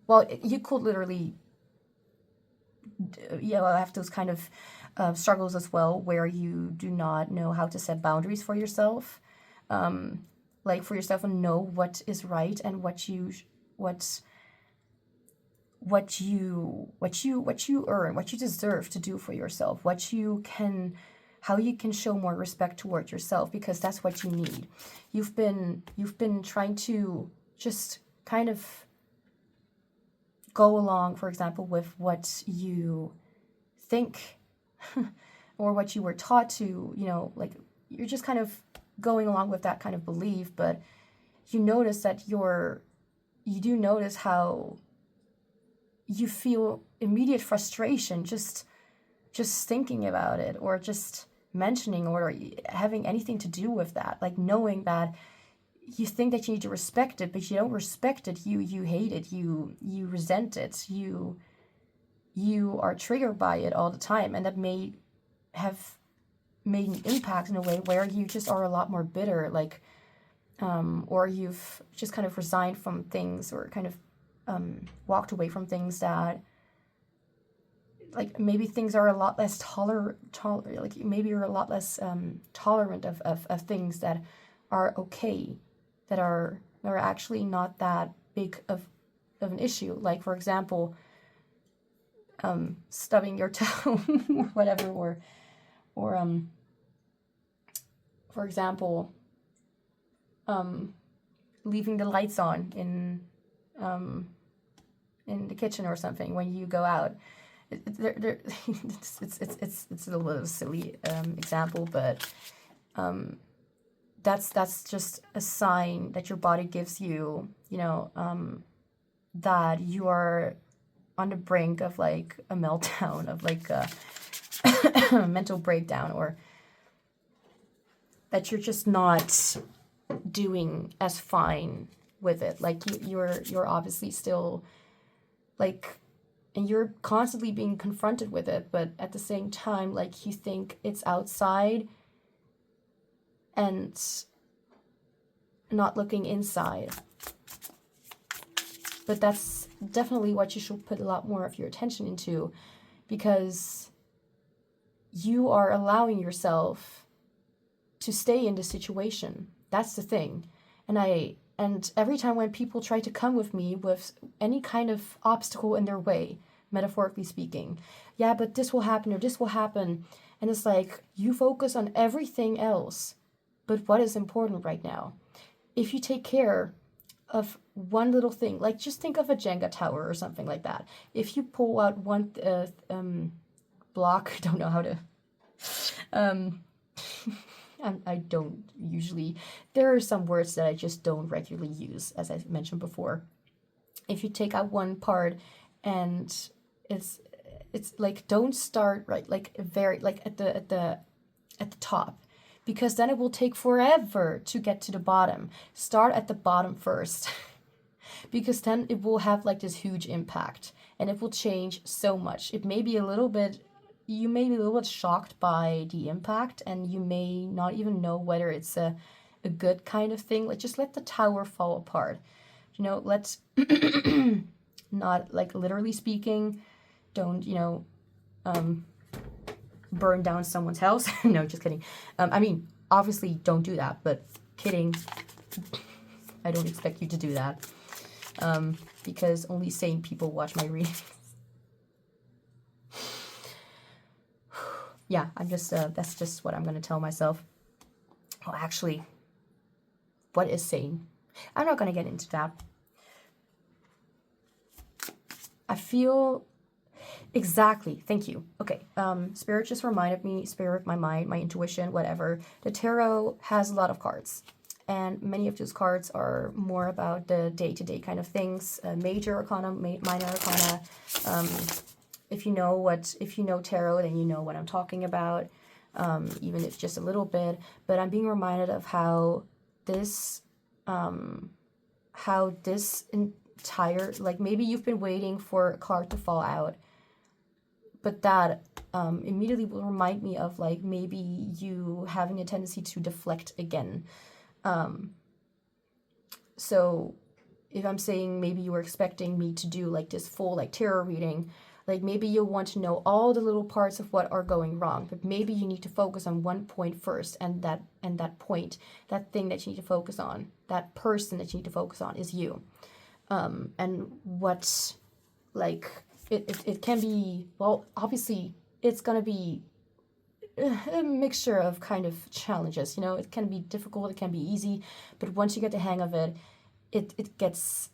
well, you could literally, have those kind of struggles as well, where you do not know how to set boundaries for yourself, like for yourself, and know what is right and what you earn, what you deserve to do for yourself, how you can show more respect toward yourself, because that's what you need. You've been trying to just kind of go along, for example, with what you think or what you were taught to, like you're just kind of going along with that kind of belief, but you notice that you do notice how you feel immediate frustration just thinking about it, or just mentioning or having anything to do with that, like knowing that you think that you need to respect it, but you don't respect it. You hate it. You resent it. You are triggered by it all the time, and that may have made an impact in a way where you just are a lot more bitter, like, or you've just kind of resigned from things, or kind of walked away from things that, like, maybe things are a lot less like maybe you're a lot less tolerant of things that are okay, that are actually not that big of an issue. Like, for example, stubbing your toe or whatever, or for example, leaving the lights on in the kitchen or something when you go out. It's a little bit of a silly example, but that's just a sign that your body gives you, that you are on the brink of like a meltdown, of like a mental breakdown, or that you're just not doing as fine with it. Like you're obviously still like, and you're constantly being confronted with it, but at the same time, like, you think it's outside and not looking inside. But that's definitely what you should put a lot more of your attention into, because you are allowing yourself to stay in the situation. That's the thing. And every time when people try to come with me with any kind of obstacle in their way, metaphorically speaking, yeah, but this will happen or this will happen, and it's like, you focus on everything else but what is important right now. If you take care of one little thing, like, just think of a Jenga tower or something like that. If you pull out one block, I don't know how to I don't usually, there are some words that I just don't regularly use, as I mentioned before. If you take out one part, and it's like, don't start right, like, very, like, at the top, because then it will take forever to get to the bottom. Start at the bottom first, because then it will have like this huge impact, and it will change so much. It may be a little bit, you may be a little bit shocked by the impact, and you may not even know whether it's a good kind of thing. Like, just let the tower fall apart. Let's not, like, literally speaking, don't, burn down someone's house. No, just kidding. I mean, obviously don't do that, but kidding. I don't expect you to do that. Because only sane people watch my readings. Yeah, I'm just, that's just what I'm going to tell myself. Well, actually, what is sane? I'm not going to get into that. I feel, exactly, thank you. Okay, Spirit just reminded me, Spirit, my mind, my intuition, whatever. The tarot has a lot of cards, and many of those cards are more about the day-to-day kind of things, major arcana, minor arcana. If you know tarot, then you know what I'm talking about, even if just a little bit. But I'm being reminded of how this entire, like, maybe you've been waiting for a card to fall out, but that immediately will remind me of, like, maybe you having a tendency to deflect again. So if I'm saying maybe you were expecting me to do, like, this full, like, tarot reading, like, maybe you'll want to know all the little parts of what are going wrong, but maybe you need to focus on one point first, and that point, that thing that you need to focus on, that person that you need to focus on is you. And what, like, it can be, well, obviously, it's going to be a mixture of kind of challenges, it can be difficult, it can be easy, but once you get the hang of it, it's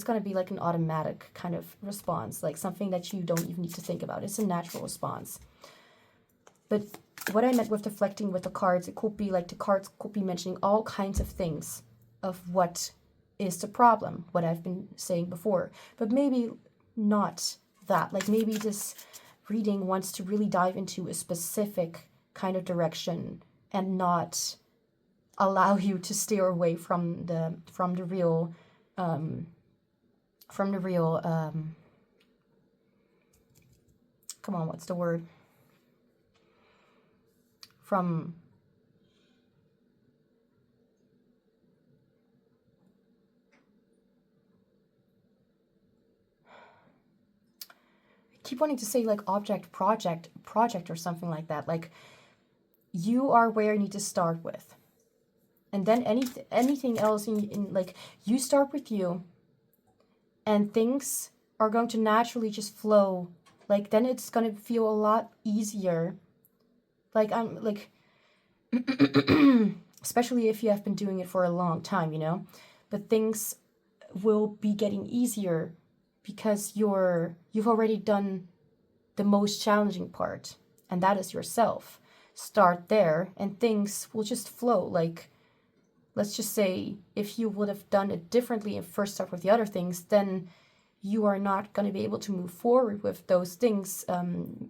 going to be like an automatic kind of response, like something that you don't even need to think about. It's a natural response. But what I meant with deflecting with the cards, it could be like the cards could be mentioning all kinds of things of what is the problem, what I've been saying before. But maybe not that. Like, maybe this reading wants to really dive into a specific kind of direction and not allow you to steer away from the real come on, what's the word? From I keep wanting to say like project or something like that. Like, you are where you need to start with. And then anything else in like, you start with you, and things are going to naturally just flow. Like, then it's going to feel a lot easier. Like, I'm like, especially if you have been doing it for a long time, you know, but things will be getting easier because you've already done the most challenging part, and that is yourself. Start there and things will just flow. Like, let's just say if you would have done it differently and first start with the other things, then you are not going to be able to move forward with those things and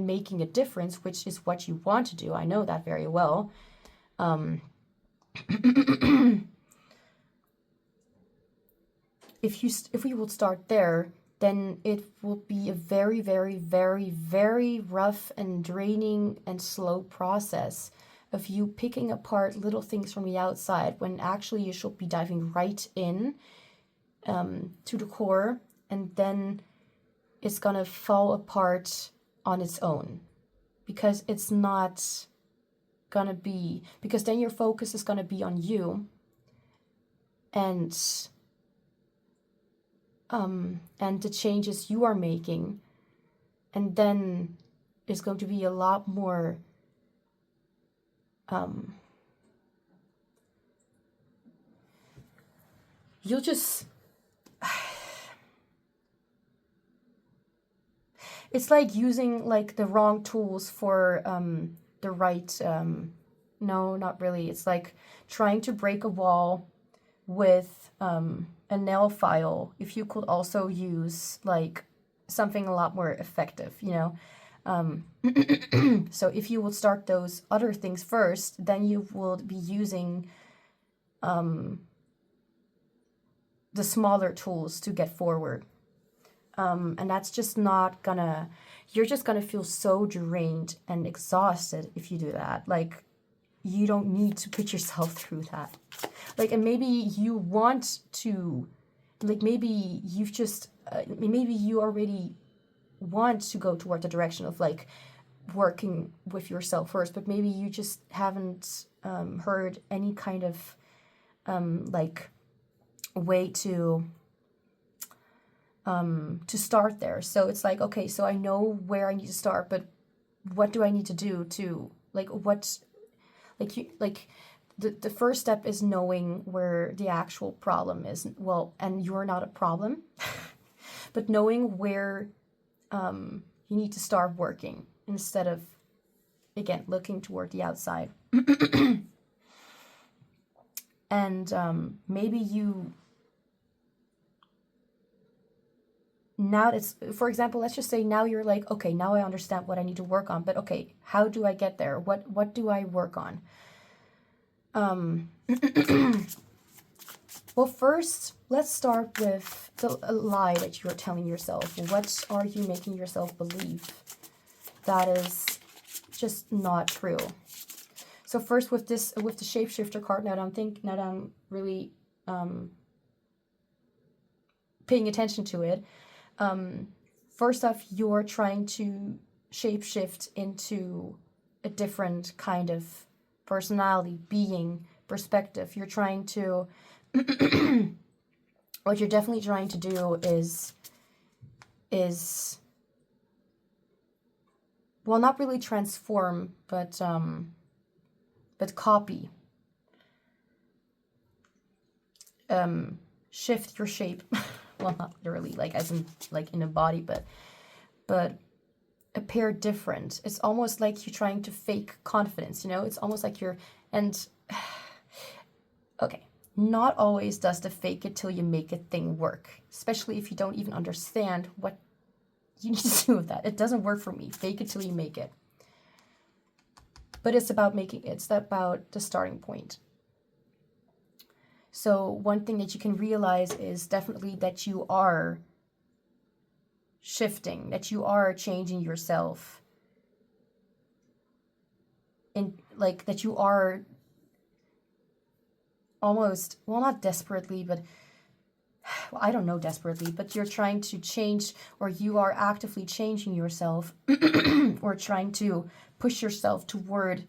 making a difference, which is what you want to do. I know that very well. If we will start there, then it will be a very, very, very, very rough and draining and slow process of you picking apart little things from the outside, when actually you should be diving right in to the core, and then it's gonna fall apart on its own, because it's not gonna be, because then your focus is gonna be on you and the changes you are making, and then it's going to be a lot more you'll just it's like using like the wrong tools for the right no, not really. It's like trying to break a wall with a nail file, if you could also use like something a lot more effective, you know. So if you would start those other things first, then you will be using the smaller tools to get forward. And that's just not gonna, you're just gonna feel so drained and exhausted if you do that. Like, you don't need to put yourself through that. Like, and maybe you want to, like, maybe you've just, maybe you already want to go toward the direction of like working with yourself first, but maybe you just haven't heard any kind of like way to start there. So it's like, okay, so I know where I need to start, but what do I need to do to like, what, like, you like the first step is knowing where the actual problem is. Well, and you're not a problem, but knowing where you need to start working instead of, again, looking toward the outside. And maybe you, now it's, for example, let's just say now you're like, okay, now I understand what I need to work on, but okay, how do I get there? What do I work on? Well, first, let's start with the lie that you're telling yourself. What are you making yourself believe that is just not true? So first, with this, with the shapeshifter card, now that I'm really paying attention to it. First off, you're trying to shapeshift into a different kind of personality, being, perspective. You're trying to, what you're definitely trying to do is, well, not really transform, but copy. Shift your shape. Well, not literally, like as in like in a body, but appear different. It's almost like you're trying to fake confidence, you know? It's almost like you're, and okay, not always does the fake it till you make it thing work, especially if you don't even understand what you need to do with that. It doesn't work for me. Fake it till you make it. But it's about making, it's about the starting point. So one thing that you can realize is definitely that you are shifting, that you are changing yourself, in like that you are almost, well, not desperately, but well, I don't know desperately, but you're trying to change, or you are actively changing yourself or trying to push yourself toward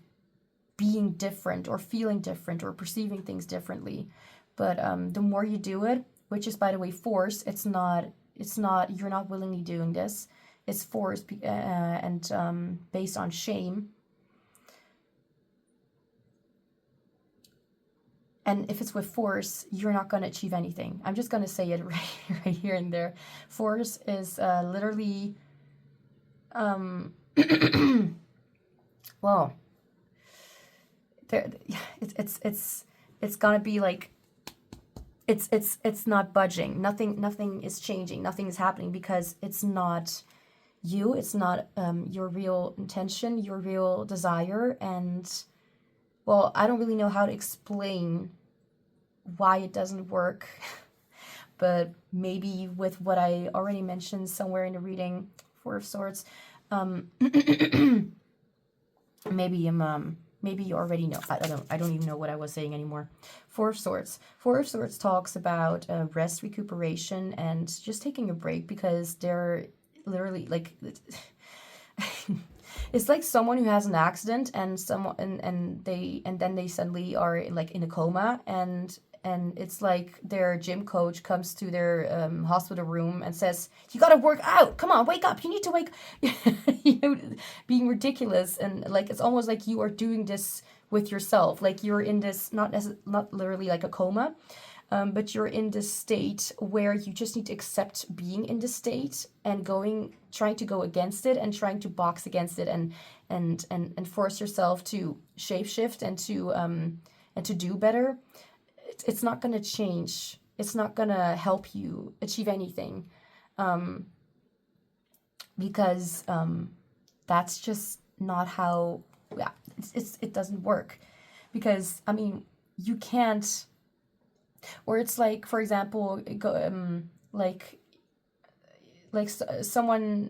being different or feeling different or perceiving things differently. But the more you do it, which is, by the way, force, it's not, you're not willingly doing this. It's force and based on shame. And if it's with force, you're not going to achieve anything. I'm just going to say it right here and there. Force is literally, well, there, it's gonna be like, it's not budging. Nothing is changing. Nothing is happening because it's not you. It's not your real intention, your real desire. And well, I don't really know how to explain why it doesn't work, but maybe with what I already mentioned somewhere in the reading, Four of Swords, maybe you already know. I don't even know what I was saying anymore. Four of Swords. Four of Swords talks about rest, recuperation, and just taking a break, because they're literally like it's like someone who has an accident and someone and then they suddenly are like in a coma, and it's like their gym coach comes to their hospital room and says, "You gotta work out. Come on, wake up. You need to wake." You know, being ridiculous, and like it's almost like you are doing this with yourself. Like you're in this not literally like a coma, but you're in this state where you just need to accept being in this state and trying to go against it and trying to box against it and force yourself to shapeshift and to do better. It's not going to change. It's not going to help you achieve anything, because that's just not how. Yeah, it doesn't work, because I mean you can't. Or it's like, for example, someone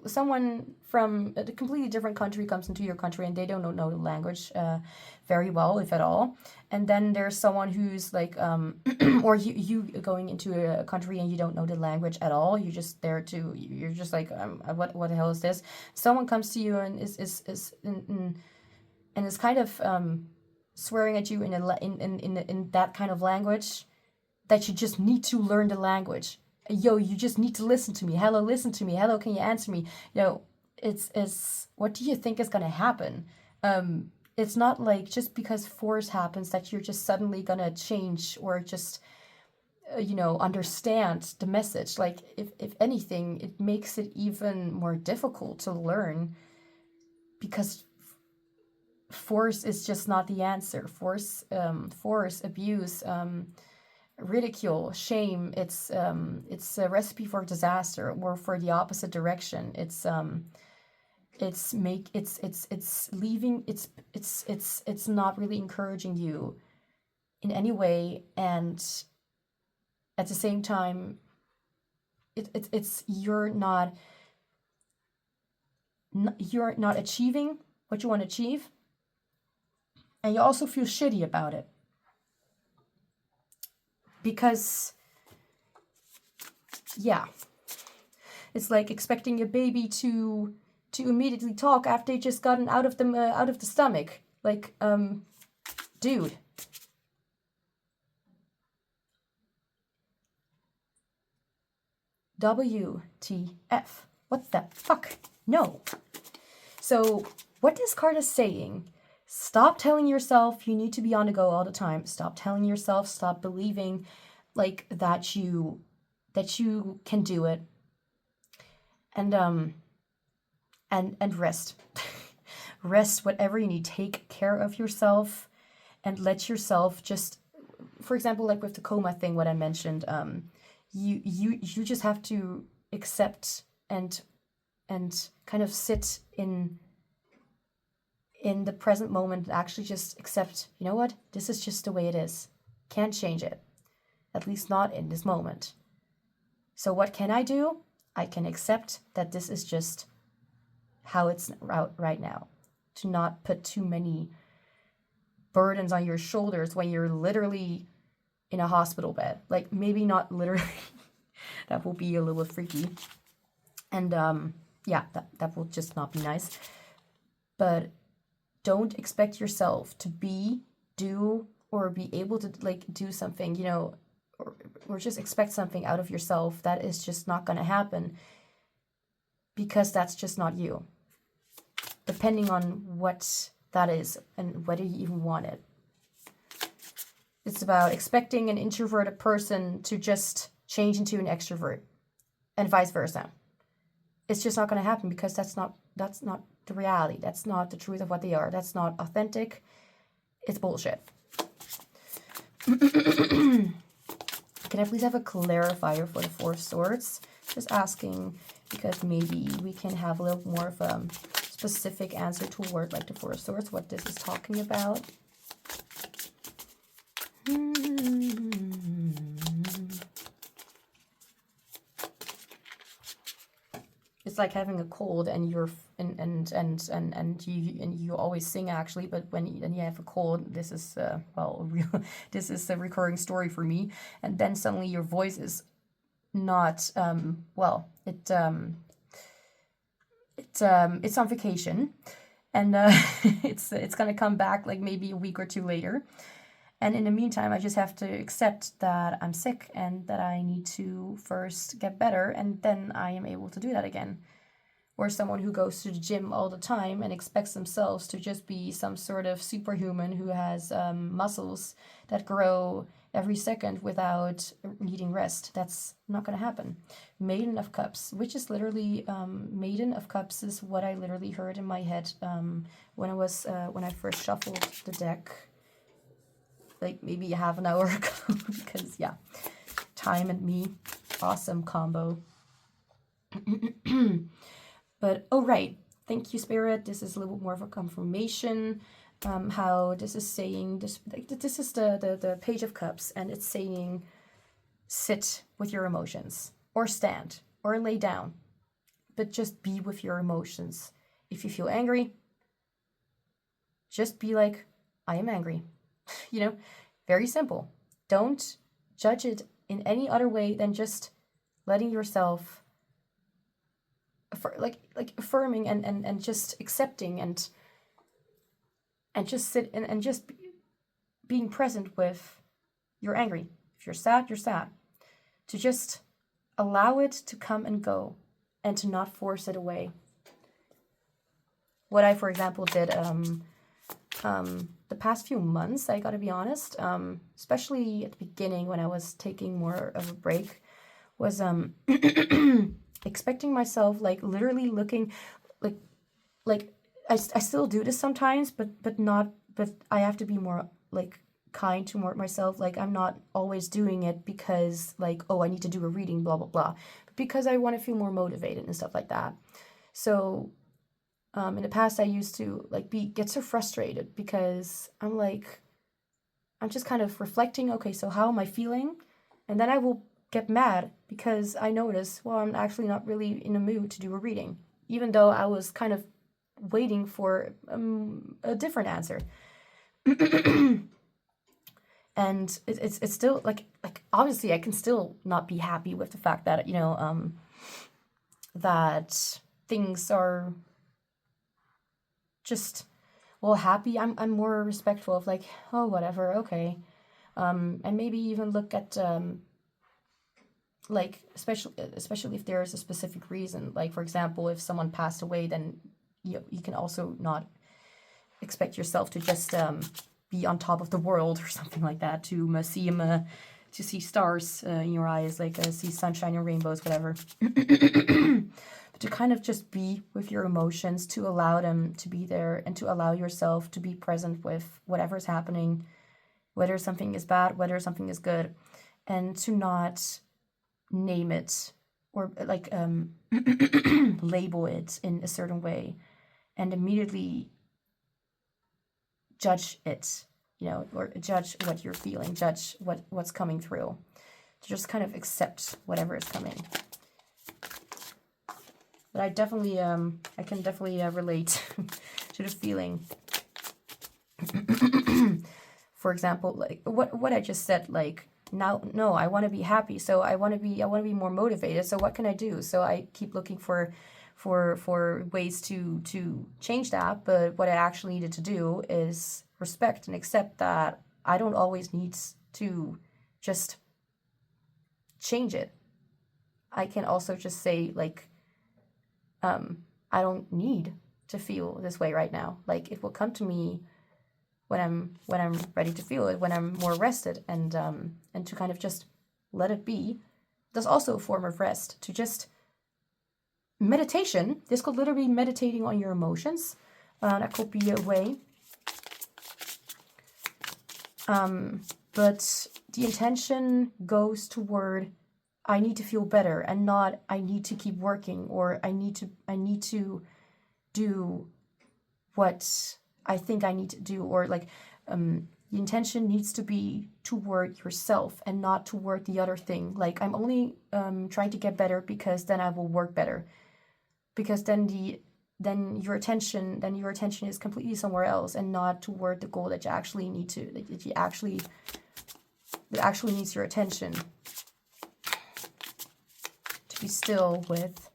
someone from a completely different country comes into your country and they don't know the language very well, if at all. And then there's someone who's like, or you going into a country and you don't know the language at all. You're just there to, you're just like, what the hell is this? Someone comes to you and is kind of swearing at you in that kind of language, that you just need to learn the language. Yo, you just need to listen to me. Hello, listen to me. Hello, can you answer me? Yo, it's what do you think is gonna happen? It's not like just because force happens that you're just suddenly gonna change or just understand the message. Like if anything, it makes it even more difficult to learn, because force is just not the answer. Force, abuse, ridicule, shame, it's a recipe for disaster, or for the opposite direction. It's not really encouraging you in any way, and at the same time it's you're not achieving what you want to achieve, and you also feel shitty about it. Because, yeah, it's like expecting a baby to immediately talk after they just gotten out of the stomach. Like, dude. WTF? What the fuck? No. So, what this card is saying: stop telling yourself you need to be on the go all the time. Stop telling yourself, stop believing like that you can do it. And rest. Rest whatever you need. Take care of yourself and let yourself just, for example, like with the coma thing, what I mentioned, you just have to accept and kind of sit in the present moment and actually just accept, you know what, this is just the way it is. Can't change it, at least not in this moment. So what can I do? I can accept that this is just how it's right now. To not put too many burdens on your shoulders when you're literally in a hospital bed. Like, maybe not literally. That will be a little freaky. And yeah, that will just not be nice. But don't expect yourself to do, or be able to like do something, you know, or just expect something out of yourself that is just not going to happen, because that's just not you, depending on what that is and whether you even want it. It's about expecting an introverted person to just change into an extrovert and vice versa. It's just not going to happen, because that's not the reality. That's not the truth of what they are. That's not authentic. It's bullshit. Can I please have a clarifier for the Four of Swords? Just asking, because maybe we can have a little more of a specific answer to a word like the Four of Swords, what this is talking about. It's like having a cold and you're you always sing actually, but when you have a cold, this is this is a recurring story for me. And then suddenly your voice is not it's on vacation, and it's gonna come back like maybe a week or two later. And in the meantime, I just have to accept that I'm sick and that I need to first get better, and then I am able to do that again. Or someone who goes to the gym all the time and expects themselves to just be some sort of superhuman who has muscles that grow every second without needing rest. That's not going to happen. Maiden of Cups, which is literally, Maiden of Cups is what I literally heard in my head when I first shuffled the deck. Like maybe half an hour ago, because yeah, time and me, awesome combo. But oh right, thank you Spirit. This is a little bit more of a confirmation. How this is saying this. This is the Page of Cups, and it's saying sit with your emotions, or stand, or lay down, but just be with your emotions. If you feel angry, just be like, I am angry. You know, very simple. Don't judge it in any other way than just letting yourself, like affirming and just accepting and just sit and just being present with you're angry. If you're sad, you're sad. To just allow it to come and go, and to not force it away. What I, for example, did the past few months, I gotta be honest, especially at the beginning when I was taking more of a break, was expecting myself, like literally looking like I still do this sometimes, but I have to be more like kind to myself. Like, I'm not always doing it because like, oh, I need to do a reading, blah blah blah, but because I want to feel more motivated and stuff like that. So in the past, I used to like get so frustrated because I'm just kind of reflecting, okay, so how am I feeling? And then I will get mad because I notice, well, I'm actually not really in a mood to do a reading, even though I was kind of waiting for a different answer. And it's still like obviously I can still not be happy with the fact that, you know, that things are just, well, happy. I'm more respectful of like, oh, whatever, okay. And maybe even look at like especially if there's a specific reason. Like, for example, if someone passed away, then you can also not expect yourself to just be on top of the world or something like that, to see stars in your eyes, like see sunshine or rainbows, whatever. But to kind of just be with your emotions, to allow them to be there, and to allow yourself to be present with whatever's happening, whether something is bad, whether something is good, and to not name it or like label it in a certain way and immediately judge it, you know, or judge what you're feeling, judge what's coming through. To just kind of accept whatever is coming. But I definitely, I can definitely relate to the feeling. For example, like what I just said, like, now, no, I want to be happy, so I want to be more motivated. So what can I do? So I keep looking for ways to change that. But what I actually needed to do is respect and accept that I don't always need to just change it. I can also just say, like, I don't need to feel this way right now. Like, it will come to me when I'm ready to feel it, when I'm more rested, and to kind of just let it be. There's also a form of rest, to just meditation. This could literally be meditating on your emotions. That could be a way. But the intention goes toward, I need to feel better, and not I need to keep working, or I need to do what I think I need to do, or like the intention needs to be toward yourself and not toward the other thing. Like, I'm only trying to get better because then I will work better, because then your attention is completely somewhere else and not toward the goal that you actually need to, that actually needs your attention. To be still with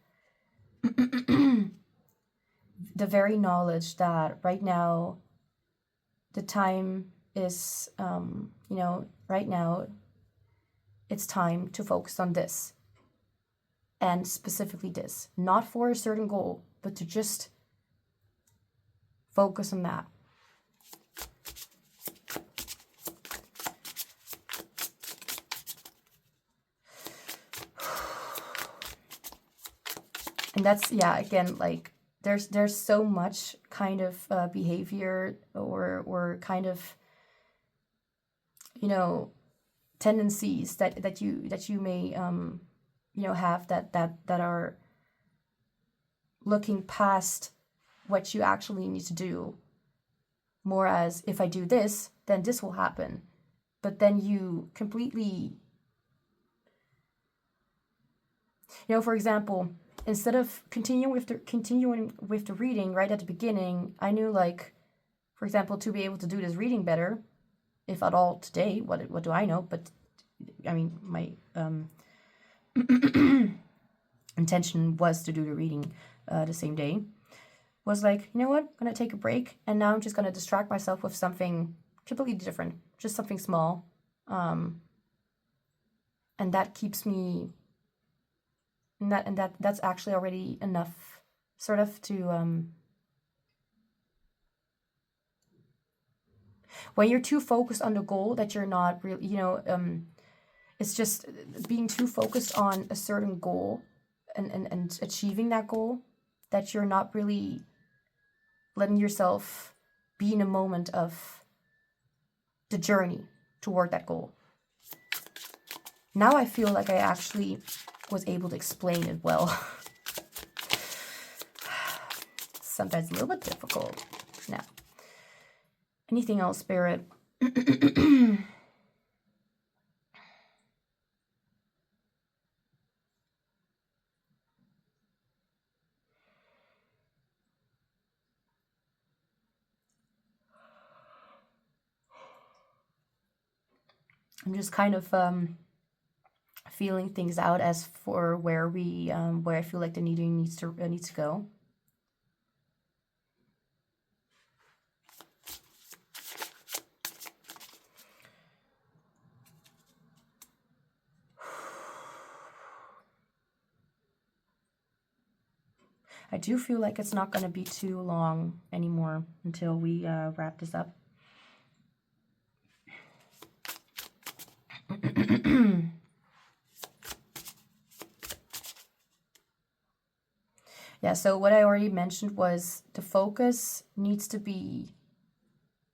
the very knowledge that right now the time is, right now it's time to focus on this, and specifically this, not for a certain goal, but to just focus on that. And that's, yeah, again, like, there's so much kind of behavior or kind of, you know, tendencies that you may have that are looking past what you actually need to do, more as, if I do this, then this will happen. But then you completely, for example, instead of continuing with the reading right at the beginning, I knew, like, for example, to be able to do this reading better, if at all today, what do I know? But I mean, my intention was to do the reading the same day. Was like, you know what? I'm gonna take a break, and now I'm just gonna distract myself with something completely different, just something small, and that keeps me. And that's actually already enough, sort of, to when you're too focused on the goal that you're not really, it's just being too focused on a certain goal and achieving that goal, that you're not really letting yourself be in a moment of the journey toward that goal. Now I feel like I actually was able to explain it well. Sometimes a little bit difficult. Now, anything else, Spirit? I'm just kind of feeling things out as for where I feel like the needing needs to go. I do feel like it's not going to be too long anymore until we wrap this up. Yeah, so what I already mentioned was the focus needs to be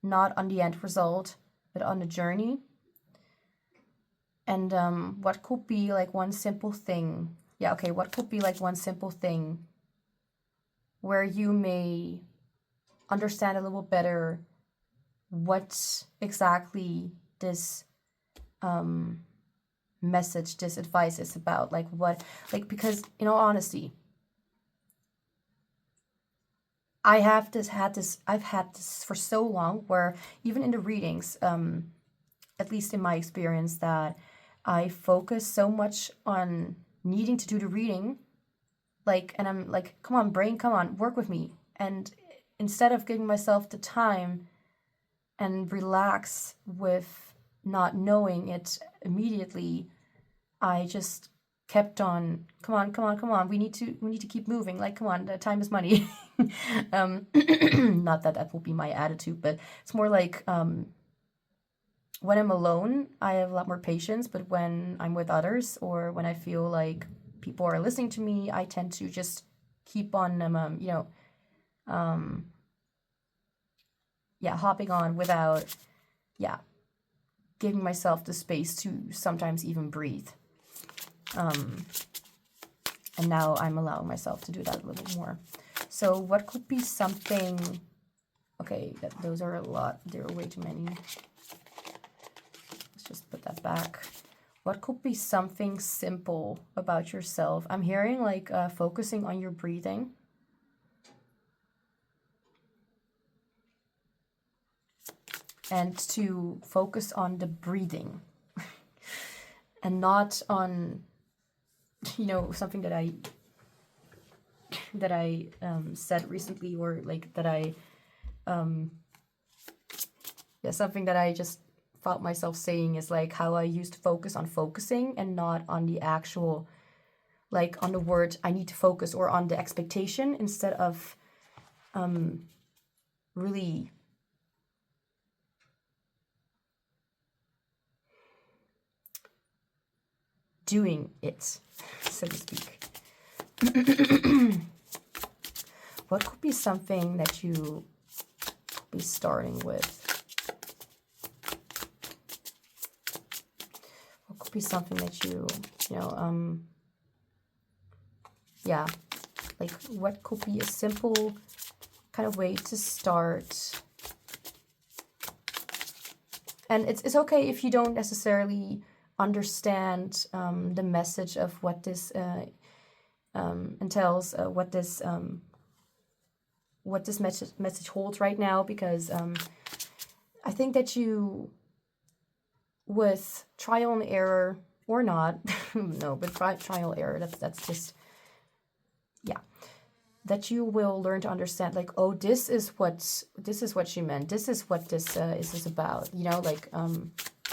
not on the end result, but on the journey. And what could be like one simple thing? Yeah, okay, what could be like one simple thing where you may understand a little better what exactly this message, this advice is about. Like what, like, because in all honesty, I've had this for so long, where even in the readings, at least in my experience, that I focus so much on needing to do the reading, like, and I'm like, come on, brain, come on, work with me. And instead of giving myself the time and relax with not knowing it immediately, I just kept on, come on, come on, come on, we need to keep moving, like, come on, time is money. Not that that will be my attitude, but it's more like, when I'm alone, I have a lot more patience, but when I'm with others, or when I feel like people are listening to me, I tend to just keep on, hopping on without, giving myself the space to sometimes even breathe. And now I'm allowing myself to do that a little more. So what could be something, okay, those are a lot, there are way too many. Let's just put that back. What could be something simple about yourself? I'm hearing like focusing on your breathing. And to focus on the breathing and not on, something that I said recently, or like that I, something that I just felt myself saying is like how I used to focus on focusing and not on the actual, like on the word I need to focus, or on the expectation, instead of really doing it, so to speak. What could be something that you could be starting with? What could be something that you like what could be a simple kind of way to start? And it's okay if you don't necessarily understand the message of what this entails, what this message holds right now, because I think that you, with trial and error or not, no, but trial and error, that's just, that you will learn to understand, like, oh, this is what she meant. This is what this is about. Like,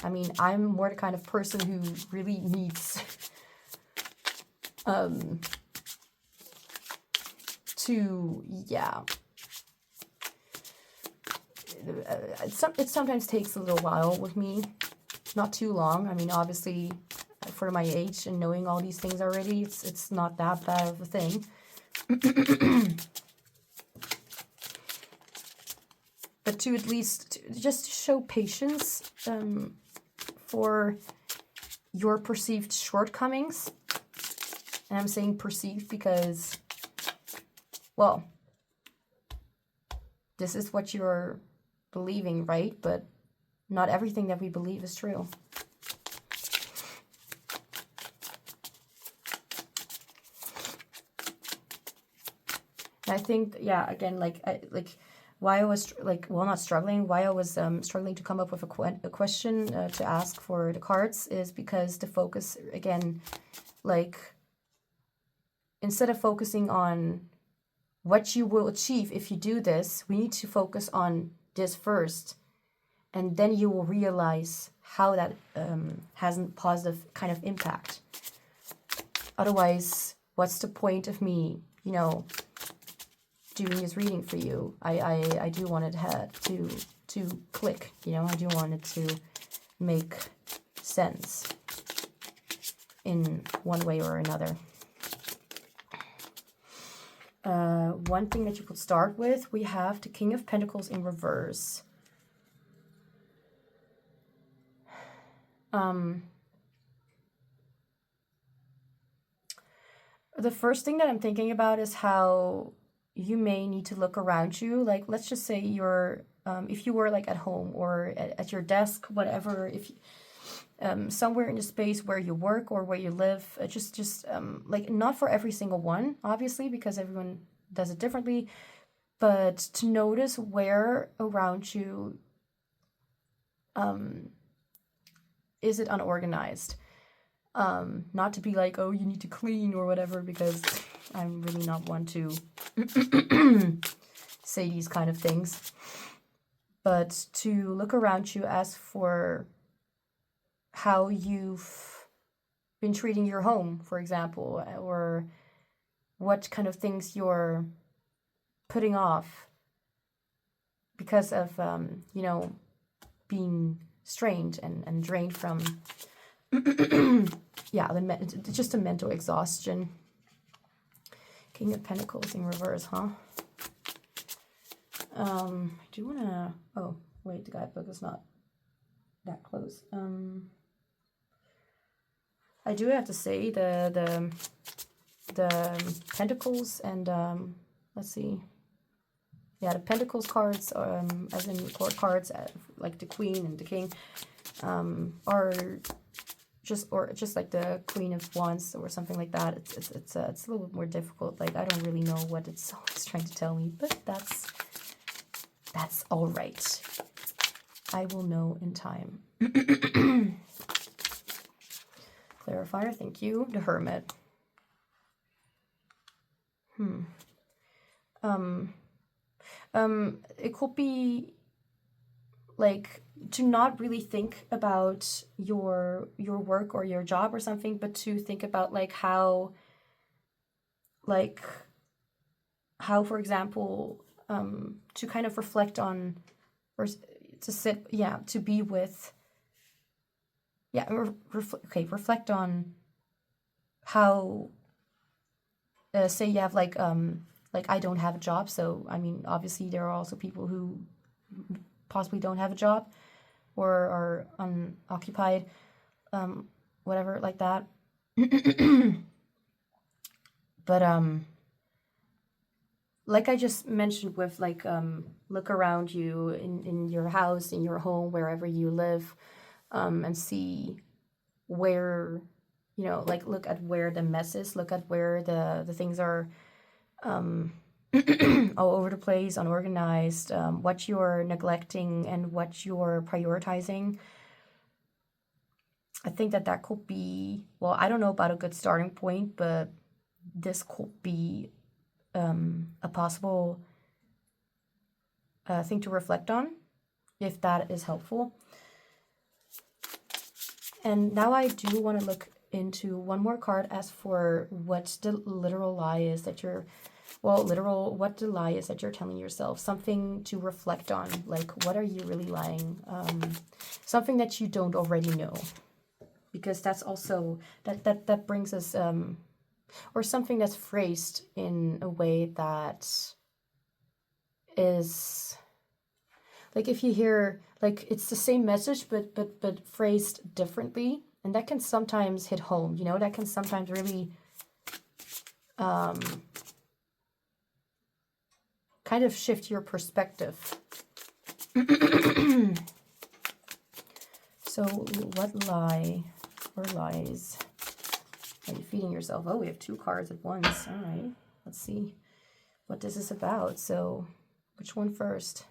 I mean, I'm more the kind of person who really needs to, it sometimes takes a little while with me, not too long. I mean, obviously, for my age and knowing all these things already, it's not that bad of a thing. But to at least just show patience for your perceived shortcomings. And I'm saying perceived because, well, this is what you're believing, right? But not everything that we believe is true. I think, again, why I was not struggling, why I was struggling to come up with a question to ask for the cards, is because the focus, again, like, instead of focusing on what you will achieve if you do this, we need to focus on this first, and then you will realize how that has a positive kind of impact. Otherwise, what's the point of me, doing this reading for you? I do want it to click, I do want it to make sense in one way or another. One thing that you could start with, we have the King of Pentacles in reverse. The first thing that I'm thinking about is how you may need to look around you. Like, let's just say you're if you were like at home or at your desk, whatever, if somewhere in the space where you work or where you live, just like not for every single one, obviously, because everyone does it differently, but to notice where around you is it unorganized. Not to be like, oh, you need to clean or whatever, because I'm really not one to say these kind of things. But to look around you as for how you've been treating your home, for example, or what kind of things you're putting off because of, being strained and drained from, just a mental exhaustion. King of Pentacles in reverse, huh? I do want to, oh, wait, the guidebook is not that close. I do have to say the Pentacles and, let's see. Yeah, the Pentacles cards, as in court cards, like the Queen and the King, are just like the Queen of Wands or something like that. It's a little bit more difficult. Like, I don't really know what it's trying to tell me, but that's all right. I will know in time. Clarifier, thank you. The Hermit. It could be like to not really think about your work or your job or something, but to think about like how, for example, to kind of reflect on, or to sit, to be with, reflect on how, say you have like I don't have a job, so I mean, obviously there are also people who possibly don't have a job or are unoccupied, whatever, like that. But like I just mentioned with like look around you in your house, in your home, wherever you live, and see where, like look at where the mess is, look at where the things are all over the place, unorganized, what you're neglecting and what you're prioritizing. I think that could be, well, I don't know about a good starting point, but this could be a possible thing to reflect on, if that is helpful. And now I do want to look into one more card as for what the literal lie is that you're, what the lie is that you're telling yourself. Something to reflect on, like what are you really lying? Something that you don't already know, because that's also, that brings us, or something that's phrased in a way that is, like if you hear, like it's the same message, but phrased differently, and that can sometimes hit home, that can sometimes really kind of shift your perspective. So what lie or lies are you feeding yourself? Oh, we have two cards at once. All right, let's see what this is about. So which one first?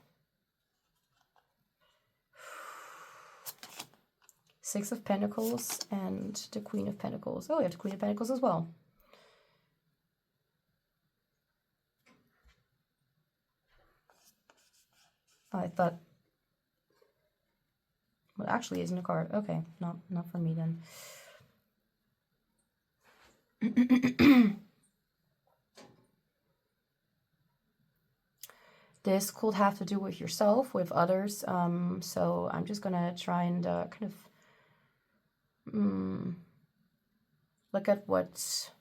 Six of Pentacles and the Queen of Pentacles. Oh, we have the Queen of Pentacles as well. I thought, well, actually isn't a card. Okay, not for me then. This could have to do with yourself, with others. So I'm just gonna try and kind of look at what,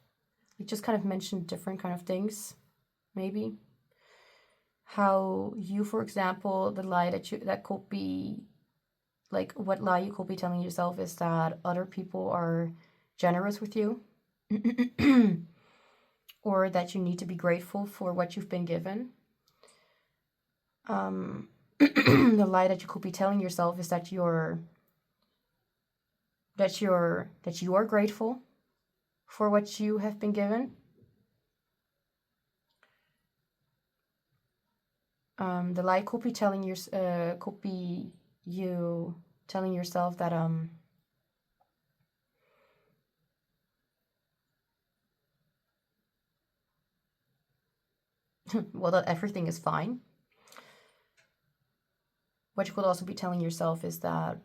we just kind of mentioned different kind of things, maybe. How you, for example, the lie that could be, like what lie you could be telling yourself is that other people are generous with you, or that you need to be grateful for what you've been given. the lie that you could be telling yourself is that you are grateful for what you have been given. The lie could be you telling yourself that well, that everything is fine. What you could also be telling yourself is that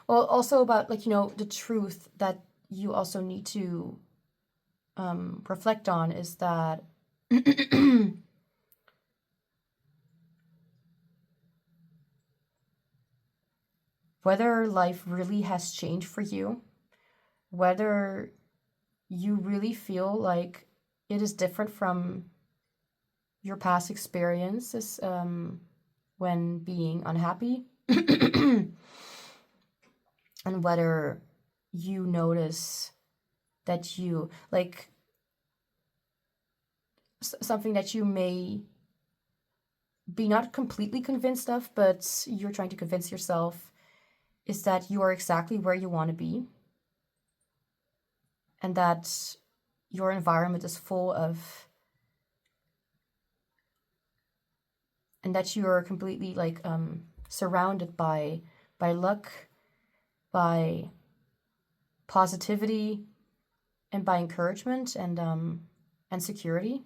well, also about like, the truth that you also need to reflect on is that whether life really has changed for you, whether you really feel like it is different from your past experiences when being unhappy, and whether you notice that you, like, something that you may be not completely convinced of, but you're trying to convince yourself, is that you are exactly where you want to be, and that your environment is full of, and that you are completely like surrounded by luck, by positivity, and by encouragement and security.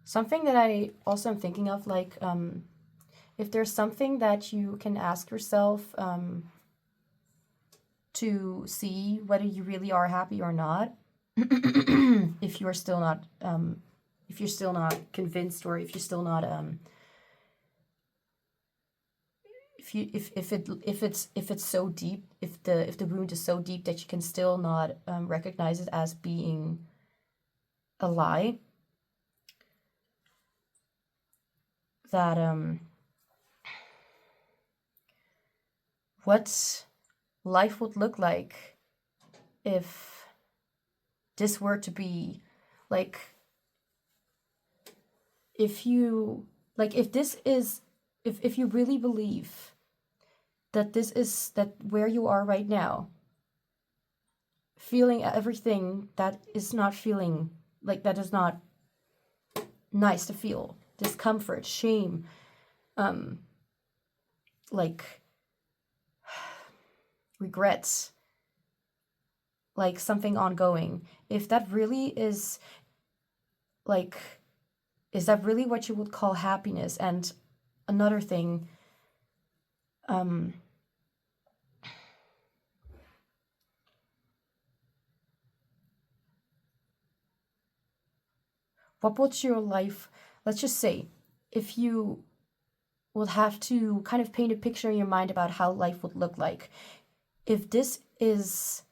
Something that I also am thinking of, like, if there's something that you can ask yourself to see whether you really are happy or not, if you're still not convinced, or if you're still not if it's so deep, if the wound is so deep that you can still not recognize it as being a lie, that what life would look like if this were to be, like, if you really believe that this is that where you are right now, feeling everything that is not feeling like, that is not nice to feel, discomfort, shame, like regrets, like something ongoing, if that really is, like, is that really what you would call happiness? And another thing, what would your life, let's just say, if you would have to kind of paint a picture in your mind about how life would look like, if this is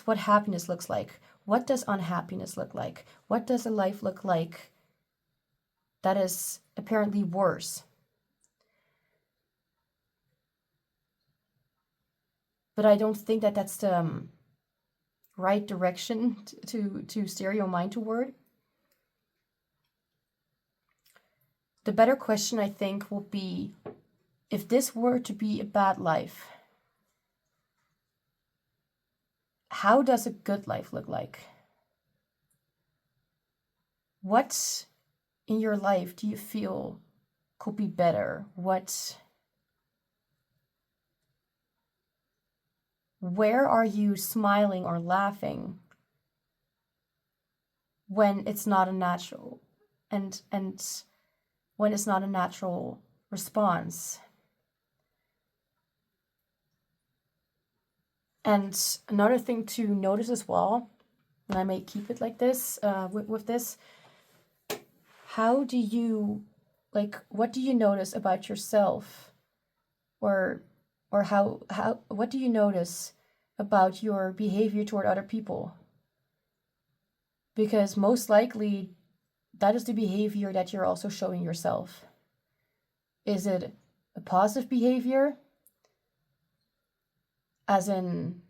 what happiness looks like, what does unhappiness look like? What does a life look like that is apparently worse? But I don't think that that's the right direction to steer your mind toward. The better question, I think, will be, if this were to be a bad life, how does a good life look like? What in your life do you feel could be better? Where are you smiling or laughing when it's not a natural, and when it's not a natural response? And another thing to notice as well, and I may keep it like this, with this, how do you, like, what do you notice about yourself, or how what do you notice about your behavior toward other people? Because most likely that is the behavior that you're also showing yourself. Is it a positive behavior, as in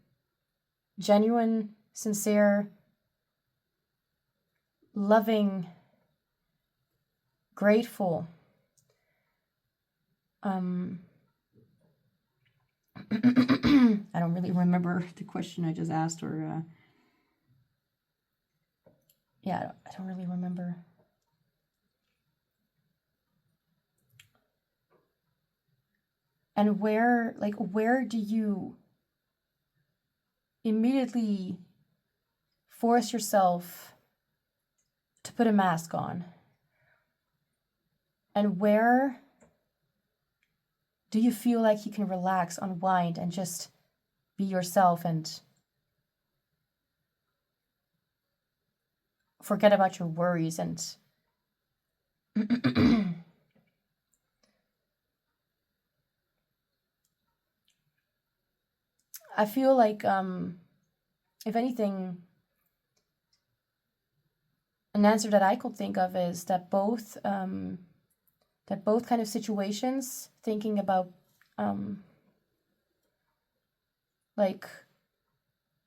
genuine, sincere, loving, grateful? I don't really remember the question I just asked, or yeah, I don't really remember. And where do you immediately force yourself to put a mask on? And where do you feel like you can relax, unwind, and just be yourself and forget about your worries and I feel like, if anything, an answer that I could think of is that both kind of situations, thinking about like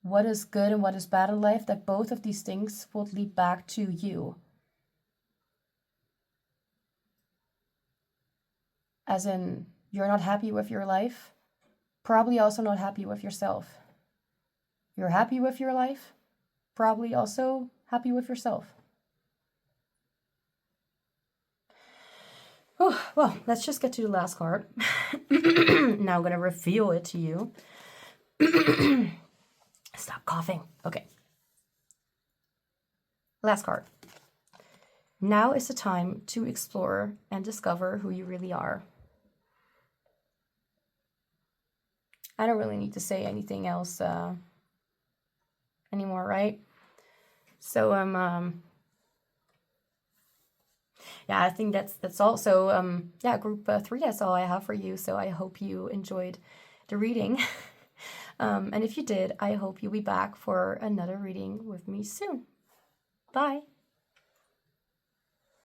what is good and what is bad in life, that both of these things will lead back to you. As in, you're not happy with your life, probably also not happy with yourself. You're happy with your life, probably also happy with yourself. Oh, well, let's just get to the last card. Now I'm going to reveal it to you. Stop coughing. Okay. Last card. Now is the time to explore and discover who you really are. I don't really need to say anything else anymore, right? So yeah, I think that's all. So yeah, group 3, that's all I have for you. So I hope you enjoyed the reading. And if you did, I hope you'll be back for another reading with me soon. Bye.